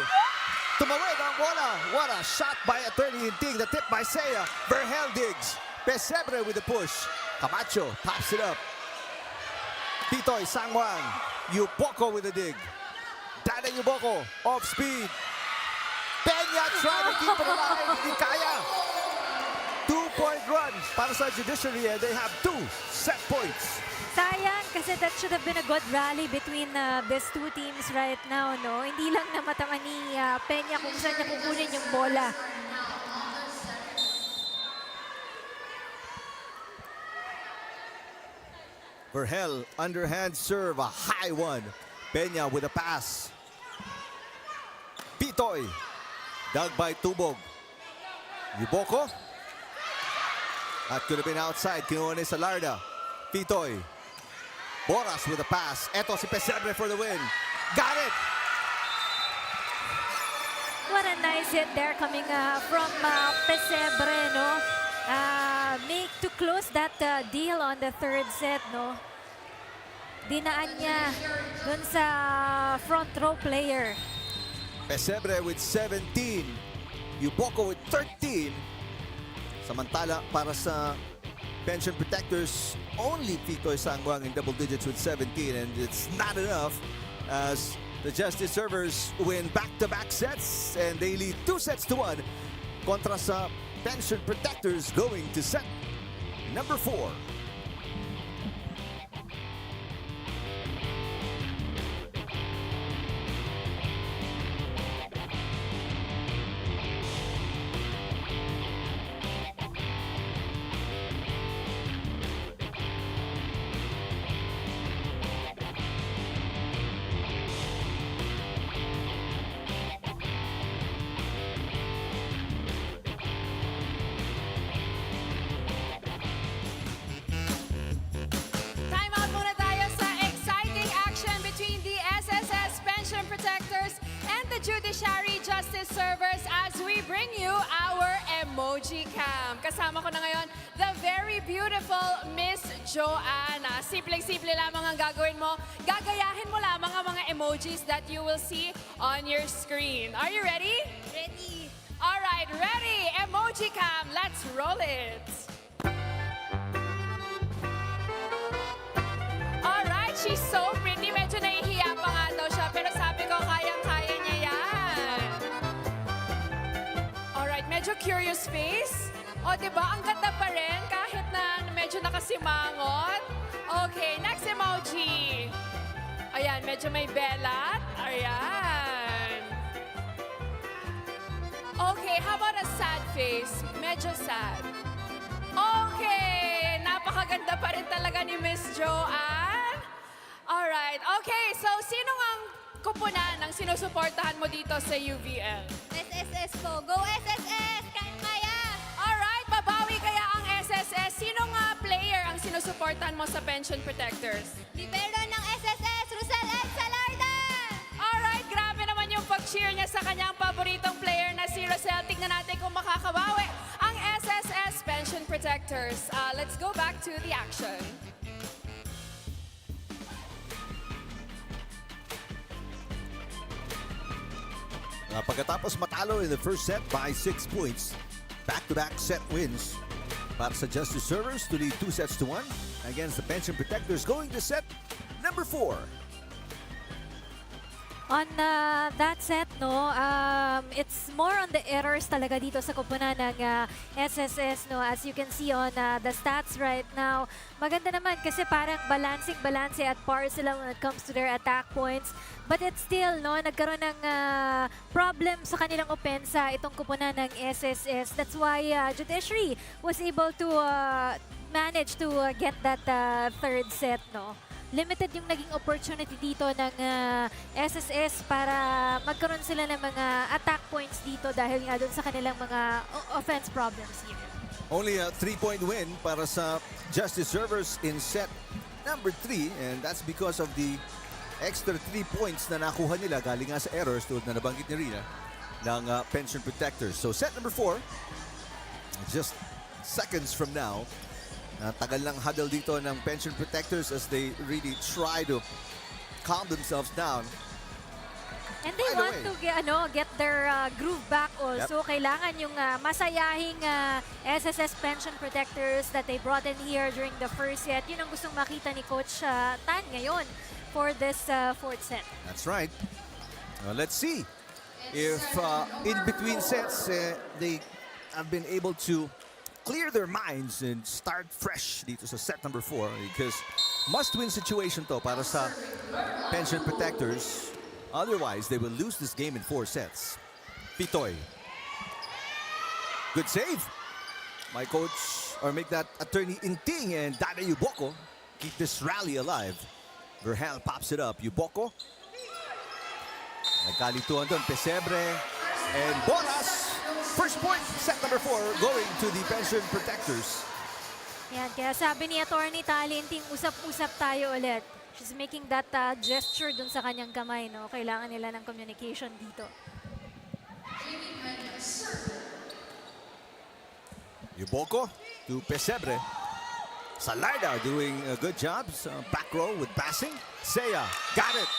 Tumawid ang bola. What a shot by Attorney Inting. The tip by Seiya. Verhel digs. Pesebre with the push. Camacho pops it up. Pitoy Sangwang. Yuboko with the dig. Dada Yuboko off speed. Peña trying to keep it alive. Hindi kaya. 2-point run para sa Judiciary, and they have 2 set points. Sayang, kasi that should have been a good rally between these two teams right now, no? Hindi lang na matama ni Peña kung saan niya kukunin yung bola. Verhel, underhand serve, a high one. Peña with a pass. Pitoy, dug by Tubog. Yuboko. That could have been outside. Kinuha ni Salarda. Pitoy. Boras with a pass. Eto si Pesebre for the win. Got it! What a nice hit there coming from Pesebre, no? was that deal on the third set, no? Dinaan niya dun sa front row player. Pesebre with 17. Yuboko with 13. Samantala, para sa pension protectors, only Titoy Sangwang in double digits with 17, and it's not enough as the Justice Servers win back-to-back sets and they lead 2-1 kontra sa pension protectors going to set number 4. Timeout muna tayo sa exciting action between the SSS Pension Protectors and the Judiciary Justice Servers as we bring you our emoji cam. Kasama ko na ngayon, the very beautiful Miss Joanna. Simpleng-simple lamang ang gagawin mo. Gagayahin mo lamang ang mga emojis that you will see on your screen. Are you ready? Ready. All right, ready. Emoji cam. Let's roll it. Alright, she's so pretty. Medyo nahihiya pa nga daw siya, pero sabi ko, kayang-kaya niya yan. Alright, medyo curious face. O, diba? Ang ganda pa rin, kahit na medyo nakasimangot. Okay, next emoji. Ayan, medyo may belat. Ayan. Okay, how about a sad face? Medyo sad. Okay, napakaganda pa rin talaga ni Miss Joanne. Alright, okay, so sino ang kupunan ng sinusuportahan mo dito sa UVL? SSS po. Go SSS! Kaya-kaya! Alright, babawi kaya ang SSS. Sino nga player ang sinusuportahan mo sa Pension Protectors? Libero ng SSS, Rosel Ed Salardan! Alright, grabe naman yung pag-cheer niya sa kanyang paboritong player na si Rosel. Tignan natin kung makakabawi ang SSS Pension Protectors. Let's go back to the action. Pagkatapos matalo in the first set by 6 points, back-to-back set wins para sa Justice Servers to lead 2-1 against the Pension Protectors going to set number 4. On that set, no, it's more on the errors talaga dito sa kupunan ng SSS, no. As you can see on the stats right now, maganda naman kasi parang balance at par sila when it comes to their attack points. But it's still, no, nagkaroon ng problem sa kanilang opensa itong kupunan ng SSS. That's why Judiciary was able to manage to get that third set, no. Limited yung naging opportunity dito ng SSS para magkaroon sila ng mga attack points dito dahil nga dun sa kanilang mga offense problems here. Only a 3-point win para sa Justice Servers in set number 3, and that's because of the extra 3 points na nakuha nila galing nga sa errors tulad na nabanggit ni Rina ng Pension Protectors. So set number 4, just seconds from now. Tagal lang huddle dito ng Pension Protectors as they really try to calm themselves down. And they want to get their groove back also. Yep. Kailangan yung masayahing SSS Pension Protectors that they brought in here during the first set. Yun ang gustong makita ni Coach Tan ngayon for this fourth set. That's right. Let's see if in between sets they have been able to clear their minds and start fresh dito sa set number 4 because must-win situation to para sa Pension Protectors. Otherwise, they will lose this game in 4 sets. Pitoy. Good save. My coach, or make that attorney Inting and Dada Yuboko keep this rally alive. Verhel pops it up. Yuboko. Nagkalituan doon. Pesebre and Bolas. First point, set number 4, going to the Pension Protectors. Yan, kaya sabi ni Attorney Talenting, usap-usap tayo ulit. She's making that gesture dun sa kanyang kamay, no? Kailangan nila ng communication dito. Yuboko to Pesebre. Salarda doing a good job. Back row with passing. Seiya, got it.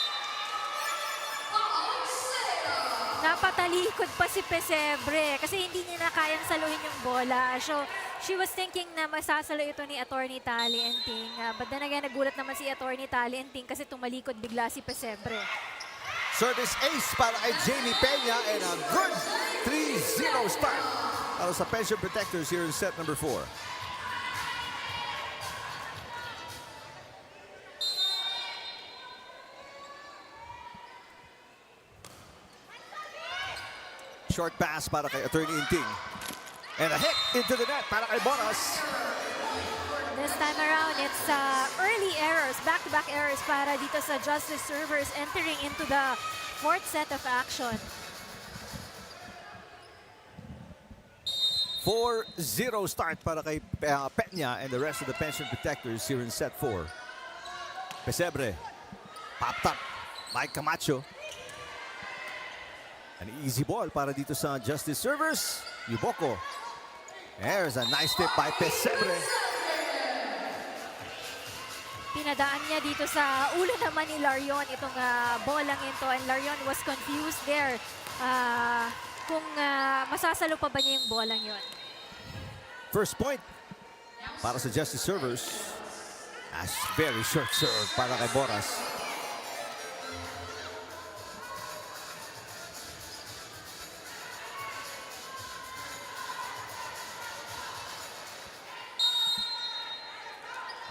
Napatalikod pa si Pesebre kasi hindi niya na kayang saluhin yung bola. So, she was thinking na masasalo ito ni Attorney Tali Enting. But then again, nagulat naman si Attorney Tali Enting kasi tumalikod bigla si Pesebre. Service ace para kay Jamie Peña and a good 3-0 start para sa Pension Protectors here in set number 4. Short pass para kay Attorney Inting. And a hit into the net para kay Boras. This time around, it's early errors, back-to-back errors para dito sa Justice servers entering into the fourth set of action. 4-0 start para kay Peña and the rest of the Pension Protectors here in set 4. Pesebre, popped up by Camacho. An easy ball para dito sa Justice servers. Yuboko. There's a nice tip by Pesebre. Pinadaan niya dito sa ulo naman ni Larion itong bolang ito. And Larion was confused there kung masasalo pa ba niya yung bolang yon. First point para sa Justice servers. As very short serve para kay Boras.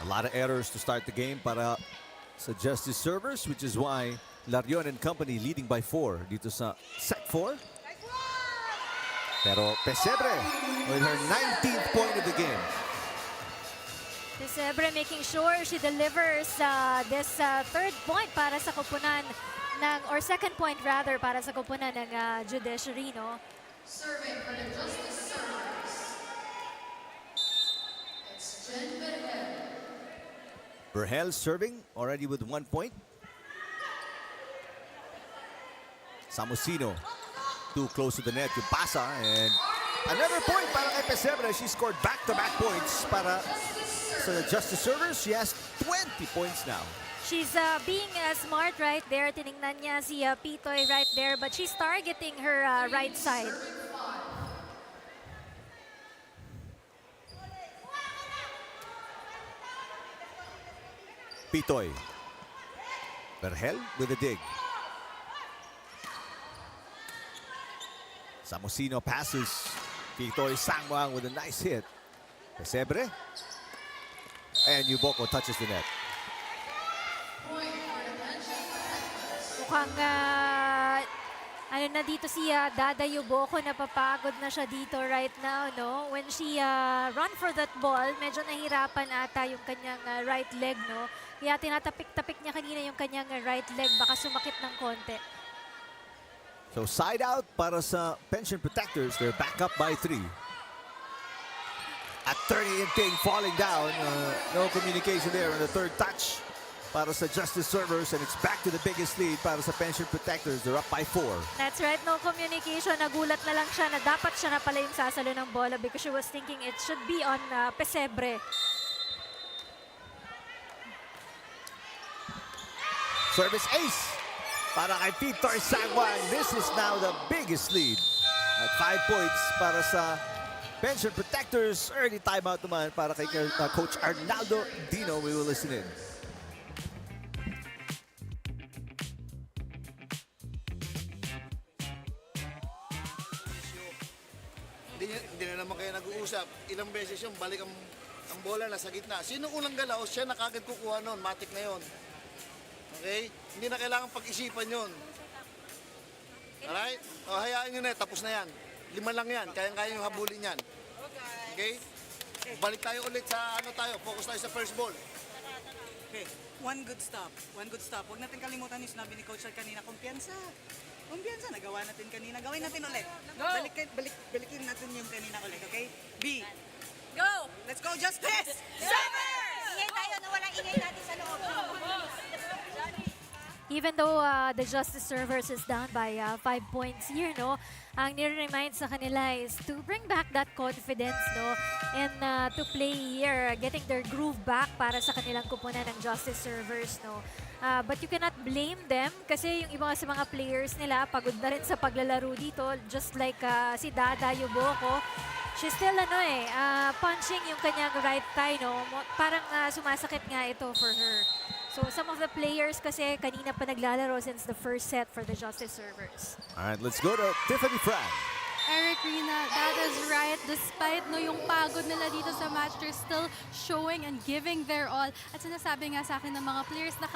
A lot of errors to start the game para sa Justice servers, which is why Larion and company leading by 4 dito sa set 4. Pero Pesebre with her 19th point of the game. Pesebre making sure she delivers this third point para sa koponan ng, or second point rather, para sa koponan ng Judiciary, no? Serving for the Justice servers. It's Jen Berhel. Berhel serving already with 1 point. Samosino too close to the net. Yung pasa and another point para kay Pesebre. She scored back-to-back points para sa Justice servers. She has 20 points now. She's being smart right there. Tiningnan niya si Pitoy right there, but she's targeting her right side. Pitoy. Berhel with a dig. Samosino passes. Pitoy Sangwang with a nice hit. Pesebre. And Yuboko touches the net. Mukhang ano na dito si Dada Yuboko, napapagod na siya dito right now, no? When she run for that ball, medyo nahirapan ata yung kanyang right leg, no? Kaya tinatapik-tapik niya kanina yung kanyang right leg, baka sumakit ng konti. So side out para sa Pension Protectors. They're back up by 3. Attorney Inting falling down. No communication there on the third touch para sa Justice servers, and it's back to the biggest lead para sa Pension Protectors. They're up by 4. That's right, no communication. Nagulat na lang siya na dapat siya na pala yung sasalo ng bola because she was thinking it should be on Pesebre. Service ace para kay Pitoy Sangwang. This is now the biggest lead at 5 points para sa Pension Protectors. Early timeout naman para kay Coach Arnaldo Dino. We will listen in. Hindi na naman kayo nag-uusap. Ilang beses yung balik ang bola nasa gitna. Sino unang galaw, siya na kagad kukuha nun. Matik na yun. Okay? Hindi na kailangan pag-isipan yun. Alright? O, hayaan nyo na. Tapos na yan. 5 lang yan. Kayang-kaya yung habulin yan. Okay? Balik tayo ulit sa ano tayo. Focus tayo sa first ball. Okay. One good stop. One good stop. Huwag natin kalimutan yung sinabi ni Coach kanina. Kumpiyansa. Kumpiyansa. Nagawa natin kanina. Gawin natin ulit. Balikin natin yung kanina ulit. Okay? B. Go! Let's go, Justice! Servers! Ingay tayo na walang ingay natin sa loob. Even though the Justice Servers is down by 5 points here, no, ang nire-remind sa kanila is to bring back that confidence, no, and to play here, getting their groove back para sa kanilang kupunan ng Justice Servers, no. But you cannot blame them kasi yung iba sa mga players nila pagod na rin sa paglalaro dito, just like si Dada Yuboko. She's still punching yung kanyang right thigh, no. Parang sumasakit nga ito for her. So some of the players kasi kanina pa naglalaro since the first set for the Justice Servers. All right, let's go to Tiffany Fran. Eric, Rina, that is right. Despite yung pagod nila dito sa match, they're still showing and giving their all. At sinasabi nga sa akin ng mga players na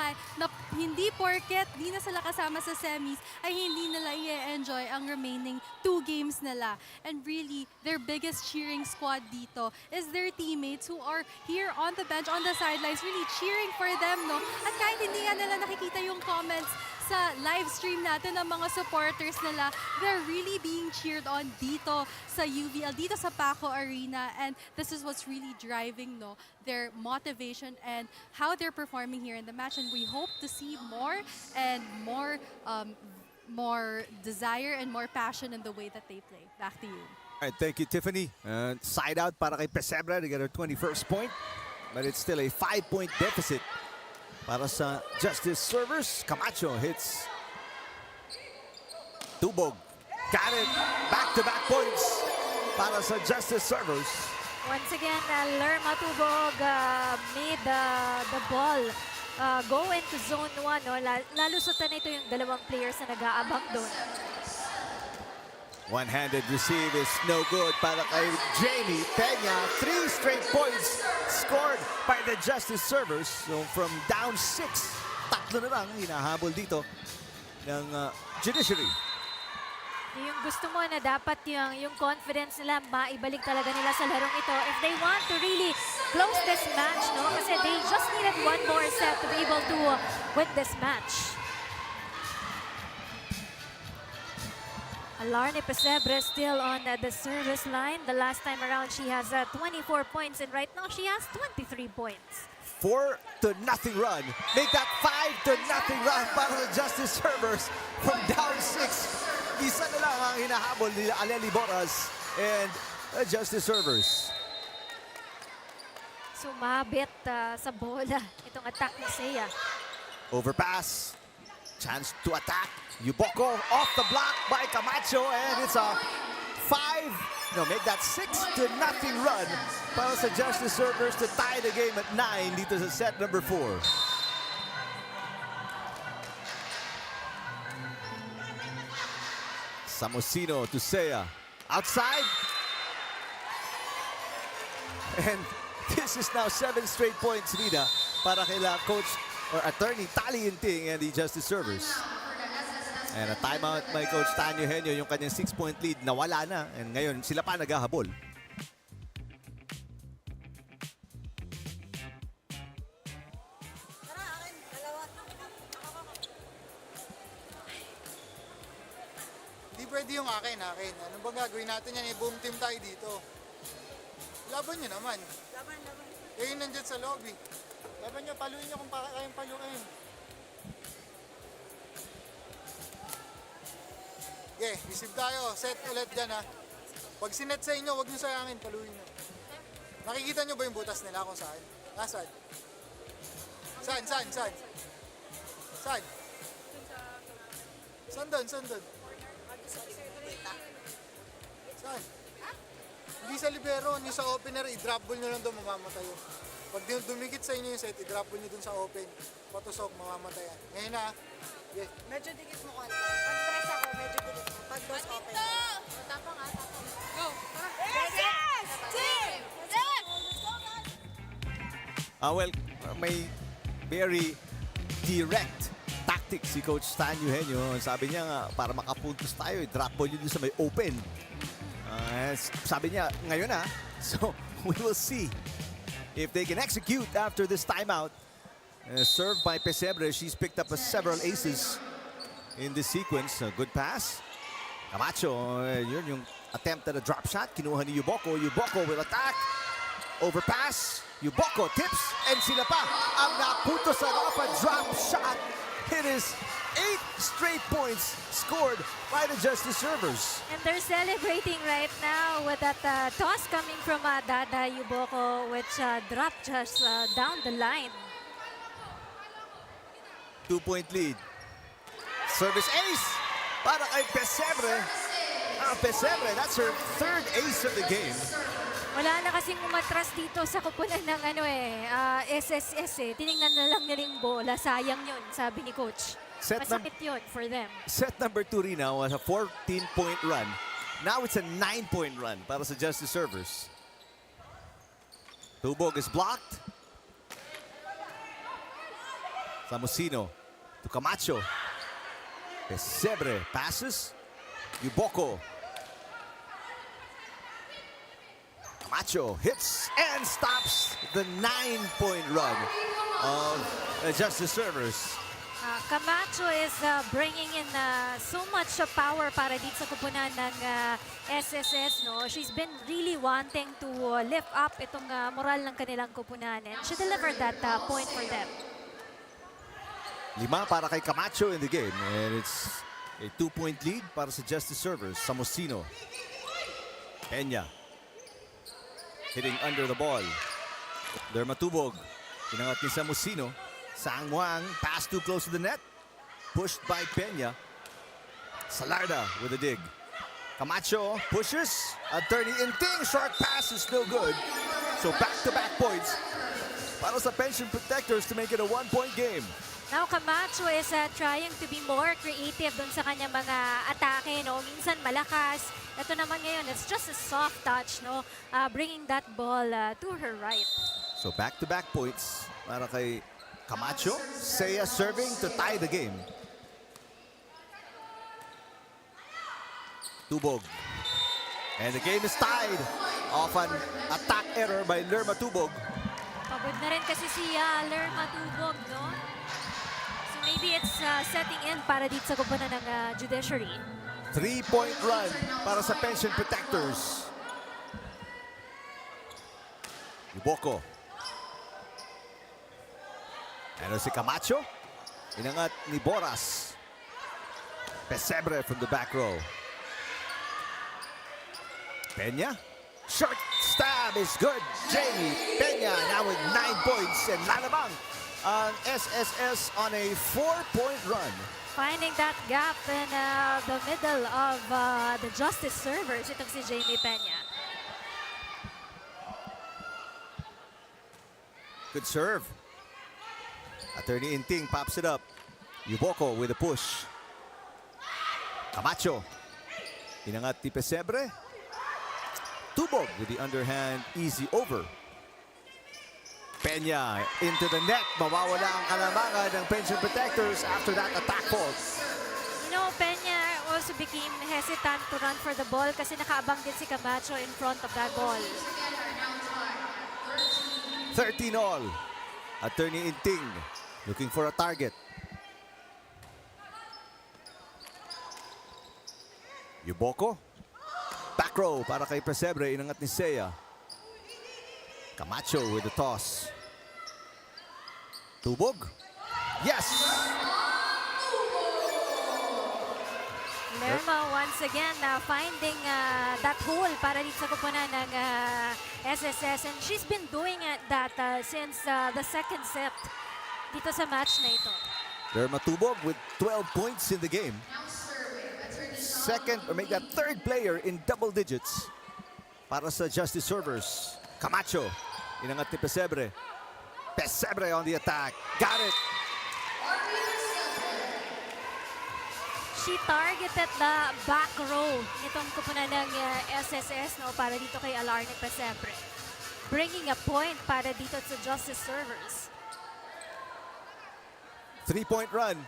hindi porket di na sila kasama sa semis, ay hindi nila i-enjoy ang remaining 2 games nila. And really, their biggest cheering squad dito is their teammates who are here on the bench, on the sidelines, really cheering for them, no? At kahit hindi nga nila nakikita yung comments sa live stream natin ng mga supporters nila, they're really being cheered on dito sa UVL, dito sa Paco Arena, and this is what's really driving their motivation and how they're performing here in the match, and we hope to see more and more desire and more passion in the way that they play. Back to you. All right, thank you, Tiffany. Side out para kay Pesebra to get her 21st point, but it's still a 5-point deficit. Para sa Justice Servers, Camacho hits Tubog. Got it. Back-to-back points para sa Justice Servers. Once again, Lerma Tubog made the ball go into zone 1. No? Lalusutan ito yung dalawang players na nag-aabang doon. One-handed receive is no good para kay Jamie Peña. 3 straight points scored by the Justice Servers. So from down 6, tatlo na lang hinahabol dito ng Judiciary. Yung gusto mo na dapat yung confidence nila maibalik talaga nila sa larong ito if they want to really close this match, no? Kasi they just needed 1 more set to be able to win this match. Alarne Pesebre still on the service line. The last time around, she has 24 points, and right now she has 23 points. 4-0 run. Make that 5-0 run para sa Justice Servers from down 6. Isa na lang ang hinahabol ni Aleli Boras and the Justice Servers. Sumabit sa bola itong attack ni Seiya. Overpass. Chance to attack. Yuboko off the block by Camacho, and it's a make that 6-0 run para sa Justice Servers to tie the game at 9 dito sa set number 4. Samosino to Seiya. Outside. And this is now 7 straight points, Rina, para kila Coach or Attorney Tali Inting and the Justice Servers. And a timeout by Coach Tanyo Henyo, yung kanyang 6-point lead nawala na, and ngayon sila pa naghahabol. Hindi pwede yung akin. Ano ba gagawin natin yan? Boom team tayo dito. Laban nyo naman. Laban. Kayo nandyan sa lobby. Laban nyo, paluin nyo kung kayang paluin. Okay, receive tayo. Set ulit dyan ha. Pag sinet sa inyo, huwag nyo sayangin, paluin nyo. Nakikita nyo ba yung butas nila kung saan? Nasaan? Saan? Saan doon? Saan? Hindi sa libero, hindi sa opener, i-drop ball nyo lang doon, mamamatay yun. Pag dumikit sa inyo yung set, i-drop ball nyo doon sa open. Patusok, mamamatay yan. Ngayon na. Okay. Medyo dikit mo konti. Pag press ako, medyo dikit mo. Pag dos open. Tapang. Go! Yes! Team! Well, may very direct tactics si Coach Stan Eugenio. Sabi niya nga, para makapuntos tayo, drop ball yun sa may open. Sabi niya, ngayon na. So, we will see if they can execute after this timeout. Served by Pesebre. She's picked up several aces in this sequence. A good pass. Camacho, yun yung attempt at a drop shot. Kinuha ni Yuboko. Yuboko will attack. Overpass. Yuboko tips. And sila pa ang naputosan off a drop shot It is 8 straight points scored by the Justice servers. And they're celebrating right now with that toss coming from Dada Yuboko, which dropped just down the line. 2-point lead. Service ace para kay Pesebre. Pesebre, that's her 3rd ace of the game. Wala na kasing umatras dito sa kupunan ng SSS eh. Tinignan na lang nila yung bola. Sayang yun, sabi ni Coach. Masakit yun for them. Set number 2 rin now was a 14-point run. Now it's a 9-point run para sa Justice servers. Tubog is blocked. Samusino to Camacho. Pesebre passes. Yuboko. Camacho hits and stops the 9-point run of Justice servers. Camacho is bringing in so much power para dito sa kupunan ng SSS. No? She's been really wanting to lift up itong moral ng kanilang kupunan. And she delivered that point for them. 5 para kay Camacho in the game. And it's a 2-point lead para sa Justice servers. Samusino. Peña. Hitting under the ball. Dermatubog. Pinangat ni Samusino. Sang Wang, pass too close to the net. Pushed by Peña. Salarda with a dig. Camacho pushes. Attorney Inting, short pass is no good. So back-to-back points para sa Pension Protectors to make it a 1-point game. Now Camacho is trying to be more creative dun sa kanyang mga atake. No? Minsan malakas. Ito naman ngayon, it's just a soft touch. No? Bringing that ball to her right. So back-to-back points para kay Camacho. Seiya serving to tie the game. Tubog. And the game is tied off an attack error by Lerma Tubog. Pagod na rin kasi si Lerma Tubog, no? So maybe it's setting in para dito sa kupunan ng Judiciary. 3-point run para sa Pension Protectors. Yuboko. Ano si Camacho? Inangat ni Boras. Pesebre from the back row. Peña. Short stab is good. Jamie Peña now with 9 points. And lalabang ang SSS on a 4-point run. Finding that gap in the middle of the Justice servers. Itong si Jamie Peña. Good serve. Attorney Inting pops it up. Yuboko with a push. Camacho. Inangat ni Pesebre. Tubog with the underhand easy over. Peña into the net. Mawawala ang kalamangan ng Pension Protectors after that attack fault. You know, Peña also became hesitant to run for the ball kasi nakaabang din si Camacho in front of that ball. 13 all. Attorney Inting looking for a target. Yuboko. Back row para kay Pesebre. Inangat ni Seiya. Camacho with the toss. Tubog. Yes! Lerma once again finding that hole para dito sa kupunan ng SSS. And she's been doing that since the second set dito sa match na ito. Lerma Tubog with 12 points in the game. Second, or make that third player in double digits para sa Justice servers. Camacho, inangat ni Pesebre. Pesebre on the attack. Got it. She targeted the back row nitong kupunan ng SSS para dito kay Alarne Pesebre. Bringing a point para dito sa Justice servers. 3-point run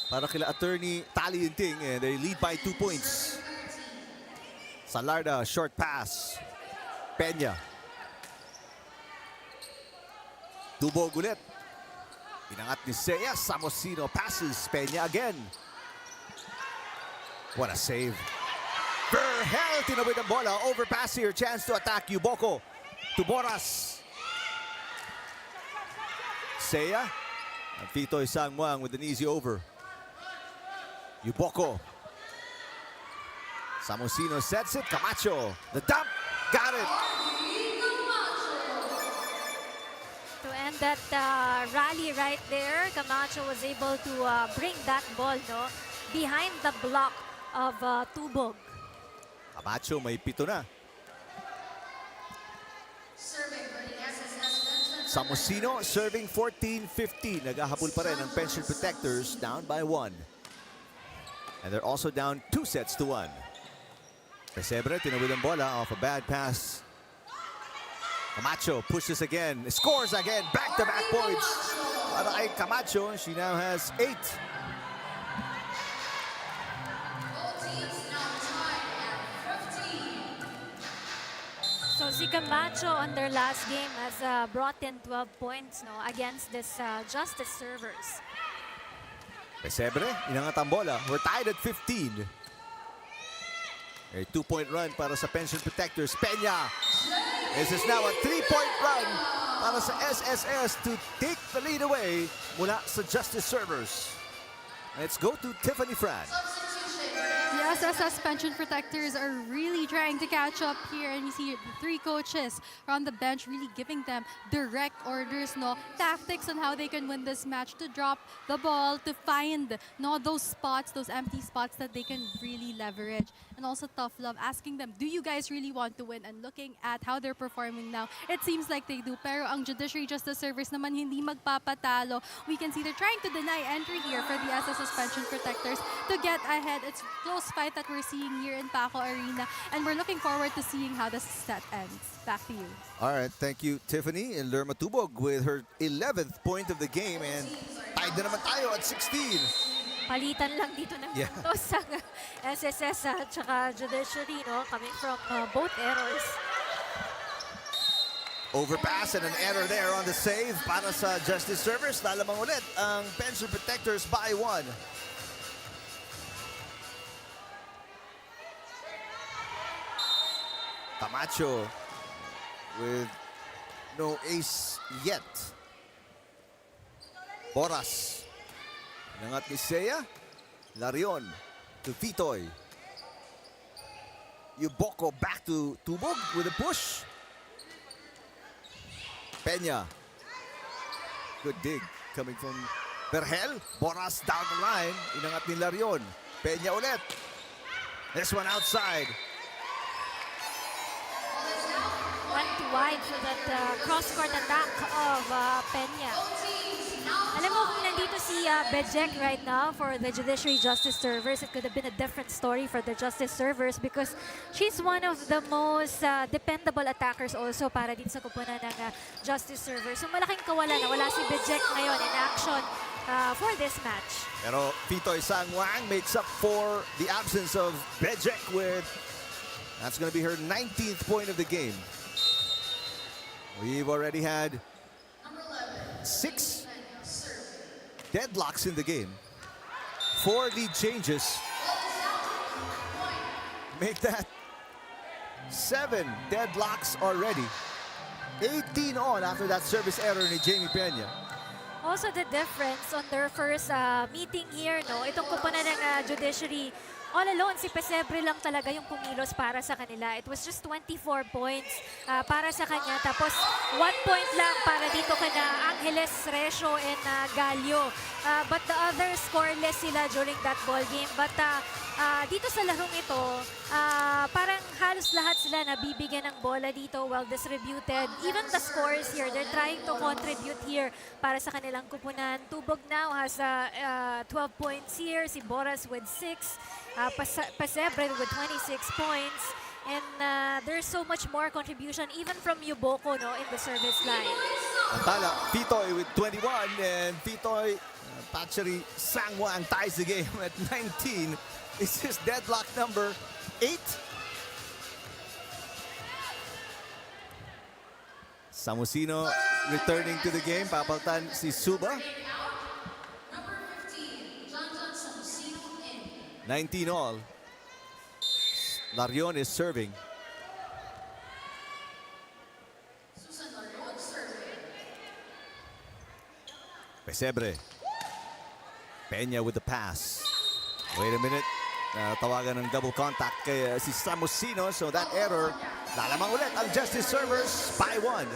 para kila Attorney Tali Inting, and they lead by 2 points. Salarda, short pass. Peña. Tubog ulit. Inangat ni Seiya. Samosino passes. Peña again. What a save. Verhel tinawid ang bola. Overpass here. Chance to attack Yuboko. To Boras. Seiya. And Fitoy Sangwang with an easy over. Yuboko. Samosino sets it. Camacho. The dump. Got it. To end that rally right there, Camacho was able to bring that ball behind the block of Tubog. Camacho may 7 na. Samosino serving 14-15. Naghahabol pa rin ang Pension Protectors, down by 1. And they're also down 2-1. Pesebre tinawid ang bola off a bad pass. Camacho pushes again, scores again, back-to-back points. Para kay Camacho, she now has 8. So si Camacho on their last game has brought in 12 points against this Justice servers. Pesebre, inangat ang bola. We're tied at 15. A 2-point run para sa Pension Protectors. Peña. This is now a 3-point run para sa SSS to take the lead away mula sa Justice servers. Let's go to Tiffany Fran. The SSS Pension Protectors are really trying to catch up here, and you see the 3 coaches are on the bench really giving them direct orders, tactics on how they can win this match, to drop the ball, to find those spots, those empty spots that they can really leverage. And also Tough Love asking them, do you guys really want to win? And looking at how they're performing now, it seems like they do. Pero ang Judiciary Justice servers naman hindi magpapatalo. We can see they're trying to deny entry here for the SSS Pension Protectors to get ahead. It's close fight that we're seeing here in Paco Arena, and we're looking forward to seeing how this set ends. Back to you. All right, thank you, Tiffany. And Lerma Tubog with her 11th point of the game, and tied na naman tayo at 16. Palitan lang dito ng puntos ang SSS at saka Judiciary, coming from both errors. Overpass and an error there on the save para sa Justice servers. Lalamang ulit ang Pension Protectors by 1. Camacho with no ace yet. Boras. Nangat ni Seiya. Larion to Fitoy. Yuboko back to Tubog with a push. Peña. Good dig coming from Berhel. Boras down the line. Inangat ni Larion. Peña ulit. This one outside. Went wide for that cross-court attack of Peña. Alam mo, kung nandito si Bejek right now for the Judiciary Justice servers, it could have been a different story for the Justice servers because she's one of the most dependable attackers also para dito sa kupunan ng Justice servers. So malaking kawalan na wala si Bejek ngayon in action for this match. Pero Fitoy Sangwang makes up for the absence of Bejek with, that's going to be her 19th point of the game. We've already had 6 deadlocks in the game. 4 lead changes. Make that 7 deadlocks already. 18 on after that service error ni Jamie Peña. Also the difference on their first meeting here, itong kupunan ng Judiciary, all alone, si Pesebre lang talaga yung pumilos para sa kanila. It was just 24 points para sa kanya. Tapos 1 point lang para dito kana Angeles, Resio, and Gallo. But the others scoreless sila during that ball game. But dito sa larong ito, parang halos lahat sila nabibigyan ng bola dito, well distributed. Even the scores here, they're trying to contribute here para sa kanilang kupunan. Tubog now has 12 points here. Si Boras with 6. Pesebre with 26 points. And there's so much more contribution even from Yuboko in the service line. Antala, Fitoy with 21, and Fitoy, Pacheri Sangwang ties the game at 19. This is deadlock number 8. Samosino returning to the game. Papaltan si Suba. 19 all. Larion is serving. Pesebre. Peña with the pass. Wait a minute. Tawagan ng double contact kay si Samosino. So that error, lalamang ulit ang Justice servers by 1.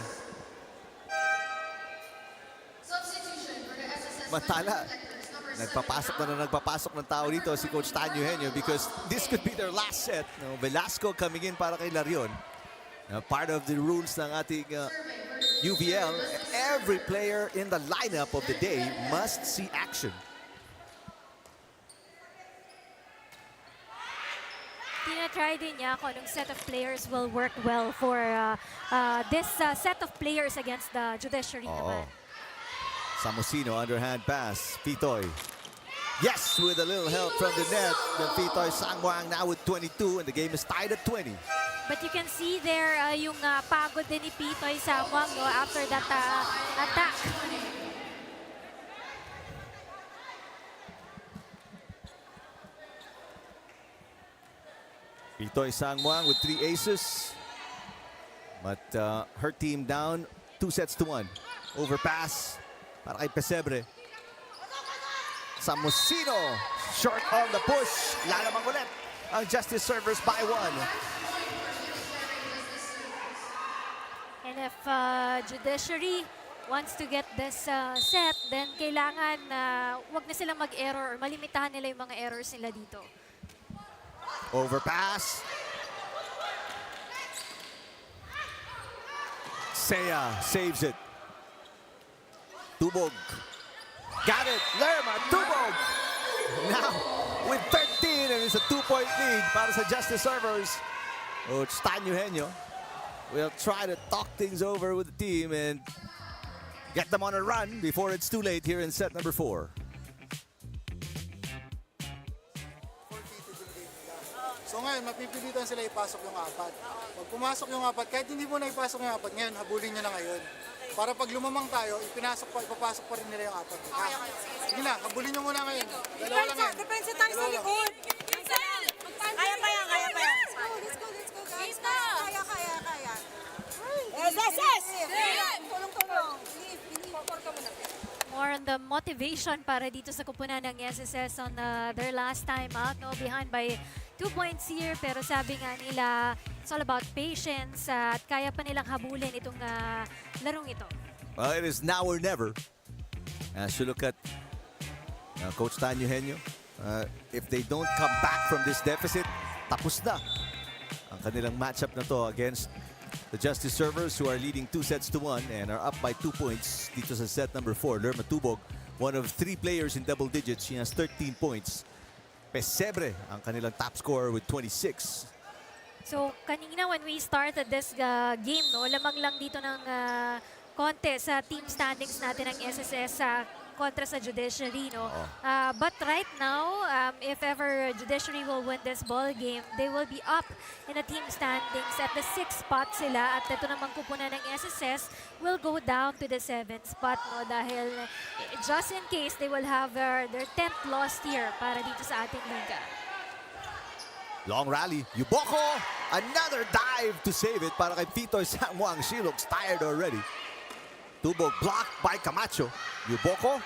Matala. Nagpapasok ng tao dito si Coach Tan Eugenio because this could be their last set. No, Velasco coming in para kay Larion. Part of the rules ng ating UVL, every player in the lineup of the day must see action. Tina-try din niya kung anong set of players will work well for this set of players against the Judiciary naman. Samosino, underhand pass. Pitoy. Yes, with a little help from the net. Then Pitoy Sangwang now with 22 and the game is tied at 20. But you can see there yung pagod din ni Pitoy Sangwang no, after that attack. Pitoy Sangwang with 3 aces. But her team down 2-1. Overpass para kay Pesebre. Samosino short on the push. Lalamang ulit ang Justice servers by 1. And if Judiciary wants to get this set, then kailangan wag na silang mag-error or malimitahan nila yung mga errors nila dito. Overpass. Seiya saves it. Tubog. Got it. Lerma. Tubog. Now with 13 and it's a 2-point lead para sa Justice servers. Coach Tan Eugenio will try to talk things over with the team and get them on a run before it's too late here in set number 4. So ngayon, mapipilitan sila ipasok yung 4. Pag pumasok yung 4, kahit hindi mo na ipasok yung 4 ngayon, habulin nyo na ngayon. Para pag lumamang tayo, ipapasok pa rin nila yung 4. Sige na, habulin nyo muna ngayon. Dalawa lang yan. Depensa tayo sa likod. Kaya pa yan, kaya pa yan. Let's go, guys. Kaya. Yes! Tulong. More on the motivation para dito sa kupunan ng SSS on their last time out, no, behind by 2 points here. Pero sabi nga nila, it's all about patience at kaya pa nilang habulin itong larong ito. Well, it is now or never. As you look at Coach Tan Eugenio, if they don't come back from this deficit, tapos na ang kanilang matchup na to against the Justice servers who are leading 2-1 and are up by 2 points dito sa set number 4. Lerma Tubog, one of 3 players in double digits. She has 13 points. Pesebre, ang kanilang top scorer with 26. So, kanina when we started this game, no, lamang lang dito ng konti sa team standings natin ng SSS sa kontra sa Judiciary, no? But right now, if ever Judiciary will win this ball game, they will be up in the team standings at the 6th spot sila. At ito namang kupunan ng SSS will go down to the 7th spot, no? Dahil just in case, they will have their 10th loss here para dito sa ating liga. Long rally. Yuboko, another dive to save it para kay Pitoy Sangwang. She looks tired already. Tubog blocked by Camacho. Yuboko,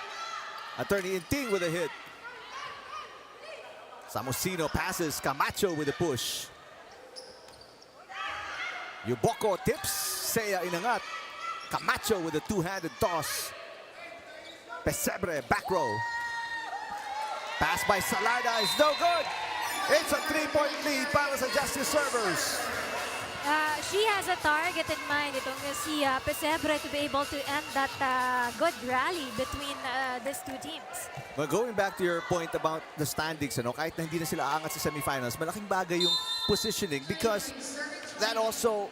Attorney Inting with a hit. Samosino passes Camacho with a push. Yuboko tips. Seiya inangat. Camacho with a two-handed toss. Pesebre back row. Pass by Salarda is no good. It's a 3-point lead para sa Justice servers. She has a target in mind, itong si Pesebre, to be able to end that good rally between these two teams. Well, going back to your point about the standings, kahit na hindi na sila aangat sa semifinals, malaking bagay yung positioning because that also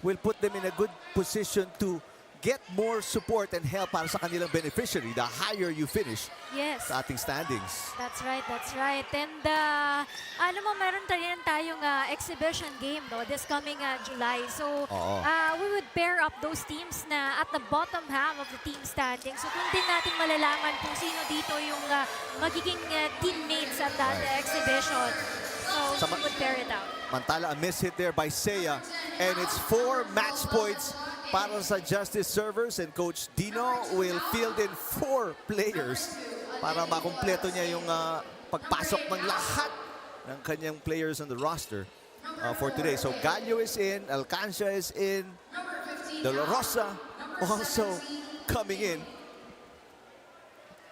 will put them in a good position to get more support and help para sa kanilang beneficiary the higher you finish sa ating standings. That's right, that's right. And alam mo, meron rin tayong exhibition game this coming July. So we would pair up those teams na at the bottom half of the team standings. So kung din natin malalaman kung sino dito yung magiging teammates at that exhibition. So we would pair it out. Mantala, a miss hit there by Seiya. And it's 4 match points para sa Justice Servers, and Coach Dino will field in 4 players para makumpleto niya yung pagpasok ng lahat ng kanyang players on the roster for today. So Gallo is in, Alcancia is in, De La Rosa also coming in,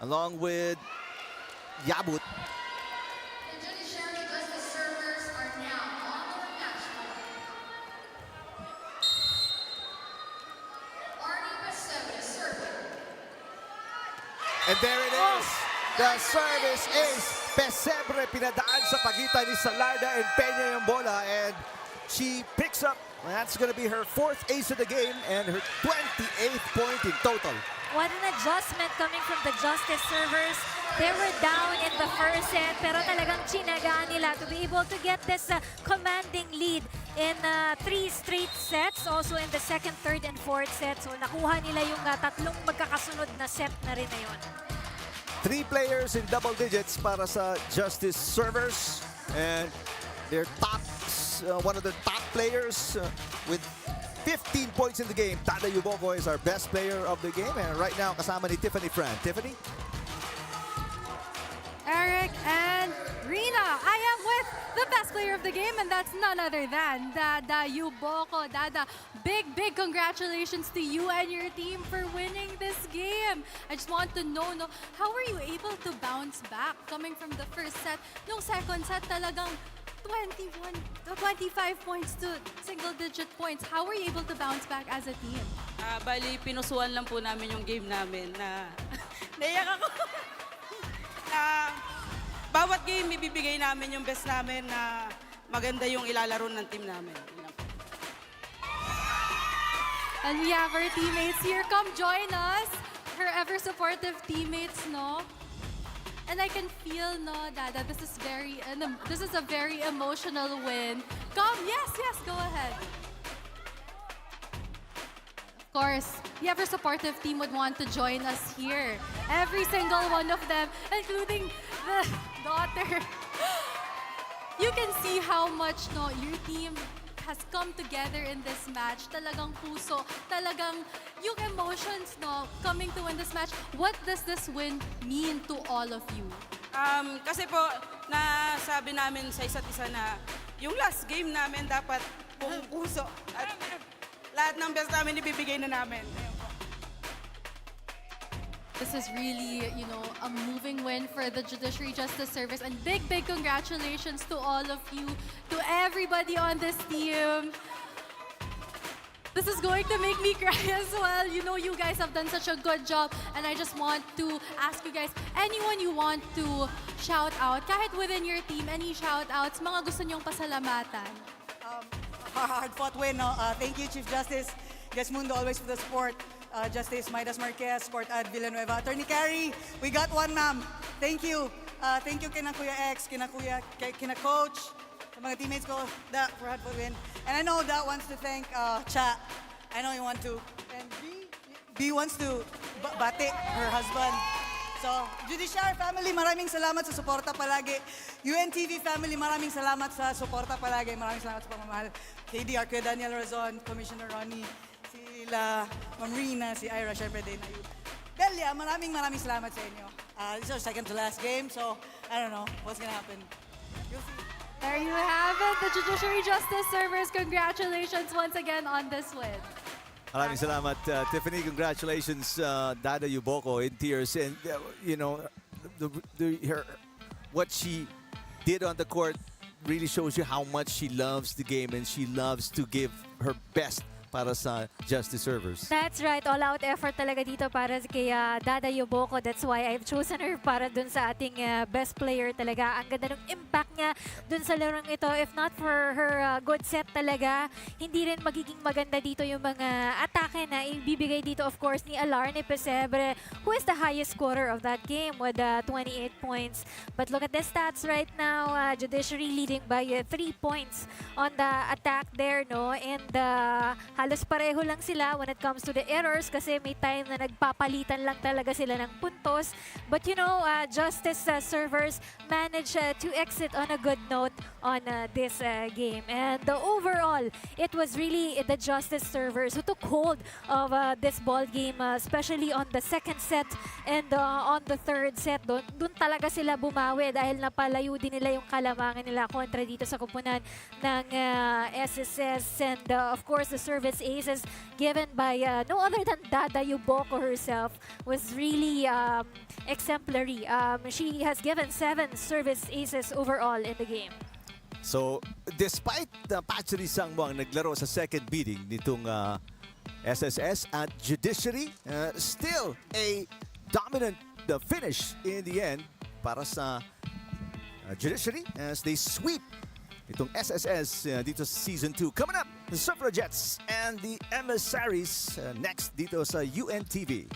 along with Yabut. And there it is. The service is Pesebre. Pinadaan sa pagitan ni Salarda and Peña yung bola. And she picks up. That's going to be her 4th ace of the game and her 28th point in total. What an adjustment coming from the Justice Servers. They were down in the first set, pero talagang chinagaan nila to be able to get this commanding lead in 3 straight sets. Also in the 2nd, 3rd, and 4th set. So nakuha nila yung tatlong magkakasunod na set na rin na yun. 3 players in double digits para sa Justice Servers. And their top, one of the top players with 15 points in the game. Dada Yuboko is our best player of the game. And right now, kasama ni Tiffany Fran. Tiffany? Eric and Rina, I am with the best player of the game, and that's none other than Dada Yuboko. Dada, big congratulations to you and your team for winning this game. I just want to know, how were you able to bounce back coming from the first set? Nung second set, talagang 25 points to single-digit points. How were you able to bounce back as a team? Bali, pinusuan lang po namin yung game namin na naiyak ako. Bawat game, ibibigay namin yung best namin na maganda yung ilalaro ng team namin. And we have our teammates here. Come join us. Her ever-supportive teammates, no? And I can feel, Dada, this is a very emotional win. Come, yes, go ahead. Of course, the ever-supportive team would want to join us here. Every single one of them, including the daughter. You can see how much your team has come together in this match. Talagang puso, talagang yung emotions coming to win this match. What does this win mean to all of you? Kasi po, nasabi namin sa isa't isa na yung last game namin dapat pong puso. At lahat ng best namin ibibigay na namin. This is really, a moving win for the Judiciary Justice Service. And big congratulations to all of you, to everybody on this team. This is going to make me cry as well. You guys have done such a good job. And I just want to ask you guys, anyone you want to shout out, kahit within your team, any shout outs, mga gusto niyong pasalamatan? Hard-fought win. Thank you, Chief Justice Gasmundo, always for the support. Justice Maidas Marquez, Sport Ad Villanueva. Attorney Carrie, we got one, ma'am. Thank you. Thank you kina Kuya X, kina Coach, sa mga teammates ko for hard-fought win. And I know that wants to thank Cha. I know you want to. And B wants to bati her husband. So, Judiciary family, maraming salamat sa suporta palagi. UNTV family, maraming salamat sa suporta palagi. Maraming salamat sa pamamahal. KDR, Kuya Daniel Razon, Commissioner Ronnie, sila Ma'am Rina, si Ira, syempre din. Delia, maraming salamat sa inyo. This is our second to last game, so I don't know what's gonna happen. You'll see. There you have it, the Judiciary Justice Servers. Congratulations once again on this win. Maraming salamat, Tiffany. Congratulations, Dada Yuboko in tears. And, what she did on the court really shows you how much she loves the game and she loves to give her best para sa Justice Servers. That's right. All-out effort talaga dito para kay Dada Yuboko. That's why I've chosen her para dun sa ating best player talaga. Ang ganda ng impact niya dun sa larong ito. If not for her good set talaga, hindi rin magiging maganda dito yung mga atake na ibibigay dito, of course, ni Alarne Pesebre, who is the highest scorer of that game with 28 points. But look at the stats right now. Judiciary leading by 3 points on the attack there, no? And halos pareho lang sila when it comes to the errors kasi may time na nagpapalitan lang talaga sila ng puntos. But you know, Justice servers managed to exit on a good note on this game. And overall, it was really the Justice servers who took hold of this ball game, especially on the second set and on the third set. Doon talaga sila bumawi dahil napalayo din nila yung kalamangan nila kontra dito sa kupunan ng SSS. And of course, the service aces given by no other than Dada Yuboko herself was really exemplary. She has given 7 service aces overall in the game. So, despite Patchery Sangmo ang naglaro sa second meeting nitong SSS at Judiciary, still a dominant finish in the end para sa Judiciary as they sweep itong SSS dito sa Season 2. Coming up, the Suffragettes and the Emissaries next dito sa UNTV.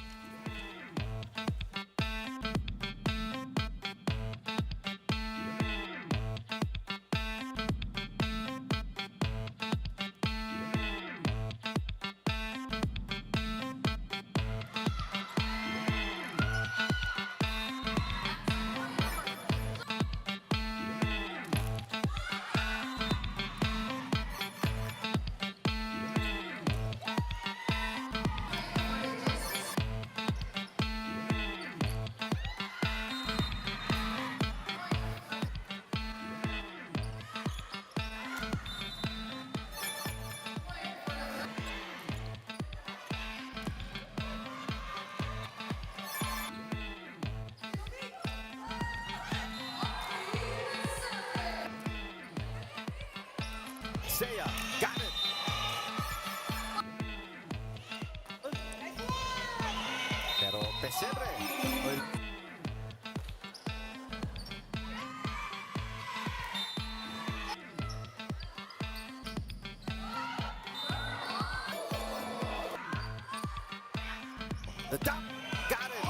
Saya, got it. Pero Pesebre. The top, got it.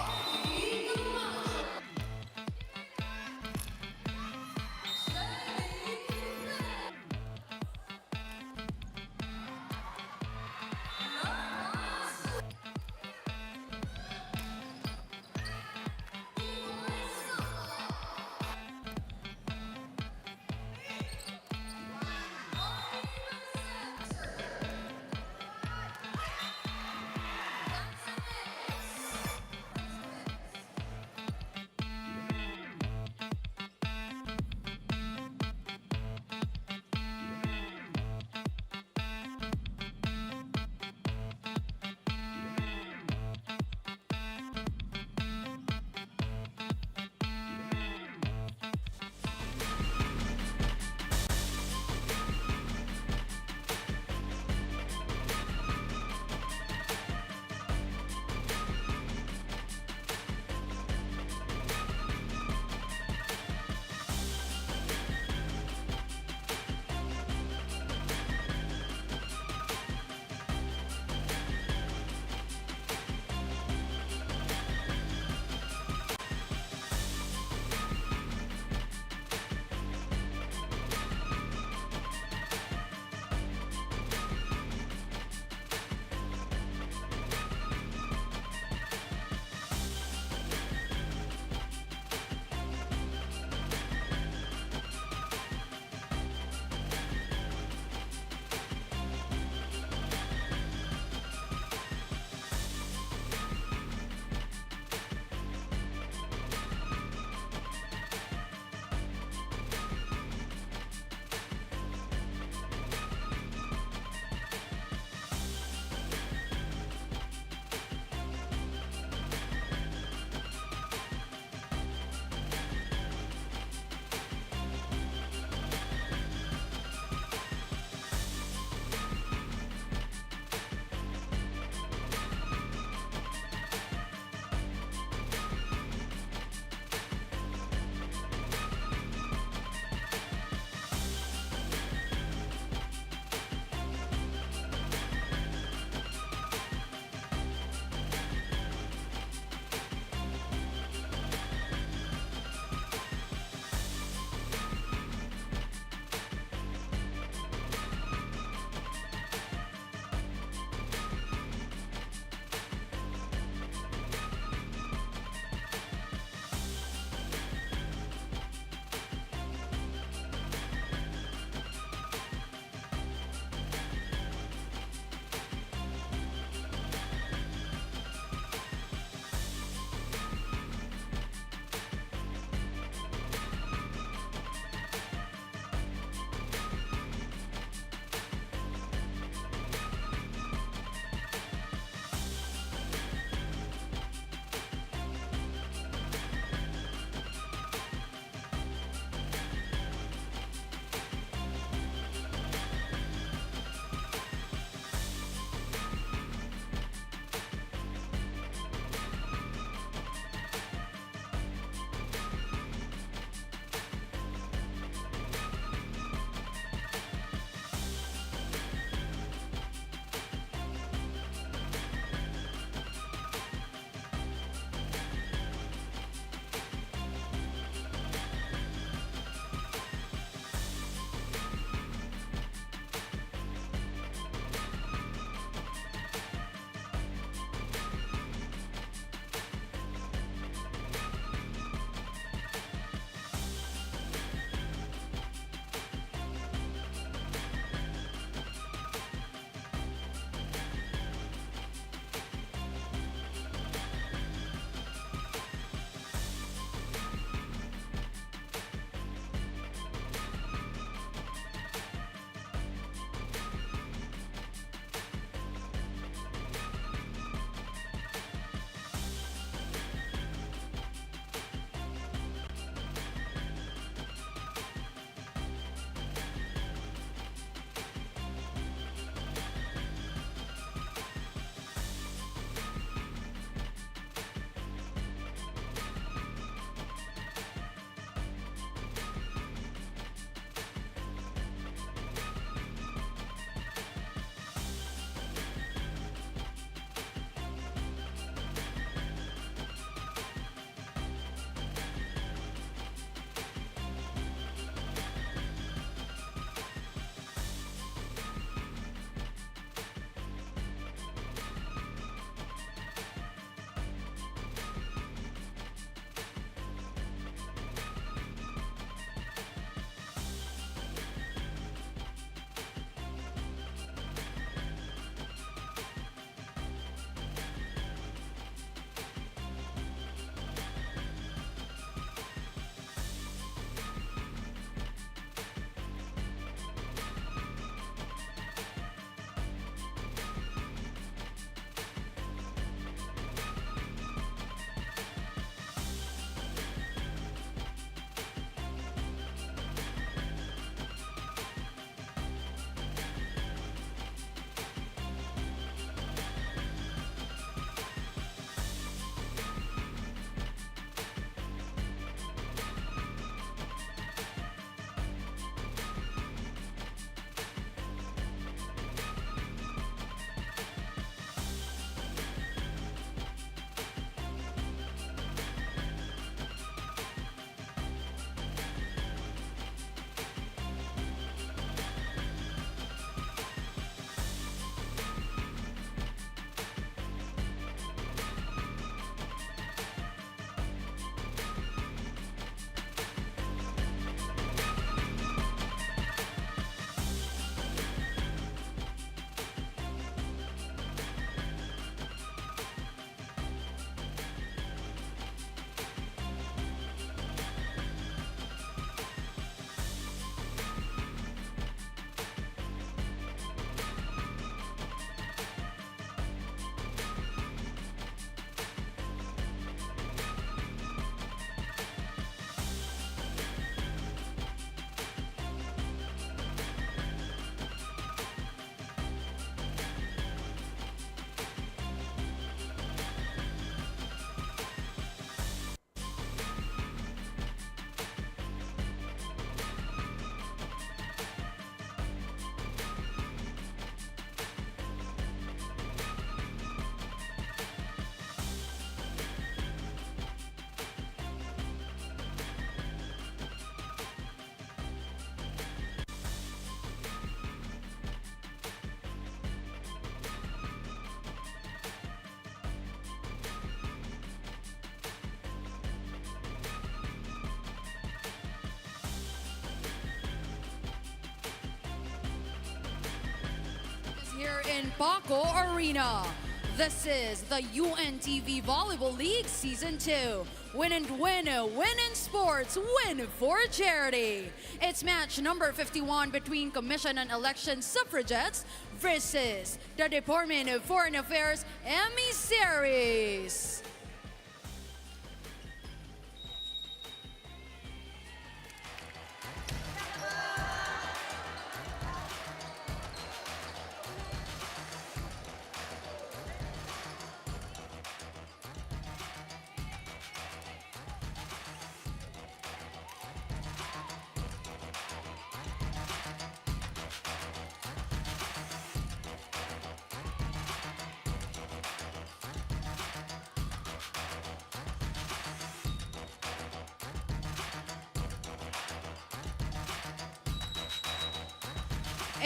here in Paco Arena. This is the UNTV Volleyball League Season 2. Win and win, win in sports, win for charity. It's match number 51 between Commission on Election Suffragettes versus the Department of Foreign Affairs Emissaries.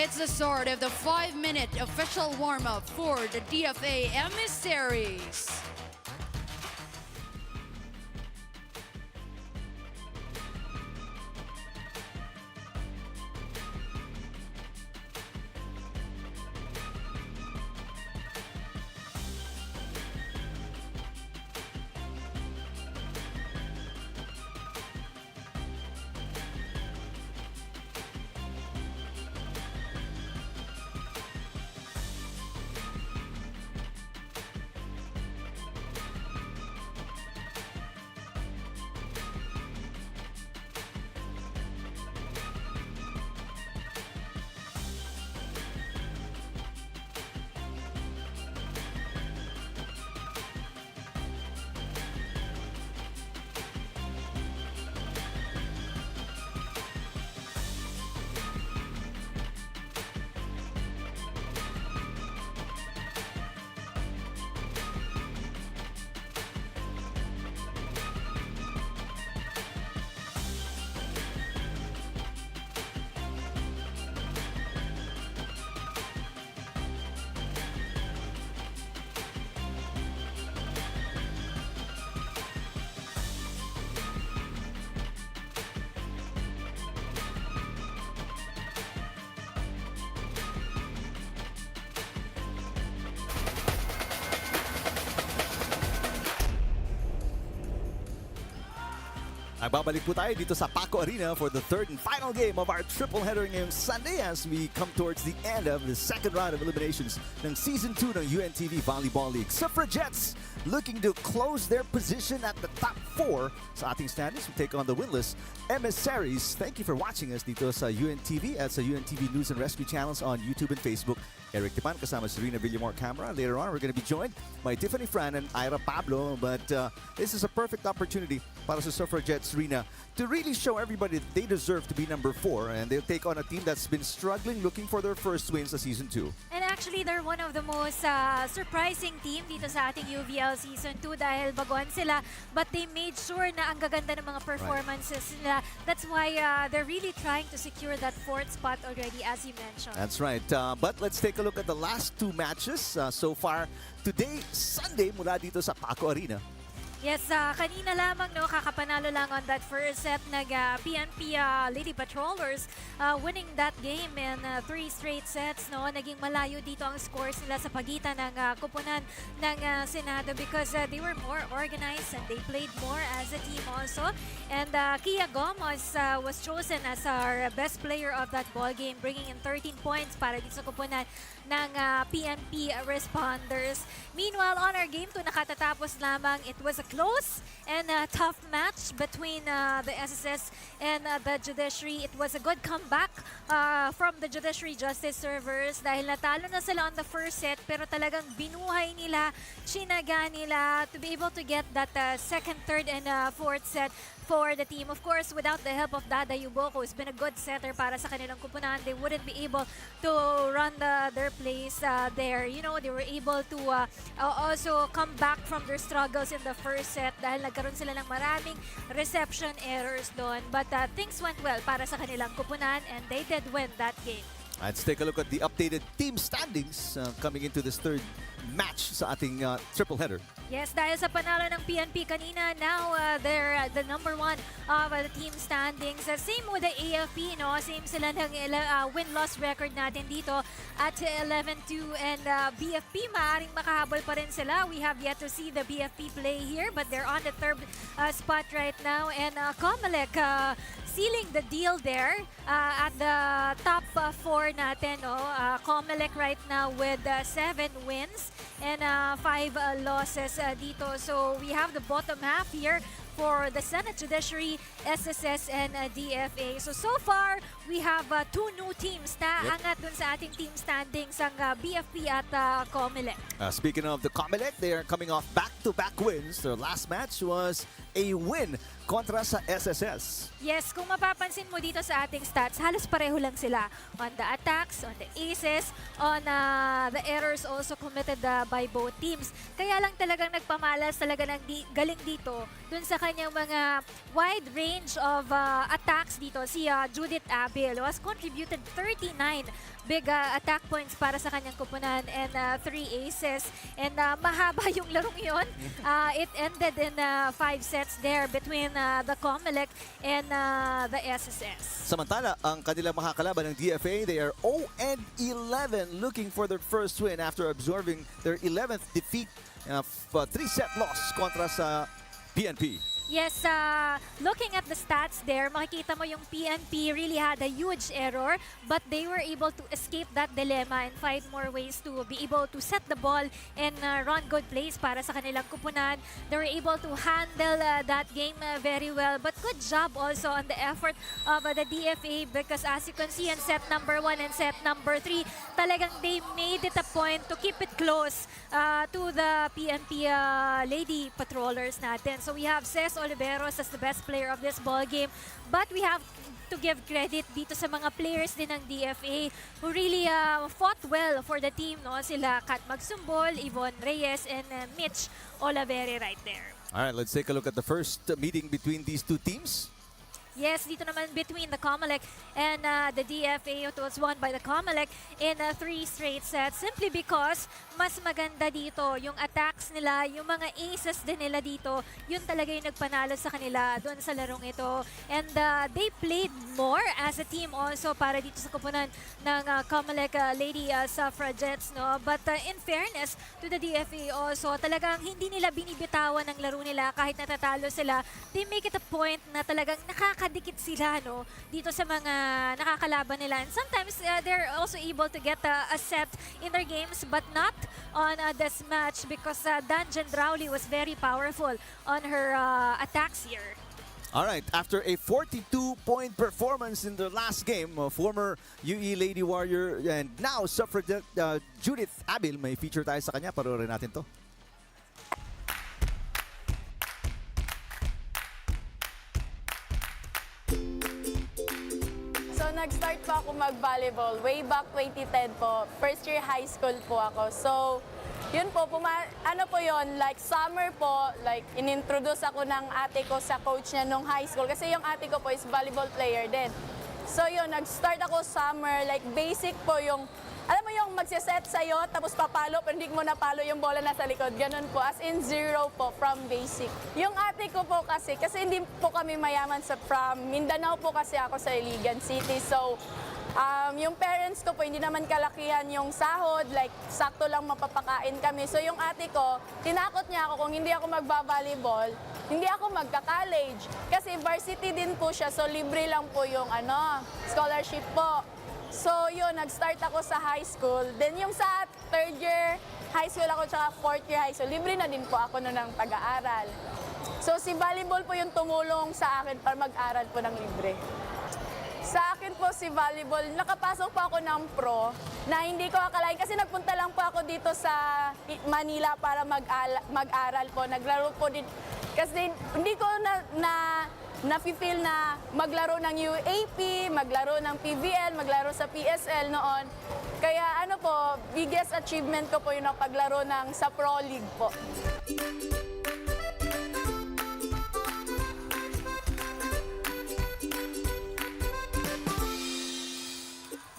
It's the start of the 5-minute official warm-up for the DFA Emissaries. Nagbabalik po tayo dito sa Paco Arena for the third and final game of our triple header ngayong Sunday as we come towards the end of the second round of eliminations ng Season 2 ng UNTV Volleyball League. Suffragettes looking to close their position at the top 4 sa ating standings. We take on the winless Emissaries. Thank you for watching us dito sa UNTV at sa UNTV News and Rescue channels on YouTube and Facebook. Eric Tipan kasama Serena Villamor camera. Later on, we're going to be joined by Tiffany Fran and Ira Pablo. But this is a perfect opportunity para sa Suffragettes, Serena, to really show everybody that they deserve to be number 4. And they'll take on a team that's been struggling looking for their first wins sa Season 2. And actually, they're one of the most surprising team dito sa ating UVL Season 2 dahil baguhan sila. But they made sure na ang gaganda ng mga performances nila. That's why they're really trying to secure that 4th spot already, as you mentioned. That's right. But let's take a look at the last 2 matches so far today, Sunday, mula dito sa Paco Arena. Yes, kanina lamang kakapanalo lang on that first set PNP Lady Patrollers winning that game in 3 straight sets. Naging malayo dito ang scores nila sa pagitan ng kupunan ng Senado because they were more organized and they played more as a team also. And Kia Gomez was chosen as our best player of that ball game, bringing in 13 points para dito sa kupunan ng PNP responders. Meanwhile, on our game 2 nakatatapos lamang. It was a close and tough match between the SSS and the Judiciary. It was a good comeback from the Judiciary Justice servers dahil natalo na sila on the first set pero talagang binuhay nila, chinaga nila to be able to get that second, third, and fourth set for the team. Of course, without the help of Dada Yuboko, who's been a good setter para sa kanilang kupunan, they wouldn't be able to run their plays there. You know, they were able to also come back from their struggles in the first set dahil nagkaroon sila ng maraming reception errors doon. But things went well para sa kanilang kupunan and they did win that game. Let's take a look at the updated team standings coming into this third match sa ating triple header. Yes, dahil sa panalo ng PNP kanina, now they're the number 1 of the team standings. Same with the AFP, no? Same sila ng win-loss record natin dito at 11-2. And BFP, maaaring makahabol pa rin sila. We have yet to see the BFP play here, but they're on the third spot right now. And COMELEC sealing the deal there at the top 4 natin. No? COMELEC right now with 7 wins and 5 losses dito. So we have the bottom half here for the Senate, Judiciary, SSS, and DFA. So far, we have 2 new teams na angat dun sa ating team standings ang BFP at COMELEC. Speaking of the COMELEC, they are coming off back-to-back wins. Their last match was a win kontra sa SSS. Yes, kung mapapansin mo dito sa ating stats, halos pareho lang sila on the attacks, on the aces, on the errors also committed by both teams. Kaya lang talagang nagpamalas talaga ng galing dito dun sa kanyang mga wide range of attacks dito. Si Judith Abil was contributed 39 big attack points para sa kanyang kupunan and 3 aces. And mahaba yung larong yun. It ended in 5 sets there between the COMELEC and the SSS. Samantala, ang kanilang makakalaban ng DFA, they are 0-11 looking for their first win after absorbing their 11th defeat, 3-set loss kontra sa PNP. Yes, looking at the stats there, makikita mo yung PNP really had a huge error, but they were able to escape that dilemma and find more ways to be able to set the ball and run good plays para sa kanilang kupunan. They were able to handle that game very well, but good job also on the effort of the DFA because as you can see in set number 1 and set number 3, talagang they made it a point to keep it close to the PNP lady patrollers natin. So we have Ces Oliveros as the best player of this ball game, but we have to give credit dito sa mga players din ng DFA who really fought well for the team. No? Sila Kat Magsumbol, Yvonne Reyes, and Mitch Olavere right there. All right, let's take a look at the first meeting between these two teams. Yes, dito naman between the COMELEC and the DFA, it was won by the COMELEC in 3 straight sets simply because mas maganda dito yung attacks nila, yung mga aces din nila dito, yun talaga yung nagpanalo sa kanila doon sa larong ito. And they played more as a team also para dito sa kupunan ng COMELEC Lady Suffragettes. No? But in fairness to the DFA also, talagang hindi nila binibitawan ng laro nila kahit natatalo sila. They make it a point na talagang nakakadikit sila no dito sa mga nakakalaban nila, and sometimes they're also able to get a set in their games, but not on this match because Dungeon Drowley was very powerful on her attacks here. All right, after a 42-point performance in their last game, former UE Lady Warrior and now Suffragette Judith Abil, may feature tayo sa kanya, panoorin natin to. Nag-start po ako mag-volleyball way back 2010 po. First year high school po ako. So, yun po, ano po yun, like summer po, like inintroduce ako ng ate ko sa coach niya nung high school. Kasi yung ate ko po is volleyball player din. So yun, nag-start ako summer, like basic po yung, alam mo yung magsiset sa'yo, tapos papalo, pero hindi mo napalo yung bola nasa likod. Ganun po, as in 0 po, from basic. Yung ate ko po kasi hindi po kami mayaman from Mindanao po kasi ako sa Iligan City. So, yung parents ko po, hindi naman kalakihan yung sahod, like sakto lang mapapakain kami. So yung ate ko, tinakot niya ako kung hindi ako magba-volleyball, hindi ako magka-college. Kasi varsity din po siya, so libre lang po yung scholarship po. So yun, nag-start ako sa high school. Then yung sa third year high school ako, tsaka fourth year high school, libre na din po ako noon ng pag-aaral. So si volleyball po yung tumulong sa akin para mag-aral po ng libre. Sa akin po si volleyball, nakapasok po ako ng pro na hindi ko akalain kasi nagpunta lang po ako dito sa Manila para mag-aral po. Naglaro po din kasi hindi ko na-feel na maglaro ng UAP, maglaro ng PVL, maglaro sa PSL noon. Kaya ano po, biggest achievement ko po yung napaglaro ng sa Pro League po.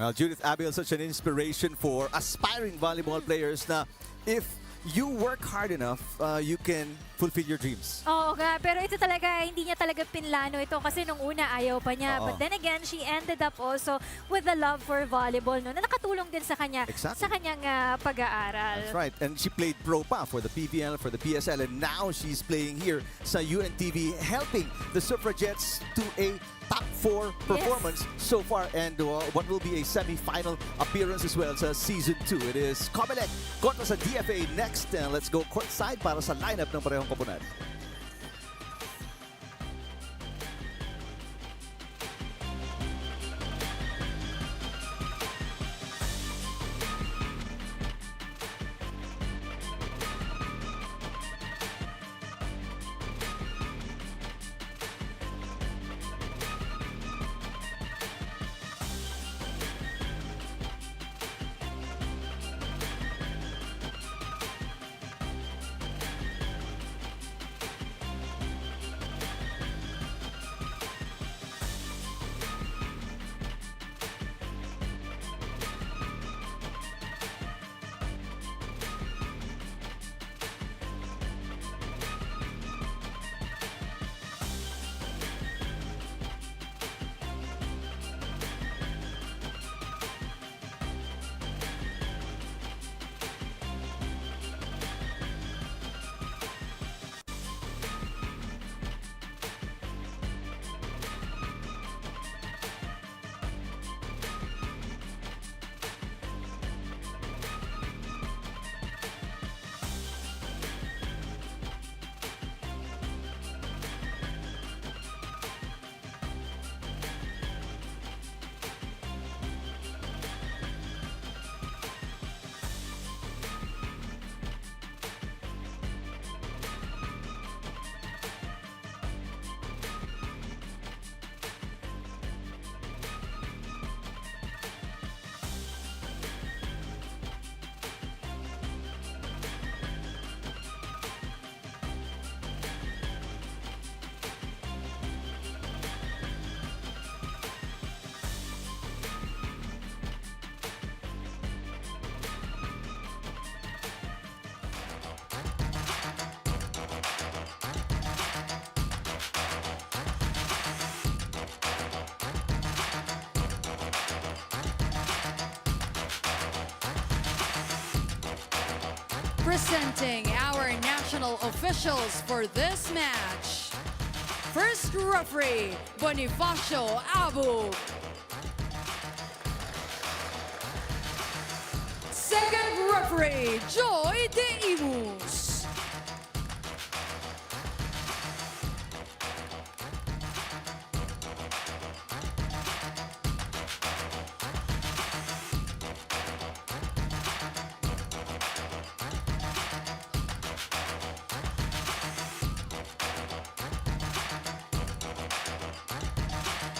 Well, Judith Abil, such an inspiration for aspiring volleyball players na if you work hard enough, you can fulfill your dreams. Oo nga, pero ito talaga, hindi niya talaga pinlano ito kasi nung una ayaw pa niya. Oo. But then again, she ended up also with the love for volleyball, no, na nakatulong din sa kanya, Exactly. sa kanyang pag-aaral. That's right. And she played pro pa for the PVL, for the PSL, and now she's playing here sa UNTV, helping the Suffragettes to a top 4 performance so far, and what will be a semi-final appearance as well sa Season 2. It is COMELEC kontra sa DFA next. And let's go courtside para sa lineup ng parehong koponan. Presenting our national officials for this match. First referee, Bonifacio Abu. Second referee, Joy De Imus.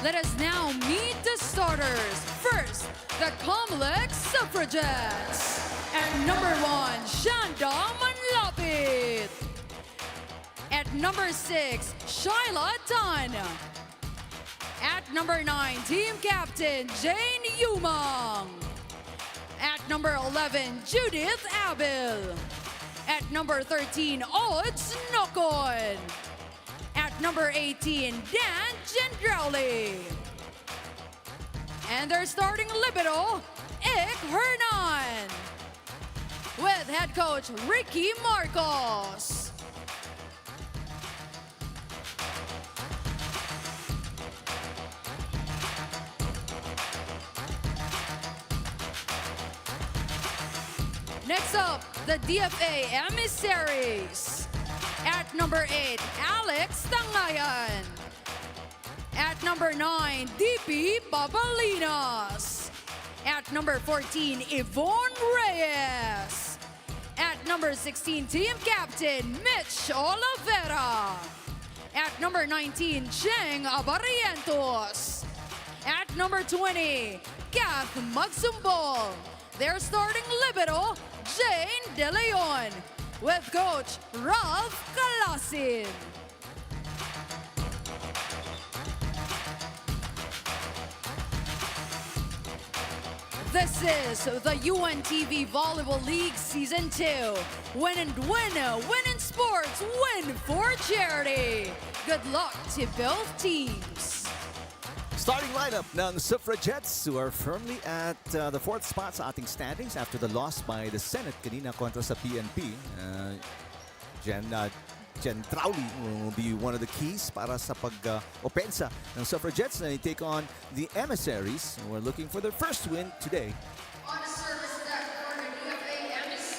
Let us now meet the starters. First, the COMELEC Suffragettes. At number 1, Shanda Manlapit. At number 6, Shyla Tan. At number 9, team captain Jane Yumang. At number 11, Judith Abel. At number 13, Odds Nokon. At number 18, Dan Gendrauli. And their starting libero, Ik Hernan. With head coach Ricky Marcos. Next up, the DFA Emissaries. At number 8, Alex Tangayan. At number 9, DP Babalinas. At number 14, Yvonne Reyes. At number 16, team captain Mitch Oliveira. At number 19, Cheng Abarientos. At number 20, Kath Magsumbol. Their starting libero, Jane De Leon, with coach Ralph Calasin. This is the UNTV Volleyball League Season 2. Win and win, win in sports, win for charity. Good luck to both teams. Starting lineup ng Suffragettes who are firmly at the 4th spot sa ating standings after the loss by the Senate kanina kontra sa PNP. Jen Trowley will be one of the keys para sa pag-opensa ng Suffragettes na take on the Emissaries who are looking for their first win today.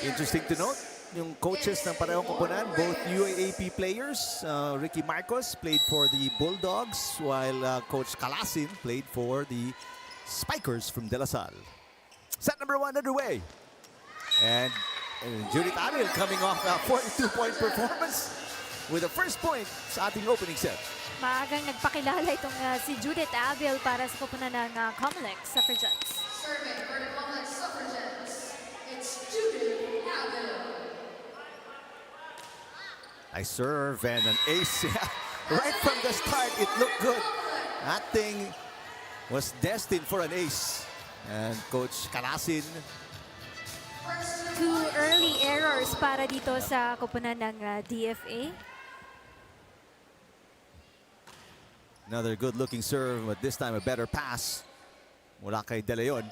Interesting to note, yung coaches ng parehong koponan, both UAAP players. Ricky Marcos played for the Bulldogs while Coach Calasin played for the Spikers from De La Salle. Set number 1 underway. And Judith Ariel coming off a 42-point performance with the first point sa ating opening set. Maagang nagpakilala itong si Judith Abiel para sa koponan ng COMELEC Suffragettes. Serving for the COMELEC Suffragettes, it's Judith Abiel. I serve and an ace. Right from the start, it looked good. That thing was destined for an ace. And Coach Calasin. 2 early errors para dito sa koponan ng DFA. Another good-looking serve, but this time a better pass. Mula kay De Leon.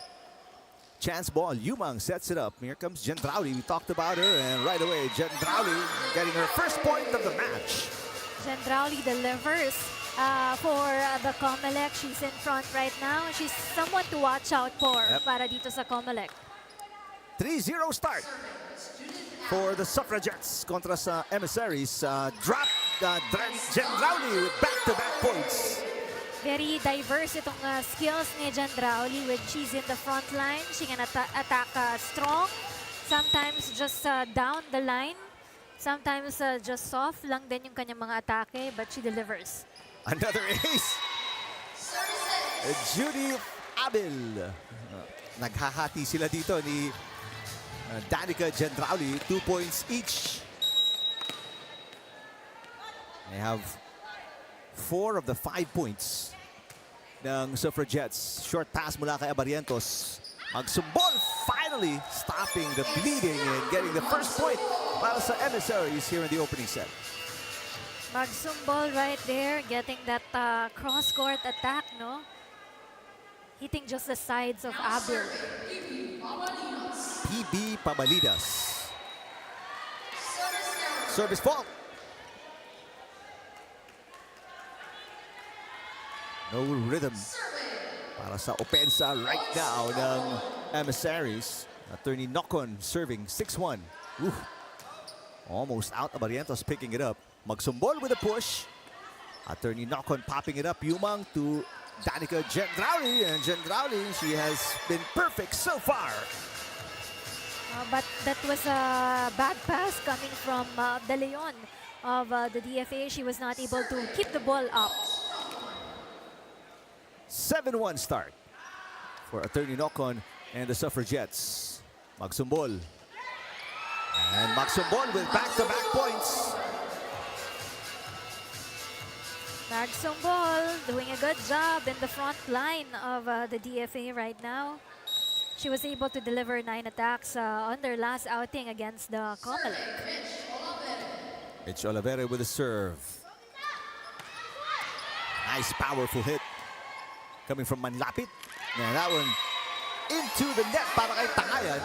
Chance ball, Yumang sets it up. Here comes Jen Drowley. We talked about her, and right away, Jen Drowley getting her first point of the match. Jen Drowley delivers for the COMELEC. She's in front right now. She's someone to watch out for para dito sa COMELEC. 3-0 start for the Suffragettes kontra sa Emissaries. Drop Jen Drowley with back-to-back points. Very diverse itong skills ni Jen Drowley with she's in the front line. She can attack strong. Sometimes just down the line. Sometimes just soft lang din yung kanyang mga atake, but she delivers. Another ace. Judy Abel. Naghahati sila dito ni Danica Jen Drowley, 2 points each. They have 4 of the 5 points ng Suffragettes. Short pass mula kay Abarientos. Magsumbol, finally stopping the bleeding and getting the first point para sa Emissaries here in the opening set. Magsumbol right there, getting that cross-court attack, no? Hitting just the sides of Abel. PB Pabalidas. Service fault. No rhythm para sa opensa right now ng Emissaries. Attorney Nocon serving 6-1. Almost out. Abarientos picking it up. Magsumbol with a push. Attorney Nocon popping it up. Yumang to Danica Jen Drowley. And Jen Drowley, she has been perfect so far. But that was a bad pass coming from De Leon of the DFA. She was not able to keep the ball up. 7-1 start for Attorney Nocon and the Suffragettes. Magsumbol. And Magsumbol with back-to-back points. Magsumbol doing a good job in the front line of the DFA right now. She was able to deliver 9 attacks on their last outing against the COMELEC. Mitch Olivera with a serve. Nice powerful hit coming from Manlapit. And that one into the net para kay Tangayan.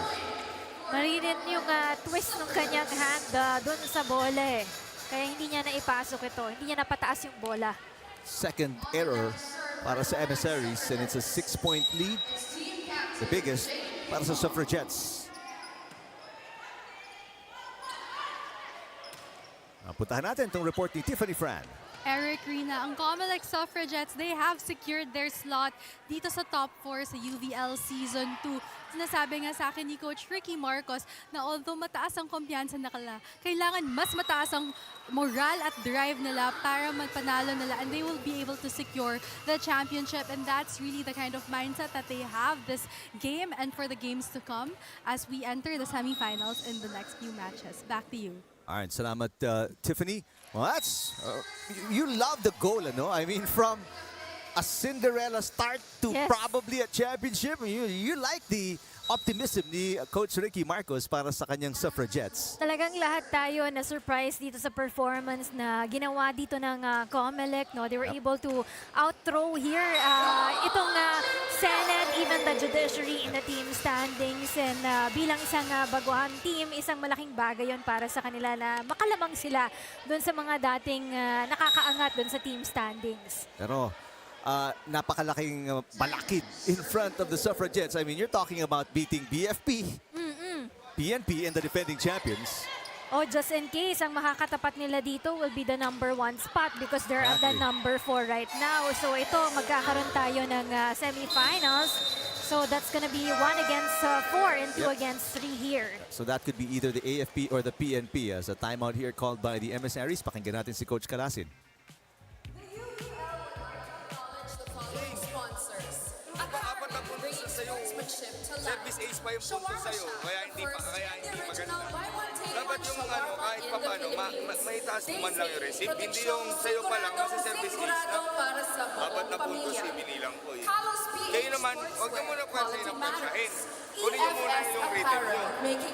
Marinin yung twist ng kanyang hand dun sa bola eh. Kaya hindi niya naipasok ito. Hindi niya napataas yung bola. Second error para sa Emissaries, and it's a 6-point lead. The biggest para sa Suffragettes. Puntahan natin itong report ni Tiffany Fran. Eric Rina, ang COMELEC Suffragettes, they have secured their slot dito sa top 4 sa UVL Season 2. Sinasabi nga sa akin ni Coach Ricky Marcos na although mataas ang kumpiyansa nila, kailangan mas mataas ang moral at drive nila para magpanalo nila, and they will be able to secure the championship, and that's really the kind of mindset that they have this game and for the games to come as we enter the semifinals in the next few matches. Back to you. All right, salamat Tiffany. Well, that's you love the goal, no? I mean, from a Cinderella start to Yes. probably a championship. You like the optimism ni Coach Ricky Marcos para sa kanyang Suffragettes. Talagang lahat tayo na surprise dito sa performance na ginawa dito ng COMELEC. No? They were able to outthrow here itong Senate, even the Judiciary in the team standings. And bilang isang baguhan team, isang malaking bagay yon para sa kanila na makalamang sila doon sa mga dating nakakaangat doon sa team standings. Pero napakalaking balakid in front of the Suffragettes. I mean, you're talking about beating BFP, PNP, and the defending champions. Oh, just in case, ang makakatapat nila dito will be the #1 spot because they're at the #4 right now. So ito, magkakaroon tayo ng semifinals. So that's gonna be 1 against 4 and 2 against 3 here. So that could be either the AFP or the PNP as a timeout here called by the Emissaries. Pakinggan natin si Coach Calasin. Service ace pa yung punto sa'yo, kaya hindi maganda. Dapat yung kahit pa paano, may taas mo man lang yung receive. Hindi yung sa'yo pa lang, kasi service ace na. Dapat na punto, si binilang ko eh. Kayo naman, huwag nyo muna pwersahin ang pwersyahin. Kunin nyo muna yung rhythm nyo.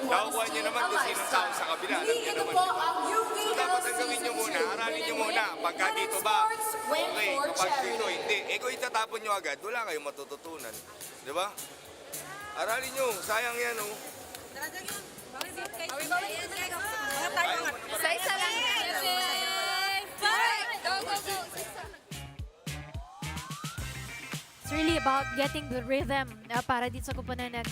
Nakukuha nyo naman kung sinong tao sa kabila. Alam nyo naman, diba? So dapat ang gawin nyo muna, aralin nyo muna. Pagka dito ba, okay. Kapag dito, hindi. Eh kung itatapon nyo agad, wala kayong matututunan. Diba? Aralin nyo, sayang yan oh. Isa lang. Go, go, go. It's really about getting the rhythm para dito sa kupunan ng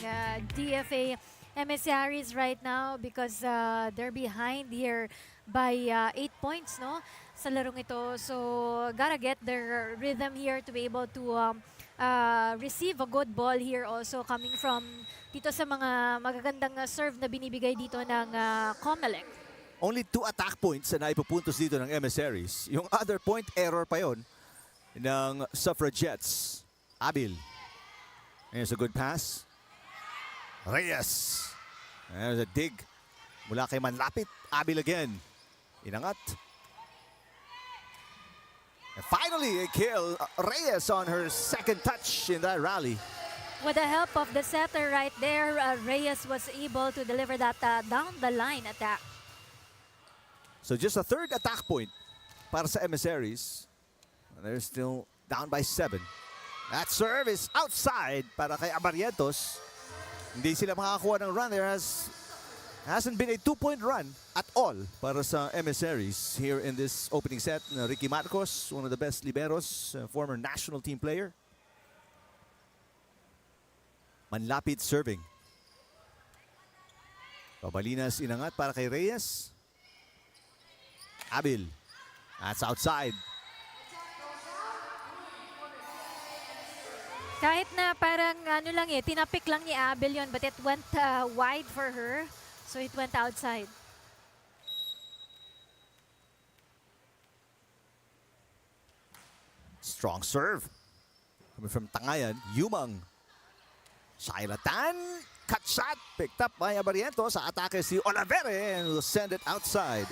DFA Emissaries right now because they're behind here by 8 points, no, sa larong ito. So, gotta get their rhythm here to be able to receive a good ball here also coming from dito sa mga magagandang serve na binibigay dito ng COMELEC. Only 2 attack points na ipupuntos dito ng Emissaries. Yung other point, error pa yon ng Suffragettes. Abil. There's a good pass. Reyes. There's a dig. Mula kay Manlapit. Abil again. Inangat. And finally, a kill. Reyes on her second touch in that rally. With the help of the setter right there, Reyes was able to deliver that down the line attack. So just a third attack point para sa Emissaries. And they're still down by 7. That serve is outside para kay Abarrientos. Hindi sila makakakuha ng run. There hasn't been a 2-point run at all para sa Emissaries here in this opening set. Ricky Marcos, one of the best liberos, former national team player. Manlapit serving. Pabalinas inangat para kay Reyes. Abil. That's outside. Kahit na parang tinapik lang ni Abel yon, but it went wide for her. So it went outside. Strong serve. Coming from Tangayan, Yumang. Shailatan. Cut shot. Picked up by Abarrientos. Sa atake si Olavere and will send it outside.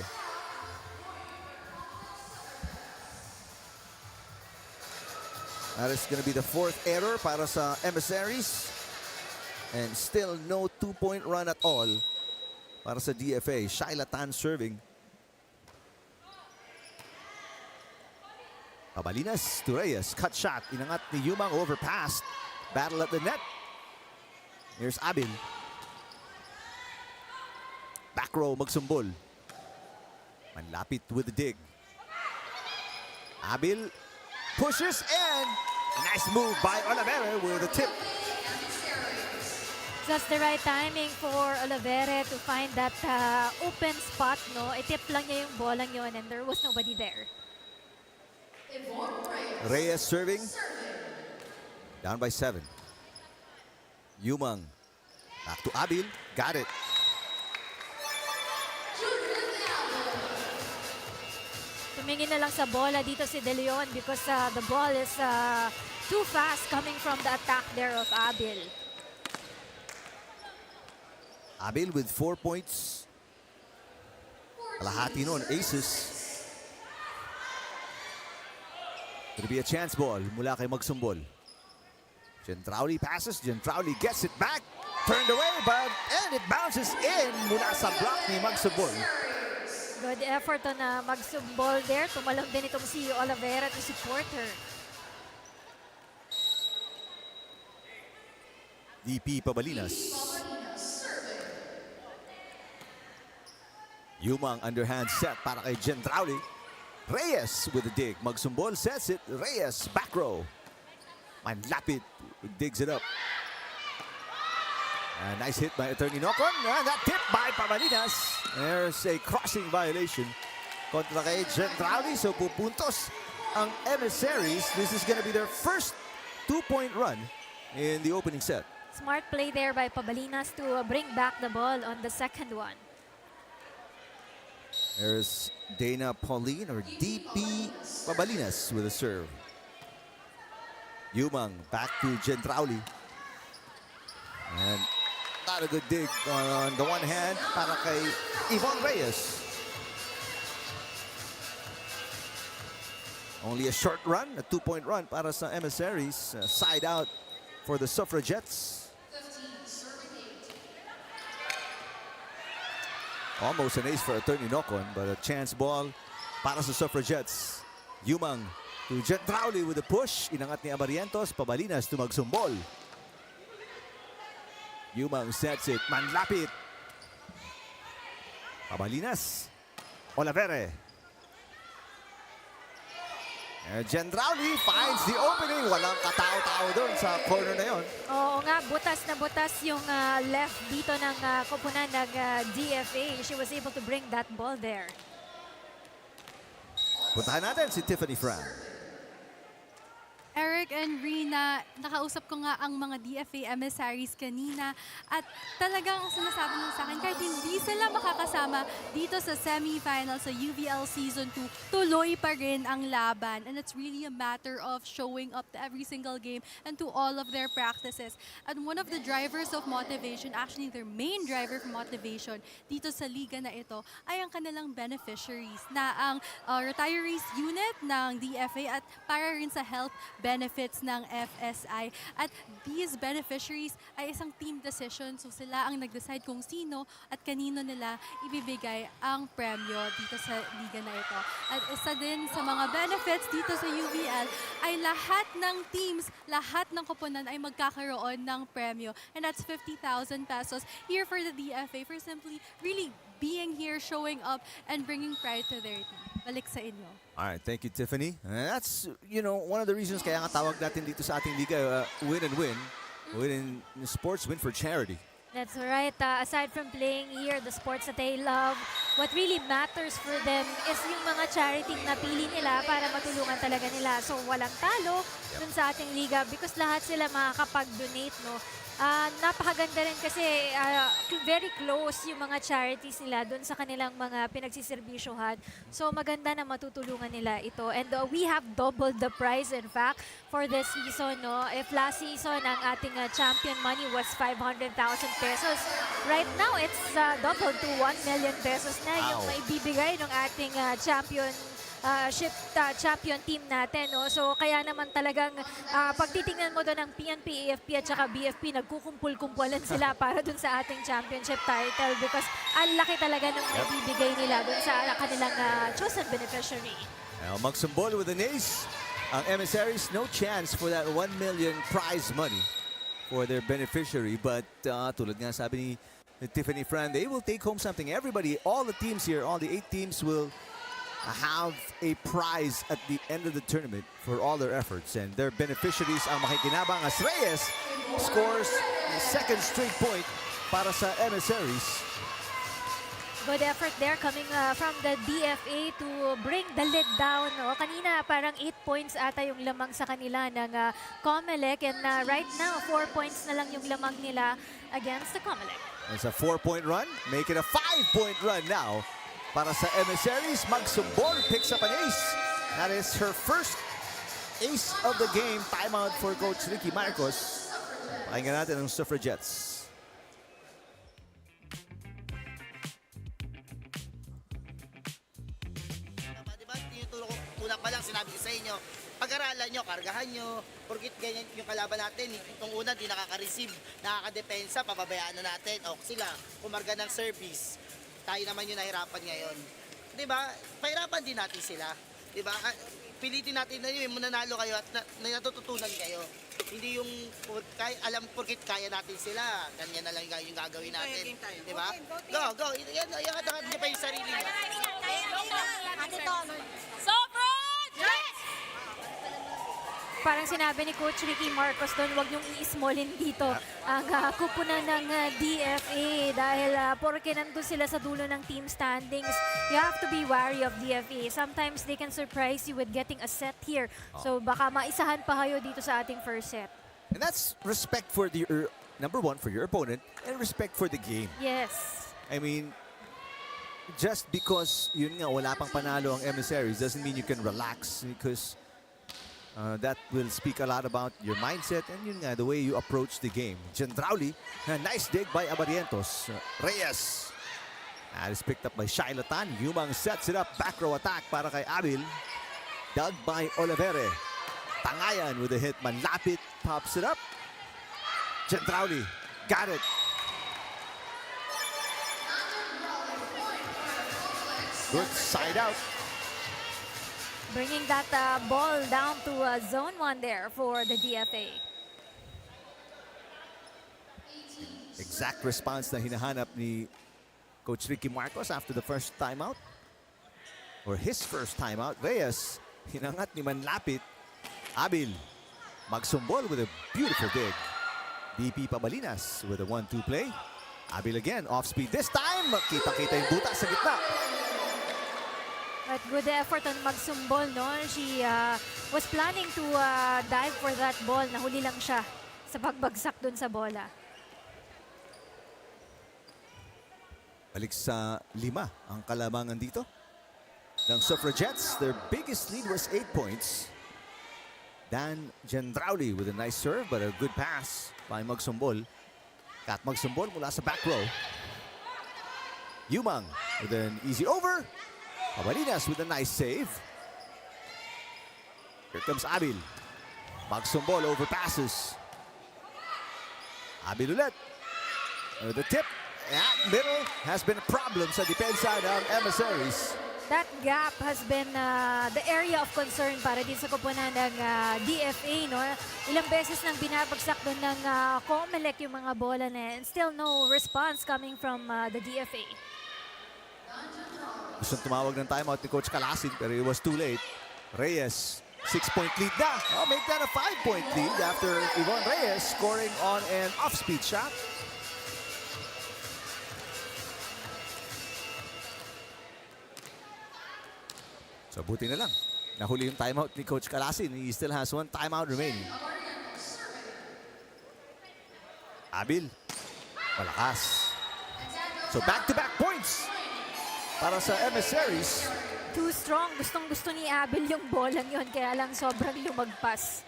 That is going to be the 4th error para sa Emissaries. And still no 2-point run at all para sa DFA. Shailatan serving. Pabalinas to Reyes. Cut shot. Inangat ni Yumang. Overpassed. Battle at the net. Here's Abil. Back row magsumbol. Manlapit with the dig. Abil pushes and a nice move by Olavere with a tip. Just the right timing for Olavere to find that open spot, no? I-tip lang niya yung bolang yun and there was nobody there. Reyes serving. Down by 7. Yumang. Back to Abil. Got it. Tumingin na lang sa bola dito si De Leon because the ball is too fast coming from the attack there of Abil. Abil with 4 points. Kalahati nun, aces. It'll be a chance ball mula kay Magsumbol. Gentrowli passes. Gentrowli gets it back. Turned away, and it bounces in mula sa block ni Magsumbol. Good effort on Magsumbol there. Tumalon din itong si Oliveira to support her. DP Pabalinas. Yumang underhand set para kay Gentrowli. Reyes with the dig. Magsumbol sets it. Reyes back row. Manlapit digs it up. Nice hit by Attorney Nocon. And that tip by Pabalinas. There's a crossing violation kontra kay Gentrowli. So pupuntos ang Emissaries. This is gonna be their first 2-point run in the opening set. Smart play there by Pabalinas to bring back the ball on the second one. There's Dana Pauline or DP Pabalinas with a serve. Yumang back to Gentrowli. And not a good dig on the one hand para kay Yvonne Reyes. Only a short run, a 2-point run para sa Emissaries. Side out for the Suffragettes. Almost an ace for Attorney Nocon, but a chance ball para sa Suffragettes. Yumang to Gentrowli with a push. Inangat ni Abarientos. Pabalinas to Magsumbol. Yumang sets it. Manlapit. Pabalinas. Olivere. Gentrowli finds the opening. Walang katao-tao doon sa corner na yon. Oo nga, butas na butas yung left dito ng koponan ng DFA. She was able to bring that ball there. Puntahan natin si Tiffany Fran. Eric and Rina, nakausap ko nga ang mga DFA emissaries kanina at talagang sinasabi nila sa akin kahit hindi sila makakasama dito sa semifinal sa UVL Season 2, tuloy pa rin ang laban. And it's really a matter of showing up to every single game and to all of their practices. And one of the drivers of motivation, actually their main driver for motivation dito sa liga na ito ay ang kanilang beneficiaries na ang retirees unit ng DFA at para rin sa health benefits ng FSI. At these beneficiaries ay isang team decision. So sila ang nag-decide kung sino at kanino nila ibibigay ang premyo dito sa liga na ito. At isa din sa mga benefits dito sa UVL ay lahat ng teams, lahat ng koponan ay magkakaroon ng premyo. And that's 50,000 pesos here for the DFA for simply really being here, showing up, and bringing pride to their team. Balik sa inyo. All right, thank you, Tiffany. That's, you know, one of the reasons kaya nga tawag natin dito sa ating liga, win and win. Win in sports, win for charity. That's right. Aside from playing here, the sports that they love, what really matters for them is yung mga charity na pili nila para matulungan talaga nila. So walang talo dun sa ating liga because lahat sila makakapag-donate, no? Napakaganda rin kasi very close yung mga charities nila doon sa kanilang mga pinagsiservisyohan. So maganda na matutulungan nila ito. And we have doubled the prize in fact for this season. No? If last season ang ating champion money was 500,000 pesos, right now it's doubled to 1 million pesos na yung maibibigay ng ating champion team natin. No? So kaya naman talagang pag titingnan mo doon ng PNP, AFP at saka BFP, nagkukumpul-kumpulan sila para doon sa ating championship title because ang laki talaga ng nabibigay nila doon sa kanilang chosen beneficiary. Now, Magsumbol with an ace. Ang Emissaries, no chance for that 1 million prize money for their beneficiary. But tulad nga sabi ni Tiffany Fran, they will take home something. Everybody, all the teams here, all the 8 teams will have a prize at the end of the tournament for all their efforts. And their beneficiaries ang makikinabang as Reyes scores the second straight point para sa Emissaries. Good effort there coming from the DFA to bring the lid down. No? Kanina parang 8 points ata yung lamang sa kanila ng COMELEC and right now 4 points na lang yung lamang nila against the COMELEC. It's a 4-point run. Make it a 5-point run now. Para sa Emissaries, Magsumbol picks up an ace. That is her first ace of the game. Timeout for Coach Ricky Marcos. Pakinggan natin ang Suffragettes. Diba, tinuturo ko una pa lang, sinabi ko sa inyo, pag-aralan nyo, kargahan nyo, porkit ganyan yung kalaban natin, itong una di nakaka-receive, nakaka-depensa, pababayaan na natin, o sila, kumarga ng service, tayo naman yung nahirapan ngayon. Diba? Pahirapan din natin sila. Diba? Pilitin natin na yun, mananalo kayo at natututunan kayo. Hindi yung alam porkit kaya natin sila, ganyan na lang yung gagawin natin. Diba? Go, go! Yan nyo pa yung sarili nyo. Suffragettes! Parang sinabi ni Coach Ricky Marcos doon, huwag niyong i-smallin dito ang kupunan ng DFA dahil porke nandun sila sa dulo ng team standings, you have to be wary of DFA. Sometimes they can surprise you with getting a set here. So baka maisahan pa kayo dito sa ating first set. And that's respect for the, number one, for your opponent, and respect for the game. Yes. I mean, just because yun nga, wala pang panalo ang Emissaries doesn't mean you can relax because that will speak a lot about your mindset and yun nga, the way you approach the game. Gendrauli, nice dig by Abarientos. Reyes. That is picked up by Shailatan. Yumang sets it up. Back row attack para kay Abil. Dug by Olivere. Tangayan with a hit. Manlapit pops it up. Gendrauli got it. Good side out. Bringing that ball down to zone 1 there for the DFA. Exact response na hinahanap ni Coach Ricky Marcos after the first timeout. Or his first timeout. Reyes, hinangat ni Manlapit. Abil, magsumbol with a beautiful dig. BP Pabalinas with a 1-2 play. Abil again, off speed this time. Kitang-kita yung buta sa gitna. But good effort on magsumbol, no? She was planning to dive for that ball. Nahuli lang siya sa pagbagsak dun sa bola. Balik sa 5 ang kalamangan dito ng Suffragettes. Their biggest lead was 8 points. Dan Gendrauli with a nice serve but a good pass by Magsumbol. Kat Magsumbol mula sa back row. Yumang with an easy over. Abalinas with a nice save. Here comes Abil. Magsumbol over passes. Abil ulit. The tip. Yeah, middle has been a problem sa depensa ng Emissaries. That gap has been the area of concern para din sa koponan ng DFA, no? Ilang beses nang binabagsak doon ng COMELEC yung mga bola na and still no response coming from the DFA. Gustong tumawag ng timeout ni Coach Calasin pero it was too late. Reyes, 6-point lead na. Oh, make that a 5-point lead after Yvonne Reyes scoring on an off-speed shot. So buti na lang. Nahuli yung timeout ni Coach Calasin. He still has 1 timeout remaining. Abil, malakas. So back-to-back points para sa Emissaries. Too strong. Gustong-gusto ni Abil yung bolang yon kaya lang sobrang lumagpas.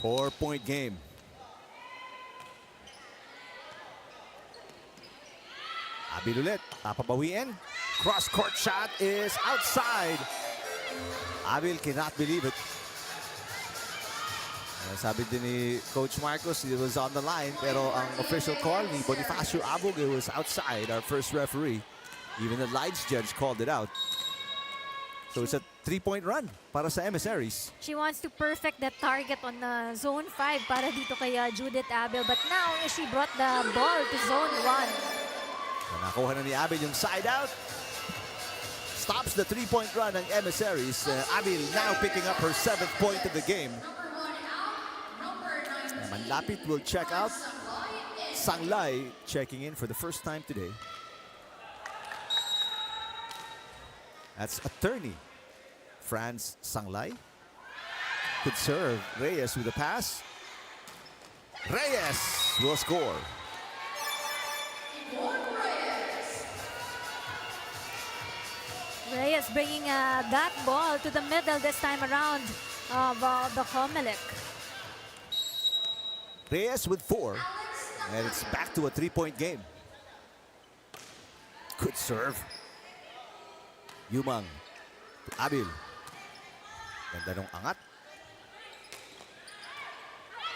4-point game. Abil ulit. Papabawiin. Cross-court shot is outside. Abil cannot believe it. Sabi din ni Coach Marcos, it was on the line. Pero ang official call ni Bonifacio Abog, it was outside, our first referee. Even the lights judge called it out. So it's a 3-point run para sa Emissaries. She wants to perfect that target on zone 5 para dito kay Judith Abel. But now, she brought the ball to zone 1. Nakuha na ni Abil yung side out. Stops the 3-point run ng Emissaries. Abil now picking up her 7th point of the game. Manlapit will check out. Sanglay checking in for the first time today. That's attorney Franz Sanglay. Could serve. Reyes with a pass. Reyes will score. Reyes bringing that ball to the middle this time around of the COMELEC. Reyes with 4. And it's back to a 3-point game. Good serve. Yumang to Abil. Ganda nung angat.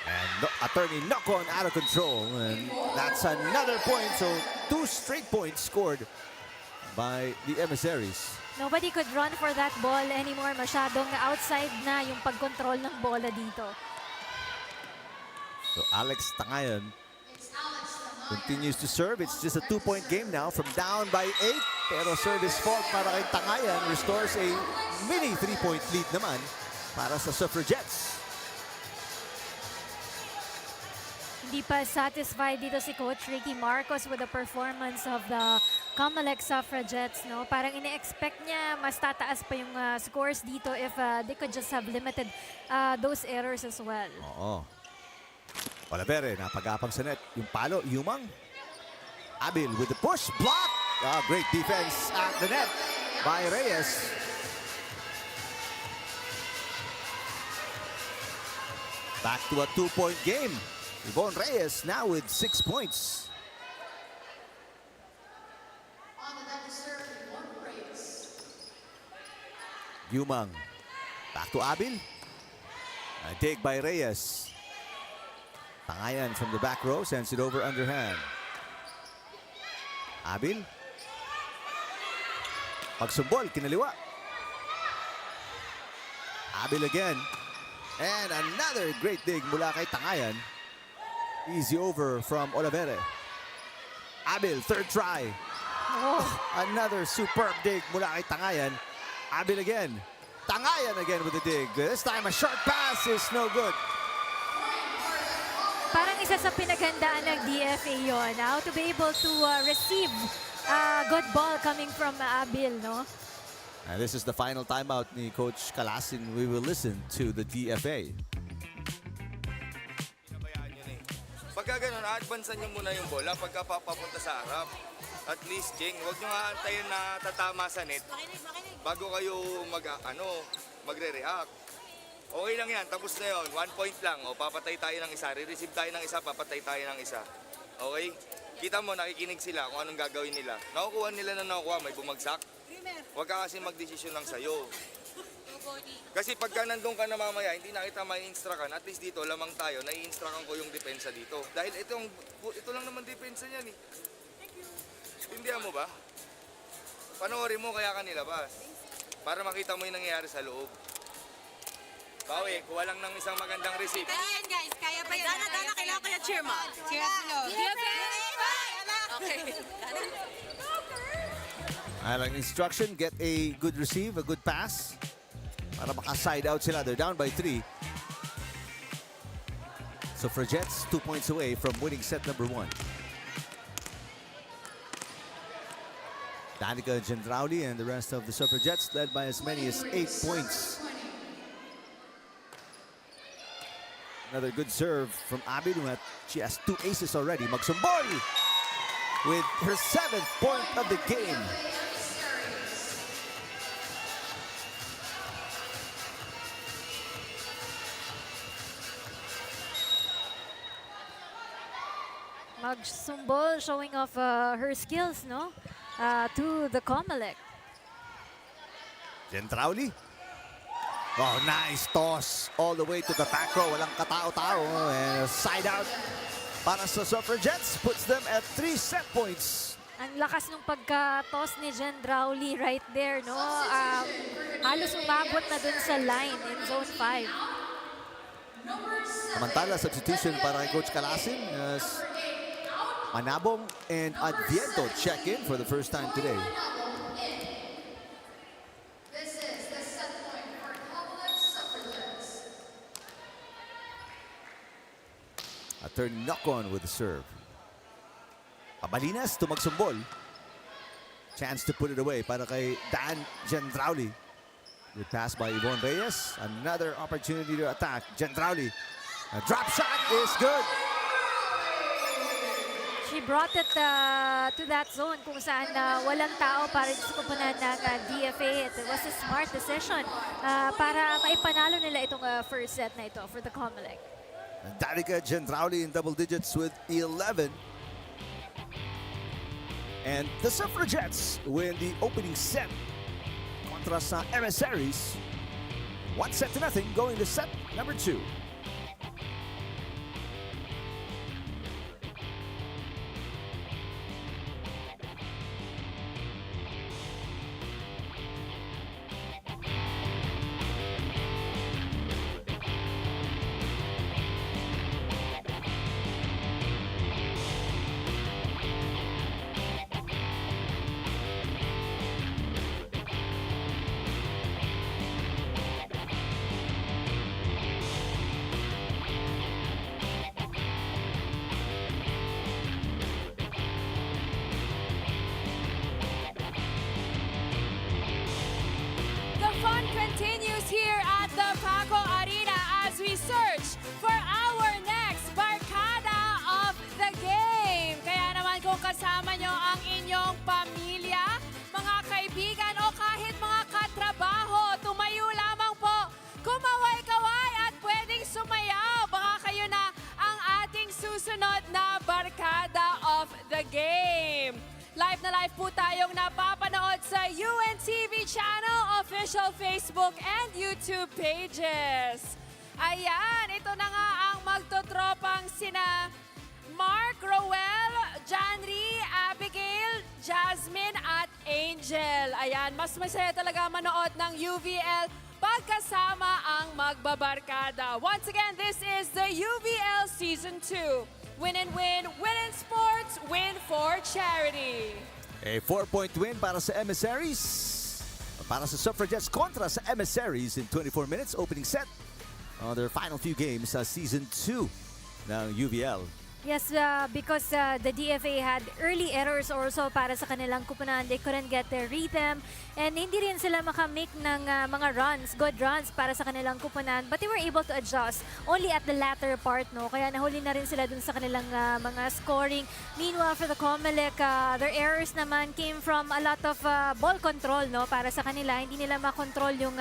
And attorney Nocon out of control. And that's another point. So 2 straight points scored by the Emissaries. Nobody could run for that ball anymore. Masyadong outside na yung pagkontrol ng bola dito. So Alex Tangayan continues to serve. It's just a 2-point game now from down by 8. Pero service fault para kay Tangayan restores a mini 3-point lead naman para sa Suffragettes. Hindi pa satisfied dito si Coach Ricky Marcos with the performance of the COMELEC Suffragettes. No? Parang ine-expect niya mas tataas pa yung scores dito if they could just have limited those errors as well. Oo. Palavere, napagapang sa net. Yung palo, Yumang. Abil with the push, block. Great defense at the net by Reyes. Back to a 2-point game. Yvonne Reyes now with 6 points. Yumang. Back to Abil. A dig by Reyes. Tangayan from the back row sends it over underhand. Abil. Pagsumbol, kinaliwa. Abil again. And another great dig mula kay Tangayan. Easy over from Olivere. Abil, third try. Oh. Another superb dig mula kay Tangayan. Abil again. Tangayan again with the dig. This time a short pass is no good. Parang isa sa pinaghandaan ng DFA yun. How to be able to receive a good ball coming from Abil, no? And this is the final timeout ni Coach Calasin. We will listen to the DFA. Pagka ganun, advancean nyo muna yung bola pagka papapunta sa harap. At least, Jing, huwag nyo aantayin na tatama sa net bago kayo magre-react. Okay lang yan, tapos na yun. 1 point lang. O, papatay tayo ng isa. Re-receive tayo ng isa, papatay tayo ng isa. Okay? Kita mo, nakikinig sila kung anong gagawin nila. Nakukuha nila na nakukuha, may bumagsak. Huwag ka kasi magdesisyon lang sa'yo. Kasi pagka nandun ka na mamaya, hindi na kita mai-instructan. At least dito, lamang tayo, nai-instructan ko yung depensa dito. Dahil ito lang naman depensa niyan eh. Tindihan mo ba? Panoorin mo kaya ka nilabas. Para makita mo yung nangyayari sa loob. Bawi, kuha lang ng isang magandang receive. Kaya yan guys, kaya pa yan. Dana, kailangan ko yung cheer mo. Cheer mo. Okay. Alang instruction, get a good receive, a good pass. Para maka-side out sila. They're down by 3. Suffragettes 2 points away from winning set number 1. Danica Gendrauli and the rest of the Suffragettes led by as many as 8 points. Another good serve from Abby. She has 2 aces already. Magsumbol with her 7th point of the game. Magsumbol, showing off her skills, no? To the COMELEC. Gendrauli. Oh, nice toss all the way to the back row. Walang katao-tao. And a side out para sa Suffragettes puts them at 3 set points. Ang lakas ng pagka-toss ni Gendrauli right there, no? Halos umabot na dun sa line in zone 5. Samantala, substitution para kay Coach Calasin as Manabong and Adviento check in for the first time today. This is the set point for COMELEC Suffragettes. A turn knock-on with the serve. Pabalinas to magsumbol. Chance to put it away para kay Dan Gendrauli. Good pass by Yvonne Reyes. Another opportunity to attack. Gendrauli. A drop shot is good. She brought it to that zone kung saan walang tao para sa kupunan ng DFA. It was a smart decision para maipanalo nila itong first set na ito for the COMELEC. Danica Gendrauli in double digits with 11. And the Suffragettes win the opening set kontra sa Emissaries 1-0 going to set number 2. The fun continues here at the Paco Arena as we search for our next barkada of the game. Kaya naman kung kasama nyo ang inyong pamilya, mga kaibigan o kahit mga katrabaho, tumayo lamang po, kumaway-kaway at pwedeng sumayaw. Baka kayo na ang ating susunod na barkada of the game. Live na live po tayong napapanood sa UNTV channel, official Facebook and YouTube pages. Ayan, ito na nga ang magtotropang sina Mark, Roel, Janry, Abigail, Jasmine at Angel. Ayan, mas masaya talaga manood ng UVL pagkasama ang magbabarkada. Once again, this is the UVL Season 2. Win and win, win in sports, win for charity. A 4-point win para sa Emissaries. Para sa Suffragettes kontra sa Emissaries in 24 minutes opening set on their final few games sa Season 2 ng UVL. Yes, because the DFA had early errors also para sa kanilang kupunan. They couldn't get their rhythm and hindi rin sila makamake ng mga runs, good runs para sa kanilang kupunan. But they were able to adjust only at the latter part, no? Kaya nahuli na rin sila dun sa kanilang mga scoring. Meanwhile, for the COMELEC, their errors naman came from a lot of ball control, no? Para sa kanila, hindi nila makontrol yung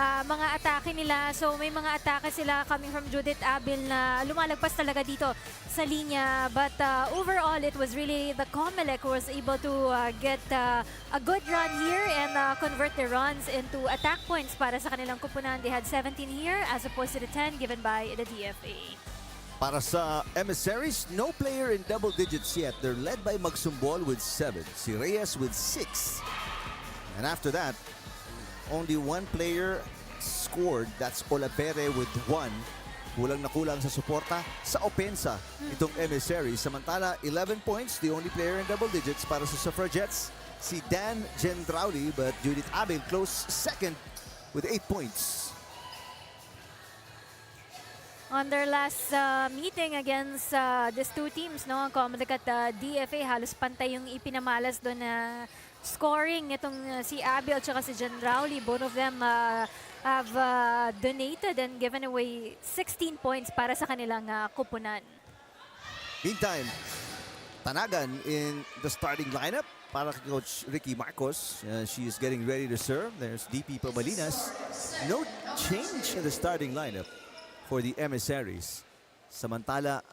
mga atake nila. So may mga atake sila coming from Judith Abil na lumalagpas talaga dito sa linya. But overall, it was really the COMELEC who was able to get a good run here and convert the runs into attack points para sa kanilang kupunan. They had 17 here as opposed to the 10 given by the DFA. Para sa Emissaries, no player in double digits yet. They're led by Magsumbol with 7, si Reyes with 6. And after that, only one player scored. That's Olapere with 1. Kulang na kulang sa suporta sa opensa itong Emissaries. Samantala, 11 points, the only player in double digits para sa Suffragettes, si Dan Gendrauli, but Judith Abel close second with 8 points. On their last meeting against these two teams, no, COMELEC at DFA, halos pantay yung ipinamalas doon na scoring itong si Abel at si Gendrauli. Both of them have donated and given away 16 points para sa kanilang kupunan. Meantime, Tanagan in the starting lineup para kay Coach Ricky Marcos. She is getting ready to serve. There's DP Pabalinas. No change in the starting lineup for the Emissaries. Samantala,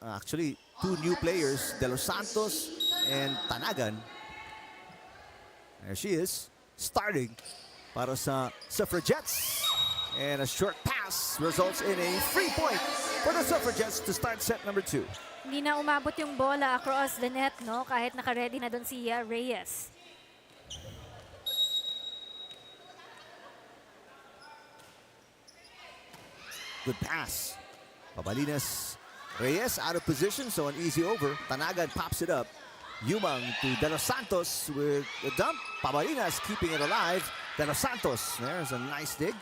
actually, 2 new players, De Los Santos and Tanagan. There she is, starting para sa Suffragettes. And a short pass results in a free point for the Suffragettes to start set number 2. Hindi na umabot yung bola across the net, no? Kahit naka-ready na doon si Reyes. Good pass. Pabalinas. Reyes out of position, so an easy over. Tanagan pops it up. Yumang to De Los Santos with the dump. Pabalinas keeping it alive. De Los Santos. There's a nice dig.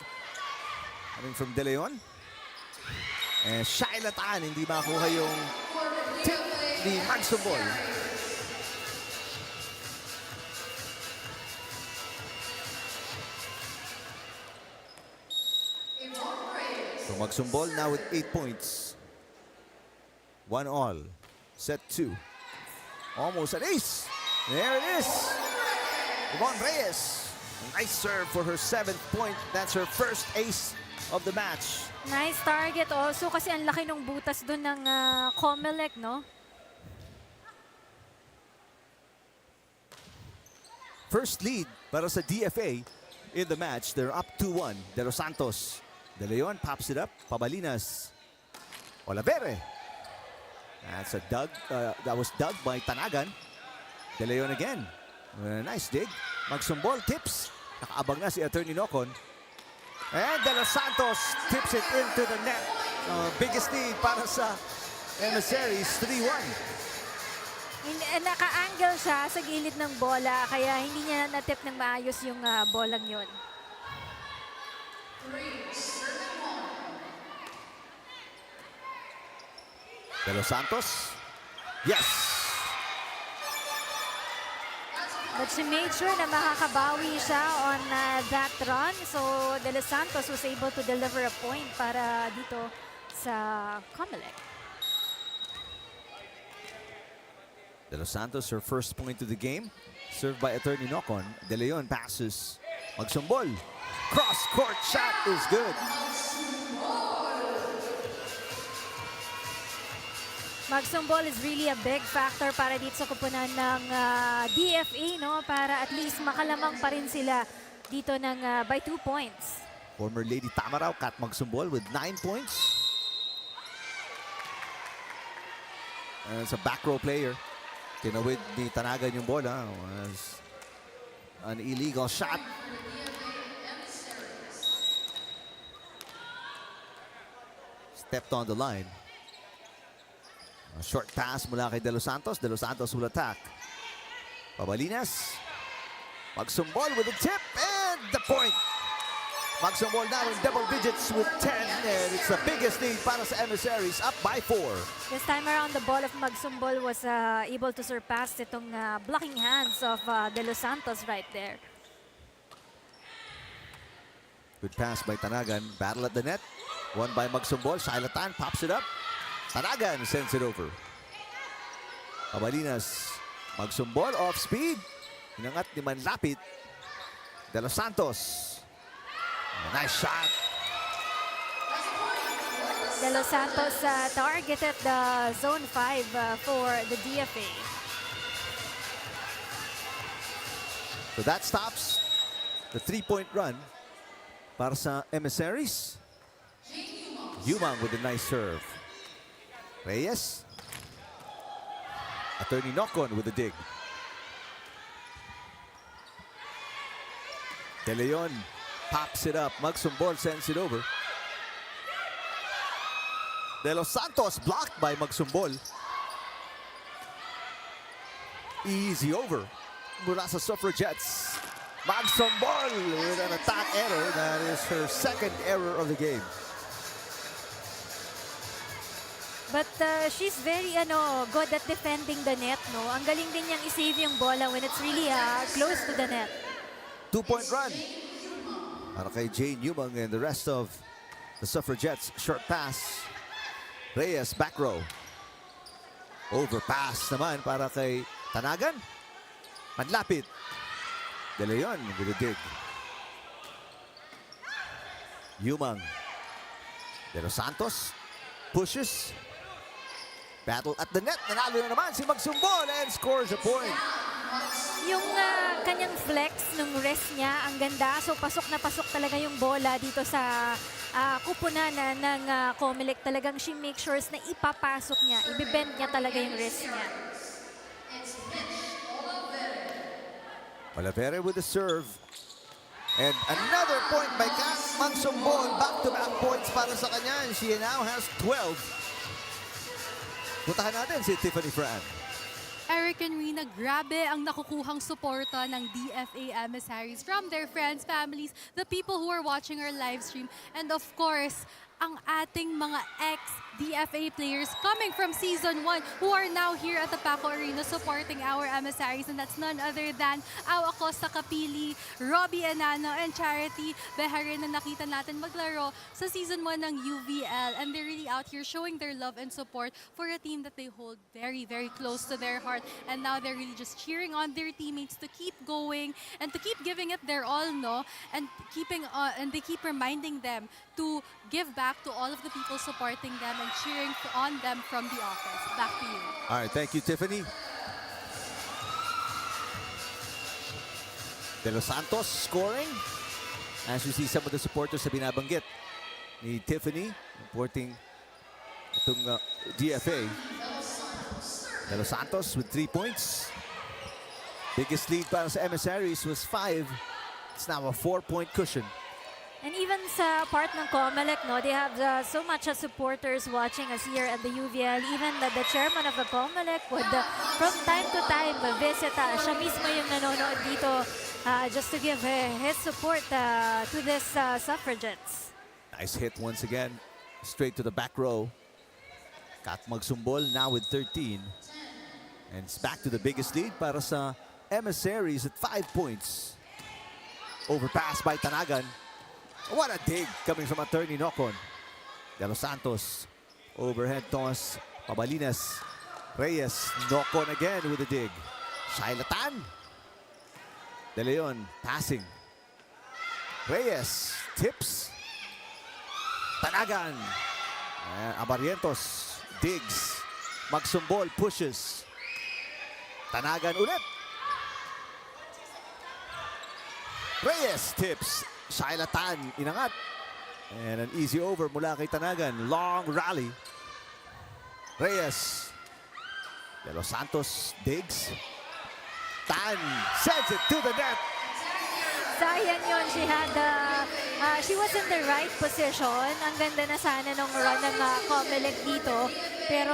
Coming from De Leon. And shy lataan. Hindi makuha yung tip ni Magsumbol. So Magsumbol now with 8 points. 1-all. Set 2. Almost an ace. There it is. Yvonne Reyes. A nice serve for her 7th point. That's her first ace of the match. Nice target also kasi ang laki ng butas doon ng COMELEC, no? First lead para sa DFA in the match. They're up 2-1. De Los Santos. De Leon pops it up. Pabalinas. Olavere. That's a dug. That was dug by Tanagan. De Leon again. Nice dig. Magsumbol. Tips. Nakaabang na si Attorney Nocon. And De Los Santos tips it into the net. Biggest lead para sa Emissaries. 3-1. Naka-angle siya sa gilid ng bola, kaya hindi niya natip ng maayos yung bolang yun. De Los Santos. Yes! But she made sure na makakabawi siya on that run. So, De Los Santos was able to deliver a point para dito sa COMELEC. De Los Santos, her first point of the game. Served by Attorney Nocon. De Leon passes. Magsumbol. Cross-court shot is good. Magsumbol is really a big factor para dito sa kupunan ng DFA, no? Para at least makalamang pa rin sila dito ng by 2 points. Former Lady Tamaraw, Kat Magsumbol with 9 points. It's a back row player. Tinawid ni Tanagan yung bola. Was an illegal shot. Stepped on the line. A short pass mula kay De Los Santos. De Los Santos will attack. Pabalinas. Magsumbol with a tip and the point. Magsumbol now in double digits with 10, and it's the biggest lead para sa Emissaries, up by 4. This time around, the ball of Magsumbol was able to surpass itong blocking hands of De Los Santos right there. Good pass by Tanagan. Battle at the net. Won by Magsumbol. Shailatan pops it up. Tanagan sends it over. Pabalinas. Magsumbol off speed. Inangat ni Manlapit. De Los Santos. Nice shot. De Los Santos targeted the zone 5 for the DFA. So that stops the 3-point run para sa Emissaries. Humang with a nice serve. Reyes. Attorney Nocon with a dig. De Leon pops it up. Magsumbol sends it over. De Los Santos blocked by Magsumbol. Easy over. Mula sa Suffragettes. Magsumbol with an attack error. That is her second error of the game. But she's very good at defending the net, no? Ang galing din niyang i-save yung bola when it's really close to the net. 2-point run para kay Jane Humang and the rest of the Suffragettes. Short pass. Reyes back row. Overpass naman para kay Tanagan. Manlapit. De Leon with a dig. Humang. De Los Santos pushes. Battle at the net. Nanalo na naman si Magsumbol and scores a point. Yung kanyang flex ng wrist niya, ang ganda. So pasok na pasok talaga yung bola dito sa kupunan ng COMELEC. Talagang she makes sure na ipapasok niya. Ibibend niya talaga yung wrist niya. Olavere with the serve. And another point by Kat Magsumbol. Back-to-back points para sa kanya. She now has 12. Puntahan natin si Tiffany Fran. Eric and Rina, grabe ang nakukuhang suporta ng DFA Emissaries from their friends, families, the people who are watching our live stream, and of course, ang ating mga ex-DFA players coming from Season 1 who are now here at the Paco Arena supporting our Emissaries, and that's none other than Au Acosta Capili, Robbie Enano, and Charity Beharin na nakita natin maglaro sa Season 1 ng UVL, and they're really out here showing their love and support for a team that they hold very, very close to their heart, and now they're really just cheering on their teammates to keep going and to keep giving it their all, no? And and they keep reminding them to give back to all of the people supporting them and cheering on them from the office. Back to you. All right, thank you, Tiffany. De Los Santos scoring. As you see some of the supporters na binabanggit ni Tiffany, importing itong DFA. De Los Santos with 3 points. Biggest lead para sa Emissaries was 5. It's now a 4-point cushion. And even sa part ng COMELEC, no, they have so much supporters watching us here at the UVL. Even the chairman of the COMELEC would from time to time visit. Siya mismo yung nanonood dito just to give his support to this Suffragettes. Nice hit once again. Straight to the back row. Kat Magsumbol now with 13. And it's back to the biggest lead para sa Emissaries at 5 points. Overpass by Tanagan. What a dig coming from attorney Nocon. De Los Santos. Overhead toss. Pabalinas. Reyes. Nocon again with a dig. Shailatan. De Leon passing. Reyes. Tips. Tanagan. Abarientos. Digs. Magsumbol pushes. Tanagan ulit. Reyes tips. Shailatan inangat. And an easy over mula kay Tanagan. Long rally. Reyes. De Los Santos digs. Tan sends it to the net. Sayang yun. She was in the right position. Ang ganda na sana nung run ng COMELEC dito. Pero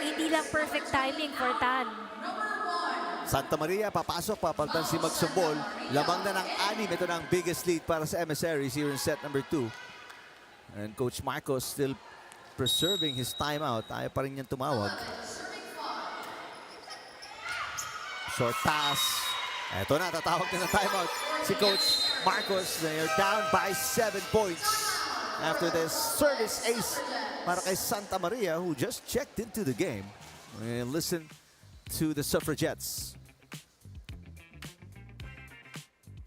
hindi lang perfect timing for Tan. Santa Maria papasok, papalitan si Magsumbol. Lamang na ng 6. Ito na ang biggest lead para sa Emissaries here in set number 2. And Coach Marcos still preserving his timeout. Ayaw pa rin niyang tumawag. Short pass. Ito na, tatawag na ng timeout si Coach Marcos. They are down by 7 points after this service ace para kay Santa Maria, who just checked into the game. And listen to the Suffragettes.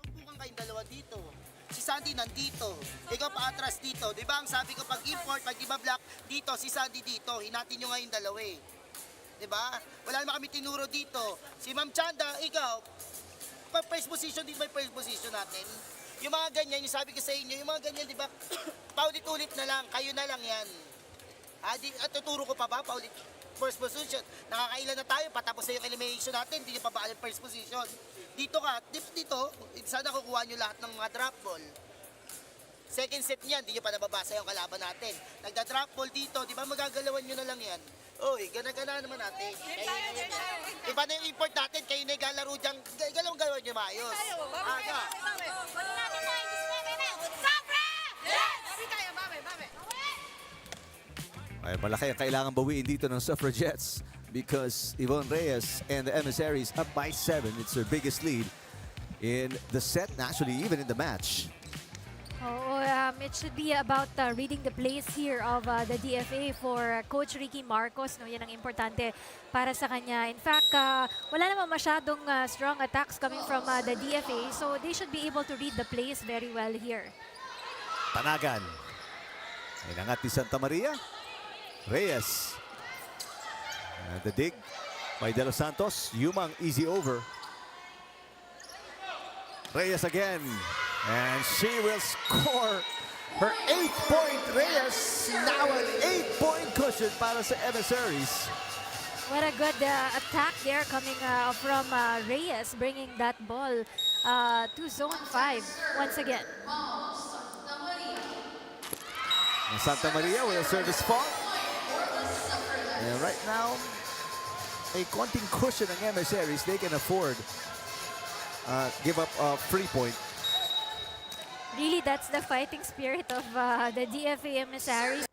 Tumpukan kayong dalawa dito. Si Sandy nandito. Ikaw pa-atras dito. Di ba ang sabi ko pag import, pag iba block dito, si Sandy dito. Hinatin nyo nga yung dalawa eh. Di ba? Wala naman kami tinuro dito. Si Ma'am Chanda, ikaw, pag first position, di ba yung first position natin? Yung mga ganyan, yung sabi ko sa inyo, yung mga ganyan, di ba? Paulit-ulit na lang, kayo na lang yan. Tuturo ko pa ba? Paulit. First position. Nakakailan na tayo, patapos na yung elimination natin, hindi nyo pa ba alam first position? Dito ka, dito, sana kukuha nyo lahat ng mga drop ball. Second set niyan, hindi nyo pa nababasa yung kalaban natin. Nagda-drop ball dito, di ba magagalawan nyo na lang yan? Uy, gana-gana naman natin. Iba na yung import natin, kayo na igalaro dyan, galawang-galawan nyo maayos. Aga. Ay, malaki ang kailangan bawiin dito ng Suffragettes because Yvonne Reyes and the Emissaries up by 7. It's their biggest lead in the set, actually even in the match. It should be about reading the plays here of the DFA for Coach Ricky Marcos. No, yan ang importante para sa kanya. In fact, wala naman masyadong strong attacks coming from the DFA, so they should be able to read the plays very well here. Tanagan. Inangat ni Santa Maria. Reyes. The dig by De Los Santos. Yumang easy over. Reyes again. And she will score her 8th point. Reyes now an 8-point cushion para sa Emissaries. What a good attack there coming from Reyes, bringing that ball to zone 5 once again. Santa Maria with a service fault. And right now, a konting cushion ng Emissaries. They can afford give up a free point. Really, that's the fighting spirit of the DFA Emissaries.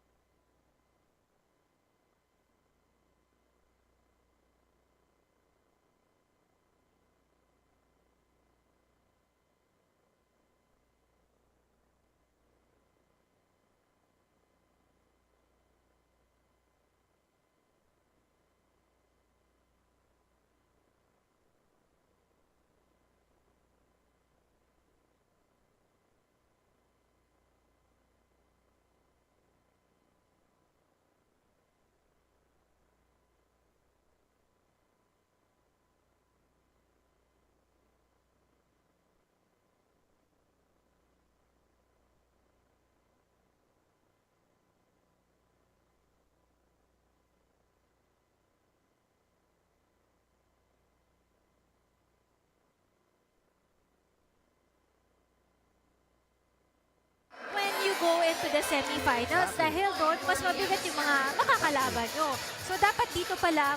go into the semifinals dahil doon mas mabigat yung mga makakalaban nyo. So dapat dito pa lang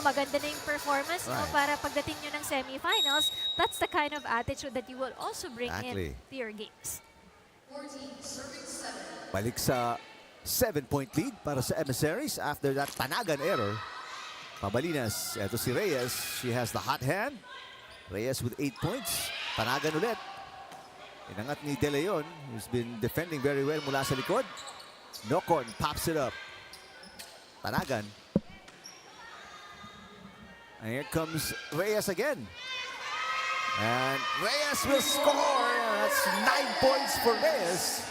maganda na yung performance mo para pagdating nyo ng semifinals, that's the kind of attitude that you will also bring in to your games. Balik sa 7-point lead para sa Emissaries after that Tanagan error. Pabalinas, eto si Reyes. She has the hot hand. Reyes with 8 points. Tanagan ulit. Inangat ni De Leon, who's been defending very well mula sa likod. Nocon pops it up. Tanagan. And here comes Reyes again. And Reyes will score. That's 9 points for Reyes.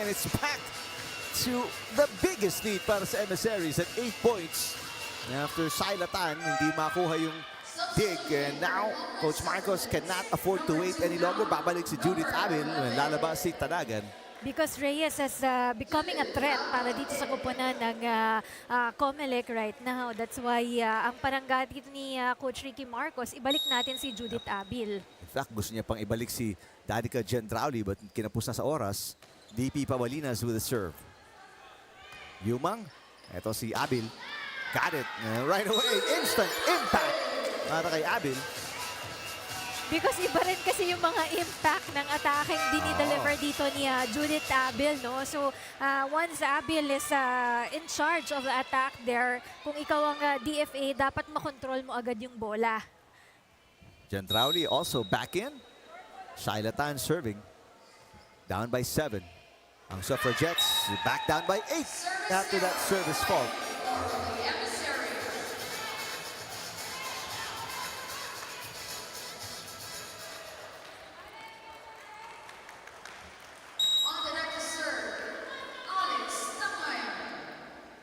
And it's back to the biggest lead para sa Emissaries at 8 points. After Silatan, hindi makuha yung dig. And now, Coach Marcos cannot afford to wait any longer. Babalik si Judith Abil. Lalabas si Tanagan. Because Reyes is becoming a threat para dito sa kupunan ng COMELEC right now. That's why ang parangga dito ni Coach Ricky Marcos, ibalik natin si Judith Abil. In fact, gusto niya pang ibalik si Danica Gendrauli but kinapos na sa oras. DP Pabalinas with a serve. Yumang, eto si Abil. Got it. Right away, instant impact para kay Abil. Because iba rin kasi yung mga impact ng atake dinideliver dito ni Judith Abil, no? So, once Abil is in charge of the attack there, kung ikaw ang DFA, dapat makontrol mo agad yung bola. Gendrauli also back in. Shailatan serving. Down by 7. Ang Suffragettes back down by 8 after that service fault.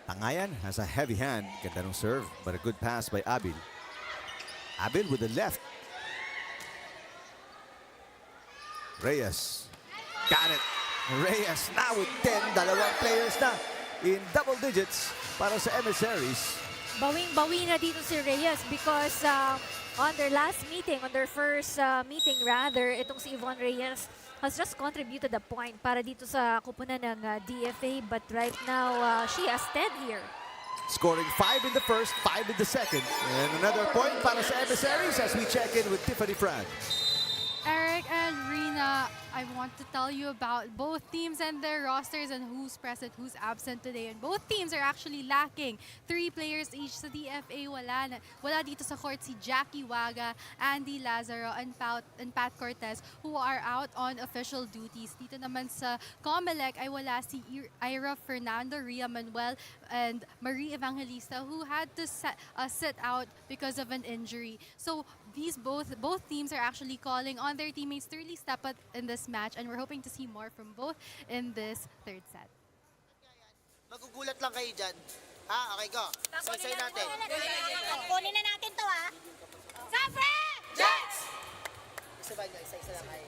Tangayan has a heavy hand. Ganda ng serve, but a good pass by Abil. Abil with the left. Reyes. Got it. Reyes now with 10. Dalawang players na in double digits para sa Emissaries. Bawing-bawi na dito si Reyes because on their last meeting, on their first meeting rather, itong si Yvonne Reyes has just contributed a point para dito sa kupunan ng DFA, but right now she has 10 here. Scoring 5 in the first, 5 in the second. And another point para sa Emissaries as we check in with Tiffany Fran. Eric and Rina, I want to tell you about both teams and their rosters and who's present, who's absent today. And both teams are actually lacking 3 players each. Sa DFA, wala dito sa court si Jackie Waga, Andy Lazaro, and Pat Cortez, who are out on official duties. Dito naman sa COMELEC ay wala si Ira Fernando, Ria Manuel, and Marie Evangelista, who had to sit out because of an injury. So both teams are actually calling on their teammates to really step up in this match, and we're hoping to see more from both in this third set. Magugulat lang kayo dyan. Okay, go. Say natin. Kunin na natin to, ha? Suffragettes! Isa ba nyo? Isa-isa lang kayo.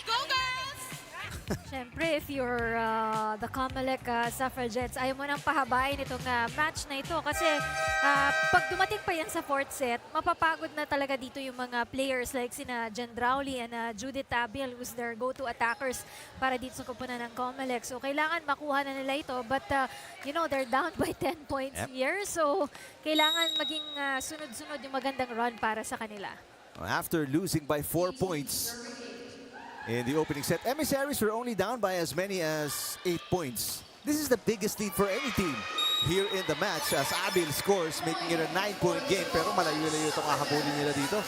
Go, girls! Siyempre, if you're the COMELEC Suffragettes, ayaw mo nang pahabain itong match na ito kasi pag dumating pa yan sa fourth set, mapapagod na talaga dito yung mga players like sina Gendrauli and Judith Abil, who's their go-to attackers para dito sa kupunan ng COMELEC. So, kailangan makuha na nila ito, but you know, they're down by 10 points here. So, kailangan maging sunod-sunod yung magandang run para sa kanila. After losing by 4 points in the opening set, Emissaries were only down by as many as 8 points. This is the biggest lead for any team here in the match as Abil scores, making it a 9-point game. Pero malayo-layo itong kahabulin nila dito.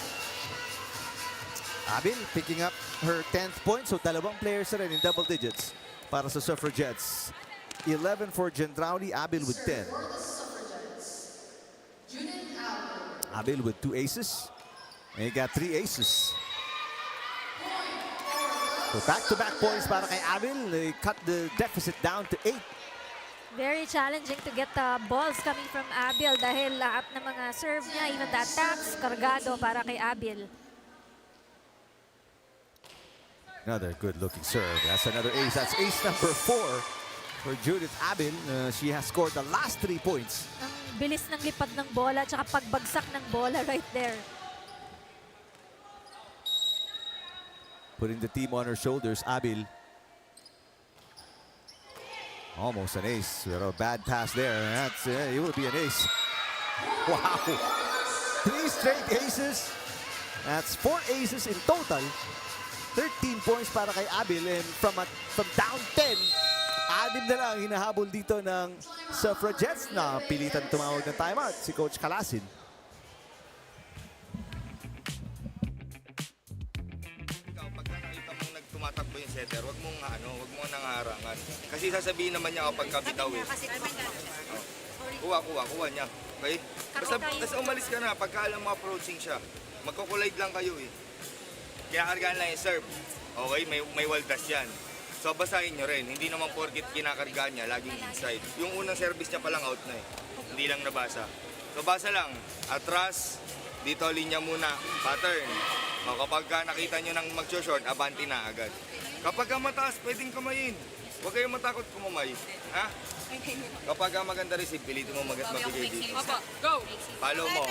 Abil picking up her 10th point. So dalawang players na rin in double digits para sa Suffragettes. 11 for Gendrauli, Abil with 10. Abil with 2 aces. And he got 3 aces. So back-to-back points para kay Abil. They cut the deficit down to 8. Very challenging to get balls coming from Abil dahil lahat ng mga serve niya, even the attacks, kargado para kay Abil. Another good-looking serve. That's another ace. That's ace number 4 for Judith Abil. She has scored the last 3 points. Ang bilis ng lipad ng bola at pagbagsak ng bola right there. putting the team on her shoulders. Abil. Almost an ace. Pero a bad pass there. That's it will be an ace. Wow. 3 straight aces. That's 4 aces in total. 13 points para kay Abil. And from down 10, 6 na lang hinahabol dito ng Suffragettes na pilitan tumawag ng timeout si Coach Calasin. Tumatakbo yung setter, wag mong nang harangan. Kasi sasabihin naman niya kapag kabitaw eh. Kuha niya. Okay? Basta umalis ka na, pagka alam mo approaching siya, magkukulide lang kayo eh. Kinakargaan lang yung serve. Okay, may waldas yan. So basahin nyo rin, hindi naman porkit kinakargaan niya, laging inside. Yung unang service niya palang out na eh. Hindi lang nabasa. So basa lang, atras, dito linya muna, pattern. O, kapag nakita nyo nang mag-short, abanti na agad. Kapag mataas, pwedeng kamayin. Huwag kayong matakot kumamay. Ha? Kapag maganda receive, pilitin mo mabigay dito. Go! Follow mo.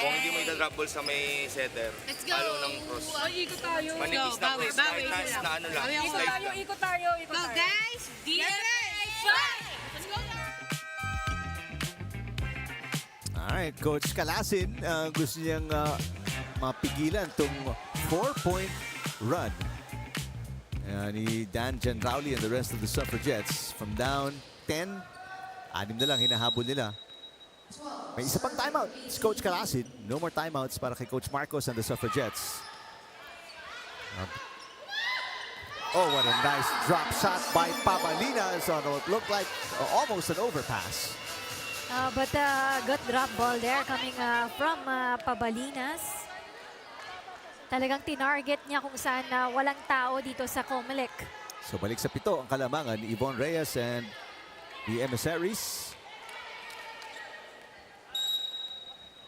Kung hindi mo ita-drop ball sa may setter, follow ng cross. Ikot tayo. Manipis na cross, kahit na ano lang. Slide lang. Ikot tayo. Go guys! Let's go! Alright, Coach Calasin, gusto niyang mapigilan itong 4-point run ni Dan Gendrauli and the rest of the Suffragettes. From down 10, 6 na lang hinahabol nila. May isa pang timeout. It's Coach Calasin. No more timeouts para kay Coach Marcos and the Suffragettes. Oh, what a nice drop shot by Pabalinas on what looked like almost an overpass. But good drop ball there coming from Pabalinas. Talagang tinarget niya kung saan walang tao dito sa COMELEC. So balik sa 7 ang kalamangan ni Yvonne Reyes and the Emissaries.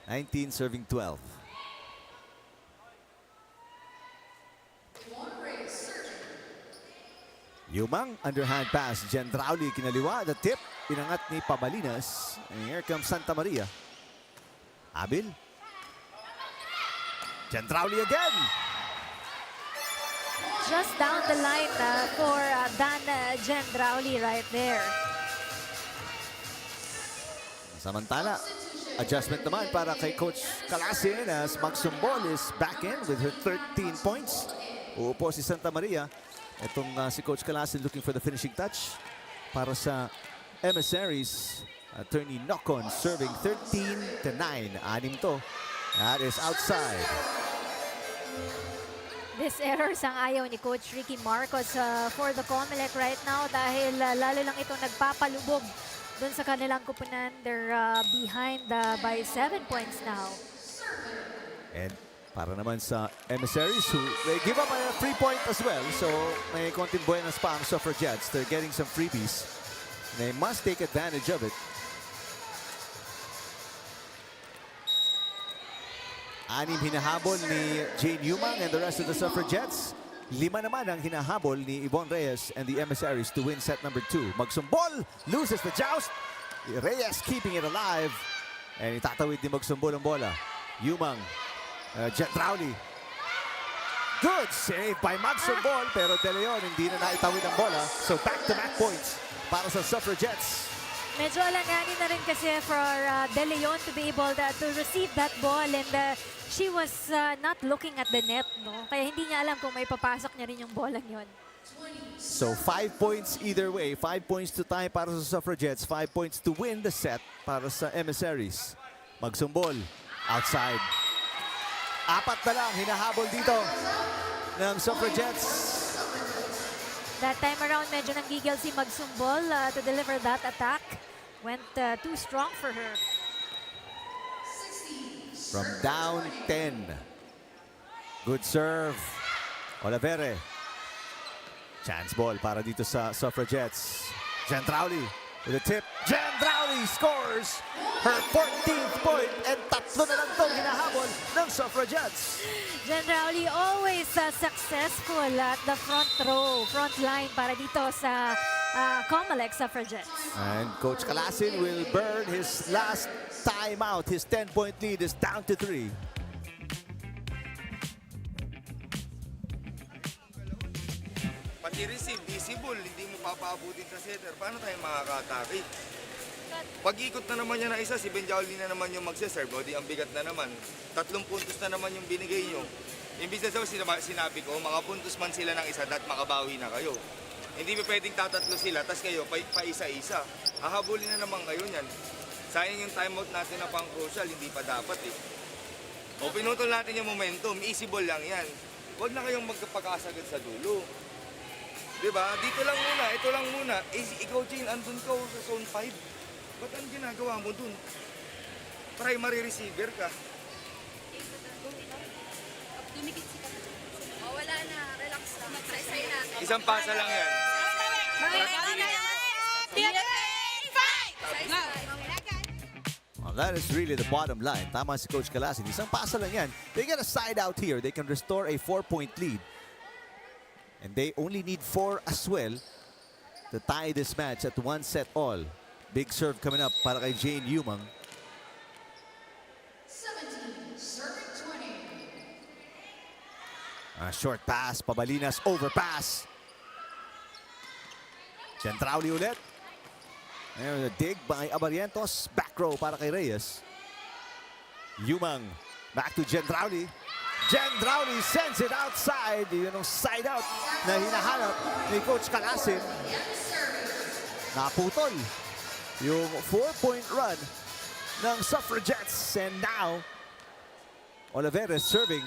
19 serving 12. Yumang underhand pass. Gendrauli kinaliwa. The tip. Pinangat ni Pabalinas. And here comes Santa Maria. Abil. Gendrauli again. Just down the line for Dan Gendrauli right there. Samantala, adjustment naman para kay Coach Calasin as Magsumbol is back in with her 13 points. Uupo si Santa Maria. Itong si Coach Calasin looking for the finishing touch para sa Emissaries. Attorney Nocon serving 13-9. 6 to. That is outside. This errors ang ayaw ni Coach Ricky Marcos for the COMELEC right now dahil lalo lang itong nagpapalubog dun sa kanilang kupunan. They're behind by 7 points now. And para naman sa Emissaries who they give up a free point as well. So may konting buenas pa ang Suffragettes. They're getting some freebies. They must take advantage of it. 6 hinahabol ni Jane Yumang and the rest of the Suffragettes. 5 naman ang hinahabol ni Yvonne Reyes and the Emissaries to win set number 2. Magsumbol loses the joust. Reyes keeping it alive. And itatawid ni Magsumbol ang bola. Yumang, Gendrauli. Good save by Magsumbol pero De Leon hindi na naitawid ang bola. So back-to-back points para sa Suffragettes. Medyo alanganin na rin kasi for De Leon to be able to receive that ball and she was not looking at the net, no? Kaya hindi niya alam kung may papasok niya rin yung bolang yon. So 5 points either way. 5 points to tie para sa Suffragettes. 5 points to win the set para sa Emissaries. Magsumbol outside. 4 na lang hinahabol dito ng Suffragettes. That time around, medyo nanggigil si Magsumbol to deliver that attack. Went too strong for her. From down 10. Good serve. Olivere. Chance ball para dito sa Suffragettes. Gendrauli with a tip. Gendrauli scores her 14th point and 3 na lang itong hinahabol ng Suffragettes. Gendrauli always successful at the front line para dito sa COMELEC Suffragettes. And Coach Calasin will burn his last timeout. His 10-point lead is down to 3. i-receive, visible, hindi mo papaabutin sa setter. Paano tayo makaka-atake? Pag-ikot na naman niya na isa, si Benjauli na naman yung magsaserve. O di ang bigat na naman. 3 puntos na naman yung binigay nyo. Imbis na sinabi ko, makapuntos man sila ng isa, makabawi na kayo. Hindi pa pwedeng tatatlo sila, tas kayo pa isa-isa. Hahabulin na naman kayo niyan. Sayang yung timeout natin na pang crucial, hindi pa dapat eh. O pinutol natin yung momentum, easy ball lang yan. Huwag na kayong magkapag-asagad sa dulo. Diba? Dito lang muna, ito lang muna. Ikaw, Jane, andun ka sa zone 5. Ba't ang ginagawa mo dun? Primary receiver ka. Wala na, relax lang. Isa-isay na. Isang pasa lang yan. Well, that is really the bottom line. Tama si Coach Calasin. Isang pasa lang yan. They get a side out here. They can restore a 4-point lead. And they only need 4 as well to tie this match at 1 set all. Big serve coming up para kay Jane Umang. 17, serving 20. A short pass, Pabalinas, overpass. Centrauli ulit. There's a dig by Abarientos. Back row para kay Reyes. Umang, back to Gendrauli. Gendrauli sends it outside. Yun ang side out na hinahanap ni Coach Calasin. Naputol yung 4-point run ng Suffragettes. And now, Oliveres serving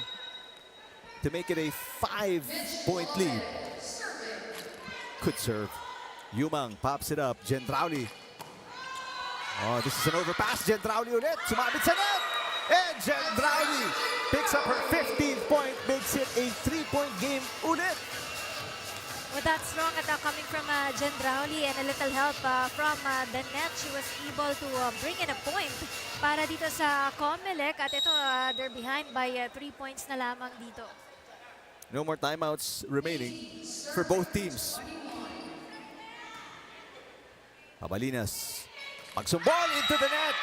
to make it a 5-point lead. Good serve. Umang pops it up. Gendrauli. Oh, this is an overpass. Gendrauli ulit. Sumabit sa net. And Gendrauli picks up her 15th point. Makes it a 3-point game ulit. With that strong attack coming from Gendrauli and a little help from the net, she was able to bring in a point para dito sa COMELEC. At ito, they're behind by 3 points na lamang dito. No more timeouts remaining for both teams. Pabalinas. Magsumbol into the net.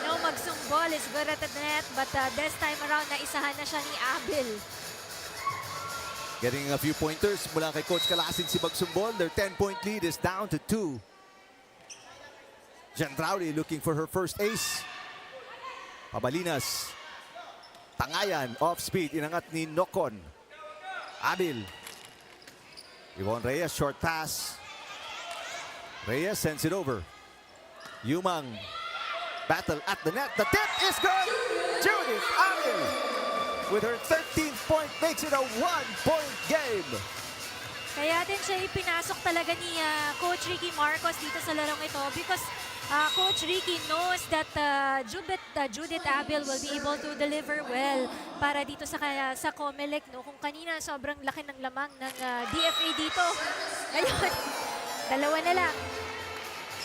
No, magsumbol is good at the net, but this time around, naisahan na siya ni Abel. Getting a few pointers mula kay Coach Calasin si Magsumbol. Their 10-point lead is down to 2. Gendrauli looking for her first ace. Pabalinas. Tangayan, off speed, inangat ni Nocon. Abel. Yvonne Reyes, short pass. Reyes sends it over. Umang, battle at the net. The tip is good. Judith Abel with her 13th point makes it a 1-point game. Kaya din siya ipinasok talaga ni Coach Ricky Marcos dito sa larong ito because Coach Ricky knows that Judith Abel will be able to deliver well para dito sa COMELEC. No? Kung kanina sobrang laki ng lamang ng DFA dito. Ngayon, dalawa na lang.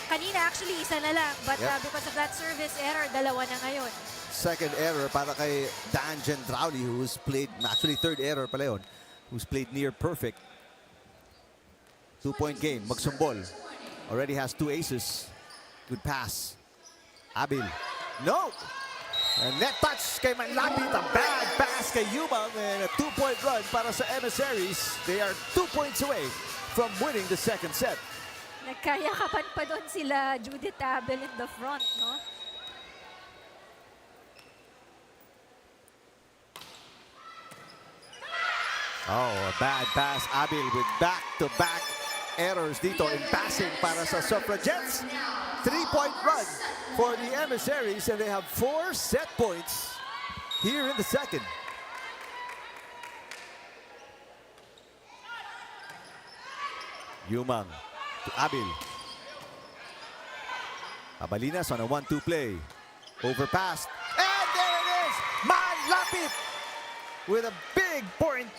Kanina actually isa na lang but because of that service error, dalawa na ngayon. Second error para kay Dan Gendrauli who's played, actually third error pala yun, who's played near perfect. 2-point game. Magsumbol already has 2 aces. Good pass. Abel. No! And net touch kay Manlapit. A bad pass kay Umang and a 2-point run para sa Emissaries. They are 2 points away from winning the second set. Nagkayakapan pa doon sila Judith Abel in the front, no? Oh, a bad pass. Abel with back-to-back errors dito in passing para sa Suffragettes. 3-point run for the Emissaries and they have 4 set points here in the second. Umang to Abel. Abalinas on a 1-2 play. Overpassed. And there it is! Manlapit with a big point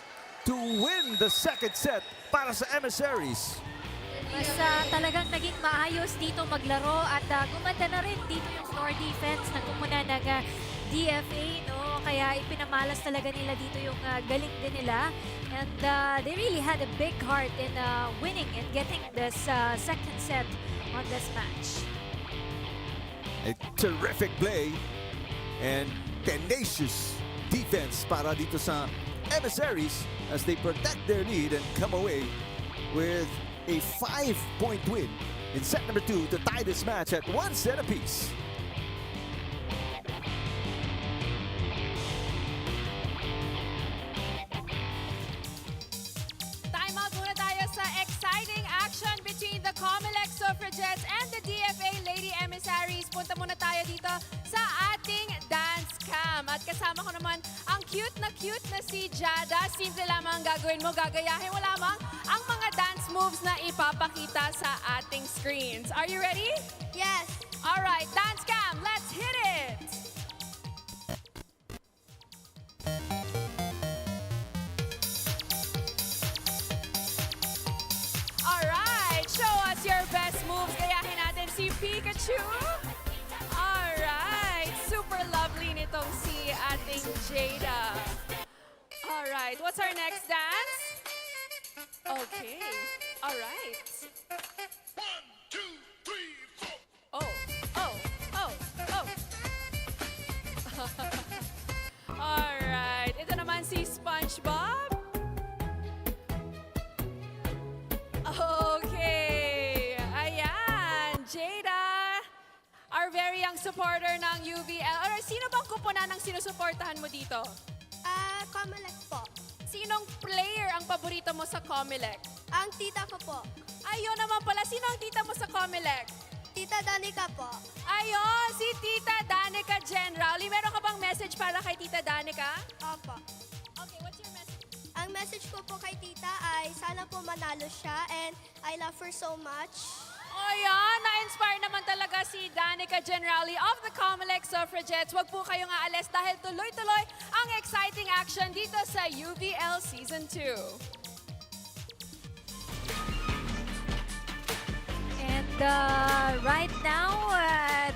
to win the second set para sa Emissaries. Mas talagang naging maayos dito maglaro at gumanda na rin dito yung floor defense na kumuna ng DFA, no? Kaya ipinamalas talaga nila dito yung galing din nila. And they really had a big heart in winning and getting this second set on this match. A terrific play and tenacious defense para dito sa Emissaries as they protect their lead and come away with a 5-point win in set number 2 to tie this match at 1 set apiece. Time out muna tayo sa exciting action between the COMELEC Suffragettes and the DFA Lady Emissaries. Punta muna tayo dito sa ating dance cam. At kasama ko naman ang cute na si Jada. Simple lamang ang gagawin mo. Gagayahin mo lamang ang mga dance moves na ipapakita sa ating screens. Are you ready? Yes. All right, dance cam, let's hit it! Alright, show us your best moves. Gayahin natin si Pikachu. Alright, super lovely nitong si ating Jada. Alright, what's our next dance? Okay, alright. 1, 2, 3, 4. Oh. Alright, ito naman si SpongeBob. Okay. Ayan. Jada, our very young supporter ng UVL. Or sino bang kupunan ang sinusuportahan mo dito? COMELEC po. Sinong player ang paborito mo sa COMELEC? Ang tita ko po. Ayun naman pala. Sino ang tita mo sa COMELEC? Tita Danica po. Ayun, si Tita Danica Generally. Meron ka bang message para kay Tita Danica? Opo. Okay, what's your message? Ang message ko po kay tita ay sana po manalo siya and I love her so much. O yan, na-inspire naman talaga si Danica Generali of the COMELEC Suffragettes. Huwag po kayong aalis dahil tuloy-tuloy ang exciting action dito sa UVL Season 2. And right now,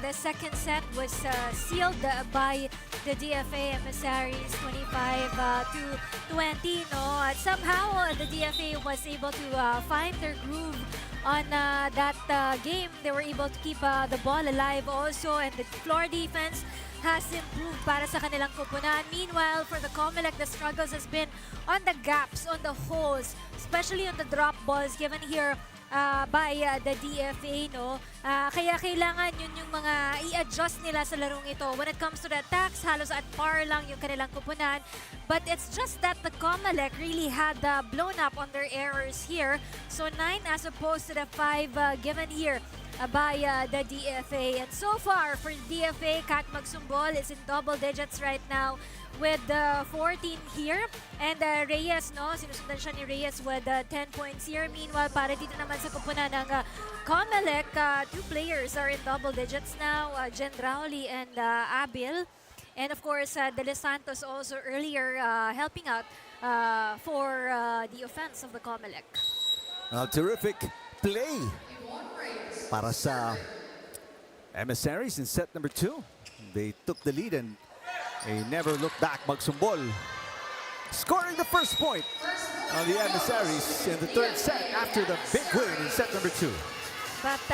the second set was sealed by the DFA Emissaries 25-20. No? Somehow, the DFA was able to find their groove on that game. They were able to keep the ball alive also, and the floor defense has improved para sa kanilang kupunan. Meanwhile, for the COMELEC, the struggles has been on the gaps, on the holes, especially on the drop balls given here by the DFA, no? Kaya kailangan yun yung mga i-adjust nila sa larong ito. When it comes to the attacks, halos at par lang yung kanilang kupunan. But it's just that the COMELEC really had blown up on their errors here. So 9 as opposed to the 5 given here by the DFA. And so far, for DFA, Kat Magsumbol is in double digits right now with 14 here. And Reyes, no? Sinusundan siya ni Reyes with 10 points here. Meanwhile, para dito naman sa kupunan ng COMELEC, 2 players are in double digits now, Gendrauli and Abil. And of course, De Los Santos also earlier helping out for the offense of the COMELEC. Terrific play para sa Emissaries in set number 2. They took the lead and they never looked back. Magsumbol scoring the first point on the Emissaries in the third set after the big win in set number 2. But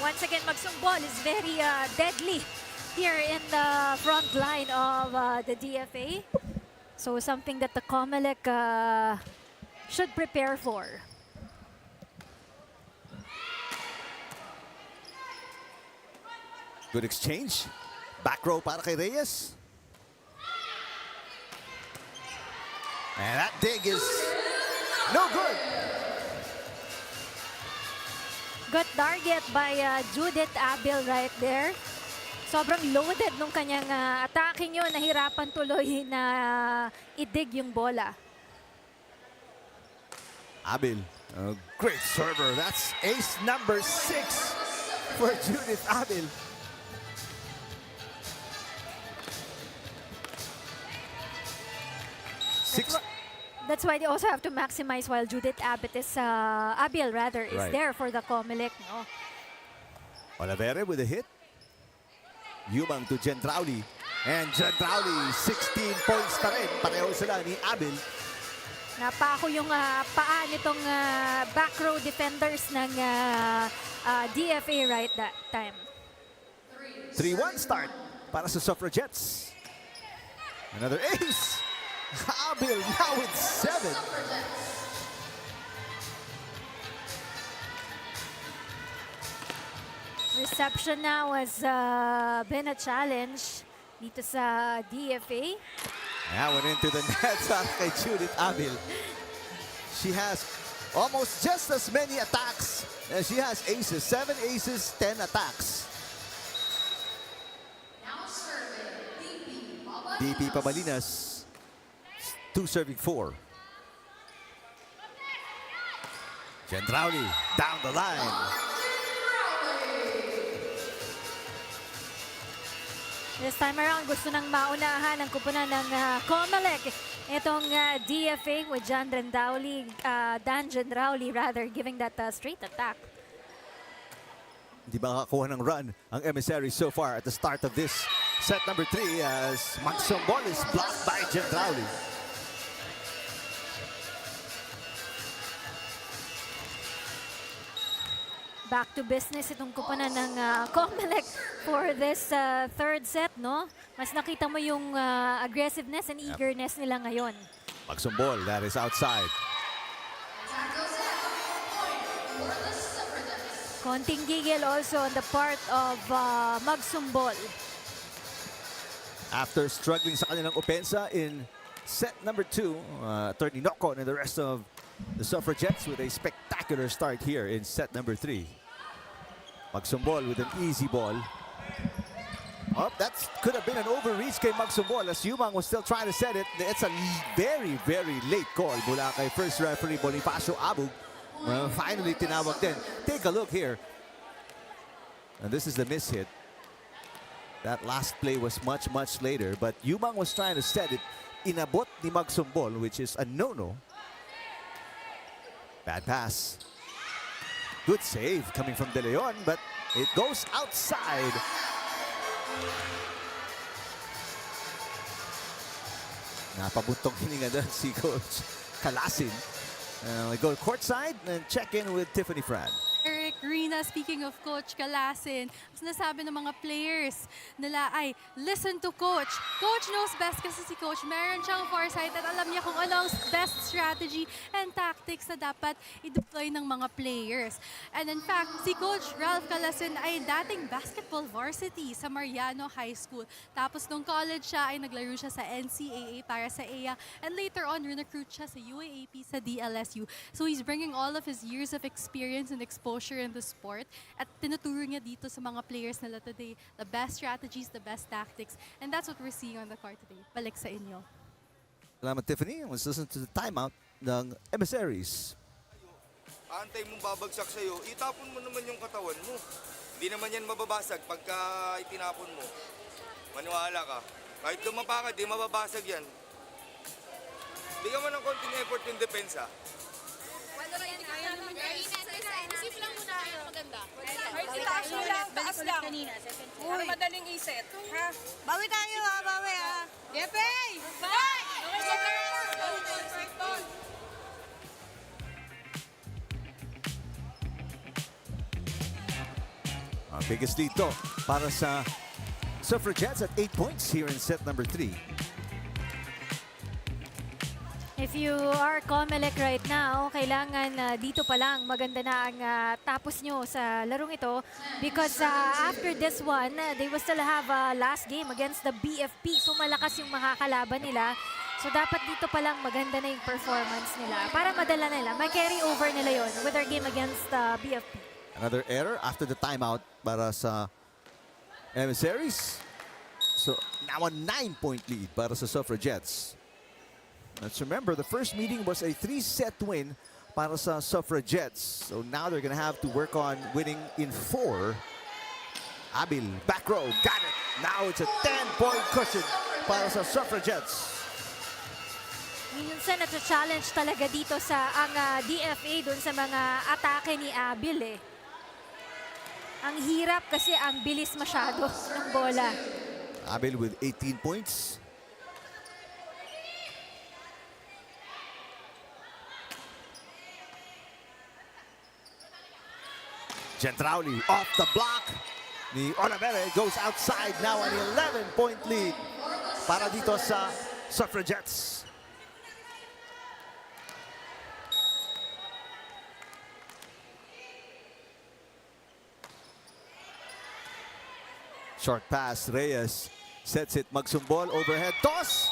once again, Magsumbol is very deadly here in the front line of the DFA. So something that the COMELEC should prepare for. Good exchange. Back row para kay Reyes. And that dig is no good. Good target by Judith Abil right there. Sobrang loaded nung kanyang attacking yun. Nahirapan tuloy na idig yung bola. Abil, a great server. That's ace number 6 for Judith Abil. That's why they also have to maximize while Judith Abil is Right. there for the COMELEC. No? Olivera with a hit. Yumang to Gendrauli. And Gendrauli, 16 points na rin. Pareho sila ni Abil. Napako yung paa nitong back row defenders ng DFA right that time. 3-1 start para sa Suffragettes. Another ace. Abil now with 7. Reception now has been a challenge dito sa DFA. That went into the net kay Judith Abil. She has almost just as many attacks as she has aces. 7 aces, 10 attacks. DP Pabalinas, 2 serving 4. Gendrauli down the line. This time around, gusto nang maunahan ang kupunan ng COMELEC. Itong DFA with Dan Gendrauli giving that straight attack. Di ba nakakuha ng run ang Emissaries so far at the start of this set number 3 as Magsumbol is blocked by Gendrauli. Back to business itong kupunan ng COMELEC for this third set, no? Mas nakita mo yung aggressiveness and eagerness nila ngayon. Magsumbol, that is outside. Konting gigil also on the part of Magsumbol. After struggling sa kanilang opensa in set number 2, Attorney Nocon and the rest of the Suffragettes with a spectacular start here in set number 3. Magsumbol with an easy ball. Oh, that could have been an overreach kay Magsumbol as Yumang was still trying to set it. It's a very, very late call mula kay first referee Bonifacio Abug. Well, finally tinawag din. Take a look here. And this is the miss hit. That last play was much, much later, but Yumang was trying to set it. Inabot ni Magsumbol, which is a no-no. Bad pass. Good save coming from De Leon, but it goes outside. Napabuntong hininga doon si Coach Calasin. We go courtside and check in with Tiffany Fran. Eric Rina, speaking of Coach Calasin, sinasabi ng mga players nila ay listen to Coach. Coach knows best kasi si Coach meron siyang foresight at alam niya kung ano ang best strategy and tactics na dapat i-deploy ng mga players. And in fact, si Coach Ralph Calasin ay dating basketball varsity sa Mariano High School. Tapos nung college siya ay naglaro siya sa NCAA para sa EA and later on recruit siya sa UAAP sa DLSU. So he's bringing all of his years of experience and exposure in the sport at tinuturo niya dito sa mga players nila today the best strategies, the best tactics, and that's what we're seeing on the court today. Balik sa inyo. Salamat, Tiffany. Let's listen to the timeout ng Emissaries. Antay mong babagsak sa'yo, itapon mo naman yung katawan mo. Hindi naman yan mababasag pagka itinapon mo. Maniwala ka. Kahit lumapa ka, di mababasag yan. Bigyan mo ng konting effort yung depensa. Isip lang muna kayo maganda. Taas mo lang, taas lang. Para madaling iset. Ha? Bawi tayo ha, bawi ha. Jepay! Bye! Biggest lead to para sa Suffragettes at 8 points here in set number 3. If you are COMELEC right now, kailangan dito pa lang maganda na ang tapos nyo sa larong ito because after this one, they will still have a last game against the BFP. So malakas yung makakalaban nila. So dapat dito pa lang maganda na yung performance nila para madala nila. May carry over nila yon with their game against BFP. Another error after the timeout para sa Emissaries. So now a 9-point lead para sa Suffragettes. Let's remember, the first meeting was a 3-set win para sa Suffragettes. So now they're gonna have to work on winning in 4. Abil, back row, got it. Now it's a 10-point cushion para sa Suffragettes. Minsan nasa-challenge talaga dito sa ang DFA dun sa mga atake ni Abil eh. Ang hirap kasi ang bilis masyado ng bola. Abil with 18 points. Gendrauli off the block. Ni Olivera goes outside. Now an 11-point lead para dito sa Suffragettes. Short pass, Reyes sets it, magsumbol, overhead toss.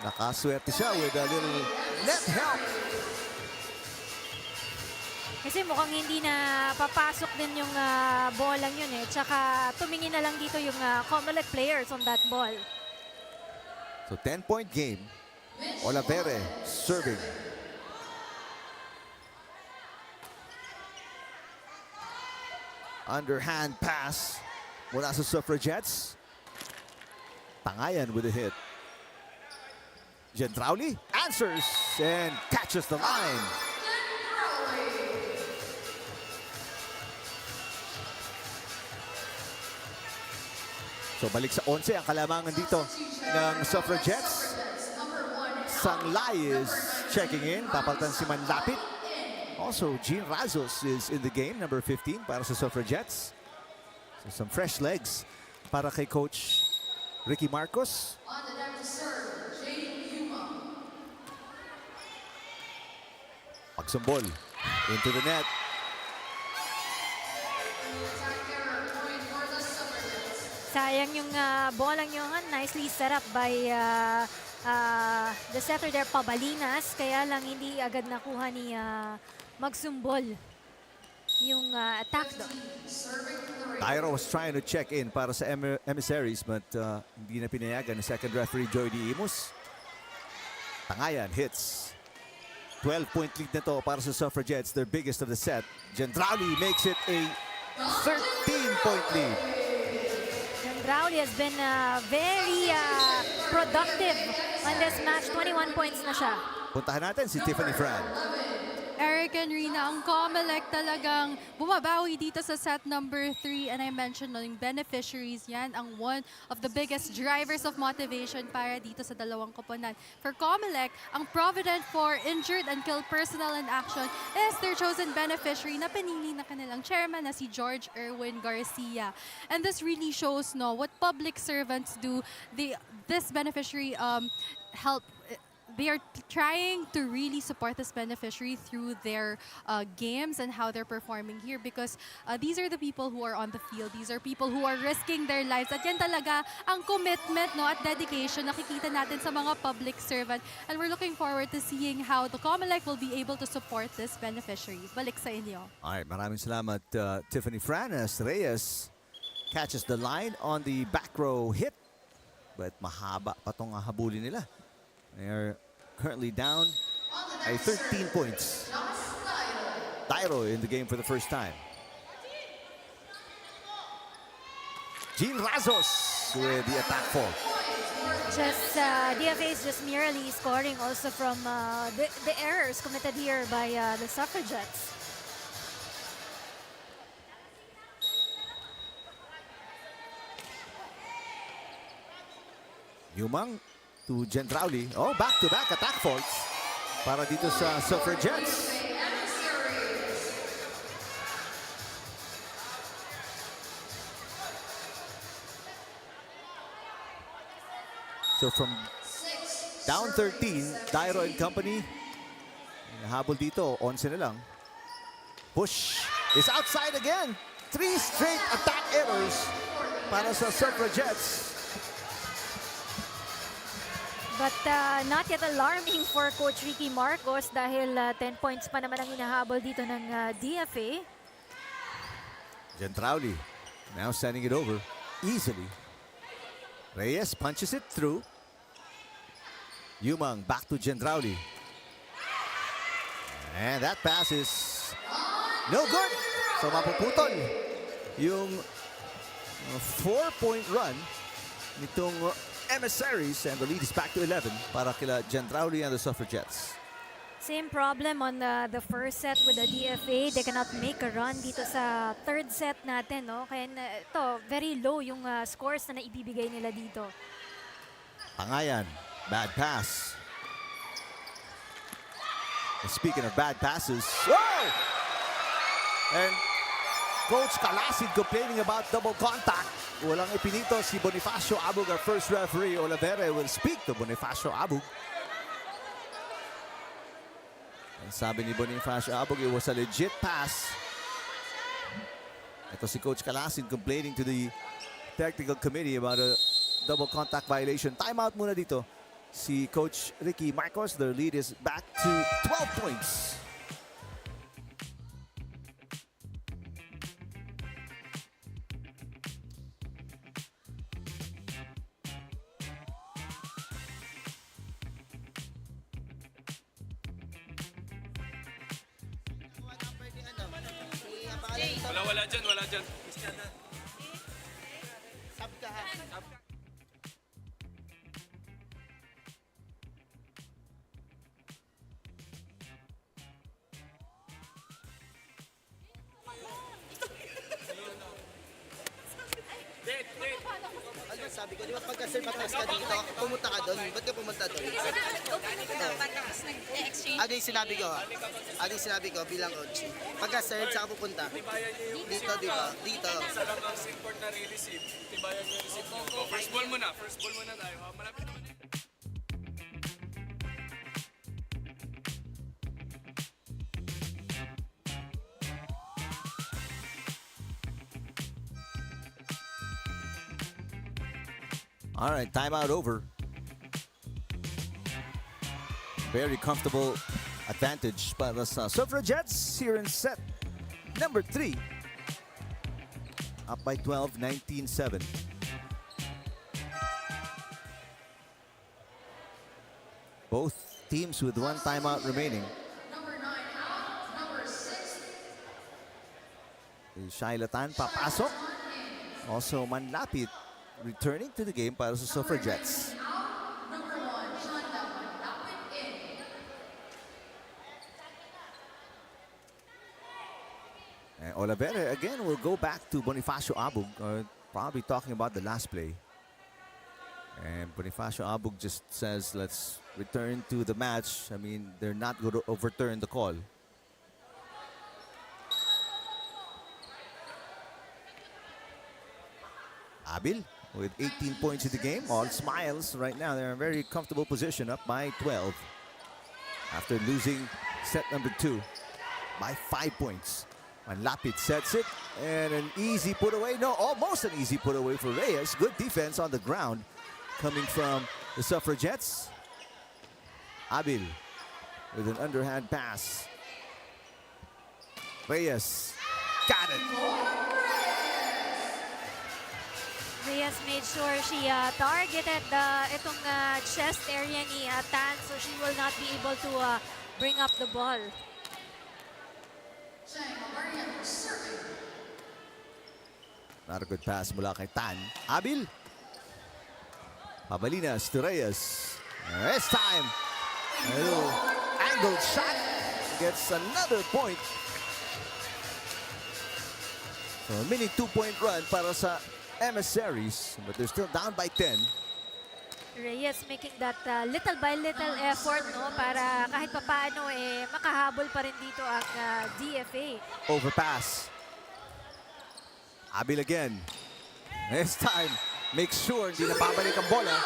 Nakaswerte siya with a little net help. Kasi mukhang hindi na papasok din yung bolang yun eh. Tsaka tumingin na lang dito yung COMELEC players on that ball. So 10-point game. Olavere serving. Underhand pass mula sa Suffragettes. Tangayan with a hit. Gendrauli answers and catches the line. So balik sa 11 ang kalamangan dito ng Suffragettes. Sanglay is checking in. Papalitan si Manlapit. Also, Jean Razos is in the game, number 15 para sa Suffragettes. So some fresh legs para kay Coach Ricky Marcos. Pagsumbol into the net. Sayang yung bolang yun. Nicely set up by the setter there, Pabalinas. Kaya lang hindi agad nakuha ni magsumbol yung attack doon. Tyro was trying to check in para sa Emissaries but hindi na pinayagan ni second referee Joy D. Imus. Tangayan hits. 12-point lead na to para sa Suffragettes, their biggest of the set. Gendrauli makes it a 13-point lead. Gendrauli has been very productive on this match. 21 points na siya. Puntahan natin si Tiffany Fran. Eric and Rina, ang COMELEC talagang bumabawi dito sa set number 3. And I mentioned yung beneficiaries, yan ang one of the biggest drivers of motivation para dito sa dalawang koponan. For COMELEC, ang provident for injured and killed personnel in action is their chosen beneficiary na pinili na kanilang chairman na si George Erwin Garcia. And this really shows what public servants do. This beneficiary help. They are trying to really support this beneficiary through their games and how they're performing here because these are the people who are on the field. These are people who are risking their lives. At yan talaga ang commitment at dedication nakikita natin sa mga public servant. And we're looking forward to seeing how the COMELEC will be able to support this beneficiary. Balik sa inyo. Alright, maraming salamat Tiffany Fran as Reyes catches the line on the back row hit. But mahaba pa tong habulin nila. They're currently down by 13 points. Tyro in the game for the first time. Jean Razos with the attack fault. Just DFA is just merely scoring also from the errors committed here by the Suffragettes. Yumang to Gendrauli. Oh, back-to-back attack faults para dito sa Suffragettes. So from down 13, Tyro and company. Habol dito, 11 na lang. Push is outside again. 3 straight attack errors para sa Suffragettes. But not yet alarming for Coach Ricky Marcos dahil 10 points pa naman ang hinahabol dito ng DFA. Gendrauli now sending it over easily. Reyes punches it through. Yumang back to Gendrauli. And that pass is no good. So mapuputol yung 4-point run nitong Emissaries, and the lead is back to 11 para kila Gendrauli and the Suffragettes. Same problem on the first set with the DFA. They cannot make a run dito sa third set natin. Kaya ito, very low yung scores na naibibigay nila dito. Tangayan, bad pass. And speaking of bad passes, whoa! And Coach Calasid complaining about double contact. Walang ipinito si Bonifacio Abug, our first referee. Olavere will speak to Bonifacio Abug. And sabi ni Bonifacio Abug, it was a legit pass. Ito si Coach Calasid complaining to the technical committee about a double contact violation. Timeout muna dito. Si Coach Ricky Marcos, their lead is back to 12 points. Wala dyan, wala dyan. Sabi ka ha. Ano sabi ko, di ba pagka sir patras ka dito, pumunta ka doon. Ba't ka pumunta doon? Ano yung sinabi ko? Ano yung sinabi ko bilang coach? Pagka sir, saan ka pupunta? Dito, di ba? Dito. Isa lang ang import na re-receive. Tibayan yung receive mo. First ball muna tayo. Malapit naman. All right, timeout over. Very comfortable advantage para sa Suffragettes here in set number 3. Up by 12, 19-7. Both teams with one timeout remaining. Shaila Tan papasok. Also Manlapit returning to the game para sa Suffragettes. And Olivera again will go back to Bonifacio Abug, probably talking about the last play. And Bonifacio Abug just says, let's return to the match. I mean, they're not going to overturn the call. Abil with 18 points in the game. All smiles right now. They're in a very comfortable position, up by 12. After losing set number 2 by 5 points. Manlapit sets it, and an easy put away. No, almost an easy put away for Reyes. Good defense on the ground coming from the Suffragettes. Abil with an underhand pass. Reyes got it. Reyes made sure she targeted itong chest area ni Tan, so she will not be able to bring up the ball. Not a good pass mula kay Tan. Abil. Pabalinas to Reyes. This time, a little angled shot. Gets another point. So a mini 2-point run para sa Emissaries, but they're still down by 10. Reyes making that little by little effort, no, para kahit papaano makahabol pa rin dito ang DFA. Overpass. Abil again. This time, make sure hindi napabalik ang bola.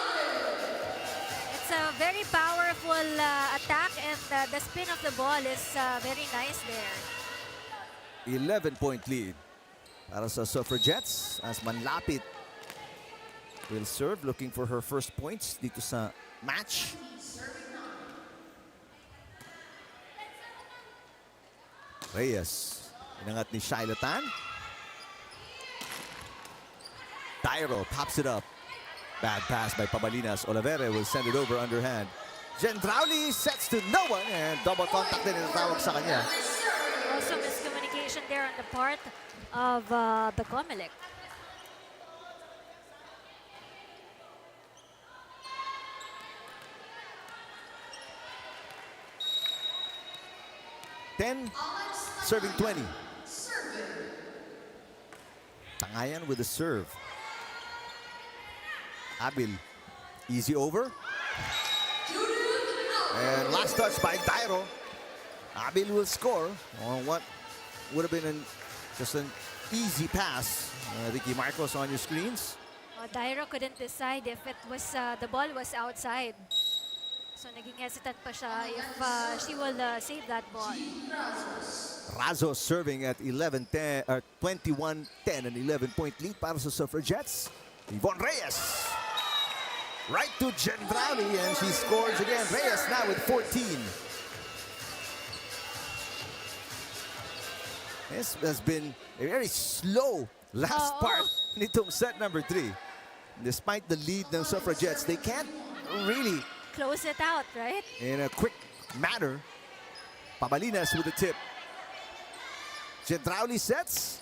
It's a very powerful attack, and the spin of the ball is very nice there. 11-point lead para sa Suffragettes as Manlapit will serve, looking for her first points dito sa match. Reyes, inangat ni Shaila Tan. Tyro pops it up. Bad pass by Pabalinas. Olivera will send it over underhand. Gendrauli sets to no one, and double contact din ang tawag sa kanya. Also miscommunication there on the part of the COMELEC. Serving 20. Tangayan with the serve. Abil, easy over. And last touch by Dairo. Abil will score on what would have been just an easy pass. Ricky Marcos on your screens. Dairo couldn't decide if it was the ball was outside. So naging hesitant pa siya if she will save that ball. Razo serving at 21-10, an 11-point lead para sa Suffragettes. Yvonne Reyes. Right to Gendrali, and she scores again. Reyes now with 14. This has been a very slow last part nitong set number 3. Despite the lead ng Suffragettes, they can't really Close it out, right? in a quick manner. Pabalinas with the tip. Gendrali sets.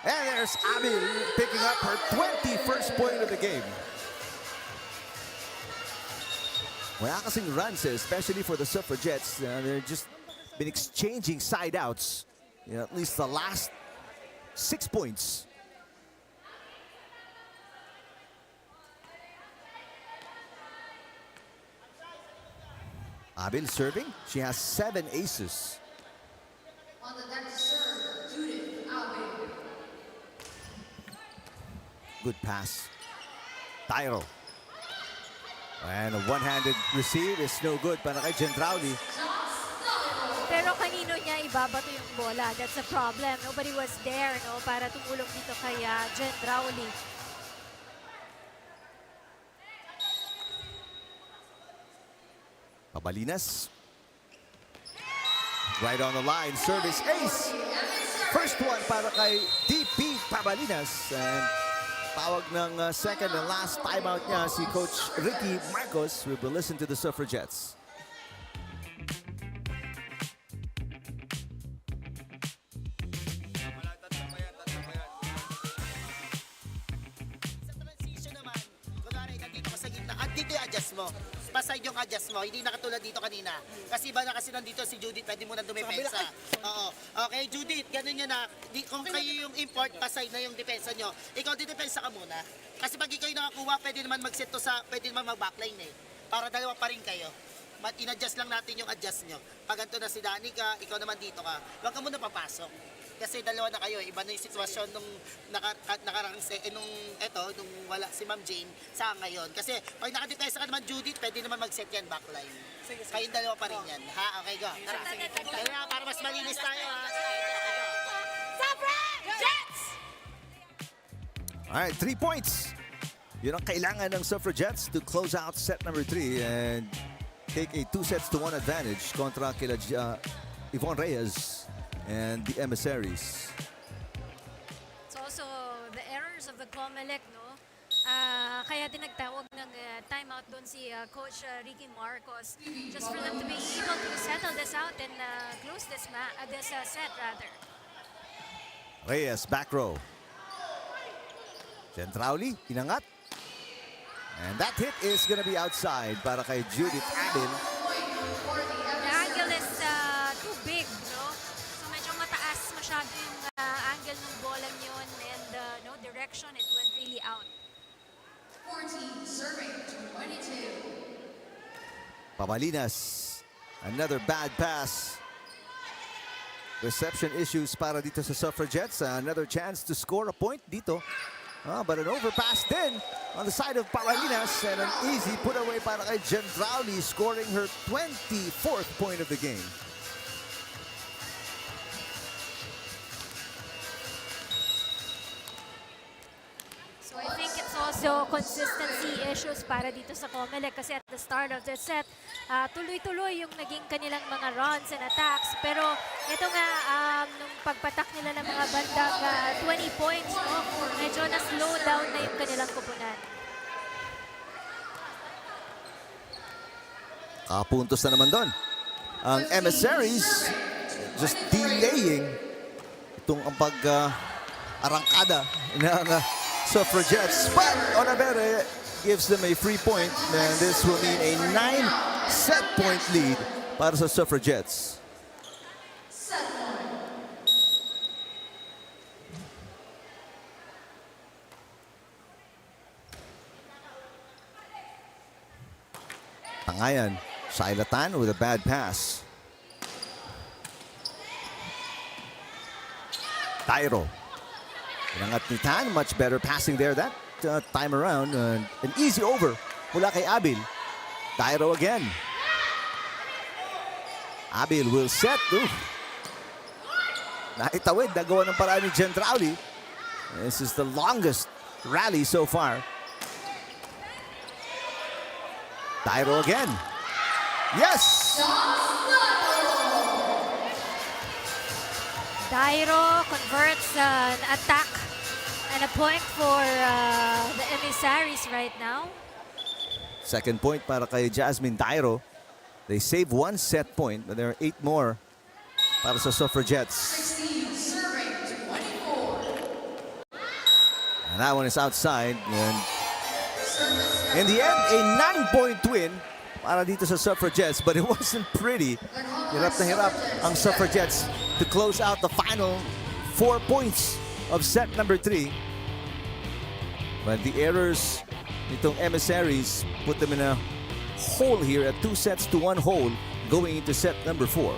And there's Abil picking up her 21st point of the game. Wala kasing runs, especially for the Suffragettes. They're just been exchanging side outs. At least the last 6 points. Abil serving. She has 7 aces. On the deck to serve, Judith Alvin. Good pass. Tyro. And a one-handed receive is no good para kay Gendrali. Pero kanino niya ibabato yung bola? That's a problem. Nobody was there, no, para tumulong dito kay Gendrali. Pabalinas. Right on the line. Service ace. First one para kay DP Pabalinas. And tawag ng second and last timeout niya si Coach Ricky Marcos. We will listen to the Suffragettes. Dito yung adjust mo. Paside yung adjust mo. Hindi na katulad dito kanina. Kasi iba na kasi nandito si Judith, pwede mo na dumepensa. Oo. Okay, Judith, ganun yun na. Kung kayo yung import, paside na yung depensa nyo. Ikaw, didepensa ka muna. Kasi pag ikaw yung nakakuha, pwede naman mag-set to sa, pwede naman mag-backline eh. Para dalawa pa rin kayo. In-adjust lang natin yung adjust nyo. Pag ganito na si Danica, ikaw naman dito ka. Huwag ka muna papasok. Kasi dalawa na kayo, iba na yung sitwasyon nung nung wala si Ma'am Jane sa ngayon. Kasi pag nakadepensa ka naman, Judith, pwede naman mag-set yan backline. Kayong dalawa pa rin yan. Ha? Okay, go. Tara. Tara, para mas malinis tayo, ha? Suffragettes! Alright, 3 points. Yun ang kailangan ng Suffragettes to close out set number 3 and take a 2-1 advantage kontra kila Yvonne Reyes and the Emissaries. It's also the errors of the COMELEC, no? Kaya din nagtawag ng timeout doon si Coach Ricky Marcos just for them to be able to settle this out and close this set rather. Reyes, back row. Gendrali, inangat. And that hit is gonna be outside para kay Judith Abil. The angle is too big, no? So medyo mataas masyado yung angle ng bola yun and no direction, it went really out. 14, serving 22. Pabalinas, another bad pass. Reception issues para dito sa Suffragettes. Another chance to score a point dito. But an overpass din on the side of Pabalinas and an easy put away para kay Gendrali, scoring her 24th point of the game. So I think it's also consistency issues para dito sa COMELEC kasi at the start of the set, tuloy-tuloy yung naging kanilang mga runs and attacks. Pero ito nga, nung pagpatak nila ng mga bandang 20 points, no, medyo na-slow down na yung kanilang kupunan. Puntos na naman doon. Ang Emissaries just delaying itong ang pag-arangkada ng Suffragettes. But Onavere gives them a free point, and this will mean a 9-set point lead para sa Suffragettes. Tangayan, Shailatan with a bad pass. Tyro. Inangat ni Tan, much better passing there that time around. An easy over mula kay Abil. Tyro again. Abil will set. Naitawid, nagawa ng paraan ni Gendrali. This is the longest rally so far. Dairo again. Yes! Dairo converts an attack and a point for the Emissaries right now. Second point para kay Jasmine Dairo. They save 1 set point, but there are 8 more para sa Suffragettes. And that one is outside. And in the end, a 9-point win para dito sa Suffragettes, but it wasn't pretty. Hirap na hirap ang Suffragettes to close out the final 4 points of set number 3. But the errors nitong Emissaries put them in a hole here at 2 sets to 1 hole going into set number 4.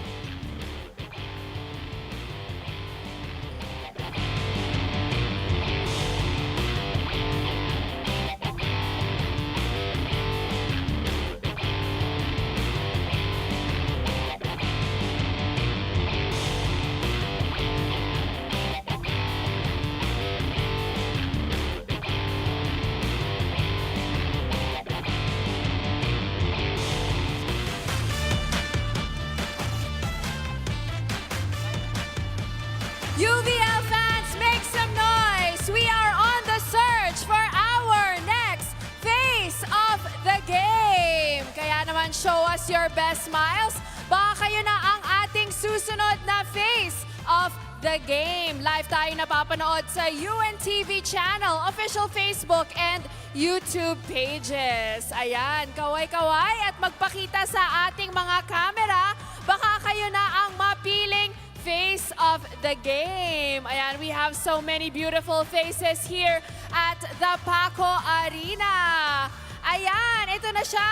UVL fans, make some noise! We are on the search for our next face of the game. Kaya naman show us your best smiles. Baka kayo na ang ating susunod na face of the game. Live tayo napapanood sa UNTV channel, official Facebook and YouTube pages. Ayan, kaway-kaway at magpakita sa ating mga camera. Baka kayo na ang mapiling face of the game. Ayan, we have so many beautiful faces here at the Paco Arena. Ayan, ito na siya.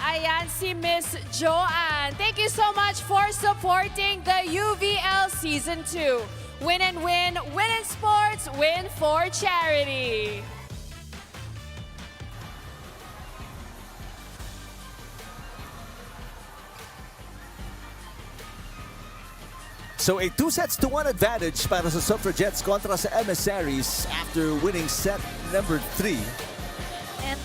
Ayan, si Miss Joanne. Thank you so much for supporting the UVL Season 2. Win and win, win in sports, win for charity. So a 2 sets to 1 advantage para sa Suffragettes kontra sa Emissaries after winning set number 3. And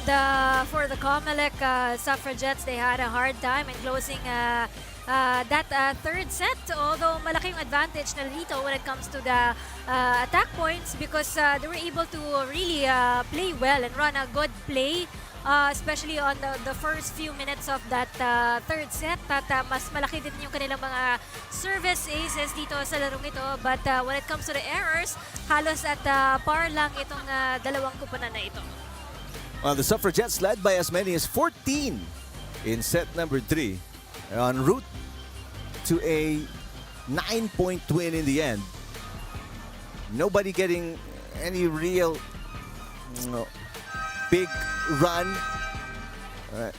for the COMELEC Suffragettes, they had a hard time in closing that third set. Although malaking advantage na dito when it comes to the attack points because they were able to really play well and run a good play. Especially on the first few minutes of that third set. At mas malaki din yung kanilang mga service aces dito sa larong ito. But when it comes to the errors, halos at par lang itong dalawang kupunan na ito. Well, the Suffragettes led by as many as 14 in set number 3. En route to a 9-point win in the end. Nobody getting any real big run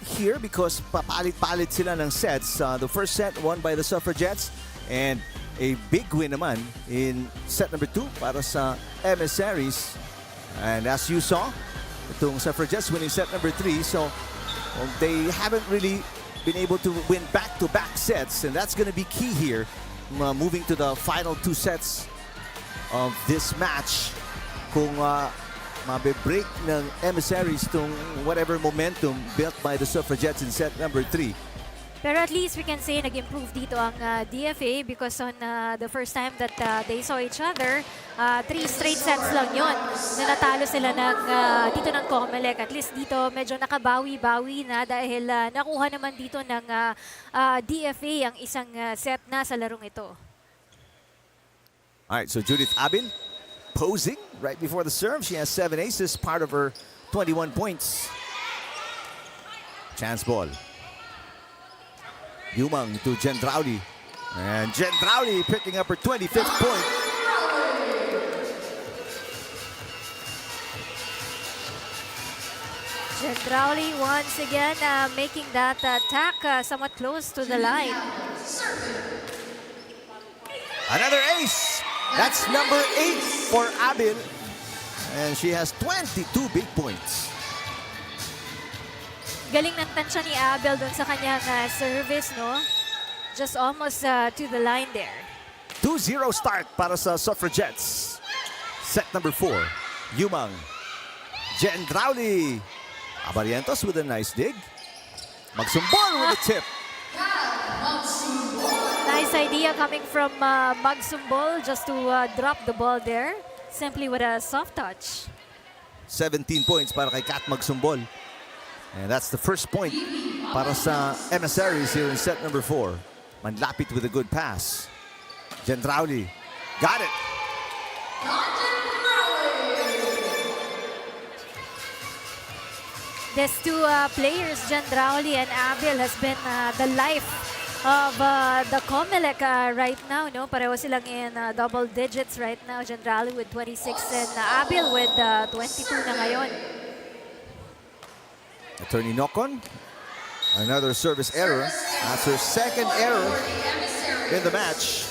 here because papalit-palit sila ng sets. The first set won by the Suffragettes and a big win naman in set number 2 para sa Emissaries. And as you saw, itong Suffragettes winning set number 3. So they haven't really been able to win back-to-back sets, and that's going to be key here moving to the final 2 sets of this match. Kung mabe-break ng Emissaries tong whatever momentum built by the Suffragettes in set number 3. Pero at least we can say nag-improve dito ang DFA because on the first time that they saw each other, 3 straight sets lang yon na natalo sila dito ng COMELEC. At least dito medyo nakabawi-bawi na dahil nakuha naman dito ng DFA ang isang set na sa larong ito. Alright, so Judith Abil posing right before the serve. She has 7 aces, part of her 21 points. Chance ball. Yumang to Gendraudi. And Gendraudi picking up her 25th point. Gendraudi once again making that attack somewhat close to the line. Another ace. That's number 8 for Abil. And she has 22 big points. Galing ng tansya ni Abel doon sa kanyang service, no? Just almost to the line there. 2-0 start para sa Suffragettes. Set number 4. Yumang. Gendrauli. Abarientos with a nice dig. Magsumbol with a tip. Nice idea coming from Magsumbol just to drop the ball there. Simply with a soft touch. 17 points para kay Kat Magsumbol. And that's the first point para sa Emissaries here in set number 4. Manlapit with a good pass. Gendrauli got it. These two players, Gendrauli and Abil, has been the life of the COMELEC right now. No? Pareho silang in double digits right now. Gendrauli with 26 and Abil with 22 na ngayon. Attorney Nocon, another service error. That's her second error in the match.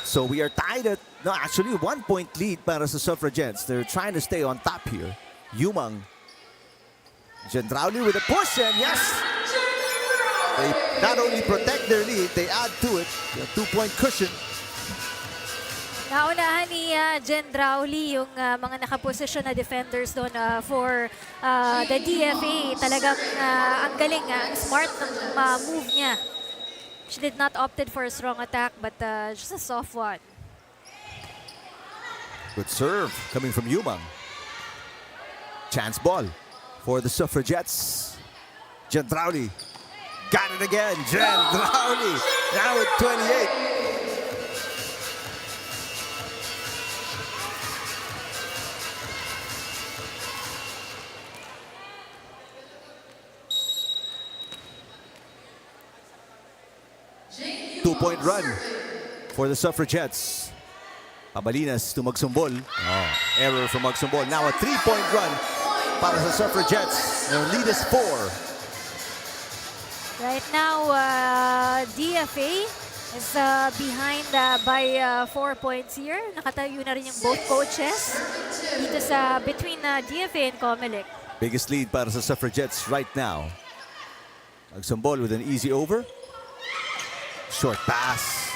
So we are tied at, no, actually 1 point lead para sa Suffragettes. They're trying to stay on top here. Yumang. Gendrauli with a push, and yes! They not only protect their lead, they add to it. A 2-point cushion. Naunahan ni Gendrauli yung mga nakaposisyon na defenders doon for the DFA. Talagang ang galing, ang smart ng move niya. She did not opted for a strong attack, but just a soft one. Good serve coming from Yumang. Chance ball for the Suffragettes. Gendrauli got it again. Gendrauli now with 28. Two-point run for the Suffragettes. Pabalinas to Magsumbol. Oh, error from Magsumbol. Now a 3-point run para sa Suffragettes. Their lead is 4. Right now, DFA is behind by 4 points here. Nakatayo na rin yung both coaches dito sa between DFA and COMELEC. Biggest lead para sa Suffragettes right now. Magsumbol with an easy over. Short pass.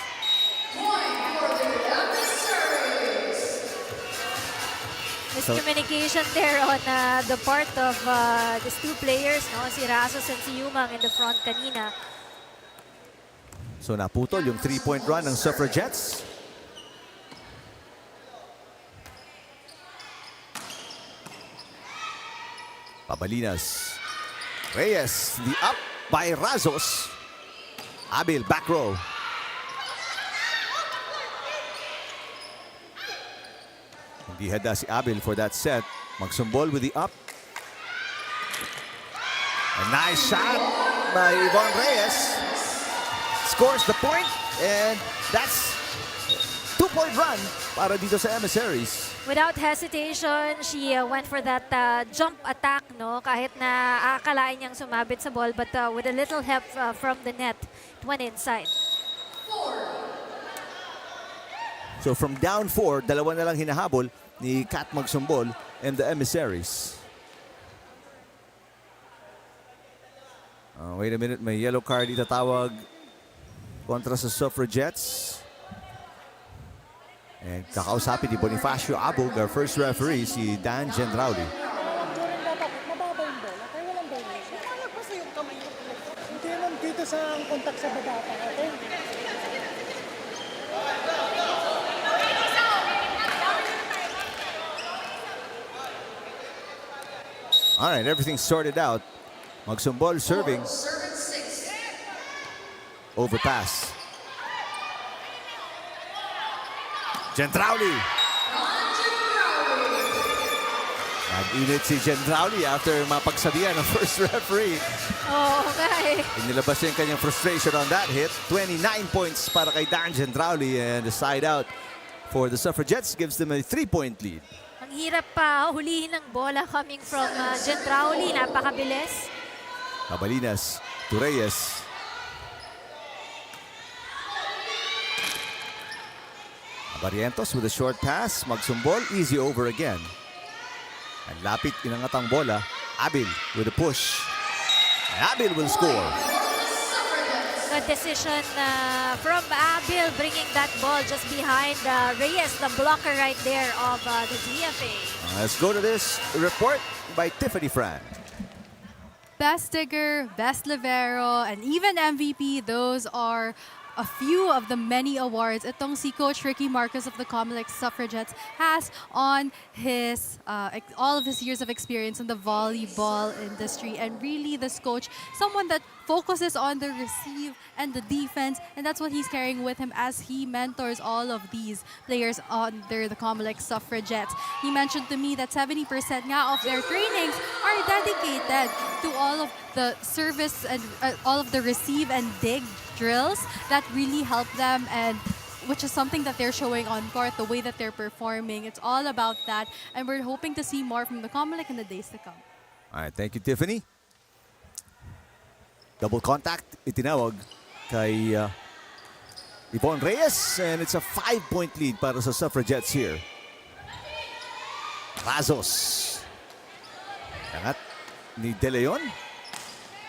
Miscommunication there on the part of these two players, no? Si Rasos and si Yumang in the front kanina. So naputol yung 3-point run ng Suffragettes. Pabalinas. Reyes, the up by Razos. Abil, back row. Hindi handa si Abil for that set. Magsumbol with the up. A nice shot by Yvonne Reyes. Scores the point, and that's 2-point run para dito sa Emissaries. Without hesitation, she went for that jump attack, no? Kahit na akalain niyang sumabit sa ball, but with a little help from the net, it went inside. So from down 4, dalawa na lang hinahabol ni Kat Magsumbol and the Emissaries. Wait a minute, may yellow card itatawag kontra sa Suffragettes. And kakausapin ni Bonifacio Abog, our first referee, si Dan Gendrauli. Mababa yung bola, kaya walang bola. Nalagpas yung kamay ko. Hindi naman dito sa kontak sa baba pa natin. All right, everything's sorted out. Magsumbol serving. Overpass. Gendrauli. Nag-init si Gendrauli after mapagsabihan ng first referee. Okay. Inilabas yung kanyang frustration on that hit. 29 points para kay Dan Gendrauli, and the side out for the Suffragettes gives them a 3-point lead. Ang hirap pa hulihin ng bola coming from Gendrauli. Napakabilis. Pabalinas to Reyes. Barrientos with a short pass. Magsumbol, easy over again. And lapit, inangat ang bola. Abil with a push. And Abil will score. Good decision from Abil, bringing that ball just behind Reyes, the blocker right there of the DFA. Let's go to this report by Tiffany Fran. Best digger, best libero, and even MVP, those are a few of the many awards itong si Coach Ricky Marcos of the COMELEC Suffragettes has on his all of his years of experience in the volleyball industry. And really, this coach, someone that focuses on the receive and the defense, and that's what he's carrying with him as he mentors all of these players under the COMELEC Suffragettes. He mentioned to me that 70% nga of their trainings are dedicated to all of the service and all of the receive and dig drills that really help them, and which is something that they're showing on court, the way that they're performing. It's all about that, and we're hoping to see more from the COMELEC in the days to come. All right, thank you, Tiffany. Double contact, itinawag kay Yvonne Reyes, and it's a 5-point lead para sa Suffragettes here. Razos. Angat ni De Leon.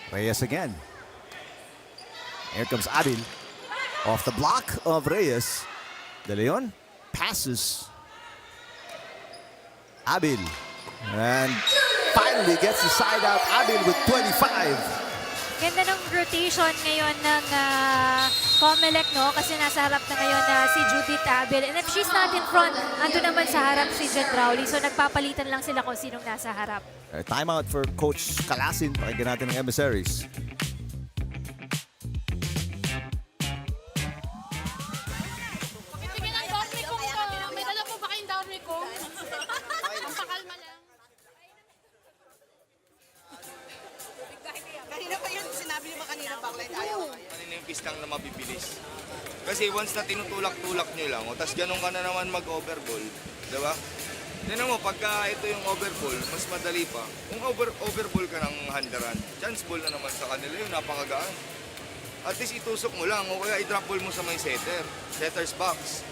Reyes again. Here comes Abil. Off the block of Reyes. De Leon passes. Abil. And finally gets the side out. Abil with 25. Ganda ng rotation ngayon ng COMELEC, no? Kasi nasa harap na ngayon si Judith Abil. And if she's not in front, ando naman sa harap si Jen Rowley. So nagpapalitan lang sila kung sinong nasa harap. Timeout for Coach Calasin. Pakinggan natin ng Emissaries. May dala po ba kayong down recall? Pakalma lang. Kanina pa yun, sinabi niyo ba kanina backline tayo? Kanina yung pistang na mabibilis. Kasi once na tinutulak-tulak nyo lang, tapos ganun ka na naman mag-overball, di ba? Tignan mo, pagka ito yung overball, mas madali pa. Kung overball ka ng handaran, chance ball na naman sa kanila yun, napakagaan. At least itusok mo lang, o kaya i-drop ball mo sa may setter's box.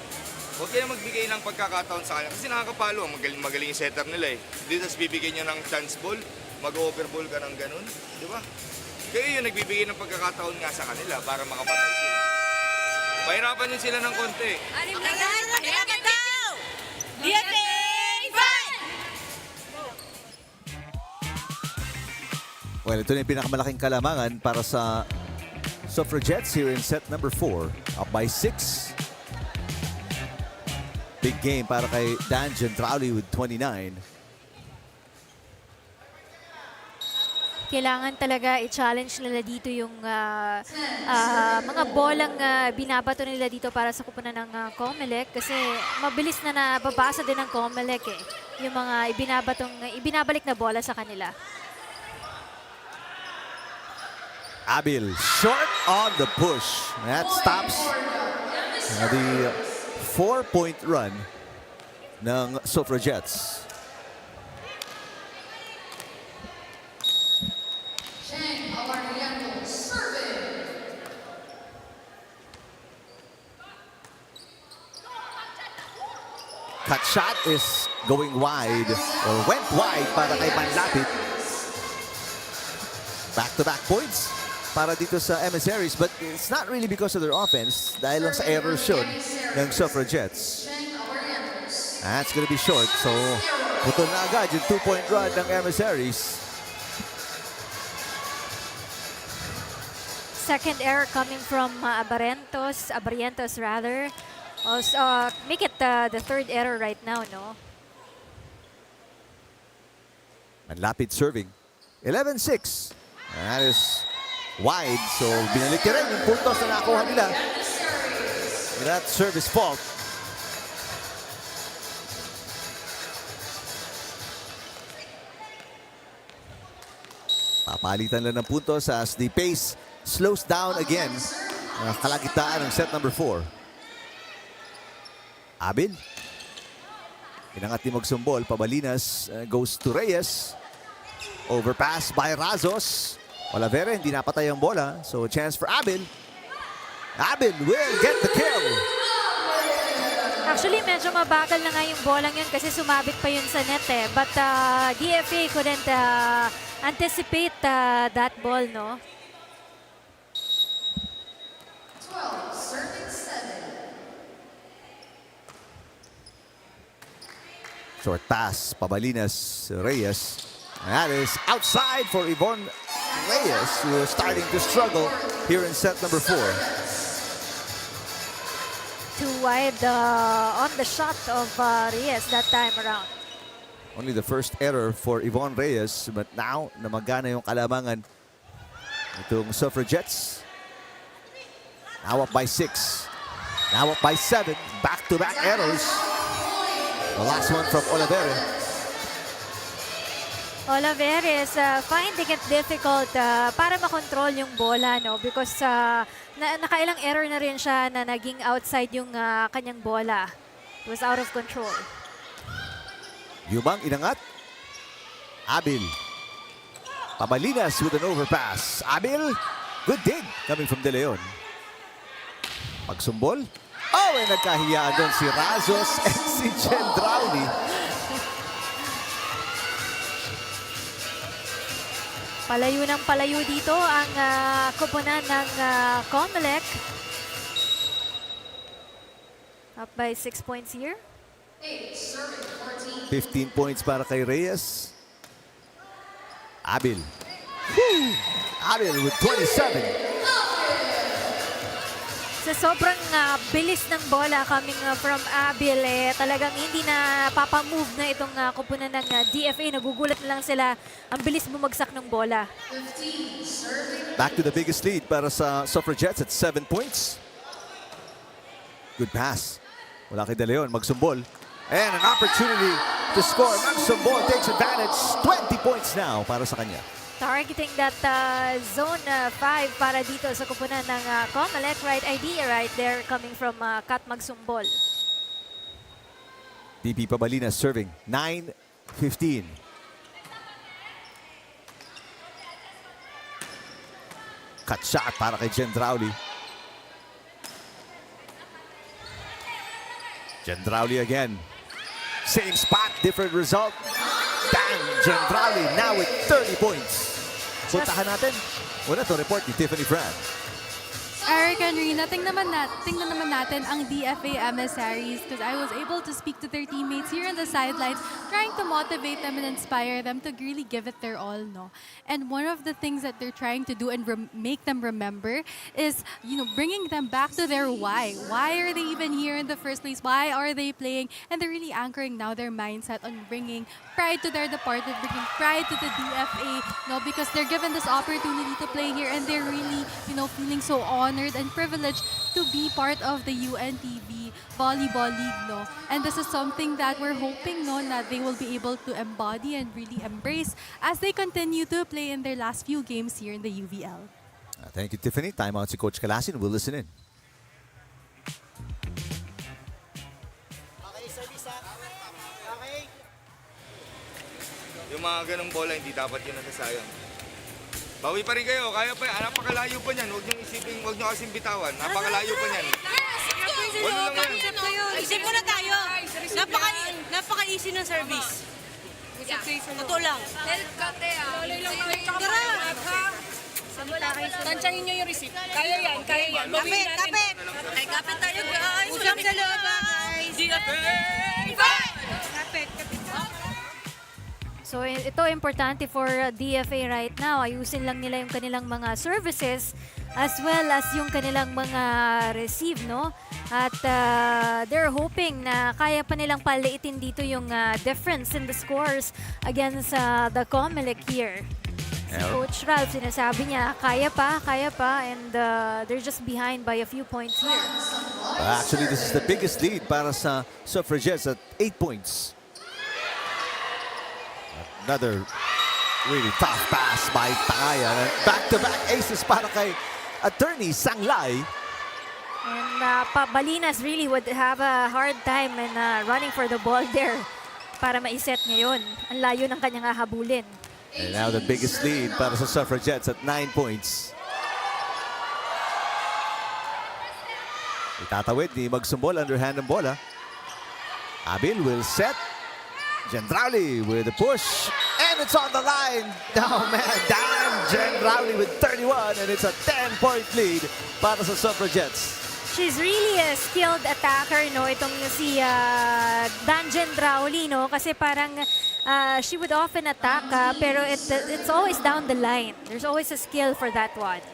Huwag kayo magbigay ng pagkakataon sa kanya kasi nakakapalo, magaling yung setter nila eh. Dito tapos bibigyan nyo ng chance ball, mag-overball ka ng ganun, di ba? Kaya yun nagbibigay ng pagkakataon nga sa kanila para makapatay sila. Pahirapan yun sila ng konti. Anim na yan! Pahirapan daw! DFA Fun! Well, ito na yung pinakamalaking kalamangan para sa Suffragettes here in set number 4. Up by 6. Big game para kay Dan Gentrali with 29. Kailangan talaga i-challenge nila dito yung mga bolang binabato nila dito para sa kupunan ng COMELEC kasi mabilis na nababasa din ng COMELEC eh, yung mga ibinabalik na bola sa kanila. Abil short on the push. That stops the 4-point run ng Suffragettes. Cut shot is going wide, or went wide para kay Manlapit. Back-to-back points para dito sa Emissaries, but it's not really because of their offense, dahil lang sa errors yun ng Suffragettes. That's gonna be short, so putol na agad yung 2-point run ng Emissaries. Second error coming from Abarrientos rather. Also, make it the third error right now, no? Manlapit serving. 11-6. That is wide, so binalik niya rin yung puntos na nakuha nila. That service fault. Papalitan lang ng puntos as the pace slows down again. Kalagitaan ng set number 4. Abil. Inangat ni Magsumbol. Pabalinas goes to Reyes. Overpass by Razos. Olavera hindi napatay ang bola. So chance for Abil. Abil will get the kill. Actually, medyo mabagal na nga yung bolang yun kasi sumabit pa yun sa net eh. But DFA couldn't anticipate that ball, no? Short pass, Pabalinas, Reyes. And that is outside for Yvonne Reyes, who is starting to struggle here in set number 4. Too wide on the shot of Reyes that time around. Only the first error for Yvonne Reyes, but now namagana yung kalamangan itong Suffragettes. Now up by 6. Now up by 7. Back-to-back errors. The last one from Olivera. Olivera is finding it difficult para makontrol yung bola, no? Because nakailang error na rin siya na naging outside yung kanyang bola. It was out of control. Yumang inangat. Abil. Pabalinas with an overpass. Abil, good dig coming from De Leon. Pagsumbol. Oh, and nagkahiyaan doon si Razos and si Gendrauli. Palayo ng palayo dito ang koponan ng COMELEC. Up by 6 points here. 15 points para kay Reyes. Abil. Abil with 27. Sa sobrang bilis ng bola coming from Abil, talagang hindi na papamove na itong koponan ng DFA. Nagugulat na lang sila. Ang bilis bumagsak ng bola. Back to the biggest lead para sa Suffragettes at 7 points. Good pass. Wala kay De Leon. Magsumbol. And an opportunity to score. Magsumbol takes advantage. 20 points now para sa kanya. Targeting that zone 5 para dito sa kupunan ng COMELEC. Right idea right there coming from Kat Magsumbol. DP Pabalinas serving. 9-15. Cut shot para kay Gendrauli. Gendrauli again. Same spot, different result. Bang! Gendrauli now with 30 points. Puntahan natin. Una to report ni Tiffany Fran. Eric and Rina, tingnan naman natin ang DFA Emissaries because I was able to speak to their teammates here on the sidelines, trying to motivate them and inspire them to really give it their all, no? And one of the things that they're trying to do and make them remember is, bringing them back to their why. Why are they even here in the first place? Why are they playing? And they're really anchoring now their mindset on bringing pride to their departed, bringing pride to the DFA, no? Because they're given this opportunity to play here and they're really, feeling so honored and privileged to be part of the UNTV Volleyball League, no? And this is something that we're hoping, no, that they will be able to embody and really embrace as they continue to play in their last few games here in the UVL. Thank you, Tiffany. Time out si Coach Calasin. We'll listen in. Okay, service ha. Okay. Yung mga ganong bola, hindi dapat yun nasasayang. Bawi pa rin kayo, kaya pa yan. Napakalayo pa niyan. Huwag nyo kasing bitawan. Napakalayo pa niyan. Wala lang yan. Isip muna tayo. Napaka-easy ng service. Totoo lang. Tara! Tansyahin nyo yung receipt. Kaya yan. Kapit! Ay, kapit tayo, guys. Usap sa loob, guys. Kapit! So ito importante for DFA right now. Ayusin lang nila yung kanilang mga services as well as yung kanilang mga receive, no? At they're hoping na kaya pa nilang paliitin dito yung difference in the scores against the COMELEC here. Si Coach Ralph, sinasabi niya, kaya pa, and they're just behind by a few points here. Actually, this is the biggest lead para sa Suffragettes at 8 points. Another really tough pass by Tangaya. Back-to-back aces para kay Attorney Sanglay. And Balinas really would have a hard time in running for the ball there para maiset niya yun. Ang layo ng kanyang hahabulin. And now the biggest lead para sa Suffragettes at 9 points. Itatawid ni Magsumbol, underhand ng bola. Abil will set. Gendrauli with a push. And it's on the line. Oh man, damn. Gendrauli with 31. And it's a 10-point lead para sa Suffragettes. She's really a skilled attacker, no? Itong si Danjen Drowley, no? Kasi parang she would often attack, pero it's always down the line. There's always a skill for that one.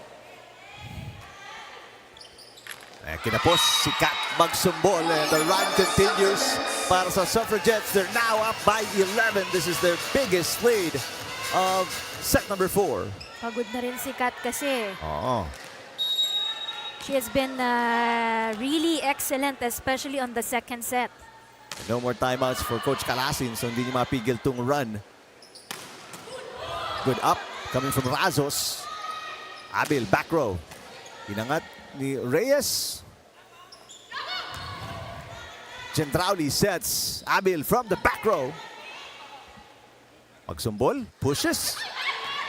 Kinapos si Kat magsumbol and the run continues para sa Suffragettes. They're now up by 11. This is their biggest lead of set number 4. Pagod na rin si Kat kasi. Oo. She has been really excellent, especially on the second set. No more timeouts for Coach Calasin, so hindi niya mapigil tong run. Good up, coming from Razos. Abil, back row. Inangat ni Reyes. Gendrauli sets Abil from the back row. Magsumbol, pushes.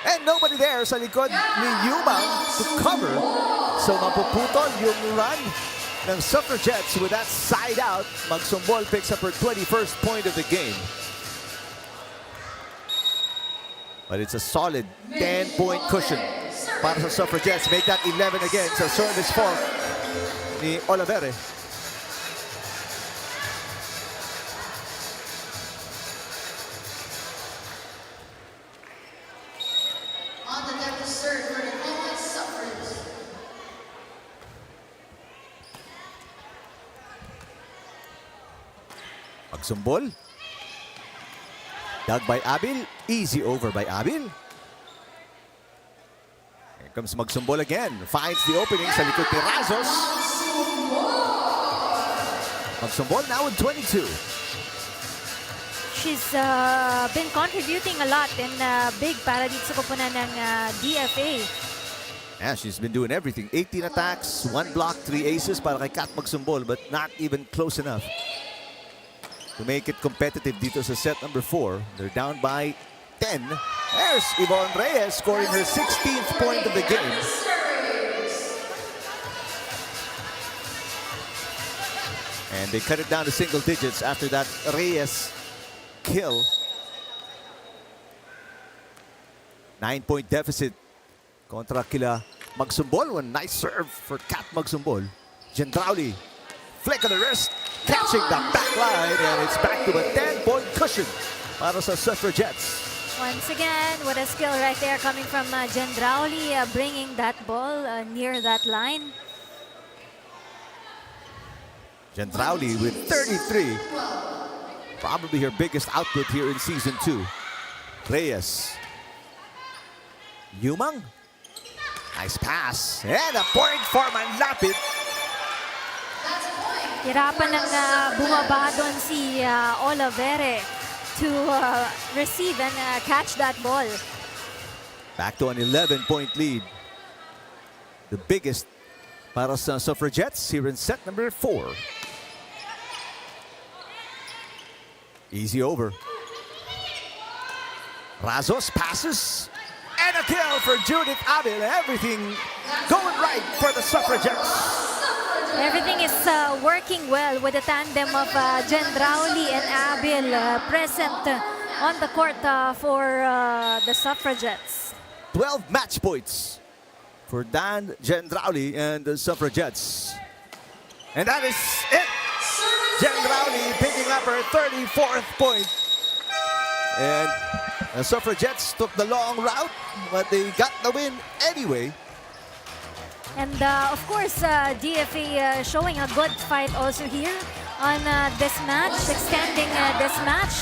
And nobody there sa likod ni Yumang to cover. So mapuputol yung run ng Suffragettes with that side out. Magsumbol picks up her 21st point of the game. But it's a solid 10-point cushion para sa Suffragettes. Make that 11 again sa service fault ni Olivere. On the deck to serve for the Comelec Suffragettes. Magsumbol. Dug by Abil. Easy over by Abil. Here comes Magsumbol again. Finds the opening sa likod ni Razos. Magsumbol now with 22. She's been contributing a lot in big para dito sa koponan ng DFA. Yeah, she's been doing everything. 18 attacks, 1 block, 3 aces para kay Kat Magsumbol, but not even close enough to make it competitive dito sa set number 4. They're down by 10. There's Yvonne Reyes scoring her 16th point of the game. And they cut it down to single digits after that Reyes kill. 9-point deficit kontra kila Magsumbol. One nice serve for Kat Magsumbol. Gendrauli, flick on the wrist, catching the back line, and it's back to a 10-point cushion para sa Suffragettes. Once again, what a skill right there coming from Gendrauli, bringing that ball near that line. Gendrauli with 33. Probably her biggest output here in Season 2. Reyes. Yumang. Nice pass. And a point for Manlapit. Hirapan ng bumaba doon si Olivere to receive and catch that ball. Back to an 11-point lead. The biggest para sa Suffragettes here in set number 4. Easy over. Razos passes. And a kill for Judith Abil. Everything going right for the Suffragettes. Everything is working well with the tandem of Gendrauli and Abil present on the court for the Suffragettes. 12 match points for Dan Gendrauli and the Suffragettes. And that is it. Gendrauli picking up her 34th point. And the Suffragettes took the long route, but they got the win anyway. And of course, DFA showing a good fight also here on this match, extending this match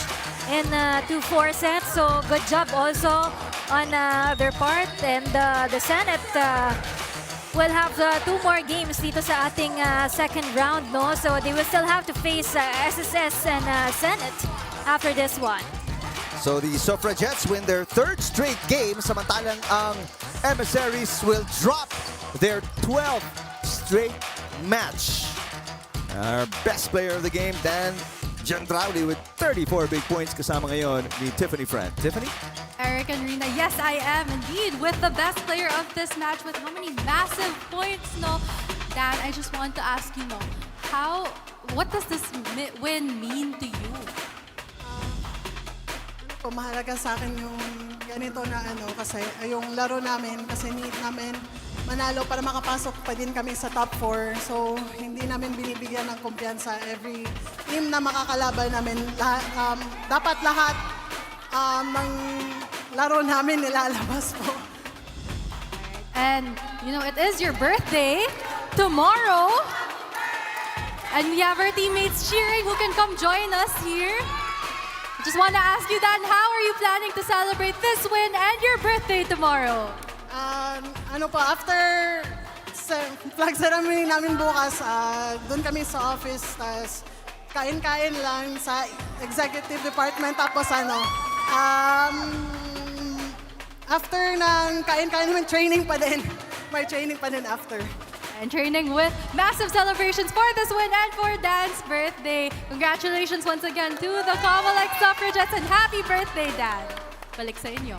in 2-4 sets. So good job also on their part. And the Senate will have 2 more games dito sa ating second round, no? So they will still have to face SSS and Senate after this one. So the Suffragettes win their 3rd straight game, samantalang ang Emissaries will drop their 12th straight match. Our best player of the game, Dan Gendrauli, with 34 big points, kasama ngayon ni Tiffany Friend. Tiffany? Eric and Rina, yes, I am indeed with the best player of this match with how many massive points, no? Dan, I just want to ask you, no, what does this win mean to you? Mahalaga sa akin yung ganito na kasi yung laro namin kasi need namin manalo para makapasok pa din kami sa top 4. So, hindi namin binibigyan ng kumpiyansa every team na makakalaban namin. Dapat lahat ng laro namin nilalabas po. And, you know, it is your birthday tomorrow. And we have our teammates cheering who can come join us here. Just want to ask you, Dan, how are you planning to celebrate this win and your birthday tomorrow? After flag ceremony namin bukas, doon kami sa office, tas kain-kain lang sa executive department, tapos after ng kain-kain naman, training pa din. May training pa din after. And training with massive celebrations for this win and for Dan's birthday. Congratulations once again to the COMELEC Suffragettes and happy birthday, Dan. Balik sa inyo.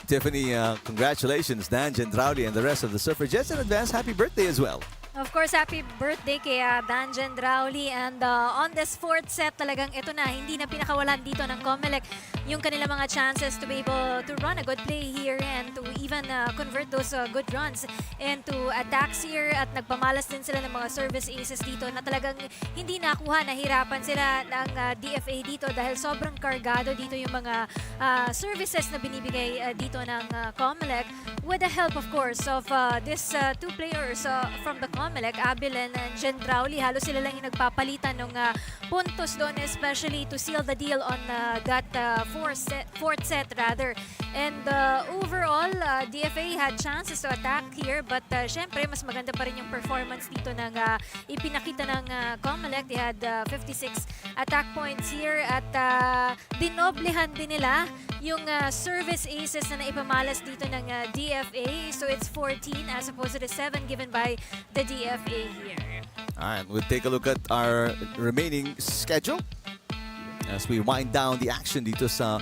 Tiffany, congratulations, Dan Gendrauli and the rest of the Suffragettes in advance. Happy birthday as well. Of course, happy birthday kay Dan Gendrauli. And on this fourth set, talagang ito na, hindi na pinakawalan dito ng COMELEC yung kanilang mga chances to be able to run a good play here and to even convert those good runs into attacks here. At nagpamalas din sila ng mga service aces dito na talagang hindi nakuha, nahirapan sila ng DFA dito dahil sobrang kargado dito yung mga services na binibigay dito ng COMELEC with the help, of course, of these two players from the COMELEC, Abilen and Gendrauli. Halos sila lang yung nagpapalitan ng puntos doon, especially to seal the deal on that fourth set rather. And overall, DFA had chances to attack here, but syempre mas maganda pa rin yung performance dito ng ipinakita ng COMELEC. They had 56 attack points here at dinoblehan din nila yung service aces na naipamalas dito ng DFA. So it's 14 as opposed to the 7 given by the DFA here. All right, we'll take a look at our remaining schedule as we wind down the action dito sa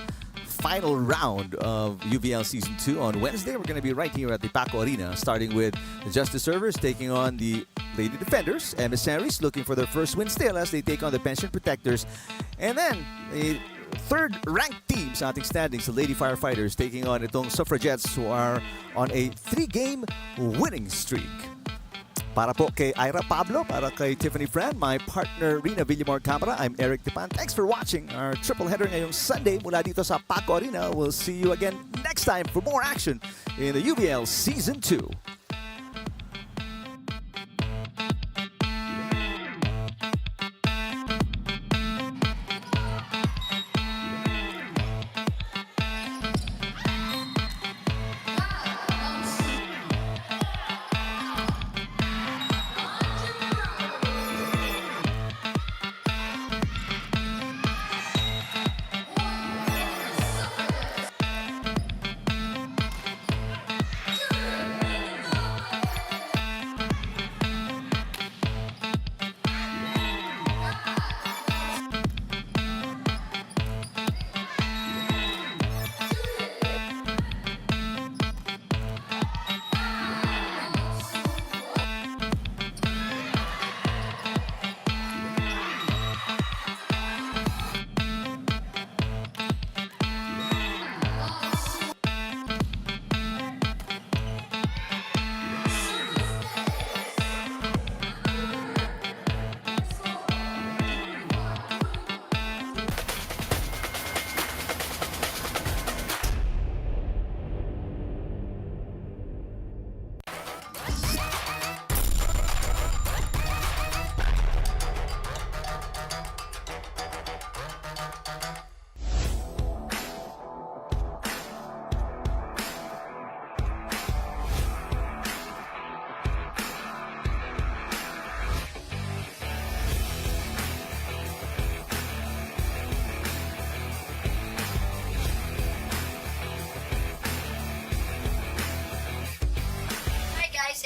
final round of UVL Season 2 on Wednesday. We're going to be right here at the Paco Arena, starting with the Justice Servers taking on the Lady Defenders. Emissaries looking for their first win still as they take on the Pension Protectors. And then the third-ranked team sa ating standings, the Lady Firefighters taking on itong Suffragettes who are on a 3-game winning streak. Para po kay Ira Pablo, para kay Tiffany Fran, my partner Rina Villamor Camara, I'm Eric Tipan. Thanks for watching our triple header ngayong Sunday mula dito sa Paco Arena. We'll see you again next time for more action in the UVL Season 2.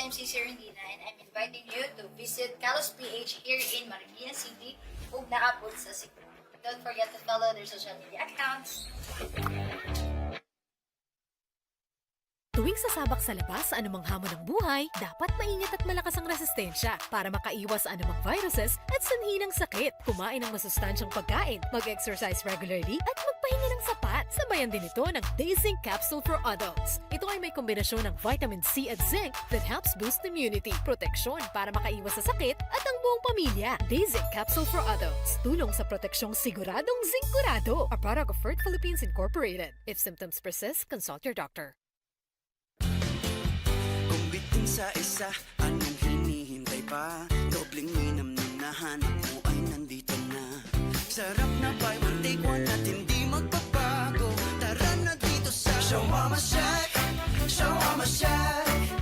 MC Serendina, and I'm inviting you to visit Kalos PH here in Marikina City ug naabot sa Cebu. Don't forget to follow their social media accounts. Tuwing sasabak sa labas sa anumang hamon ng buhay, dapat maingat at malakas ang resistensya para makaiwas sa anumang viruses at sanhi ng sakit. Kumain ng masustansyang pagkain, mag-exercise regularly at magpahinga ng sapat. Sabayan Lalagayan din ito ng Day Zinc Capsule for Adults. Ito ay may kombinasyon ng vitamin C at zinc that helps boost immunity, proteksyon para makaiwas sa sakit at ang buong pamilya. Day Zinc Capsule for Adults. Tulong sa proteksyong siguradong zinkurado. A product of Fert Philippines Incorporated. If symptoms persist, consult your doctor. Kung bitin sa isa, anong hinihintay pa? Dobling minam na hanap mo ay nandito na. Sarap na buy one take one at hindi magbabago. Tara na dito sa Shawarma Shack, Shawarma Shack.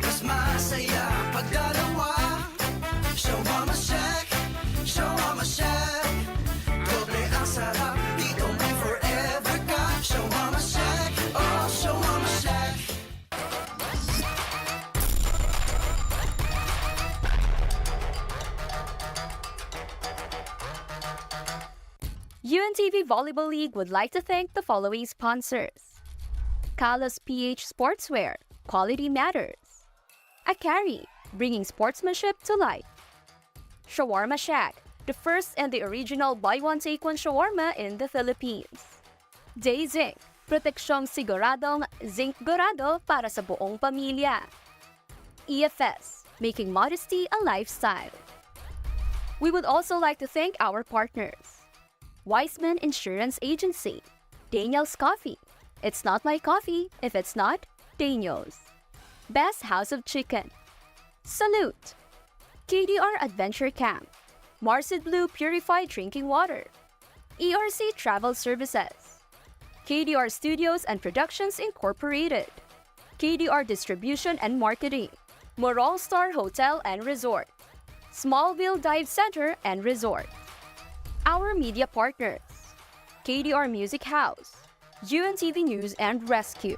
Mas masaya ang pagdalawa. Shawarma Shack, Shawarma Shack. Doble ang sarap, dito may forever ka. Shawarma Shack, oh Shawarma Shack. UNTV Volleyball League would like to thank the following sponsors: Kalos PH Sportswear, Quality Matters; Akari, bringing sportsmanship to life; Shawarma Shack, the first and the original buy one take one shawarma in the Philippines; Day Zinc, proteksyong siguradong zinc-gorado para sa buong pamilya; EFS, making modesty a lifestyle. We would also like to thank our partners: Weissman Insurance Agency, Daniel's Coffee. It's not my coffee if it's not Daniel's. Best House of Chicken. Salute. KDR Adventure Camp. Marcid Blue Purified Drinking Water. ERC Travel Services. KDR Studios and Productions Incorporated. KDR Distribution and Marketing. Moral Star Hotel and Resort. Smallville Dive Center and Resort. Our media partners: KDR Music House, UNTV News and Rescue.